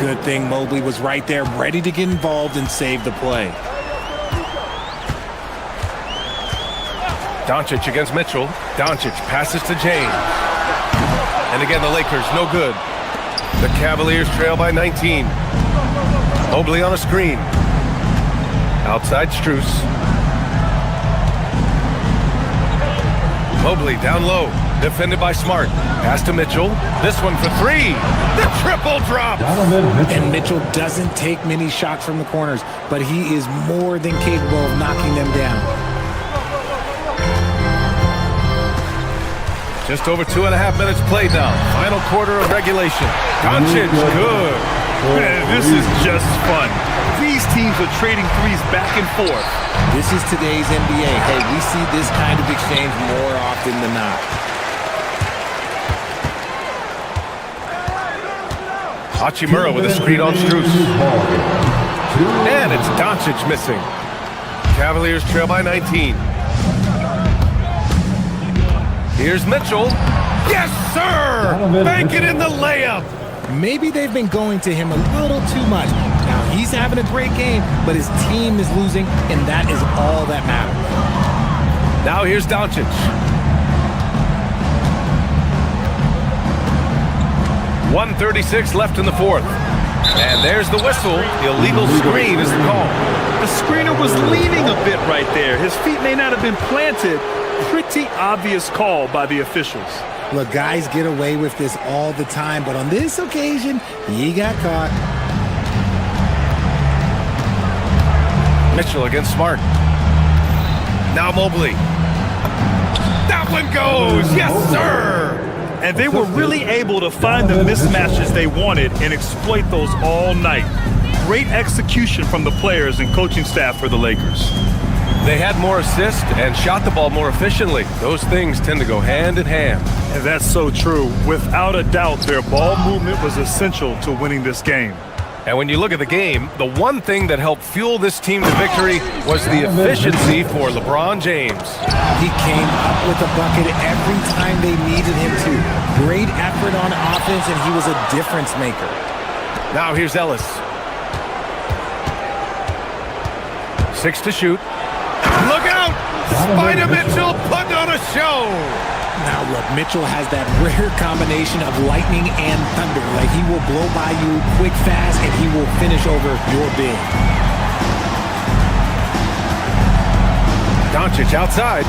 Good thing Mobley was right there, ready to get involved and save the play. Doncic against Mitchell. Doncic passes to James. And again, the Lakers, no good. The Cavaliers trail by 19. Mobley on a screen. Outside Strus. Mobley down low. Defended by Smart. Pass to Mitchell. This one for three. The triple drop. And Mitchell doesn't take many shots from the corners, but he is more than capable of knocking them down. Just over 2.5 minutes played now. Final quarter of regulation. Doncic, good. Man, this is just fun. These teams are trading threes back and forth. This is today's NBA. Hey, we see this kind of exchange more often than not. Hachimura with a screen on Strus. And it's Doncic missing. Cavaliers trail by 19. Here's Mitchell. Yes, sir! Bank it in the layup. Maybe they've been going to him a little too much. Now, he's having a great game, but his team is losing, and that is all that matters. Now here's Doncic. .136 left in the fourth. And there's the whistle. Illegal screen is the call. The screener was leaning a bit right there. His feet may not have been planted. Pretty obvious call by the officials. Look, guys get away with this all the time, but on this occasion, he got caught. Mitchell against Smart. Now Mobley. That one goes. Yes, sir. And they were really able to find the mismatches they wanted and exploit those all night. Great execution from the players and coaching staff for the Lakers. They had more assists and shot the ball more efficiently. Those things tend to go hand in hand. And that's so true. Without a doubt, their ball movement was essential to winning this game. And when you look at the game, the one thing that helped fuel this team to victory was the efficiency for LeBron James. He came up with a bucket every time they needed him to. Great effort on offense, and he was a difference maker. Now here's Ellis. 6 to shoot. Look out! Spider Mitchell put on a show! Now look, Mitchell has that rare combination of lightning and thunder. Like, he will blow by you quick, fast, and he will finish over your big. Doncic outside.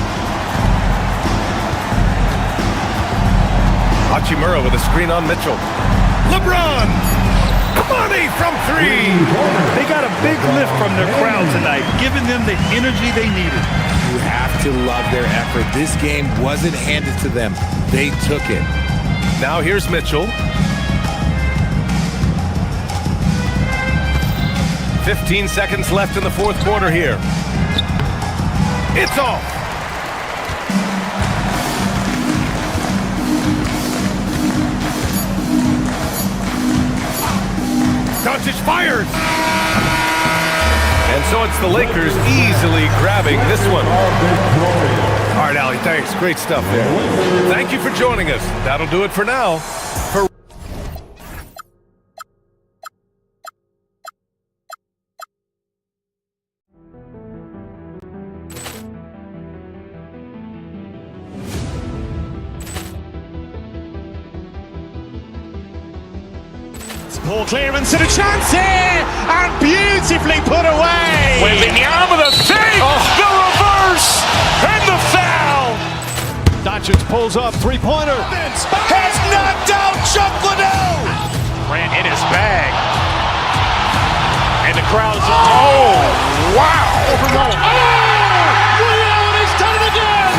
Hachimura with a screen on Mitchell. LeBron! Money from three! They got a big lift from their crowd tonight, giving them the energy they needed. You have to love their effort. This game wasn't handed to them. They took it. Now here's Mitchell. 15 seconds left in the fourth quarter here. It's off. Doncic fires. And so it's the Lakers easily grabbing this one. All right, Allie, thanks. Great stuff there. Thank you for joining us. That'll do it for now. Poor clearance and a chance here, and beautifully put away. Wembanyama with a save, the reverse, and the foul. Doncic pulls up, three-pointer. Has knocked out Chuck Liddell. Ran in his bag. And the crowd is, oh, wow. Liddell, and he's done it again.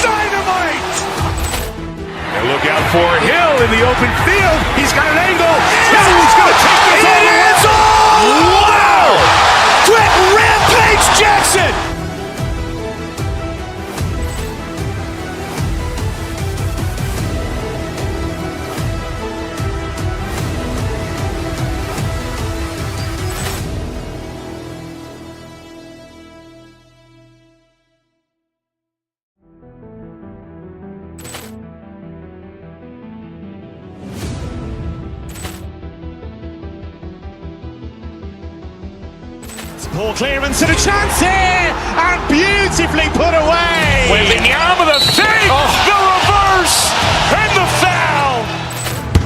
Dynamite. And look out for Hill in the open field. He's got an angle. He's going to take this all the way. Wow! Quick Rampage Jackson. Poor clearance and a chance here, and beautifully put away. Wembanyama the fake, the reverse, and the foul.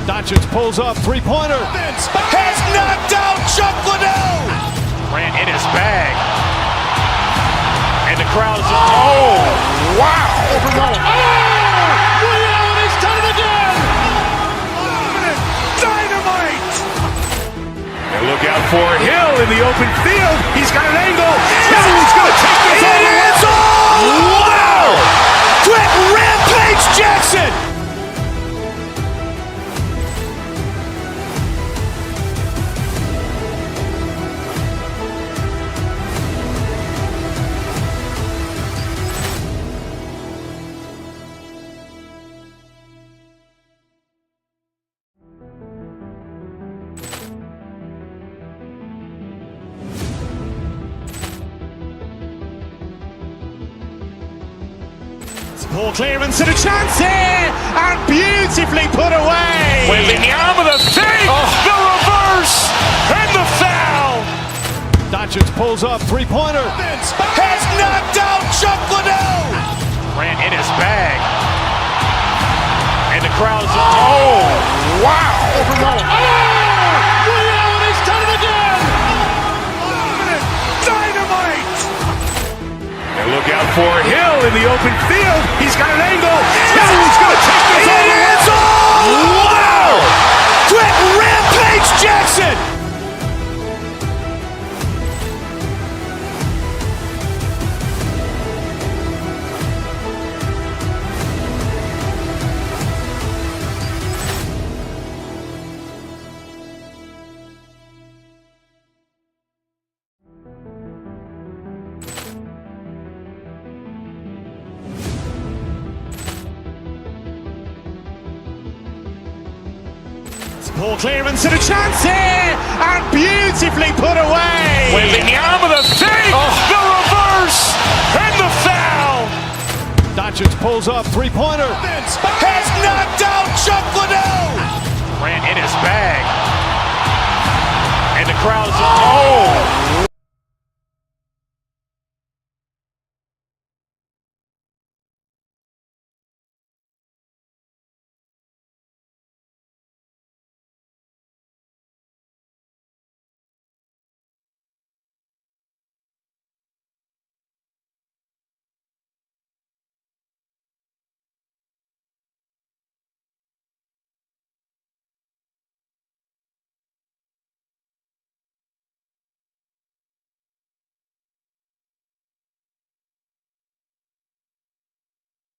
Doncic pulls up, three-pointer. Has knocked out Chuck Liddell. Ran in his bag. And the crowd is, oh, wow. He's done it again. Dynamite. And look out for Hill in the open field. He's got an angle. He's going to take this all the way. Wow. Quick rampage Jackson. Poor clearance and a chance here, and beautifully put away. Wembanyama the fake, the reverse, and the foul. Doncic pulls up, three-pointer. Has knocked out Chuck Liddell. Ran in his bag. And the crowd is, oh, wow. He's done it again. Dynamite. And look out for Hill in the open field. He's got an angle. He's going to take this all the way. Wow. Quick rampage Jackson. Poor clearance and a chance here, and beautifully put away. Wembanyama the fake, the reverse, and the foul. Doncic pulls up, three-pointer. Has knocked out Chuck Liddell. Ran in his bag. And the crowd is, oh.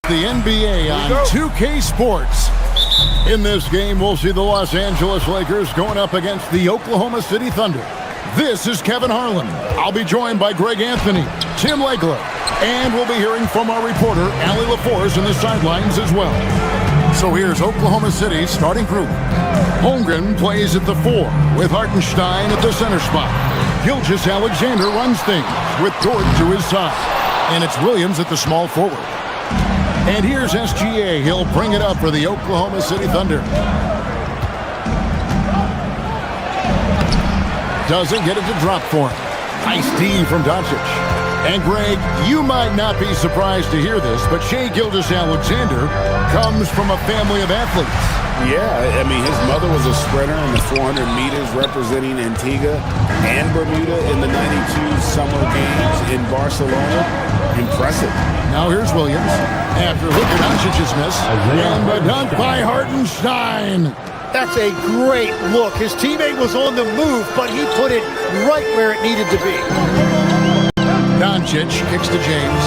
The NBA on 2K Sports. In this game, we'll see the Los Angeles Lakers going up against the Oklahoma City Thunder. This is Kevin Harlan. I'll be joined by Greg Anthony, Tim Legler, and we'll be hearing from our reporter, Allie LaForce, in the sidelines as well. So here's Oklahoma City's starting group. Holmgren plays at the 4 with Hartenstein at the center spot. Gilgeous-Alexander runs things with Dort to his side. And it's Williams at the small forward. And here's SGA. He'll bring it up for the Oklahoma City Thunder. Doesn't get it to drop for him. Nice D from Doncic. And Greg, you might not be surprised to hear this, but Shai Gilgeous-Alexander comes from a family of athletes. Yeah, I mean, his mother was a sprinter in the 400 meters representing Antigua and Bermuda in the 92 Summer Games in Barcelona. Impressive. Now here's Williams. After Luka Doncic's miss. And the dunk by Hartenstein. That's a great look. His teammate was on the move, but he put it right where it needed to be. Doncic kicks to James.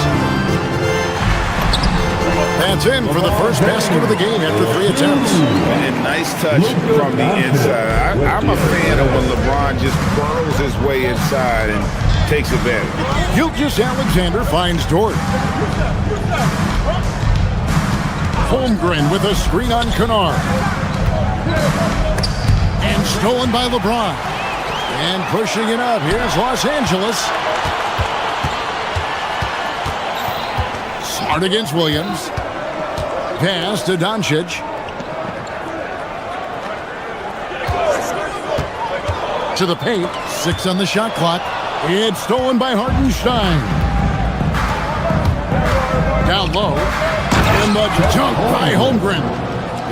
That's in for the first basket of the game after 3 attempts. And nice touch from the inside. I'm a fan of when LeBron just burrows his way inside and takes advantage. Gilgeous-Alexander finds Dort. Holmgren with a screen on Kennard. And stolen by LeBron. And pushing it up. Here's Los Angeles. Smart against Williams. Pass to Doncic. To the paint. 6 on the shot clock. It's stolen by Hartenstein. Down low. And the jump by Holmgren.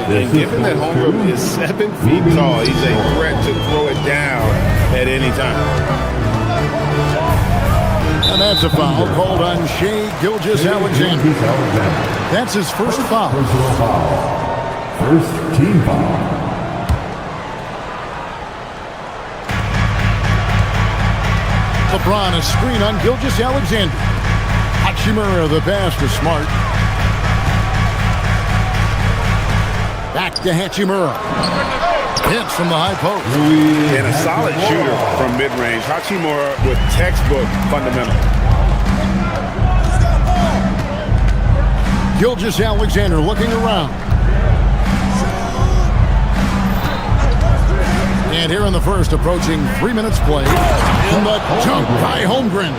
And given that Holmgren is 7 feet tall, he's a threat to throw it down at any time. And that's a foul called on Shai Gilgeous-Alexander. That's his first foul. Personal foul. First team foul. LeBron, a screen on Gilgeous-Alexander. Hachimura, the pass to Smart. Back to Hachimura. Hits from the high post. And a solid shooter from mid-range. Hachimura with textbook fundamentals. Gilgeous-Alexander looking around. And here in the first, approaching 3 minutes played. In the jump by Holmgren.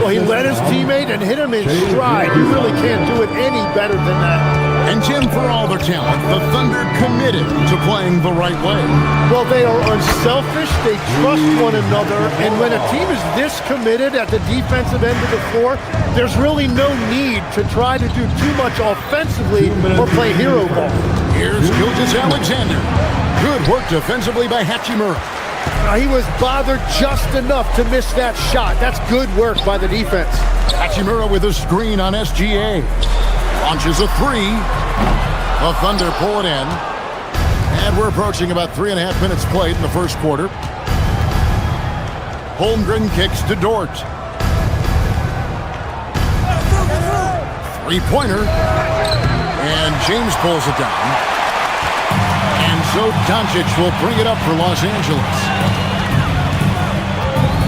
Well, he led his teammate and hit him in stride. You really can't do it any better than that. And Jim, for all their talent, the Thunder committed to playing the right way. Well, they are unselfish. They trust one another. And when a team is this committed at the defensive end of the floor, there's really no need to try to do too much offensively or play hero ball. Here's Gilgeous-Alexander. Good work defensively by Hachimura. He was bothered just enough to miss that shot. That's good work by the defense. Hachimura with a screen on SGA. Launches a three. The Thunder pull it in. And we're approaching about 3.5 minutes played in the first quarter. Holmgren kicks to Dort. Three-pointer. And James pulls it down. And so Doncic will bring it up for Los Angeles.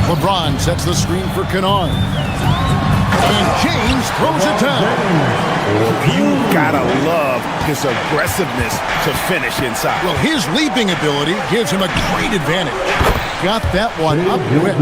LeBron sets the screen for Kennard. And James throws it down. You gotta love his aggressiveness to finish inside. Well, his leaping ability gives him a great advantage. Got that one up quick.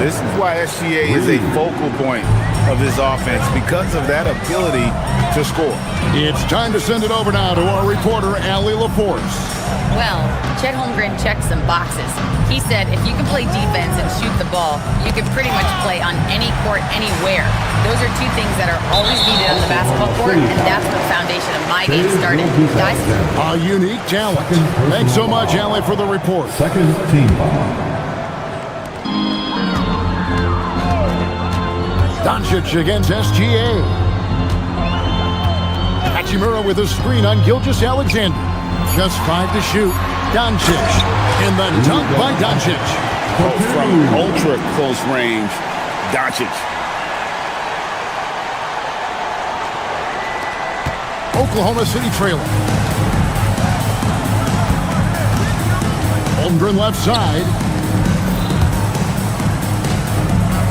This is why SGA is a focal point of his offense, because of that ability to score. It's time to send it over now to our reporter, Allie LaForce. Well, Chet Holmgren checked some boxes. He said if you can play defense and shoot the ball, you can pretty much play on any court, anywhere. Those are two things that are always needed on the basketball court, and that's the foundation of my game started. Guys? A unique talent. Thanks so much, Allie, for the report. Second team foul. Doncic against SGA. Hachimura with a screen on Gilgeous-Alexander. Just 5 to shoot. Doncic in the dunk by Doncic. From ultra close range, Doncic. Oklahoma City trailing. Holmgren left side.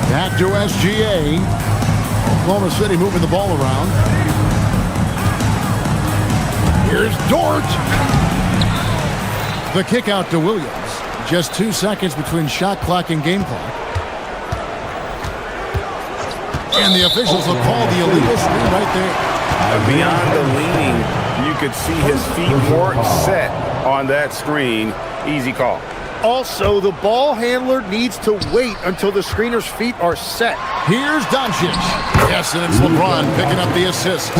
Back to SGA. Oklahoma City moving the ball around. Here's Dort. The kick out to Williams. Just 2 seconds between shot clock and game clock. And the officials will call the illegal screen right there. Beyond the leaning, you could see his feet weren't set on that screen. Easy call. Also, the ball handler needs to wait until the screener's feet are set. Here's Doncic. Yes, and it's LeBron picking up the assist.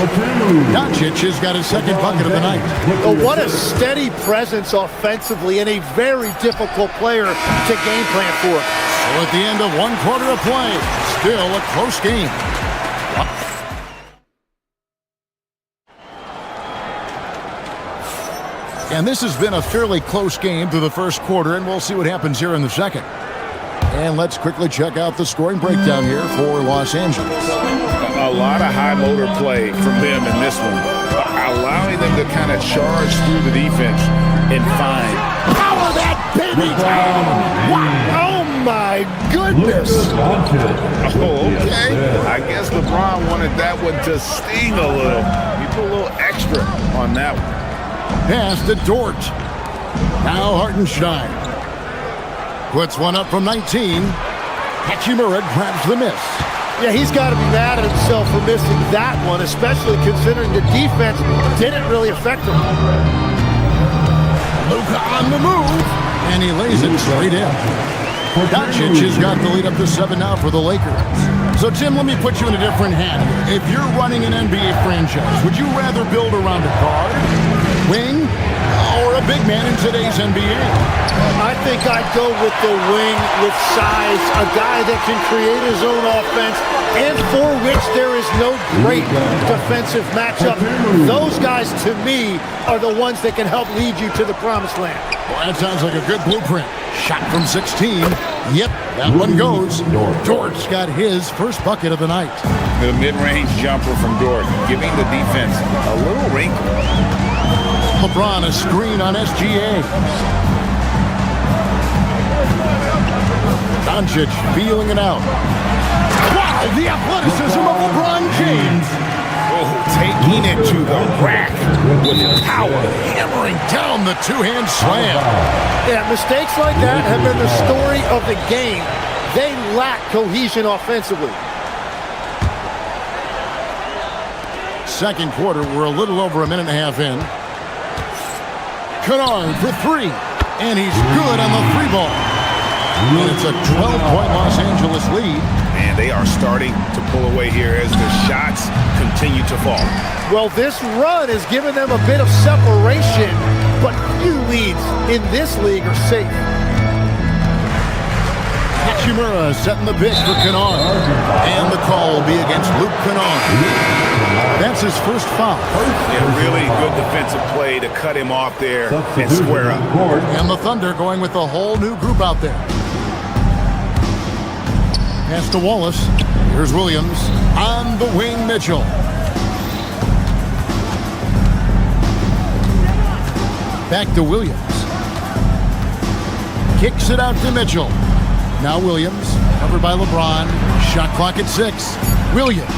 Doncic has got his second bucket of the night. Oh, what a steady presence offensively and a very difficult player to game plan for. So at the end of 1 quarter of play, still a close game. And this has been a fairly close game through the first quarter, and we'll see what happens here in the second. And let's quickly check out the scoring breakdown here for Los Angeles. A lot of high motor play from them in this one, allowing them to kind of charge through the defense and find. Power that baby down! Wow! Oh my goodness! Oh, okay. I guess LeBron wanted that one to sting a little. He put a little extra on that one. Pass to Dort. Now Hartenstein. Puts one up from 19. Hachimura grabs the miss. Yeah, he's got to be mad at himself for missing that one, especially considering the defense didn't really affect him. Luka on the move. And he lays it straight in. Doncic has got the lead up to 7 now for the Lakers. So, Tim, let me put you in a different hand. If you're running an NBA franchise, would you rather build around a guard, wing, or a big man in today's NBA? I think I'd go with the wing with size, a guy that can create his own offense and for which there is no great defensive matchup. Those guys, to me, are the ones that can help lead you to the promised land. Well, that sounds like a good blueprint. Shot from 16. Yep, that one goes. Dort's got his first bucket of the night. The mid-range jumper from Dort, giving the defense a little wrinkle. LeBron, a screen on SGA. Doncic feeling it out. Wow, the athleticism of LeBron James. Oh, taking it to the rack with power. Hammering down the two-hand slam. Yeah, mistakes like that have been the story of the game. They lack cohesion offensively. Second quarter, we're a little over a minute and a half in. Kennard for 3, and he's good on the 3 ball. And it's a 12-point Los Angeles lead. And they are starting to pull away here as the shots continue to fall. Well, this run has given them a bit of separation, but few leads in this league are safe. Hachimura setting the pick for Kennard. And the call will be against Luke Kennard. That's his first foul. Yeah, really good defensive play to cut him off there and square up. And the Thunder going with a whole new group out there. Pass to Wallace. Here's Williams. On the wing, Mitchell. Back to Williams. Kicks it out to Mitchell. Now Williams, covered by LeBron. Shot clock at 6. Williams.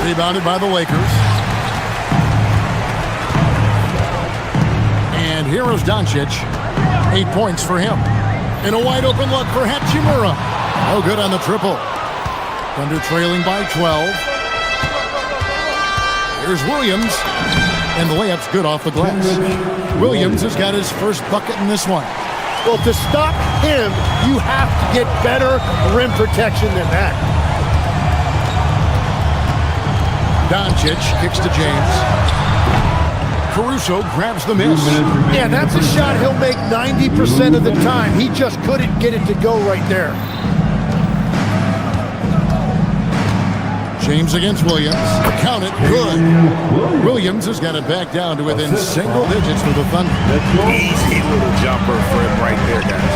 Rebounded by the Lakers. And here's Doncic. 8 points for him. And a wide open look for Hachimura. No good on the triple. Thunder trailing by 12. Here's Williams. And the layup's good off the glass. Williams has got his first bucket in this one. Well, to stop him, you have to get better rim protection than that. Doncic kicks to James. Caruso grabs the miss. Yeah, that's a shot he'll make 90% of the time. He just couldn't get it to go right there. James against Williams. Count it. Good. Williams has got it back down to within single digits for the Thunder. Easy little jumper for him right there, guys.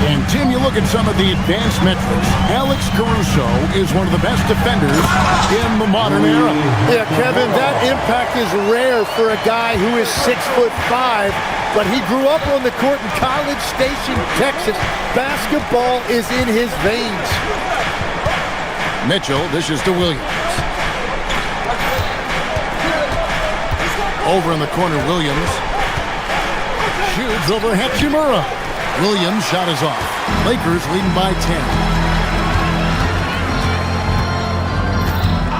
And, Tim, you look at some of the advanced metrics. Alex Caruso is one of the best defenders in the modern era. Yeah, Kevin, that impact is rare for a guy who is 6'5", but he grew up on the court in College Station, Texas. Basketball is in his veins. Mitchell dishes to Williams. Over in the corner, Williams. Shoots over Hachimura. Williams' shot is off. Lakers leading by 10.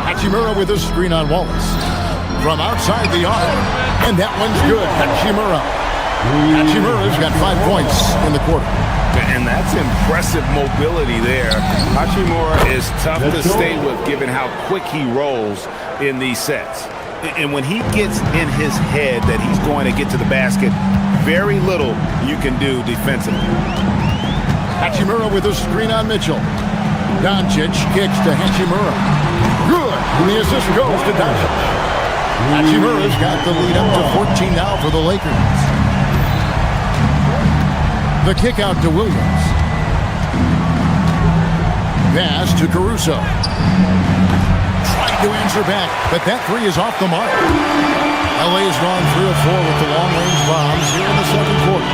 Hachimura with a screen on Wallace. From outside the arc. And that one's good. Hachimura. Hachimura's got 5 points in the quarter. And that's impressive mobility there. Hachimura is tough to stay with given how quick he rolls in these sets. And when he gets in his head that he's going to get to the basket, very little you can do defensively. Hachimura with a screen on Mitchell. Doncic kicks to Hachimura. Good. And the assist goes to Doncic. Hachimura's got the lead up to 14 now for the Lakers. The kick out to Williams. Pass to Caruso. Trying to answer back, but that 3 is off the mark. LA has gone 3 of 4 with the long-range bombs here in the second quarter.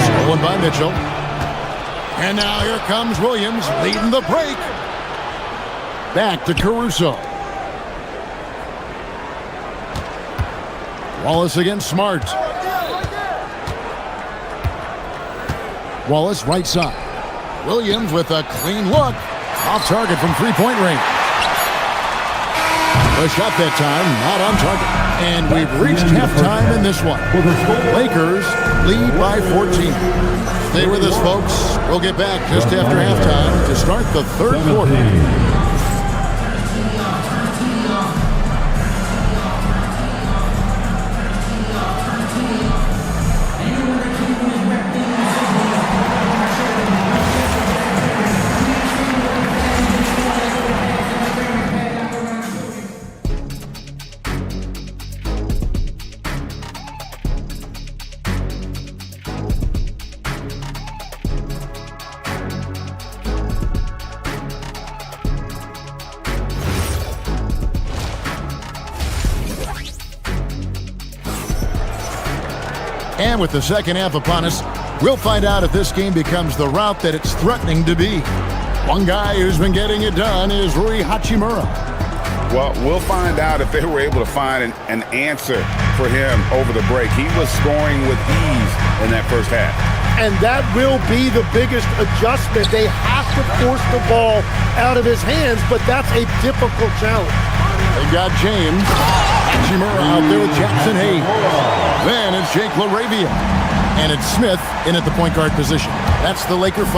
Stolen by Mitchell. And now here comes Williams leading the break. Back to Caruso. Wallace against Smart. Wallace right side. Williams with a clean look. Off target from 3-point range. The shot that time not on target. And we've reached halftime in this one. Lakers lead by 14. Stay with us, folks. We'll get back just after halftime to start the third quarter. And with the second half upon us, we'll find out if this game becomes the route that it's threatening to be. One guy who's been getting it done is Rui Hachimura. Well, we'll find out if they were able to find an answer for him over the break. He was scoring with ease in that first half. And that will be the biggest adjustment. They have to force the ball out of his hands, but that's a difficult challenge. They got James. Hachimura out there with Jackson Hayes. Then it's Jake LaRavia. And it's Smith in at the point guard position. That's the Laker 5.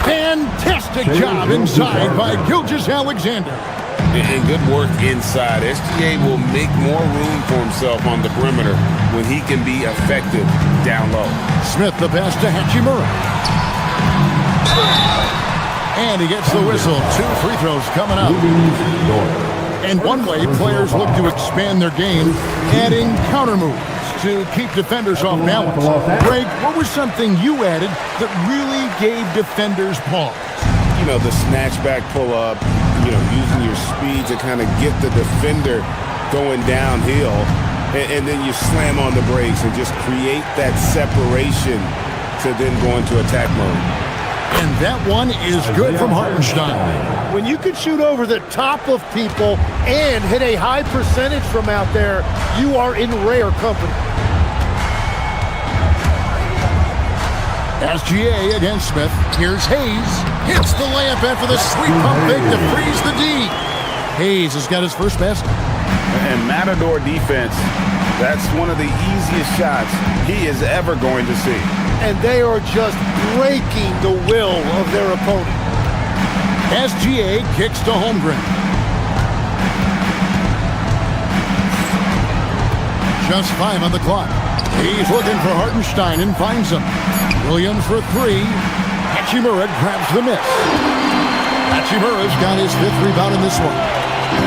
Fantastic job inside by Gilgeous-Alexander. And good work inside. SGA will make more room for himself on the perimeter when he can be effective down low. Smith the pass to Hachimura. And he gets the whistle. 2 free throws coming up. And one way players look to expand their game, adding counter moves to keep defenders off balance. Greg, what was something you added that really gave defenders pause? You know, the snatch back pull up, using your speed to kind of get the defender going downhill, and then you slam on the brakes and just create that separation to then go into attack mode. And that one is good from Hartenstein. When you can shoot over the top of people and hit a high percentage from out there, you are in rare company. SGA against Smith. Here's Hayes. Hits the layup after the sweep pump fake to freeze the D. Hayes has got his first basket. And Matador defense, that's one of the easiest shots he is ever going to see. And they are just breaking the will of their opponent. SGA kicks to Holmgren. Just 5 on the clock. He's looking for Hartenstein and finds him. Williams for 3. Hachimura grabs the miss. Hachimura's got his 5th rebound in this one.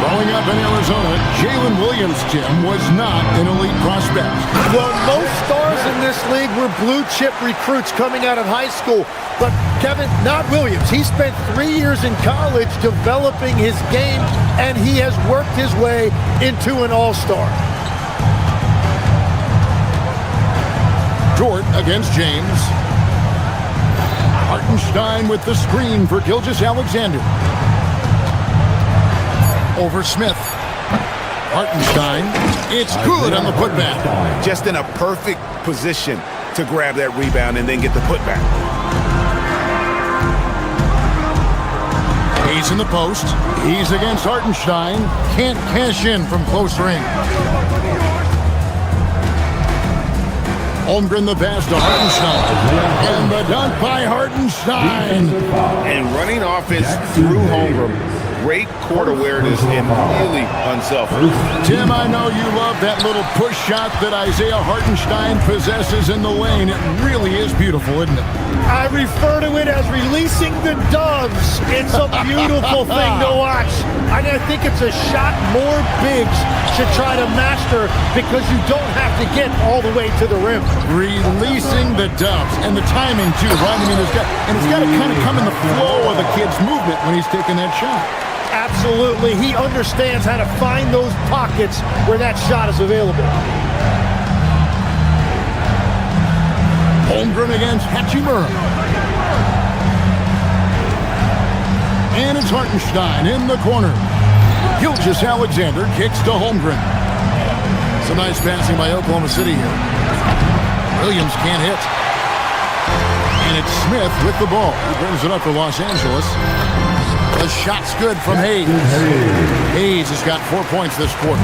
Growing up in Arizona, Jalen Williams, Jim, was not an elite prospect. Well, most stars in this league were blue-chip recruits coming out of high school. But, Kevin, not Williams. He spent 3 years in college developing his game, and he has worked his way into an all-star. Dort against James. Hartenstein with the screen for Gilgeous-Alexander. Over Smith. Hartenstein. It's good on the putback. Just in a perfect position to grab that rebound and then get the putback. He's in the post. He's against Hartenstein. Can't cash in from close range. Holmgren the pass to Hartenstein. And the dunk by Hartenstein. And running offense through Holmgren. Great court awareness and really unselfish. Tim, I know you love that little push shot that Isaiah Hartenstein possesses in the lane. It really is beautiful, isn't it? I refer to it as releasing the doves. It's a beautiful thing to watch. And I think it's a shot more bigs should try to master because you don't have to get all the way to the rim. Releasing the doves. And the timing, too, right? I mean, it's got to kind of come in the flow of the kid's movement when he's taking that shot. Absolutely. He understands how to find those pockets where that shot is available. Holmgren against Hachimura. And it's Hartenstein in the corner. Gilgeous-Alexander kicks to Holmgren. Some nice passing by Oklahoma City here. Williams can't hit. And it's Smith with the ball. He brings it up for Los Angeles. The shot's good from Hayes. Hayes has got 4 points this quarter.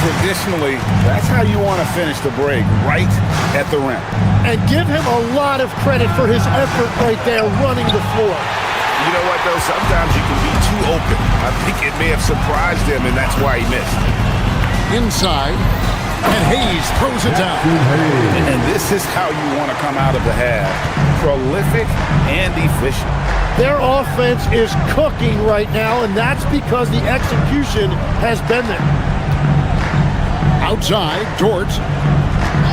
Traditionally, that's how you want to finish the break, right at the rim. And give him a lot of credit for his effort right there running the floor. You know what, though? Sometimes you can be too open. I think it may have surprised him, and that's why he missed. Inside, and Hayes throws it down. And this is how you want to come out of the half. Prolific and efficient. Their offense is cooking right now, and that's because the execution has been there. Outside, Dort.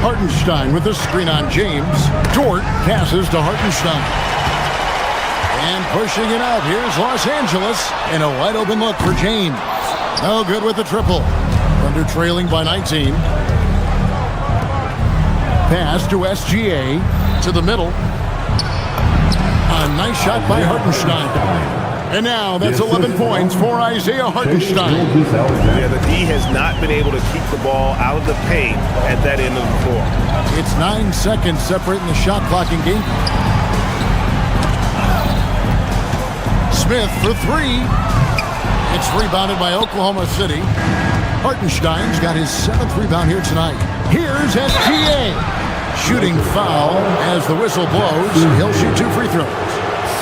Hartenstein with the screen on James. Dort passes to Hartenstein. And pushing it out, here's Los Angeles. And a wide open look for James. No good with the triple. Thunder trailing by 19. Pass to SGA. To the middle. A nice shot by Hartenstein. And now that's 11 points for Isaiah Hartenstein. Yeah, the D has not been able to keep the ball out of the paint at that end of the floor. It's 9 seconds separating the shot clock and game. Smith for three. It's rebounded by Oklahoma City. Hartenstein's got his 7th rebound here tonight. Here's SGA. Shooting foul as the whistle blows. He'll shoot 2 free throws.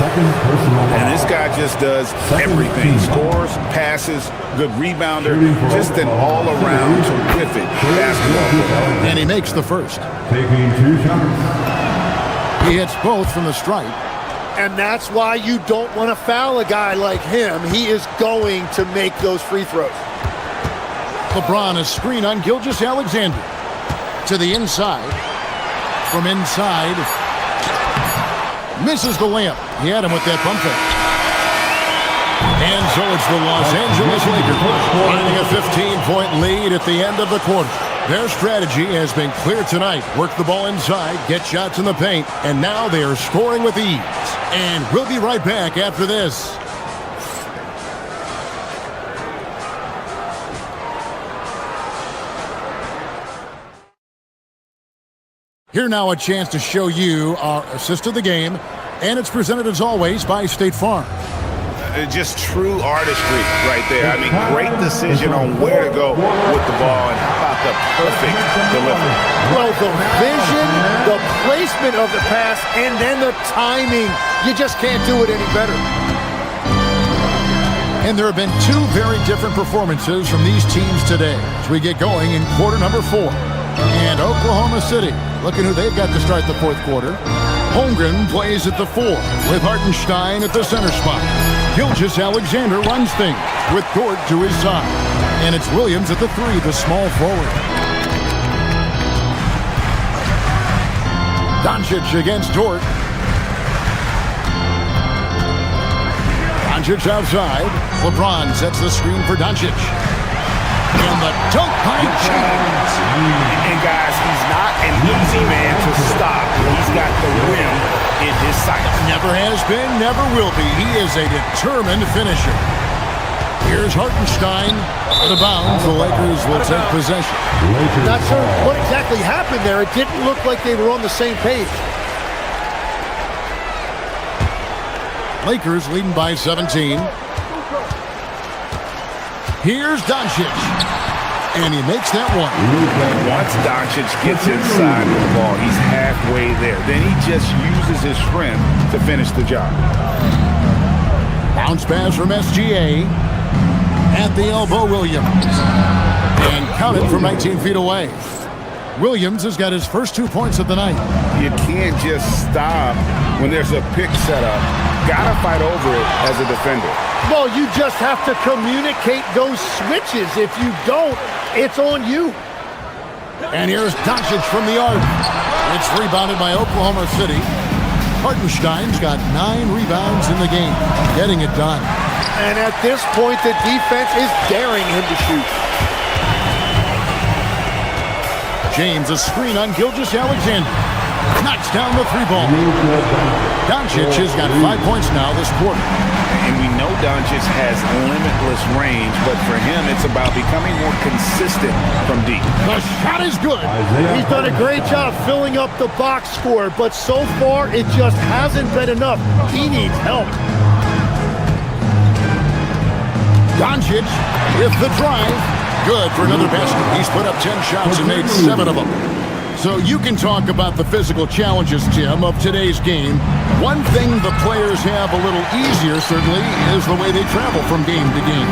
And this guy just does everything. Scores, passes, good rebounder, just an all-around terrific basketball player. And he makes the first. Taking 2 shots. He hits both from the stripe. And that's why you don't want to foul a guy like him. He is going to make those free throws. LeBron a screen on Gilgeous-Alexander. To the inside. From inside. Misses the layup. He had him with that pump fake. And so it's the Los Angeles Lakers finding a 15-point lead at the end of the quarter. Their strategy has been clear tonight. Work the ball inside, get shots in the paint, and now they are scoring with ease. And we'll be right back after this. Here now a chance to show you our assist of the game, and it's presented as always by State Farm. Just true artistry right there. I mean, great decision on where to go with the ball, and how about the perfect delivery. Well, the vision, the placement of the pass, and then the timing. You just can't do it any better. And there have been 2 very different performances from these teams today as we get going in quarter number 4. And Oklahoma City, looking who they've got to start the 4th quarter. Holmgren plays at the 4 with Hartenstein at the center spot. Gilgeous-Alexander runs things with Dort to his side. And it's Williams at the 3, the small forward. Doncic against Dort. Doncic outside. LeBron sets the screen for Doncic. And the dunk by James. And guys, he's not an easy man to stop. He's got the rim in his sights. Never has been, never will be. He is a determined finisher. Here's Hartenstein. Out of bounds, the Lakers will take possession. Not sure what exactly happened there. It didn't look like they were on the same page. Lakers leading by 17. Here's Doncic. And he makes that one. Once Doncic gets inside with the ball, he's halfway there. Then he just uses his strength to finish the job. Bounce pass from SGA. At the elbow, Williams. And counted from 19 feet away. Williams has got his first 2 points of the night. You can't just stop when there's a pick set up. Gotta fight over it as a defender. Well, you just have to communicate those switches. If you don't, it's on you. And here's Doncic from the arc. It's rebounded by Oklahoma City. Hartenstein's got 9 rebounds in the game, getting it done. And at this point, the defense is daring him to shoot. James, a screen on Gilgeous-Alexander. Knocks down the 3-ball. Doncic has got 5 points now this quarter. And we know Doncic has limitless range, but for him, it's about becoming more consistent from deep. The shot is good. He's done a great job filling up the box score, but so far, it just hasn't been enough. He needs help. Doncic with the drive. Good for another basket. He's put up 10 shots and made 7 of them. So you can talk about the physical challenges, Tim, of today's game. One thing the players have a little easier, certainly, is the way they travel from game to game.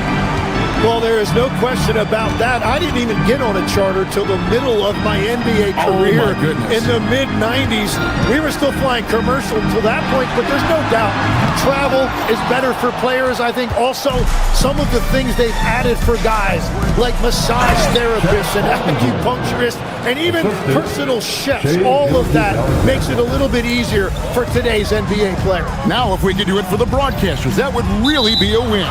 Well, there is no question about that. I didn't even get on a charter till the middle of my NBA career. Oh, my goodness. In the mid-90s. We were still flying commercial to that point, but there's no doubt travel is better for players. I think also some of the things they've added for guys, like massage therapists and acupuncturists, and even personal chefs, all of that makes it a little bit easier for today's NBA player. Now, if we could do it for the broadcasters, that would really be a win.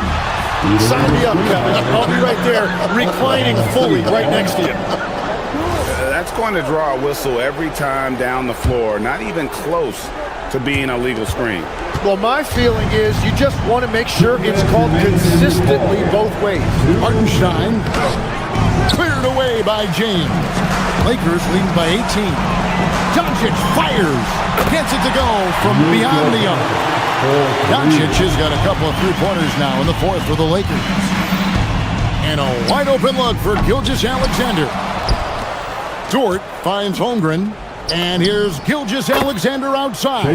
Sign me up, Kevin. I'll be right there reclining fully right next to you. That's going to draw a whistle every time down the floor, not even close to being a legal screen. Well, my feeling is you just want to make sure it's called consistently both ways. Hartenstein cleared away by James. Lakers leading by 18. Doncic fires. Gets it to go from beyond the arc. Doncic has got a couple of three-pointers now in the fourth for the Lakers. And a wide-open look for Gilgeous-Alexander. Dort finds Holmgren. And here's Gilgeous-Alexander outside.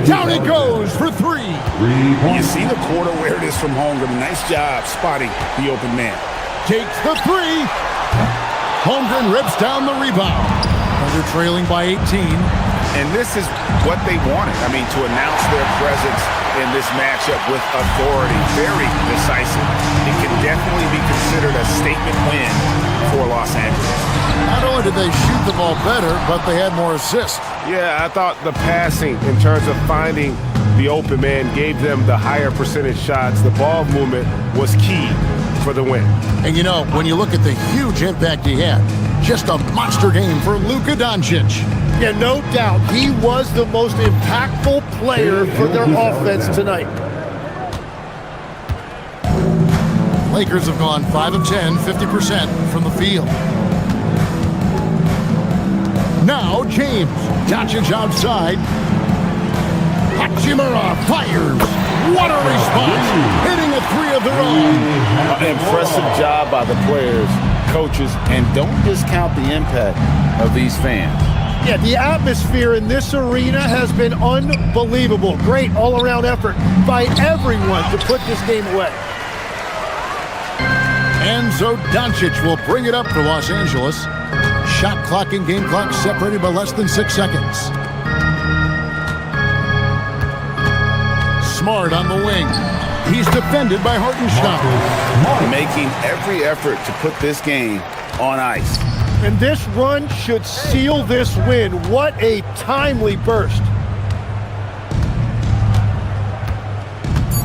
Down it goes for 3. You see the court awareness from Holmgren. Nice job spotting the open man. Takes the 3. Holmgren rips down the rebound. They're trailing by 18. And this is what they wanted. I mean, to announce their presence in this matchup with authority, very decisive. It can definitely be considered a statement win for Los Angeles. Not only did they shoot the ball better, but they had more assists. Yeah, I thought the passing in terms of finding the open man gave them the higher percentage shots. The ball movement was key for the win. And you know, when you look at the huge impact he had, just a monster game for Luka Doncic. Yeah, no doubt. He was the most impactful player for their offense tonight. Lakers have gone 5 of 10, 50% from the field. Now James. Doncic outside. Hachimura fires. What a response. Hitting a 3 of their own. Impressive job by the players, coaches, and don't discount the impact of these fans. Yeah, the atmosphere in this arena has been unbelievable. Great all-around effort by everyone to put this game away. And so Doncic will bring it up for Los Angeles. Shot clock and game clock separated by less than 6 seconds. Smart on the wing. He's defended by Hartenstein. Making every effort to put this game on ice. And this run should seal this win. What a timely burst.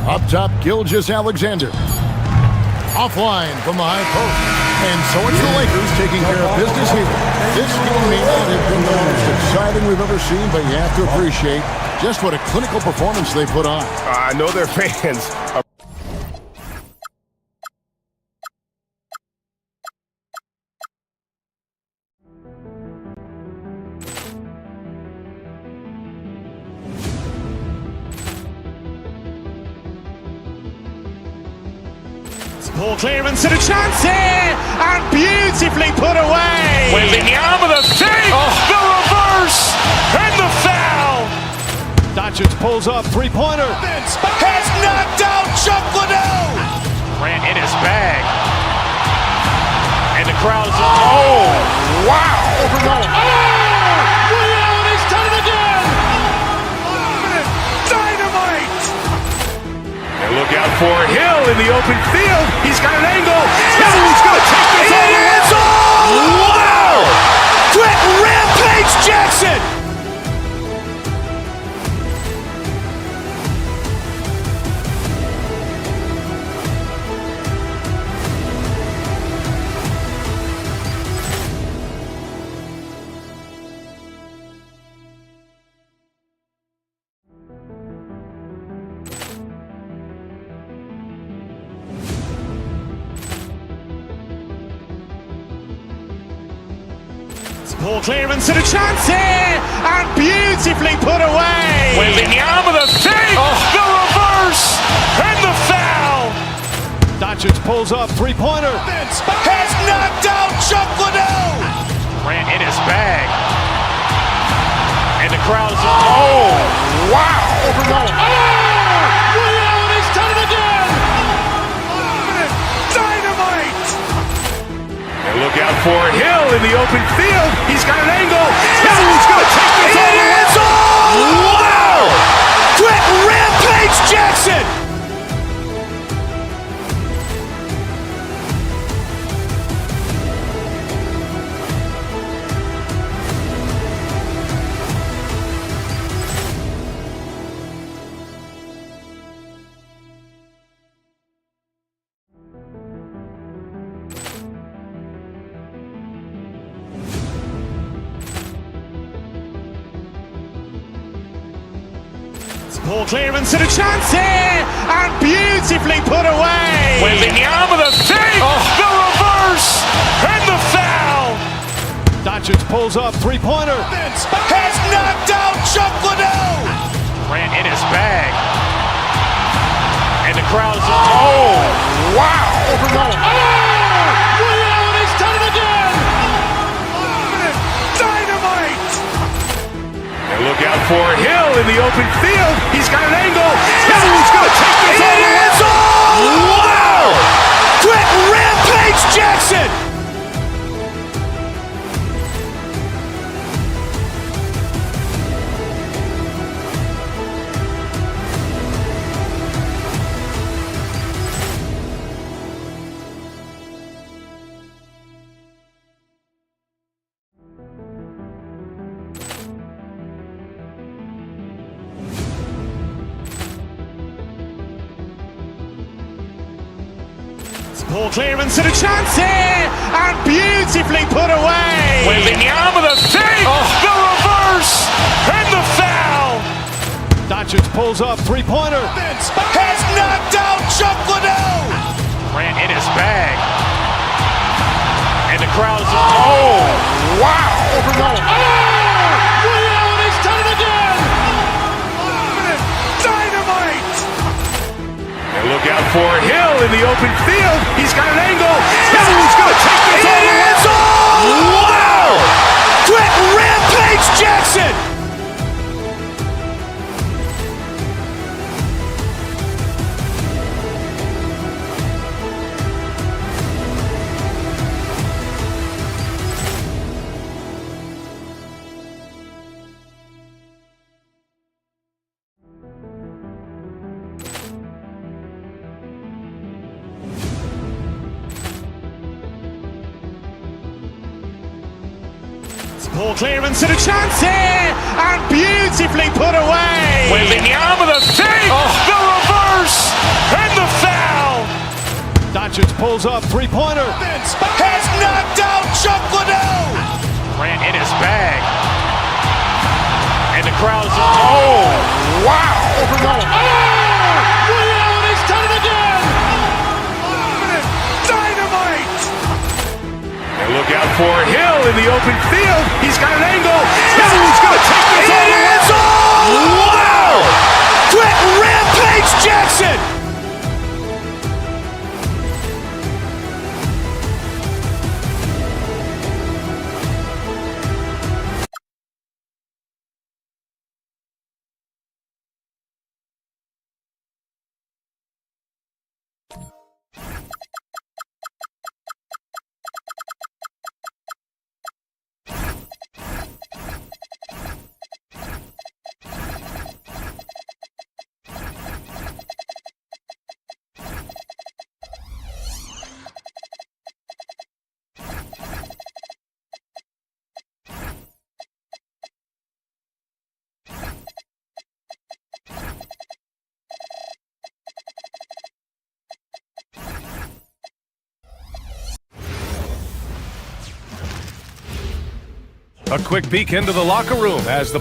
Up top, Gilgeous-Alexander. Offline from the high post. And so it's the Lakers taking care of business here. This game may not have been the most exciting we've ever seen, but you have to appreciate just what a clinical performance they put on. I know their fans are Ball clearance and a chance here, and beautifully put away. Wembanyama the save, the reverse, and the foul. Doncic pulls up, three-pointer. Has knocked out Chuck Liddell. Ran in his bag, and the crowd is. Oh, wow! Liddell, and he's done it again. Dynamite! And look out for Hill in the open field. He's got an angle. Hill's going to take this all the way. Wow! Quick Rampage Jackson! Ball clearance and a chance here, and beautifully put away. Wembanyama the save, the reverse, and the foul. Doncic pulls up, three-pointer. Vince has knocked out Chuck Liddell. Grant in his bag. And the crowd is... Oh, wow. Overrun. Ray Allen has done it again. Dynamite. And look out for Hill in the open field. He's got an angle. Hill's going to take this all the way. Wow. Quick Rampage Jackson. Ball clearance and a chance here, and beautifully put away. With the arm of the thing, the reverse, and the foul. Doncic pulls up, three-pointer. Vince has knocked out Chuck Liddell. Grant in his bag. And the crowd is... Oh, wow. Overrun. Ray Allen has done it again. Dynamite. And look out for Hill in the open field. He's got an angle. Hill's going to take this all the way. Wow. Quick Rampage Jackson. Ball clearance and a chance here, and beautifully put away. With the arm of the thing, the reverse, and the foul. Doncic pulls up, three-pointer. Vince has knocked out Chuck Liddell. Grant in his bag. And the crowd is... Oh, wow. Overrun. Ray Allen has done it again. Dynamite. And look out for Hill in the open field. He's got an angle. Hill's going to take this all the way. Wow. Quick Rampage Jackson. Ball clearance and a chance here, and beautifully put away. With the arm of the thing, the reverse, and the foul. Doncic pulls up, three-pointer. Vince has knocked out Chuck Liddell. Grant in his bag. And the crowd is... Oh, wow. Overrun. Ray Allen has done it again. Dynamite. And look out for Hill in the open field. He's got an angle. Hill's going to take this all the way. Wow. Quick Rampage Jackson. A quick peek into the locker room as the...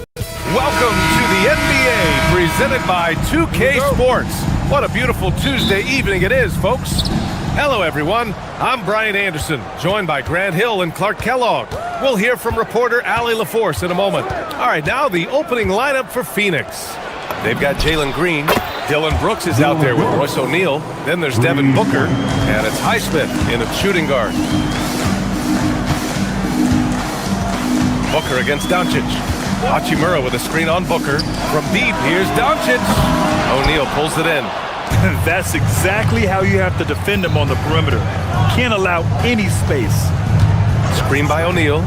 Welcome to the NBA, presented by 2K Sports. What a beautiful Tuesday evening it is, folks. Hello, everyone. I'm Brian Anderson, joined by Grant Hill and Clark Kellogg. We'll hear from reporter Allie LaForce in a moment. All right, now the opening lineup for Phoenix. They've got Jalen Green, Dylan Brooks is out there with Royce O'Neal. Then there's Devin Booker, and it's Highsmith in a shooting guard. Booker against Doncic. Hachimura with a screen on Booker. From deep, here's Doncic. O'Neal pulls it in. That's exactly how you have to defend him on the perimeter. Can't allow any space. Screen by O'Neal.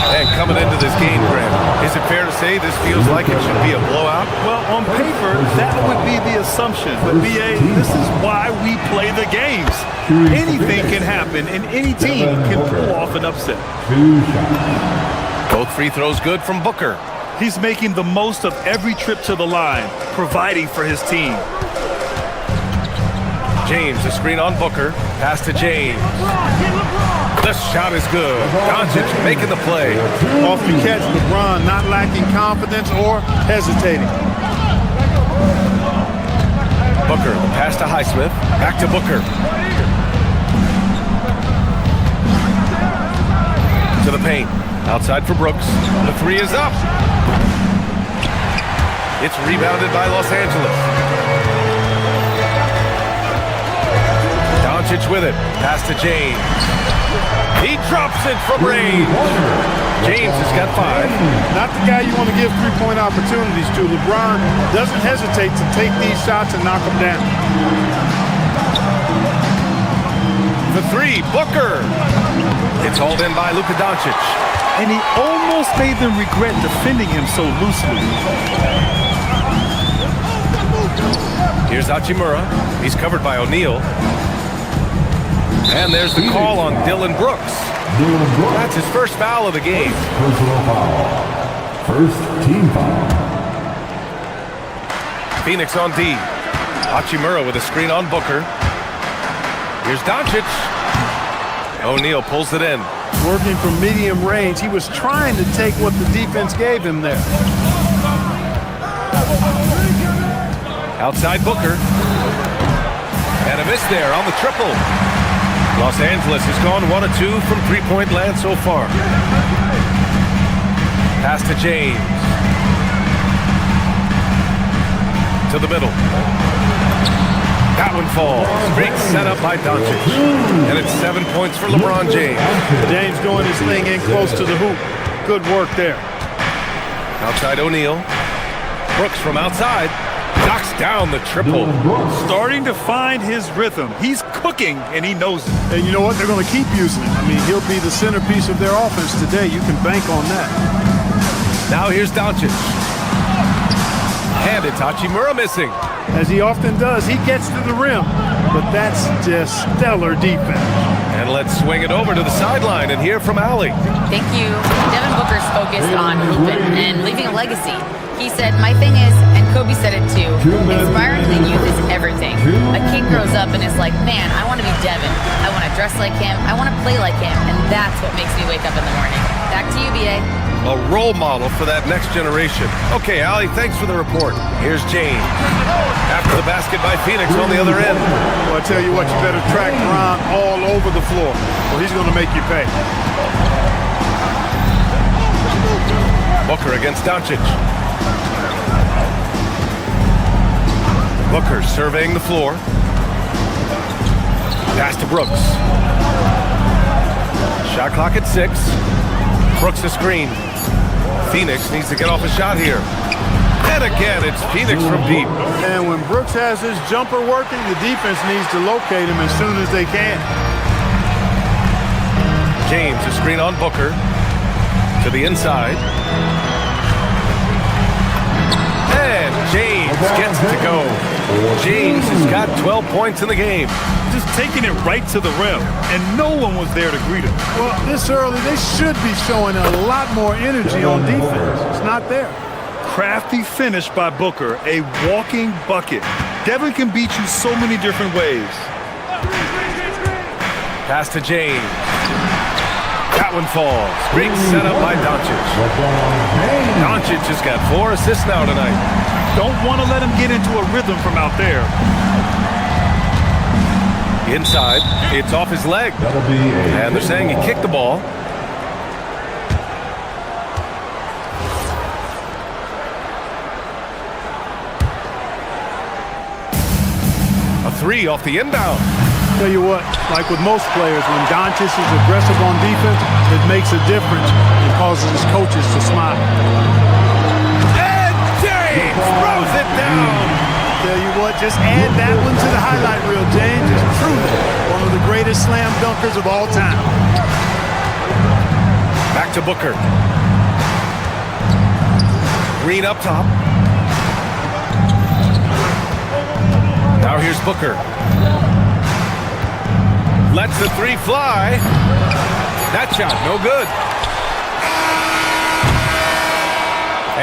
And coming into this game, Grant, is it fair to say this feels like it should be a blowout? Well, on paper, that would be the assumption. But, B.A., this is why we play the games. Anything can happen, and any team can pull off an upset. Both free throws good from Booker. He's making the most of every trip to the line, providing for his team. James, a screen on Booker. Pass to James. The shot is good. Doncic making the play. Off the catch, LeBron not lacking confidence or hesitating. Booker, the pass to Highsmith. Back to Booker. To the paint. Outside for Brooks. The three is up. It's rebounded by Los Angeles. Doncic with it. Pass to James. He drops it from range. James has got 5. Not the guy you want to give three-point opportunities to. LeBron doesn't hesitate to take these shots and knock them down. The three, Booker. It's hauled in by Luka Doncic. And he almost made them regret defending him so loosely. Here's Hachimura. He's covered by O'Neal. And there's the call on Dylan Brooks. That's his first foul of the game. Personal foul. First team foul. Phoenix on D. Hachimura with a screen on Booker. Here's Doncic. O'Neal pulls it in. Working from medium range, he was trying to take what the defense gave him there. Outside Booker. And a miss there on the triple. Los Angeles has gone 1 of 2 from three-point land so far. Pass to James. To the middle. That one falls. Great setup by Doncic. And it's 7 points for LeBron James. James doing his thing in close to the hoop. Good work there. Outside O'Neal. Brooks from outside. Knocks down the triple. Starting to find his rhythm. He's cooking, and he knows it. And you know what? They're going to keep using him. I mean, he'll be the centerpiece of their offense today. You can bank on that. Now here's Doncic. And it's Hachimura missing. As he often does, he gets to the rim. But that's just stellar defense. And let's swing it over to the sideline and hear from Allie. Thank you. Devin Booker's focused on hooping and leaving a legacy. He said, my thing is, and Kobe said it too, inspiring the youth is everything. A kid grows up and is like, man, I want to be Devin. I want to dress like him. I want to play like him. And that's what makes me wake up in the morning. Back to you, B.A. A role model for that next generation. Okay, Allie, thanks for the report. Here's James. After the basket by Phoenix on the other end. Well, I tell you what, you better track Ron all over the floor, or he's going to make you pay. Booker against Doncic. Booker surveying the floor. Pass to Brooks. Shot clock at 6. Brooks a screen. Phoenix needs to get off a shot here. And again, it's Phoenix from deep. And when Brooks has his jumper working, the defense needs to locate him as soon as they can. James a screen on Booker. To the inside. And James gets it to go. James has got 12 points in the game. Just taking it right to the rim, and no one was there to greet him. Well, this early, they should be showing a lot more energy on defense. It's not there. Crafty finish by Booker, a walking bucket. Devin can beat you so many different ways. Pass to James. That one falls. Great setup by Doncic. Doncic has got 4 assists now tonight. Don't want to let him get into a rhythm from out there. Inside, it's off his leg. And they're saying he kicked the ball. three off the inbound. Tell you what, like with most players, when Doncic is aggressive on defense, it makes a difference and causes his coaches to smile. And James throws it down. Tell you what, just add that one to the highlight reel. James is truly one of the greatest slam dunkers of all time. Back to Booker. Green up top. Now here's Booker. Lets the three fly. That shot, no good.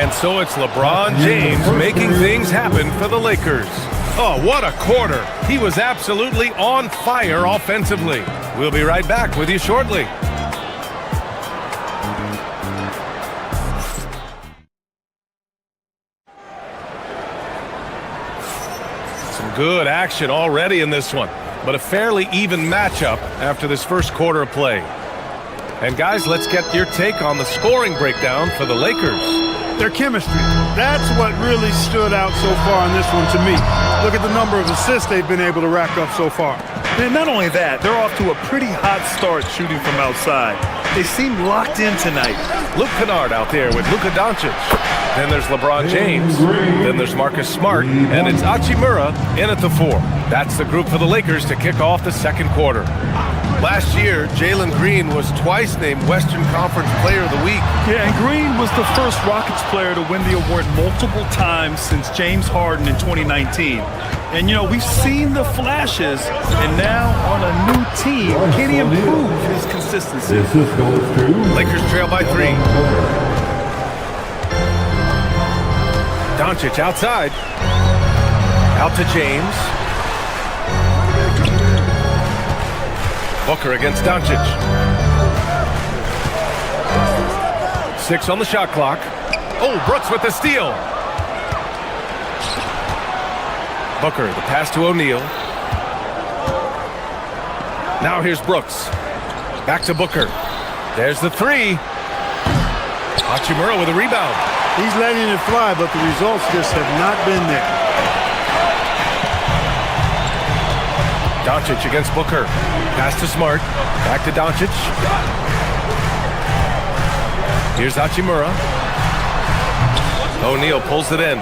And so it's LeBron James making things happen for the Lakers. Oh, what a quarter. He was absolutely on fire offensively. We'll be right back with you shortly. Good action already in this one, but a fairly even matchup after this first quarter of play. And guys, let's get your take on the scoring breakdown for the Lakers. Their chemistry. That's what really stood out so far in this one to me. Look at the number of assists they've been able to rack up so far. And not only that, they're off to a pretty hot start shooting from outside. They seem locked in tonight. Luke Kennard out there with Luka Doncic. Then there's LeBron James. Then there's Marcus Smart. And it's Hachimura in at the 4. That's the group for the Lakers to kick off the second quarter. Last year, Jalen Green was twice named Western Conference Player of the Week. Yeah, and Green was the first Rockets player to win the award multiple times since James Harden in 2019. And, you know, we've seen the flashes, and now on a new team, can he improve his consistency? Lakers trail by 3. Doncic outside. Out to James. Booker against Doncic. 6 on the shot clock. Oh, Brooks with the steal. Booker, the pass to O'Neal. Now here's Brooks. Back to Booker. There's the 3. Hachimura with a rebound. He's letting it fly, but the results just have not been there. Doncic against Booker. Pass to Smart. Back to Doncic. Here's Hachimura. O'Neal pulls it in.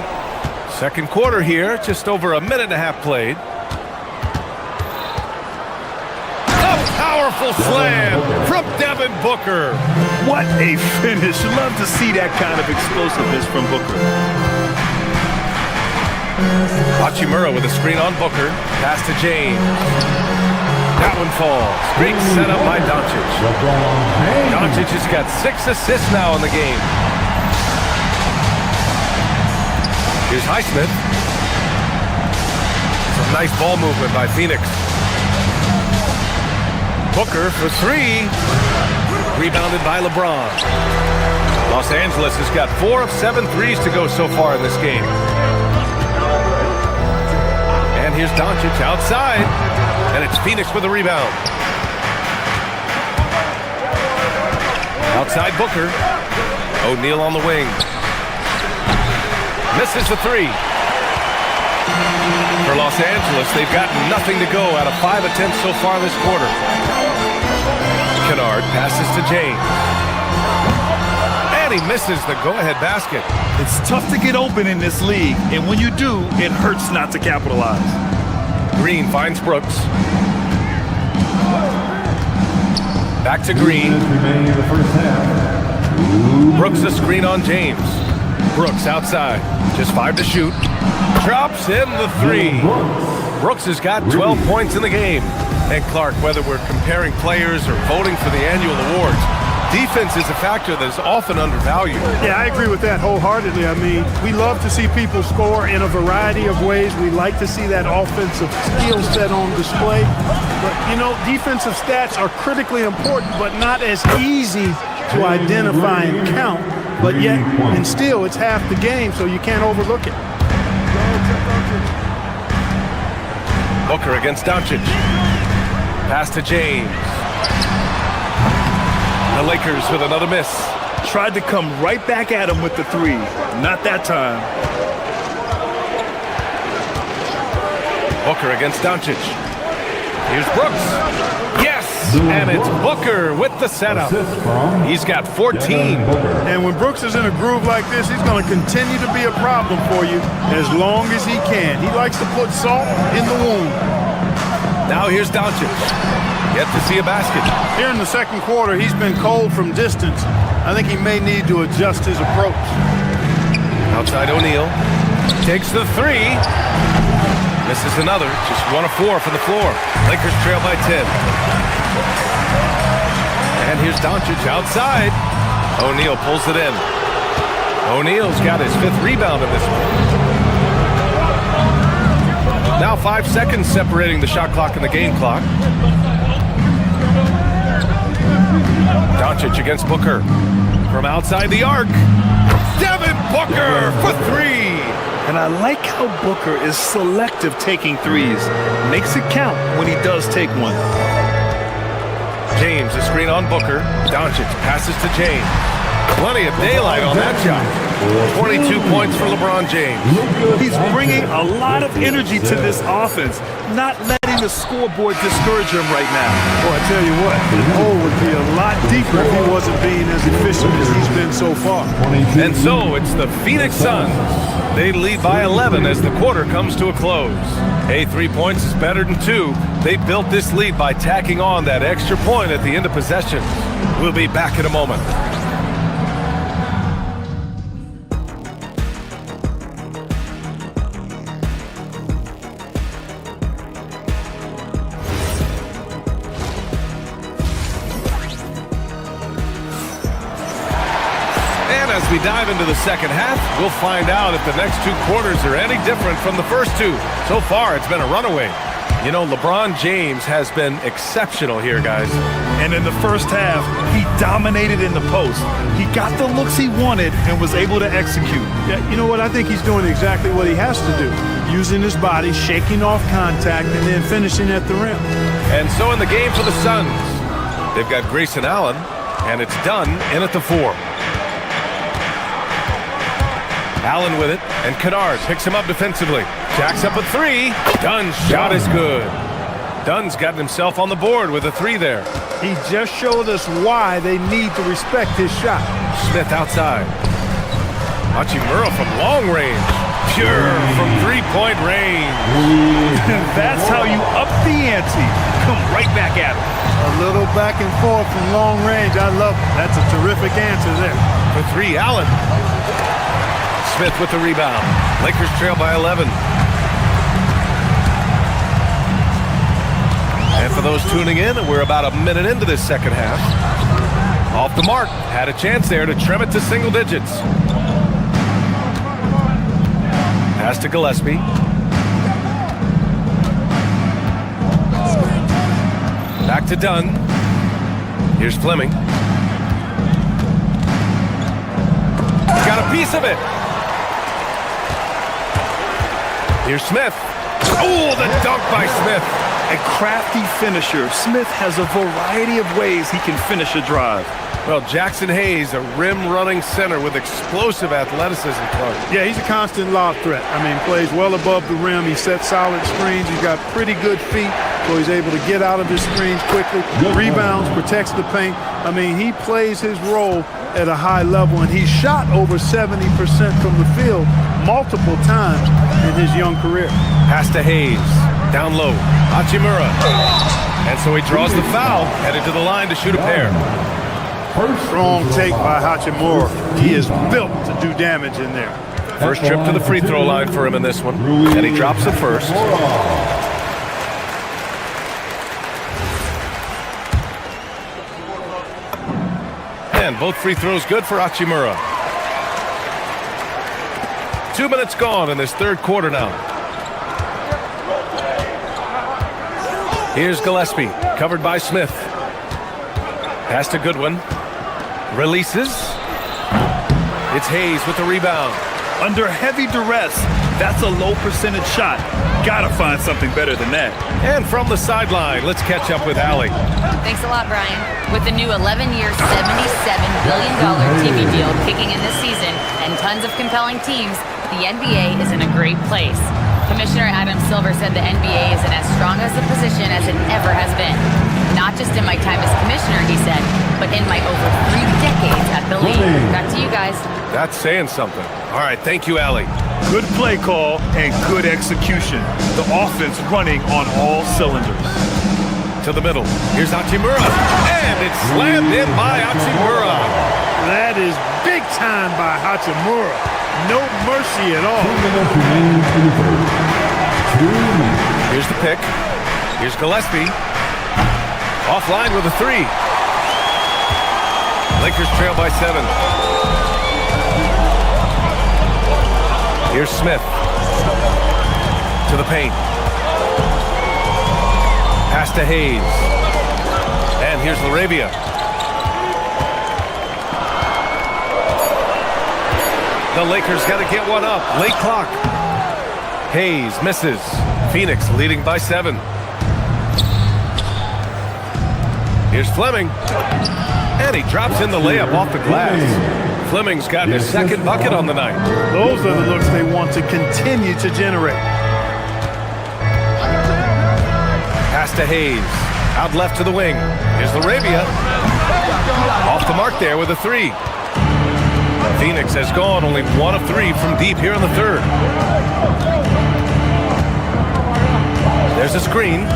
Second quarter here, just over a minute and a half played. A powerful slam from Devin Booker. What a finish. Love to see that kind of explosiveness from Booker. Hachimura with a screen on Booker. Pass to James. That one falls. Great setup by Doncic. Doncic has got 6 assists now in the game. Here's Highsmith. Some nice ball movement by Phoenix. Booker for 3. Rebounded by LeBron. Los Angeles has got 4 of 7 threes to go so far in this game. And here's Doncic outside. And it's Phoenix with a rebound. Outside Booker. O'Neal on the wing. Misses the 3. For Los Angeles, they've gotten nothing to go out of 5 attempts so far this quarter. Kennard passes to James. And he misses the go-ahead basket. It's tough to get open in this league, and when you do, it hurts not to capitalize. Green finds Brooks. Back to Green. Brooks a screen on James. Brooks outside. Just 5 to shoot. Drops in the 3. Brooks has got 12 points in the game. And Clark, whether we're comparing players or voting for the annual awards, defense is a factor that is often undervalued. Yeah, I agree with that wholeheartedly. I mean, we love to see people score in a variety of ways. We like to see that offensive skill set on display. But, you know, defensive stats are critically important, but not as easy to identify and count. But yet, and still, it's half the game, so you can't overlook it. Booker against Doncic. Pass to James. The Lakers with another miss. Tried to come right back at him with the 3. Not that time. Booker against Doncic. Here's Brooks. Yes! And it's Booker with the setup. He's got 14. And when Brooks is in a groove like this, he's going to continue to be a problem for you as long as he can. He likes to put salt in the wound. Now here's Doncic. Yet to see a basket. Here in the second quarter, he's been cold from distance. I think he may need to adjust his approach. Outside O'Neal. Takes the three. Misses another. Just 1 of 4 from the floor. Lakers trail by 10. And here's Doncic outside. O'Neal pulls it in. O'Neal's got his 5th rebound in this one. Now 5 seconds separating the shot clock and the game clock. Doncic against Booker. From outside the arc. Devin Booker for 3. And I like how Booker is selective taking threes. Makes it count when he does take one. James, a screen on Booker. Doncic passes to James. Plenty of daylight on that shot. 22 points for LeBron James. He's bringing a lot of energy to this offense, not letting the scoreboard discourage him right now. Well, I tell you what, the hole would be a lot deeper if he wasn't being as efficient as he's been so far. And so it's the Phoenix Suns. They lead by 11 as the quarter comes to a close. Hey, 3 points is better than 2. They built this lead by tacking on that extra point at the end of possession. We'll be back in a moment. As we dive into the second half, we'll find out if the next 2 quarters are any different from the first 2. So far, it's been a runaway. You know, LeBron James has been exceptional here, guys. And in the first half, he dominated in the post. He got the looks he wanted and was able to execute. Yeah, you know what? I think he's doing exactly what he has to do. Using his body, shaking off contact, and then finishing at the rim. And so in the game for the Suns, they've got Grayson Allen, and it's Dunn in at the 4. Allen with it, and Kennard picks him up defensively. Jacks up a 3. Dunn's shot is good. Dunn's gotten himself on the board with a 3 there. He just showed us why they need to respect his shot. Smith outside. Hachimura from long range. Pure from 3-point range. That's how you up the ante. Come right back at him. A little back and forth from long range. I love it. That's a terrific answer there. For 3, Allen. Smith with the rebound. Lakers trail by 11. And for those tuning in, we're about a minute into this second half. Off the mark. Had a chance there to trim it to single digits. Pass to Gillespie. Back to Dunn. Here's Fleming. Got a piece of it. Here's Smith. Oh, the dunk by Smith. A crafty finisher. Smith has a variety of ways he can finish a drive. Well, Jackson Hayes, a rim-running center with explosive athleticism. Yeah, he's a constant lob threat. I mean, plays well above the rim. He sets solid screens. He's got pretty good feet, so he's able to get out of his screens quickly. Rebounds, protects the paint. I mean, he plays his role at a high level, and he's shot over 70% from the field multiple times in his young career. Pass to Hayes. Down low. Hachimura. And so he draws the foul, headed to the line to shoot a pair. Strong take by Hachimura. He is built to do damage in there. First trip to the free throw line for him in this one. And he drops it first. And both free throws good for Hachimura. 2 minutes gone in this third quarter now. Here's Gillespie, covered by Smith. Pass to Goodwin. Releases. It's Hayes with the rebound. Under heavy duress, that's a low percentage shot. Gotta find something better than that. And from the sideline, let's catch up with Allie. Thanks a lot, Brian. With the new 11-year, $77 billion TV deal kicking in this season and tons of compelling teams, the NBA is in a great place. Commissioner Adam Silver said the NBA is in as strong as a position as it ever has been. Not just in my time as commissioner, he said, but in my over 3 decades at the league. Back to you guys. That's saying something. All right, thank you, Allie. Good play call and good execution. The offense running on all cylinders. To the middle. Here's Hachimura. And it's slammed in by Hachimura. That is big time by Hachimura. No mercy at all. 2 minutes remaining in the third. 2 minutes. Here's the pick. Here's Gillespie. Offline with a 3. Lakers trail by 7. Here's Smith. To the paint. Pass to Hayes. And here's Laravia. The Lakers got to get one up. Late clock. Hayes misses. Phoenix leading by 7. Here's Fleming. And he drops in the layup off the glass. Fleming's gotten his second bucket on the night. Those are the looks they want to continue to generate. Pass to Hayes. Out left to the wing. Here's Laravia. Off the mark there with a 3. Phoenix has gone only 1 of 3 from deep here in the third. There's a screen.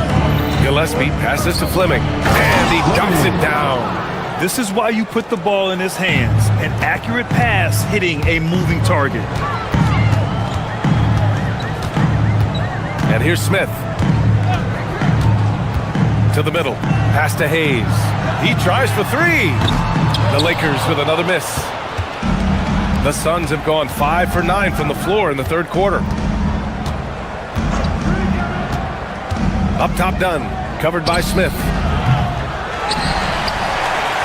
Gillespie passes to Fleming. And he dumps it down. This is why you put the ball in his hands. An accurate pass hitting a moving target. And here's Smith. To the middle. Pass to Hayes. He tries for 3. The Lakers with another miss. The Suns have gone 5 for 9 from the floor in the third quarter. Up top Dunn. Covered by Smith.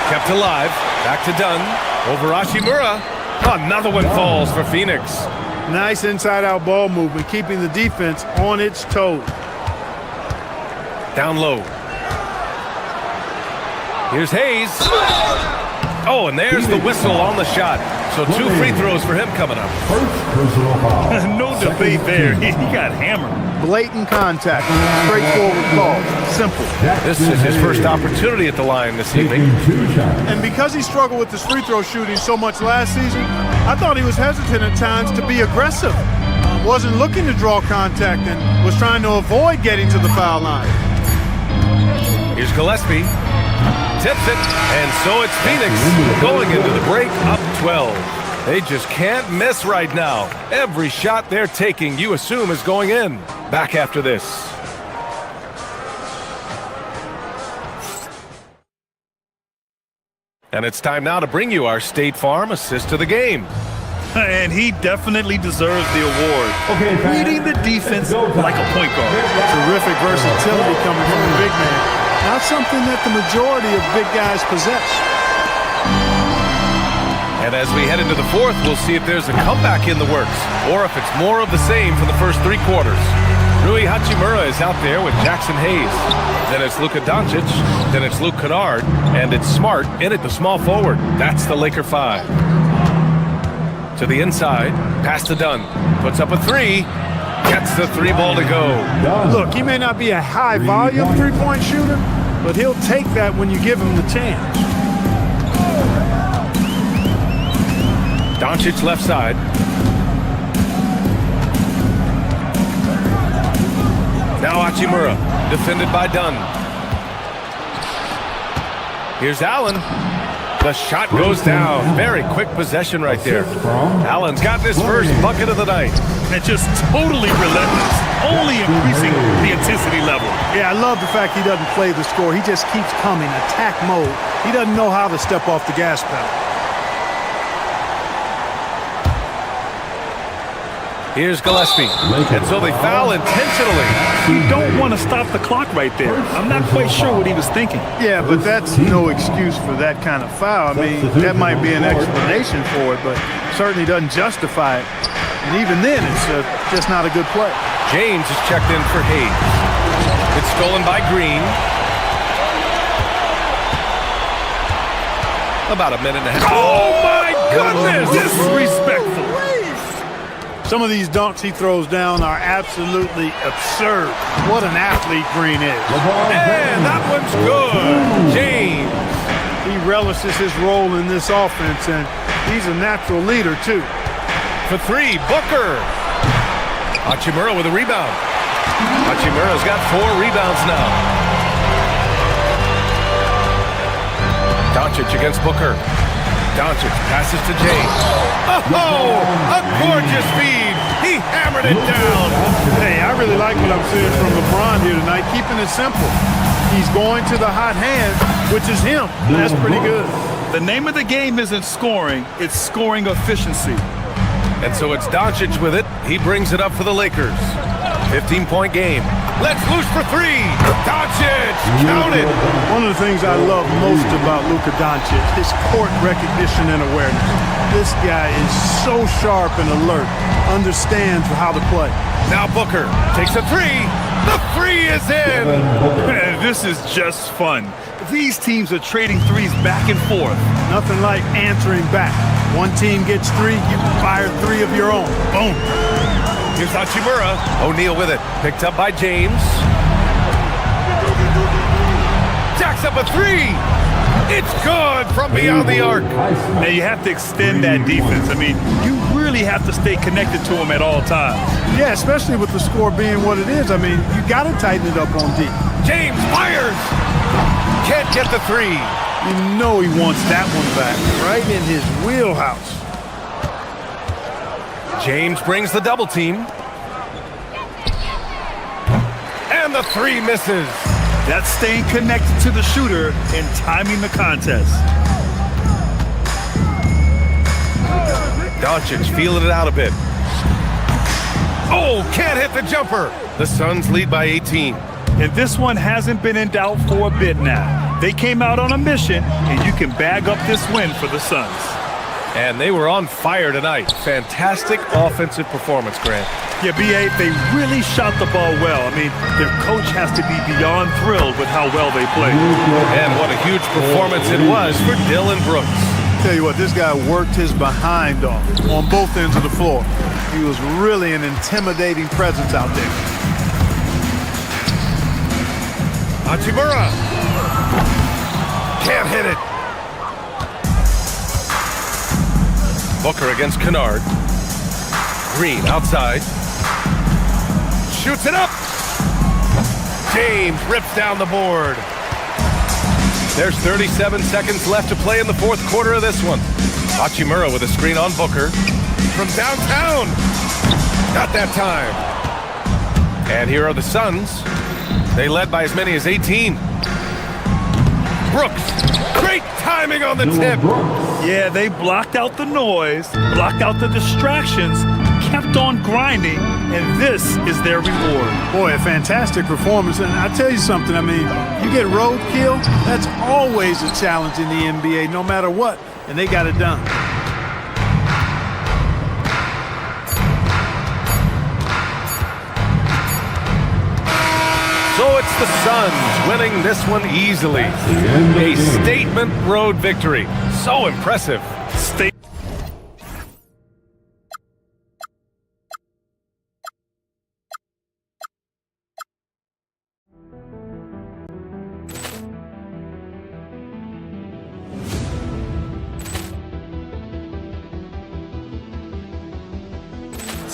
Kept alive. Back to Dunn. Over Hachimura. Another one falls for Phoenix. Nice inside-out ball movement, keeping the defense on its toes. Down low. Here's Hayes. Oh, and there's the whistle on the shot. So 2 free throws for him coming up. No debate there. He got hammered. Blatant contact. Straightforward call. Simple. This is his first opportunity at the line this evening. And because he struggled with his free throw shooting so much last season, I thought he was hesitant at times to be aggressive. Wasn't looking to draw contact and was trying to avoid getting to the foul line. Here's Gillespie. Tips it, and so it's Phoenix going into the break up 12. They just can't miss right now. Every shot they're taking, you assume, is going in. Back after this. And it's time now to bring you our State Farm assist of the game. And he definitely deserves the award. Reading the defense like a point guard. Terrific versatility coming from the big man. Not something that the majority of big guys possess. And as we head into the fourth, we'll see if there's a comeback in the works or if it's more of the same for the first 3 quarters. Rui Hachimura is out there with Jackson Hayes. Then it's Luka Doncic. Then it's Luke Kennard. And it's Smart in at the small forward. That's the Laker 5. To the inside. Pass to Dunn. Puts up a 3. Gets the 3 ball to go. Look, he may not be a high-volume three-point shooter, but he'll take that when you give him the chance. Doncic left side. Now Hachimura, defended by Dunn. Here's Allen. The shot goes down. Very quick possession right there. Allen's got his first bucket of the night. And just totally relentless, only increasing the intensity level. Yeah, I love the fact he doesn't play the score. He just keeps coming, attack mode. He doesn't know how to step off the gas pedal. Here's Gillespie. And so they foul intentionally. You don't want to stop the clock right there. I'm not quite sure what he was thinking. Yeah, but that's no excuse for that kind of foul. I mean, that might be an explanation for it, but certainly doesn't justify it. And even then, it's just not a good play. James is checked in for Hayes. It's stolen by Green. About a minute and a half. Oh, my goodness! Disrespectful. Some of these dunks he throws down are absolutely absurd. What an athlete Green is. And that one's good. James. He relishes his role in this offense, and he's a natural leader, too. For three, Booker. Hachimura with a rebound. Hachimura's got 4 rebounds now. Doncic against Booker. Doncic passes to James. Oh, a gorgeous feed. He hammered it down. Hey, I really like what I'm seeing from LeBron here tonight, keeping it simple. He's going to the hot hand, which is him. That's pretty good. The name of the game isn't scoring, it's scoring efficiency. And so it's Doncic with it. He brings it up for the Lakers. 15-point game. Let's loose for 3. Doncic, count it. One of the things I love most about Luka Doncic, his court recognition and awareness. This guy is so sharp and alert, understands how to play. Now Booker takes a 3. The 3 is in. Man, this is just fun. These teams are trading threes back and forth. Nothing like answering back. One team gets 3, you fire 3 of your own. Boom. Here's Hachimura. O'Neal with it. Picked up by James. Jacks up a 3. It's good from beyond the arc. Now you have to extend that defense. I mean, you really have to stay connected to him at all times. Yeah, especially with the score being what it is. I mean, you got to tighten it up on D. James fires. Can't get the 3. You know he wants that one back. Right in his wheelhouse. James brings the double team. And the 3 misses. That's staying connected to the shooter and timing the contest. Doncic feeling it out a bit. Oh, can't hit the jumper. The Suns lead by 18. And this one hasn't been in doubt for a bit now. They came out on a mission, and you can bag up this win for the Suns. And they were on fire tonight. Fantastic offensive performance, Grant. Yeah, B.A., they really shot the ball well. I mean, their coach has to be beyond thrilled with how well they played. And what a huge performance it was for Dylan Brooks. Tell you what, this guy worked his behind off on both ends of the floor. He was really an intimidating presence out there. Hachimura. Can't hit it. Booker against Kennard. Green outside. Shoots it up. James rips down the board. There's 37 seconds left to play in the 4th quarter of this one. Hachimura with a screen on Booker. From downtown. Not that time. And here are the Suns. They led by as many as 18. Brooks. Great timing on the tip. Yeah, they blocked out the noise, blocked out the distractions, kept on grinding, and this is their reward. Boy, a fantastic performance. And I tell you something, I mean, you get roadkill, that's always a challenge in the NBA, no matter what, and they got it done. So it's the Suns winning this one easily. A statement road victory. So impressive.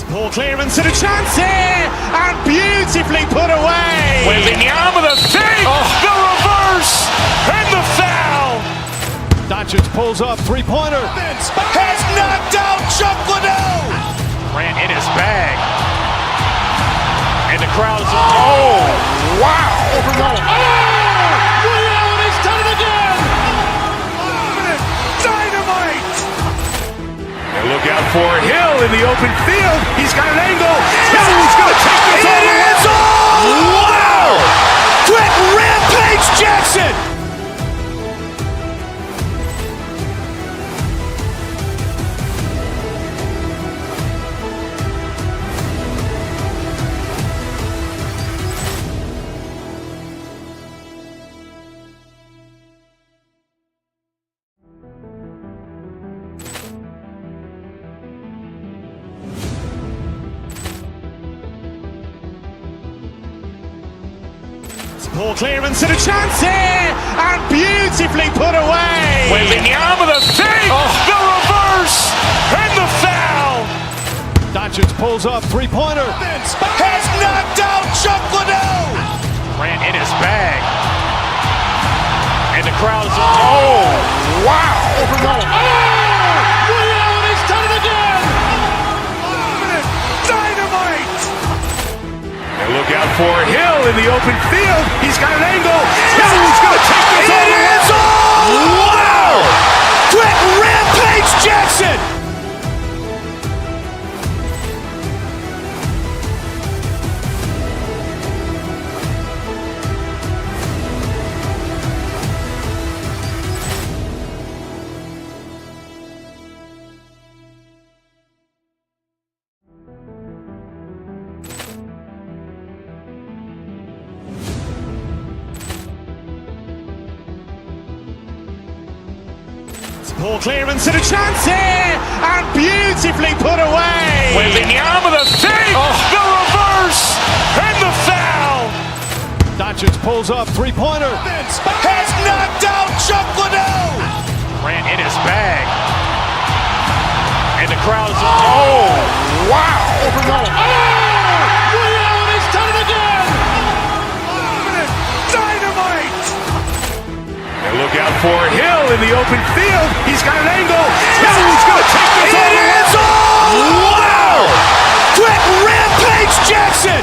Poor clearance and a chance here, and beautifully put away. With the arm of the thing, the reverse, and the foul. Doncic pulls up, three-pointer. Has knocked out Chuck Liddell. Grant in his bag. And the crowd is, oh, wow. Liddell has done it again. Dynamite. And look out for Hill in the open field. He's got an angle. Hill's going to take this all the way. Wow! Quick Rampage Jackson. Ball clearance and a chance here, and beautifully put away. Wembanyama with a fake, the reverse, and the foul. Doncic pulls up, three-pointer. Has knocked out Chuck Liddell. Ran in his bag. And the crowd is, wow. He's done it again. Dynamite. And look out for Hill in the open field. He's got an angle. Hill's going to take this all the way. Wow. Quick rampage Jackson. Ball clearance and a chance here, and beautifully put away. Wembanyama with a fake, the reverse, and the foul. Doncic pulls up, three-pointer. Has knocked out Chuck Liddell. Ran in his bag. And the crowd is, wow. He's done it again. Dynamite. And look out for Hill in the open field. He's got an angle. Hill's going to take this all the way. Wow. Quick rampage Jackson.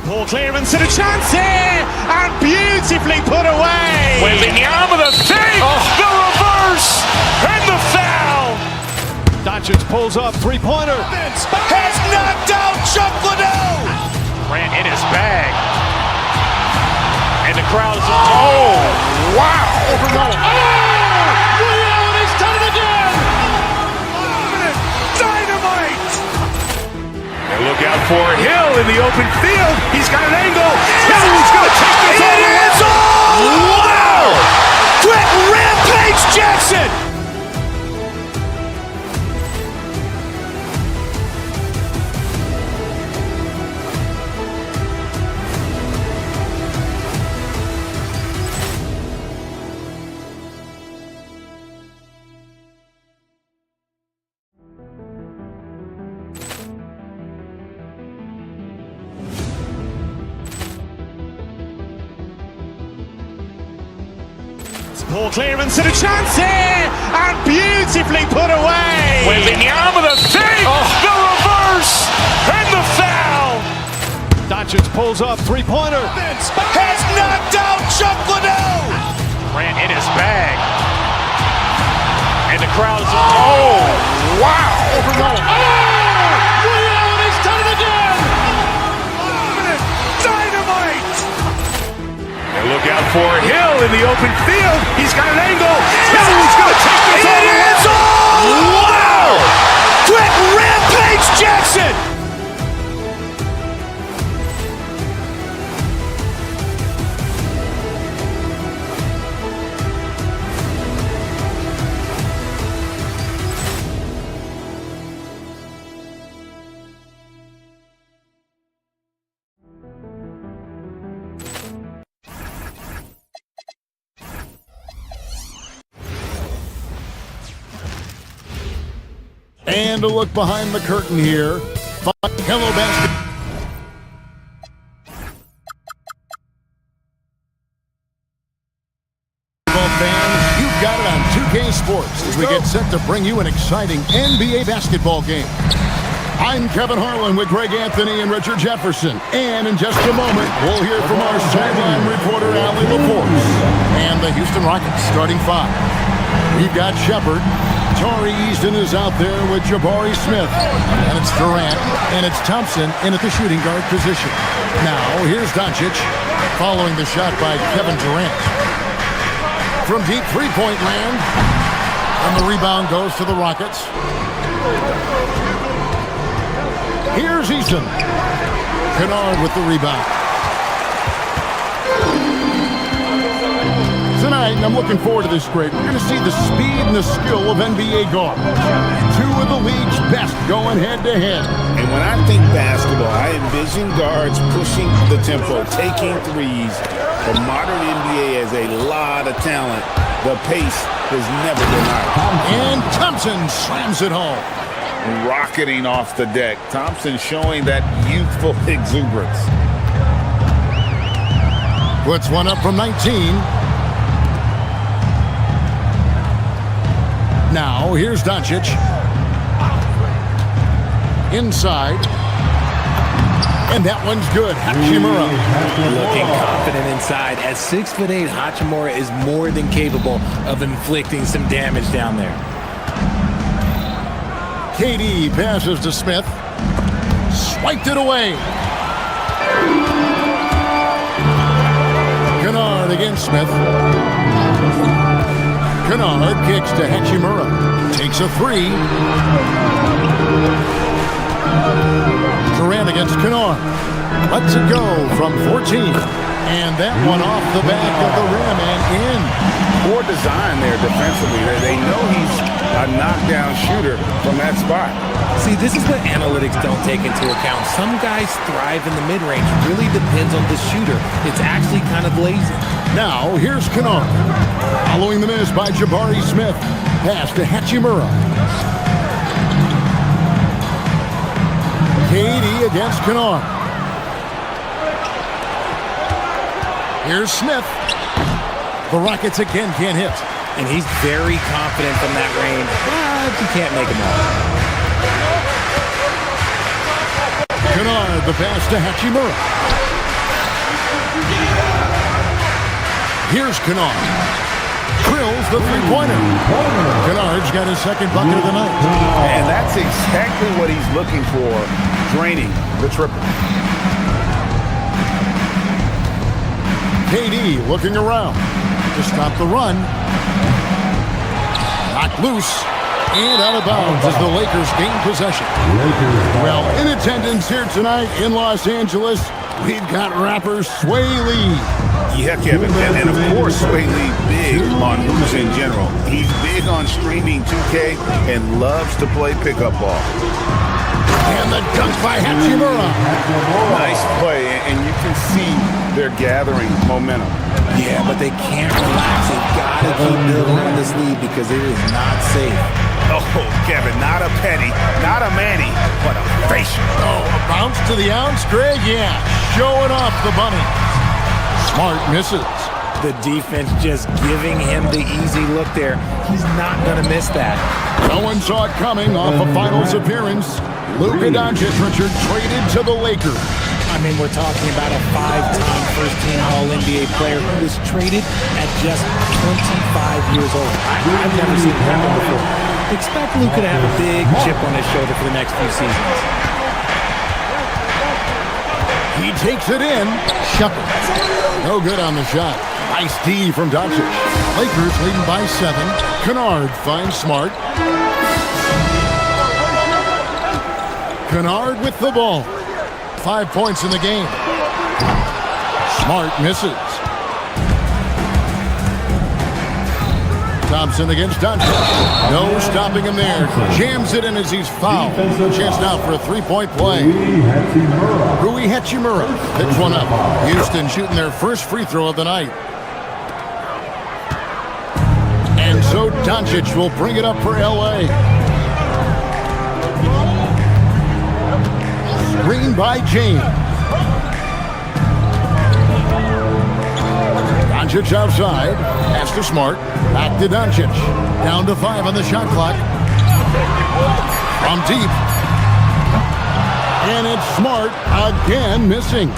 Ball clearance and a chance here, and beautifully put away. Wembanyama with a fake, the reverse, and the foul. Doncic pulls up, three-pointer. Has knocked out Chuck Liddell. Ran in his bag. And the crowd is, wow. He's done it again. Dynamite. And look out for Hill in the open field. He's got an angle. Hill's going to take this all the way. Wow. Quick rampage Jackson. Ball clearance and a chance here, and beautifully put away. Wembanyama with a fake, the reverse, and the foul. Doncic pulls up, three-pointer. Has knocked out Chuck Liddell. Ran in his bag. And the crowd is, wow. He's done it again. Dynamite. And look out for Hill in the open field. He's got an angle. Hill's going to take this all the way. Wow. Quick rampage Jackson. And a look behind the curtain here. Hello, basketball fans. You've got it on 2K Sports as we get set to bring you an exciting NBA basketball game. I'm Kevin Harlan with Greg Anthony and Richard Jefferson. And in just a moment, we'll hear from our sideline reporter, Allie LaForce. And the Houston Rockets starting five. We've got Shepard. Torrey Easton is out there with Jabari Smith. And it's Durant. And it's Thompson in at the shooting guard position. Now, here's Doncic following the shot by Kevin Durant. from deep three-point land. And the rebound goes to the Rockets. Here's Eason. Kennard with the rebound. Tonight, I'm looking forward to this grade. We're going to see the speed and the skill of NBA guards. Two of the league's best going head-to-head. And when I think basketball, I envision guards pushing the tempo, taking threes. The modern NBA has a lot of talent. The pace has never been higher. And Thompson slams it home. Rocketing off the deck. Thompson showing that youthful exuberance. Puts one up from 19. Now, here's Doncic. Inside. And that one's good. Hachimura. Looking confident inside. At 6'8", Hachimura is more than capable of inflicting some damage down there. KD passes to Smith. Swiped it away. Kennard against Smith. Kennard kicks to Hachimura. Takes a three. Durant against Kennard. Lets it go from 14. And that one off the back of the rim and in. Poor design there defensively. They know he's a knockdown shooter from that spot. See, this is what analytics don't take into account. Some guys thrive in the mid-range. Really depends on the shooter. It's actually kind of lazy. Now, here's Kennard. Following the miss by Jabari Smith. Pass to Hachimura. KD against Kennard. Here's Smith. The Rockets again can't hit. And he's very confident from that range, but you can't make him all. Kennard, the pass to Hachimura. Here's Kennard. Drills the three-pointer. Kennard's got his second bucket of the night. And that's exactly what he's looking for, draining the triple. KD looking around to stop the run. Knocked loose and out of bounds as the Lakers gain possession. Well, in attendance here tonight in Los Angeles, we've got rapper Sway Lee. Yeah, Kevin, and of course Sway Lee big on hoops in general. He's big on streaming 2K and loves to play pickup ball. And the dunk by Hachimura. Nice play, and you can see they're gathering momentum. Yeah, but they can't relax. They've got to keep building on this lead because it is not safe. Oh, Kevin, not a penny, not a Manny, but a facial. Oh, a bounce to the ounce, Greg? Yeah, showing off the bunny. Smart misses. The defense just giving him the easy look there. He's not going to miss that. No one saw it coming off a finals appearance. Luka Doncic, Richard, traded to the Lakers. I mean, we're talking about a 5-time first-team All-NBA player who was traded at just 25 years old. I've never seen it happen before. Expect Luka to have a big chip on his shoulder for the next few seasons. He takes it in. Shuckles. No good on the shot. Nice D from Doncic. Lakers leading by 7. Kennard finds Smart. Kennard with the ball. 5 points in the game. Smart misses. Thompson against Doncic. No stopping him there. Jams it in as he's fouled. Chance now for a three-point play. Rui Hachimura picks one up. Houston shooting their first free throw of the night. And so Doncic will bring it up for L.A. Screen by James. Doncic outside. Pass to Smart. Back to Doncic. Down to 5 on the shot clock. From deep. And it's Smart again missing.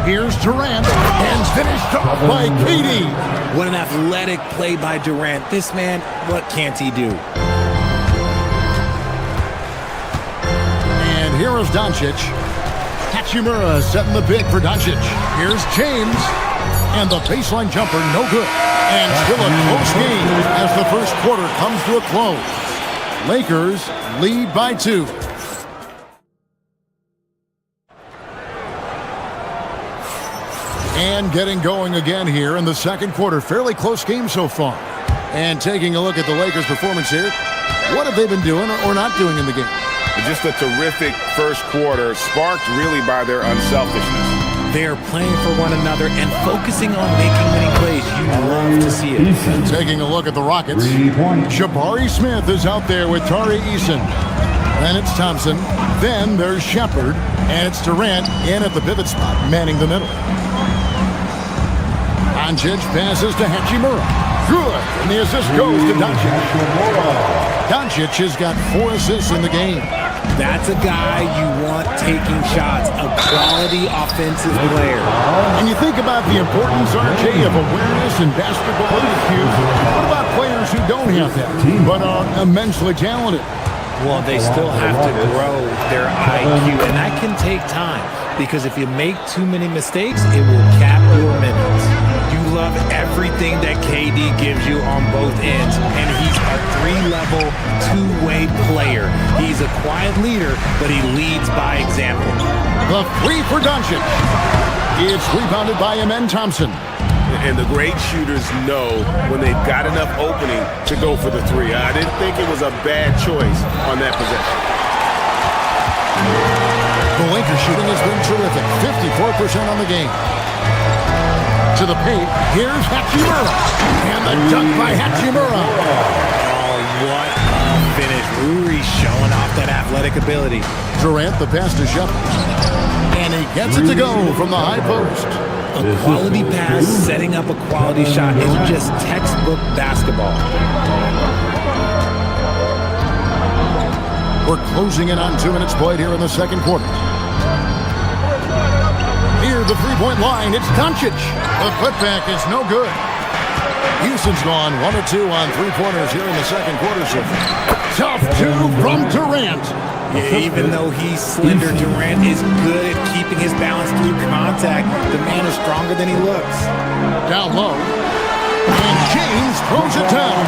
Here's Durant. And finished off by KD. What an athletic play by Durant. This man, what can't he do? Here is Doncic. Hachimura setting the pick for Doncic. Here's James. And the baseline jumper, no good. And still a close game as the first quarter comes to a close. Lakers lead by 2. And getting going again here in the second quarter. Fairly close game so far. And taking a look at the Lakers' performance here, what have they been doing or not doing in the game? Just a terrific first quarter, sparked really by their unselfishness. They're playing for one another and focusing on making winning plays. You love to see it. Taking a look at the Rockets, Jabari Smith is out there with Tari Eason. Then it's Thompson. Then there's Shepard. And it's Durant in at the pivot spot, manning the middle. Doncic passes to Hachimura. Good. And the assist goes to Doncic. Doncic has got 4 assists in the game. That's a guy you want taking shots, a quality offensive player. And you think about the importance, RJ, of awareness in basketball. What about players who don't have that, but are immensely talented? Well, they still have to grow their IQ, and that can take time because if you make too many mistakes, it will cap your minutes. You love everything that KD gives you on both ends, and he's a 3-level, 2-way player. He's a quiet leader, but he leads by example. The 3 for Doncic. It's rebounded by Amen Thompson. And the great shooters know when they've got enough opening to go for the 3. I didn't think it was a bad choice on that possession. The Lakers shooting has been terrific. 54% on the game. To the paint, here's Hachimura. And the dunk by Hachimura. Oh, what a finish. Uri showing off that athletic ability. Durant, the pass to Shepard. And he gets it to go from the high post. A quality pass, setting up a quality shot is just textbook basketball. We're closing in on 2 minutes played here in the second quarter. Near the three-point line, it's Doncic. The putback is no good. Houston's gone 1 or 2 on 3-pointers here in the second quarter. So tough 2 from Durant. Yeah, even though he's slender, Durant is good at keeping his balance through contact. The man is stronger than he looks. Down low. And James throws it down.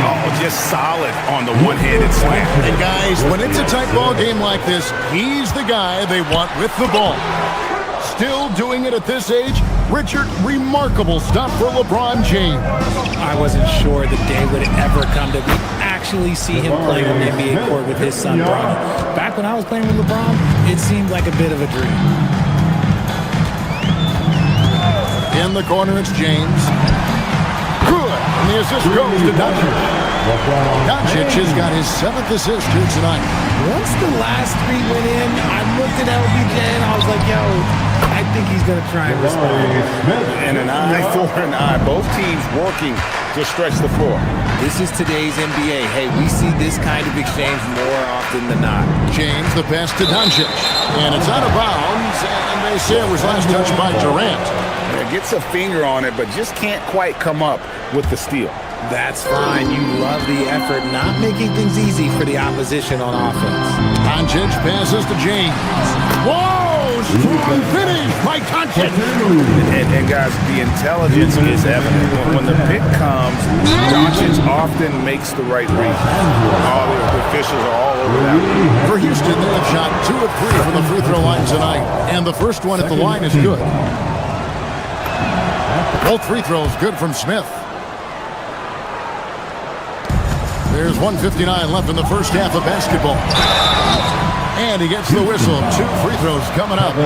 Oh, just solid on the one-handed slam. And guys, when it's a tight ball game like this, he's the guy they want with the ball. Still doing it at this age. Richard, remarkable stuff for LeBron James. I wasn't sure the day would ever come that we actually see him playing on the NBA court with his son, Bronny. Back when I was playing with LeBron, it seemed like a bit of a dream. In the corner, it's James. Good. And the assist goes to Doncic. Doncic has got his 7th assist here tonight. Once the last 3 went in, I looked at LBJ and I was like, yo, I think he's going to try and respond. And an eye for an eye. Both teams working to stretch the floor. This is today's NBA. Hey, we see this kind of exchange more often than not. James, the pass to Doncic. And it's out of bounds. And they say it was last touched by Durant. Yeah, gets a finger on it, but just can't quite come up with the steal. That's fine. You love the effort, not making things easy for the opposition on offense. Doncic passes to James. Whoa! Strong finish by Doncic. And guys, the intelligence is evident. When the pick comes, Doncic often makes the right read. All the officials are all over that. For Houston, they have shot 2 of 3 from the free throw line tonight. And the first one at the line is good. Both free throws good from Smith. There's 1:59 left in the first half of basketball. And he gets the whistle. 2 free throws coming up.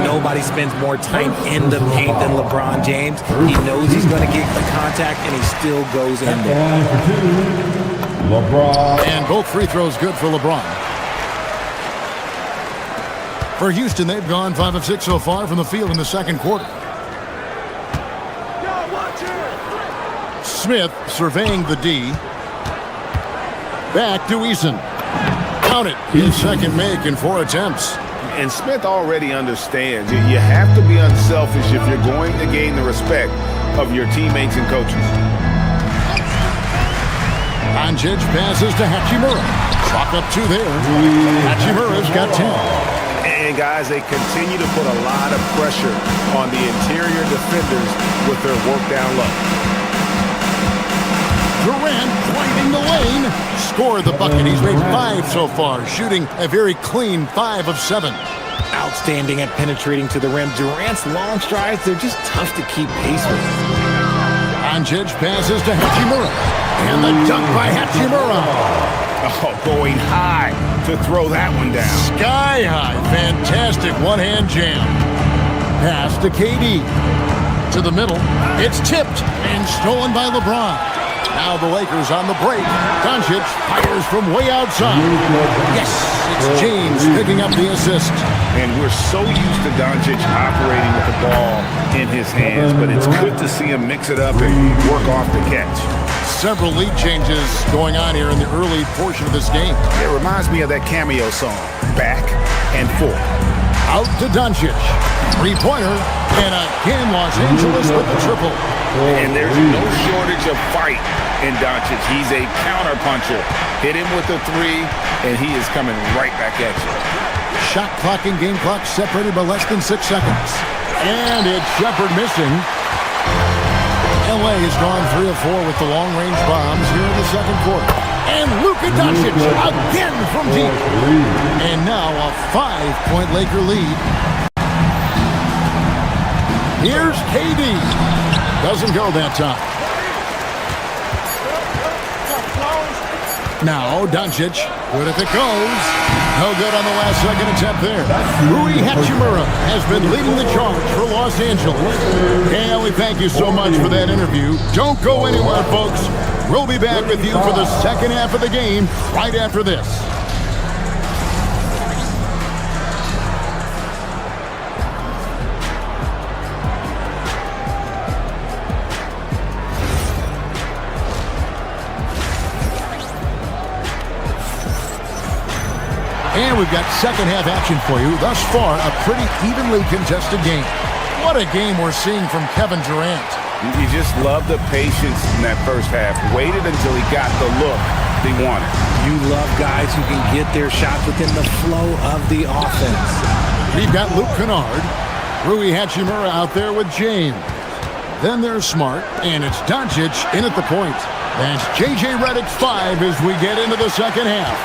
Nobody spends more time in the paint than LeBron James. He knows he's going to get the contact, and he still goes in there. LeBron. And both free throws good for LeBron. For Houston, they've gone 5 of 6 so far from the field in the second quarter. Smith surveying the D. Back to Eason. Count it. His second make in 4 attempts. And Smith already understands you have to be unselfish if you're going to gain the respect of your teammates and coaches. Doncic passes to Hachimura. Clock up 2 there. Hachimura's got 10. And guys, they continue to put a lot of pressure on the interior defenders with their work down low. Durant driving the lane. Scored the bucket. He's made 5 so far, shooting a very clean 5 of 7. Outstanding at penetrating to the rim. Durant's long strides, they're just tough to keep pace with. Doncic passes to Hachimura. And the dunk by Hachimura. Oh, going high to throw that one down. Sky high. Fantastic one-hand jam. Pass to KD. To the middle. It's tipped and stolen by LeBron. Now the Lakers on the break. Doncic fires from way outside. Yes, it's James picking up the assist. And we're so used to Doncic operating with the ball in his hands, but it's good to see him mix it up and work off the catch. Several lead changes going on here in the early portion of this game. It reminds me of that cameo song, Back and Forth. Out to Doncic. Three-pointer. And again, Los Angeles with the triple. And there's no shortage of fight in Doncic. He's a counter-puncher. Hit him with a 3, and he is coming right back at you. Shot clock and game clock separated by less than 6 seconds. And it's Shepard missing. LA has gone 3 of 4 with the long-range bombs here in the second quarter. And Luka Doncic again from deep. And now a 5-point Laker lead. Here's KD. Doesn't go that time. Now Doncic, good if it goes. No good on the last second attempt there. Rui Hachimura has been leading the charge for Los Angeles. And we thank you so much for that interview. Don't go anywhere, folks. We'll be back with you for the second half of the game right after this. And we've got second half action for you. Thus far, a pretty evenly contested game. What a game we're seeing from Kevin Durant. You just love the patience in that first half. Waited until he got the look he wanted. You love guys who can get their shots within the flow of the offense. We've got Luke Kennard, Rui Hachimura out there with James. Then there's Smart, and it's Doncic in at the point. That's J.J. Redick 5 as we get into the second half.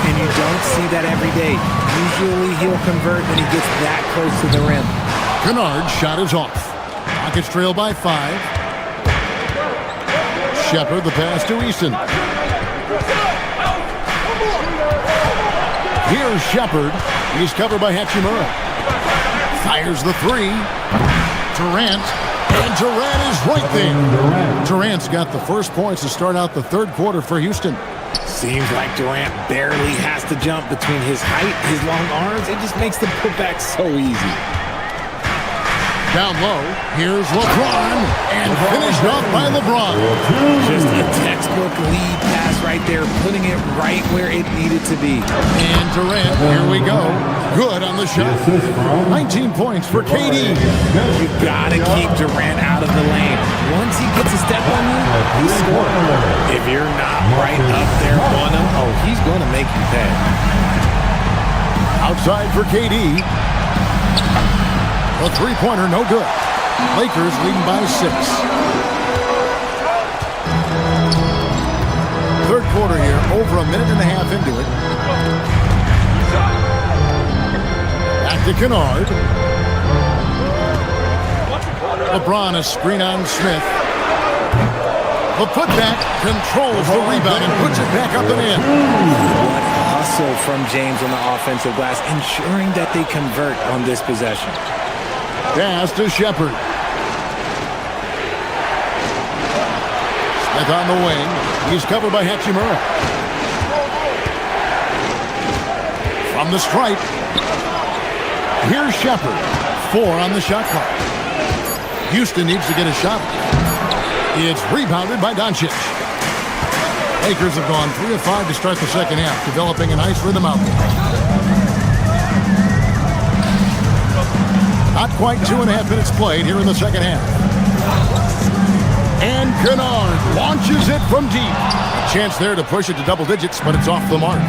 And you don't see that every day. Usually he'll convert when he gets that close to the rim. Kennard's shot is off. Rockets trail by 5. Shepard the pass to Easton. Here's Shepard. He's covered by Hachimura. Fires the 3. Durant. And Durant is right there. Durant's got the first points to start out the third quarter for Houston. Seems like Durant barely has to jump between his height, his long arms. It just makes the putback so easy. Down low, here's LeBron, and finished off by LeBron. Just a textbook lead pass right there, putting it right where it needed to be. And Durant, here we go. Good on the shot. 19 points for KD. You gotta keep Durant out of the lane. Once he gets a step on you, he's scoring. If you're not right up there on him, oh, he's gonna make you pay. Outside for KD. A three-pointer, no good. Lakers leading by 6. Third quarter here, over a minute and a half into it. Back to Kennard. LeBron a screen on Smith. The putback controls the rebound and puts it back up and in. What hustle from James on the offensive glass, ensuring that they convert on this possession. Pass to Shepard. Smith on the wing. He's covered by Hachimura. From the stripe. Here's Shepard. 4 on the shot clock. Houston needs to get a shot. It's rebounded by Doncic. Lakers have gone 3 of 5 to start the second half, developing a nice rhythm out there. Not quite 2.5 minutes played here in the second half. And Kennard launches it from deep. A chance there to push it to double digits, but it's off the mark.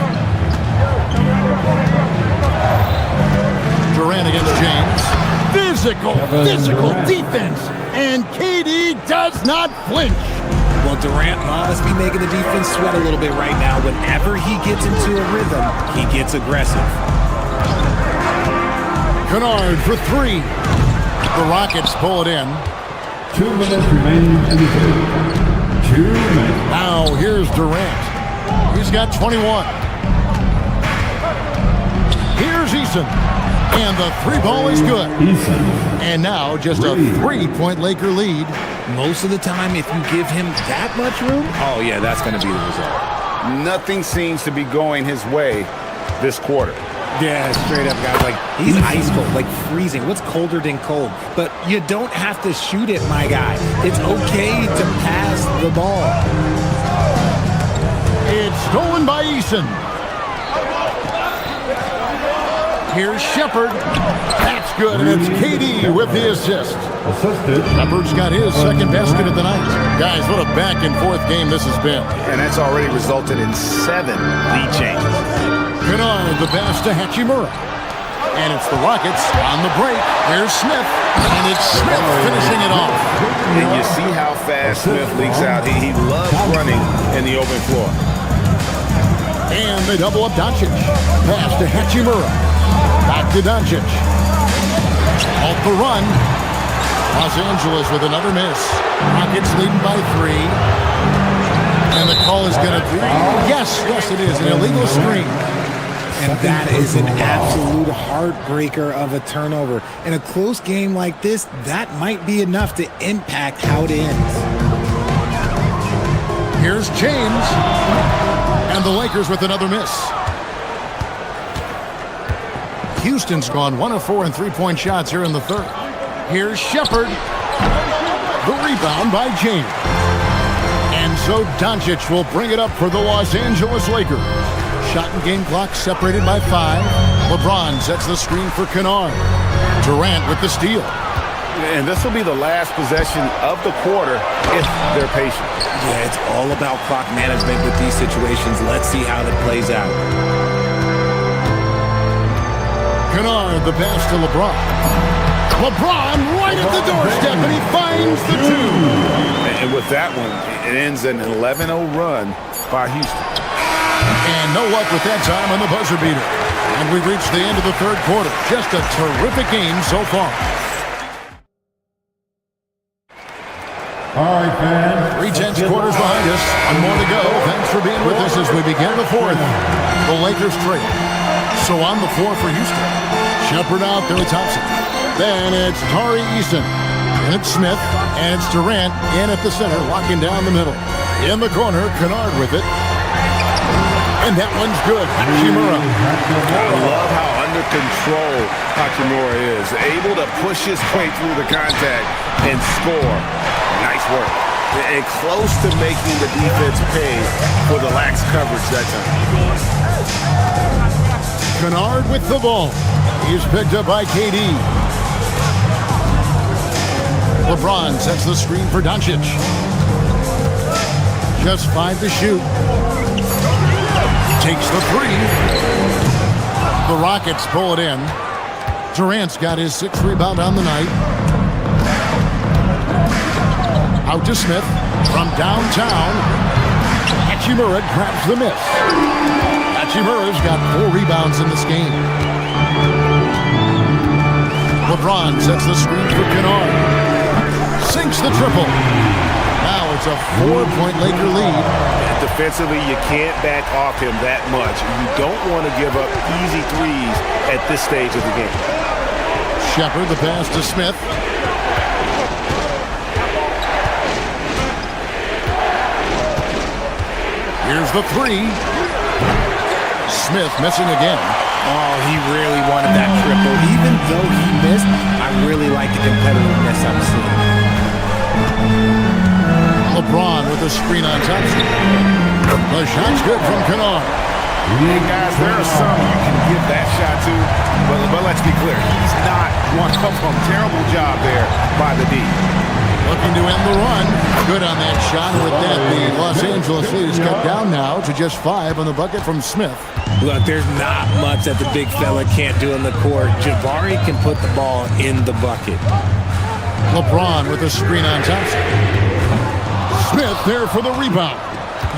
physical defense. And KD does not flinch. Well, Durant must be making the defense sweat a little bit right now. Whenever he gets into a rhythm, he gets aggressive. Kennard for three. The Rockets pull it in. 2 minutes remaining in the third. 2 minutes. Now here's Durant. He's got 21. Here's Eason. And the three ball is good. And now just a 3-point Laker lead. Most of the time, if you give him that much room, oh yeah, that's going to be the result. Nothing seems to be going his way this quarter. Yeah, straight up, guys. Like, he's ice cold, like freezing. What's colder than cold? But you don't have to shoot it, my guy. It's okay to pass the ball. It's stolen by Eason. Here's Shepard. That's good, and it's KD with the assist. Shepard's got his second basket of the night. Guys, what a back-and-forth game this has been. And that's already resulted in 7 lead changes. Kennard, the pass to Hachimura. And it's the Rockets on the break. Here's Smith, and it's Smith finishing it off. And you see how fast Smith leaks out. He loves running in the open floor. And they double up Doncic. Pass to Hachimura. Back to Doncic. Off the run. Los Angeles with another miss. Rockets leading by 3. And the call is going to be... Yes, it is. An illegal screen. And that is an absolute heartbreaker of a turnover. In a close game like this, that might be enough to impact how it ends. Here's James. And the Lakers with another miss. Houston's gone 1 of 4 in three-point shots here in the third. Here's Shepard. The rebound by James. And so Doncic will bring it up for the Los Angeles Lakers. Shot and game clock separated by 5. LeBron sets the screen for Kennard. Durant with the steal. And this will be the last possession of the quarter if they're patient. Yeah, it's all about clock management with these situations. Let's see how that plays out. Kennard, the pass to LeBron. LeBron right at the doorstep, and he finds the 2. And with that one, it ends an 11-0 run by Houston. And no luck with that time on the buzzer beater. And we've reached the end of the third quarter. Just a terrific game so far. All right, fans. 3/10 quarters behind us. One more to go. Thanks for being with us as we begin the fourth. The Lakers trade. So on the floor for Houston. Shepard out, Billy Thompson. Then it's Tari Eason. And it's Smith. And it's Durant in at the center, locking down the middle. In the corner, Kennard with it. And that one's good. Hachimura. I love how under control Hachimura is. Able to push his way through the contact and score. Nice work. And close to making the defense pay for the lax coverage that time. Kennard with the ball. He's picked up by KD. LeBron sets the screen for Doncic. Just 5 to shoot. Takes the 3. The Rockets pull it in. Durant's got his 6th rebound on the night. Out to Smith from downtown. Hachimura grabs the miss. Hachimura's got 4 rebounds in this game. LeBron sets the screen for Kennard. Sinks the triple. Now it's a 4-point Laker lead. Defensively, you can't back off him that much. You don't want to give up easy threes at this stage of the game. Shepard, the pass to Smith. Here's the 3. Smith missing again. Oh, he really wanted that triple. Even though he missed, I really like the competitiveness I'm seeing. LeBron with a screen on Thompson. The shot's good from Kennard. Hey, guys, there are some you can give that shot to, but let's be clear. He's not one of them. Terrible job there by the D. Looking to end the run. Good on that shot. With that, the Los Angeles lead is cut down now to just 5 on the bucket from Smith. Look, there's not much that the big fella can't do on the court. Jabari can put the ball in the bucket. LeBron with a screen on Thompson. Smith there for the rebound.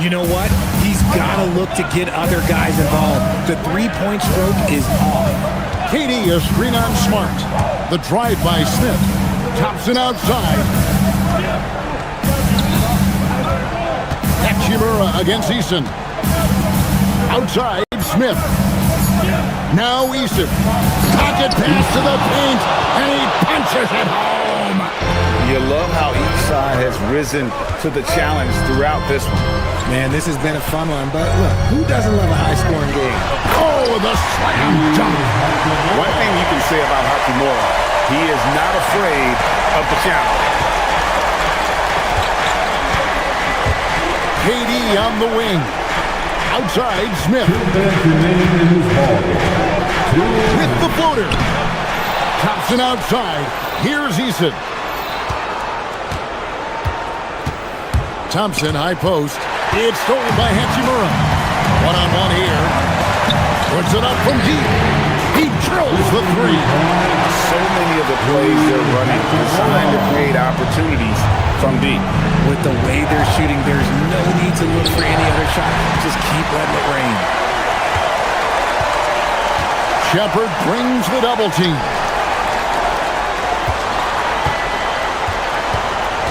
You know what? He's got to look to get other guys involved. The three-point stroke is off. KD a screen on Smart. The drive by Smith. Thompson outside. Hachimura against Eason. Outside, Smith. Now Eason. Pocket pass to the paint, and he punches it home. You love how each side has risen to the challenge throughout this one. Man, this has been a fun one, but look, who doesn't love a high-scoring game? Oh, the slam dunk. One thing you can say about Hachimura, he is not afraid of the challenge. KD on the wing. Outside, Smith. With the floater. Thompson outside. Here's Eason. Thompson, high post. It's stolen by Hachimura. One-on-one here. Puts it up from deep. He drills the three. So many of the plays they're running designed to create opportunities from deep. With the way they're shooting, there's no need to look for any other shot. Just keep letting it rain. Shepard brings the double team.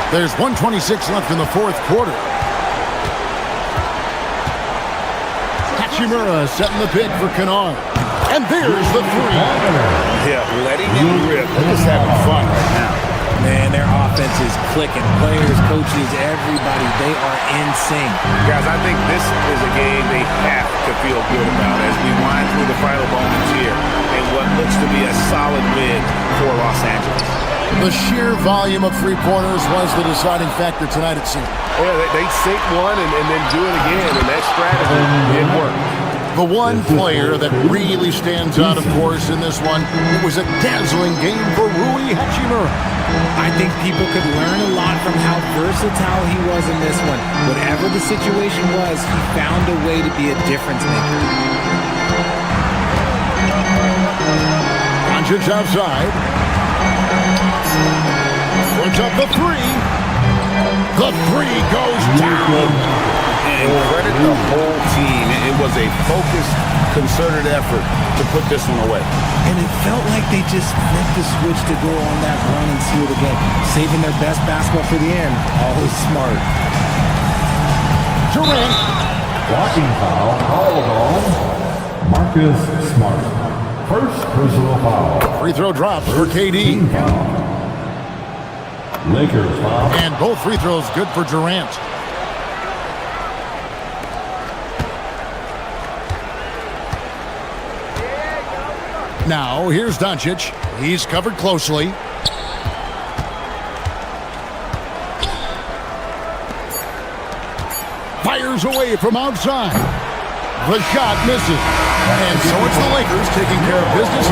There's 1:26 left in the fourth quarter. Hachimura setting the pick for Kennard. And there's the three. Yeah, letting him rip. They're just having fun right now. Man, their offense is clicking. Players, coaches, everybody, they are in sync. Guys, I think this is a game they have to feel good about as we wind through the final moments here in what looks to be a solid win for Los Angeles. The sheer volume of three-pointers was the deciding factor tonight, it seemed. Yeah, they sink one and then do it again, and that strategy didn't work. The one player that really stands out, of course, in this one, it was a dazzling game for Rui Hachimura. I think people could learn a lot from how versatile he was in this one. Whatever the situation was, he found a way to be a difference maker. Doncic outside. Puts up the three. The three goes down. And credit the whole team. It was a focused, concerted effort to put this one away. And it felt like they just flipped the switch to go on that run and seal the game. Saving their best basketball for the end. Always smart. Durant. Blocking foul, called on Marcus Smart. First personal foul. Free throw drops for KD. Lakers foul. And both free throws good for Durant. Now, here's Doncic. He's covered closely. Fires away from outside. The shot misses. And so it's the Lakers taking care of business.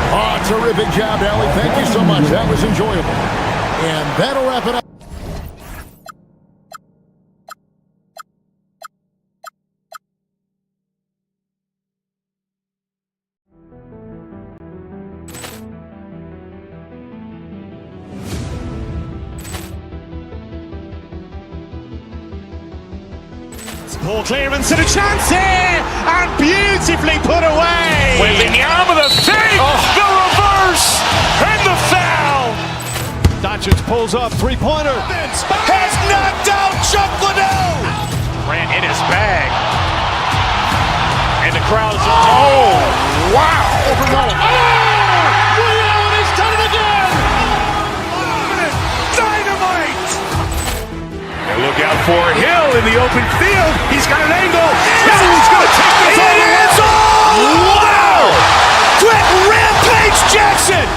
Oh, terrific job, Allie. Thank you so much. That was enjoyable. And that'll wrap it up. Poor clearance and a chance here, and beautifully put away. Wembanyama with a save, the reverse, and the foul. Doncic pulls up, three-pointer. Has knocked out Chuck Liddell. Ran in his bag. And the crowd is... Oh, wow. Liddell, and he's done it again. Dynamite. And look out for Hill in the open field. He's got an angle. Hill's going to take this all the way. Wow! Quick Rampage Jackson.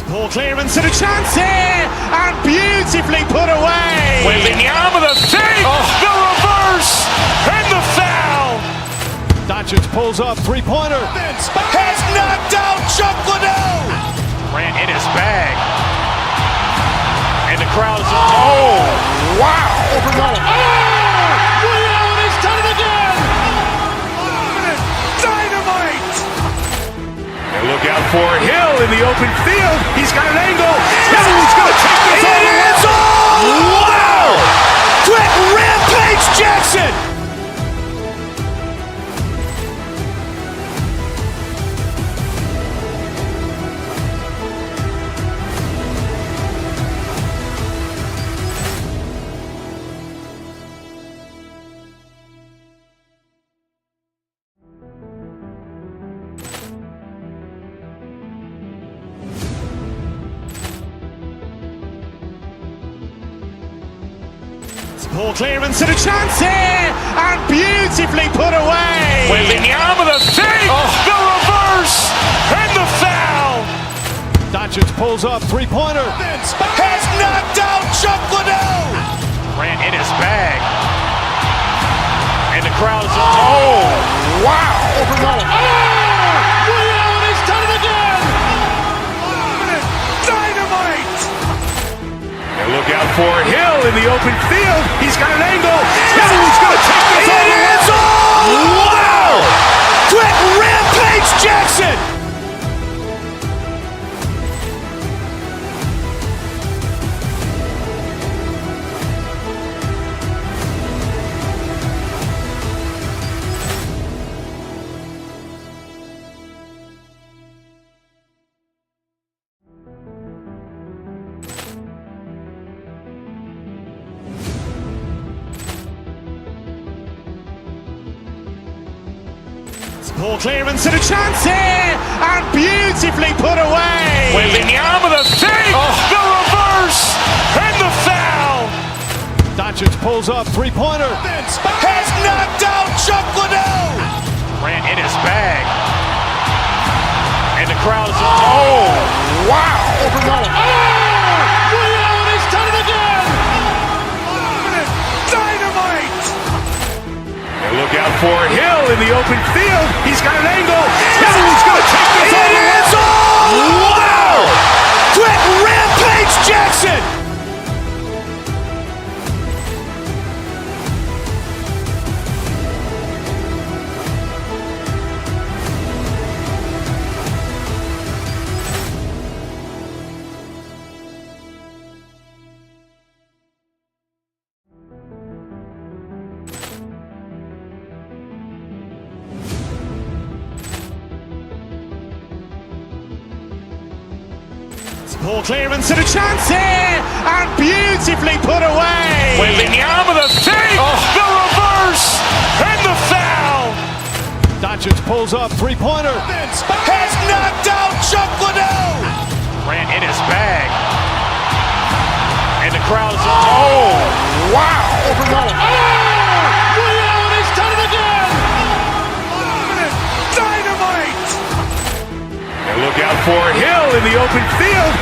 Poor clearance and a chance here, and beautifully put away. Wembanyama the save, the reverse, and the foul. Doncic pulls up, three-pointer. Has knocked out Chuck Liddell. Grant in his bag. And the crowd is... Oh, wow. Over Nolan. Ray Allen has done it again. Dynamite. And look out for Hill in the open field. He's got an angle. He's going to take this all the way. Wow. Quick Rampage Jackson. Poor clearance and a chance here, and beautifully put away. Wembanyama the save, the reverse, and the foul. Doncic pulls up, three-pointer. Has knocked out Chuck Liddell. Grant in his bag. And the crowd is... Oh, wow. Over Nolan. Ray Allen has done it again. Dynamite. And look out for Hill in the open field. He's got an angle. He's going to take this all the way. Wow. Quick Rampage Jackson. Poor clearance and a chance here, and beautifully put away. Wembanyama the save, the reverse, and the foul. Doncic pulls up, three-pointer. Has knocked out Chuck Liddell. Grant in his bag. And the crowd is... Oh, wow. Over Nolan. Ray Allen has done it again. Dynamite. And look out for Hill in the open field. He's got an angle. He's going to take this all the way. Wow. Quick Rampage Jackson. Poor clearance and a chance here, and beautifully put away. Wembanyama the save, the reverse, and the foul. Doncic pulls up, three-pointer. Has knocked out Chuck Liddell. Grant in his bag. And the crowd is... Oh, wow. Over Nolan. Ray Allen has done it again. Dynamite. And look out for Hill in the open field.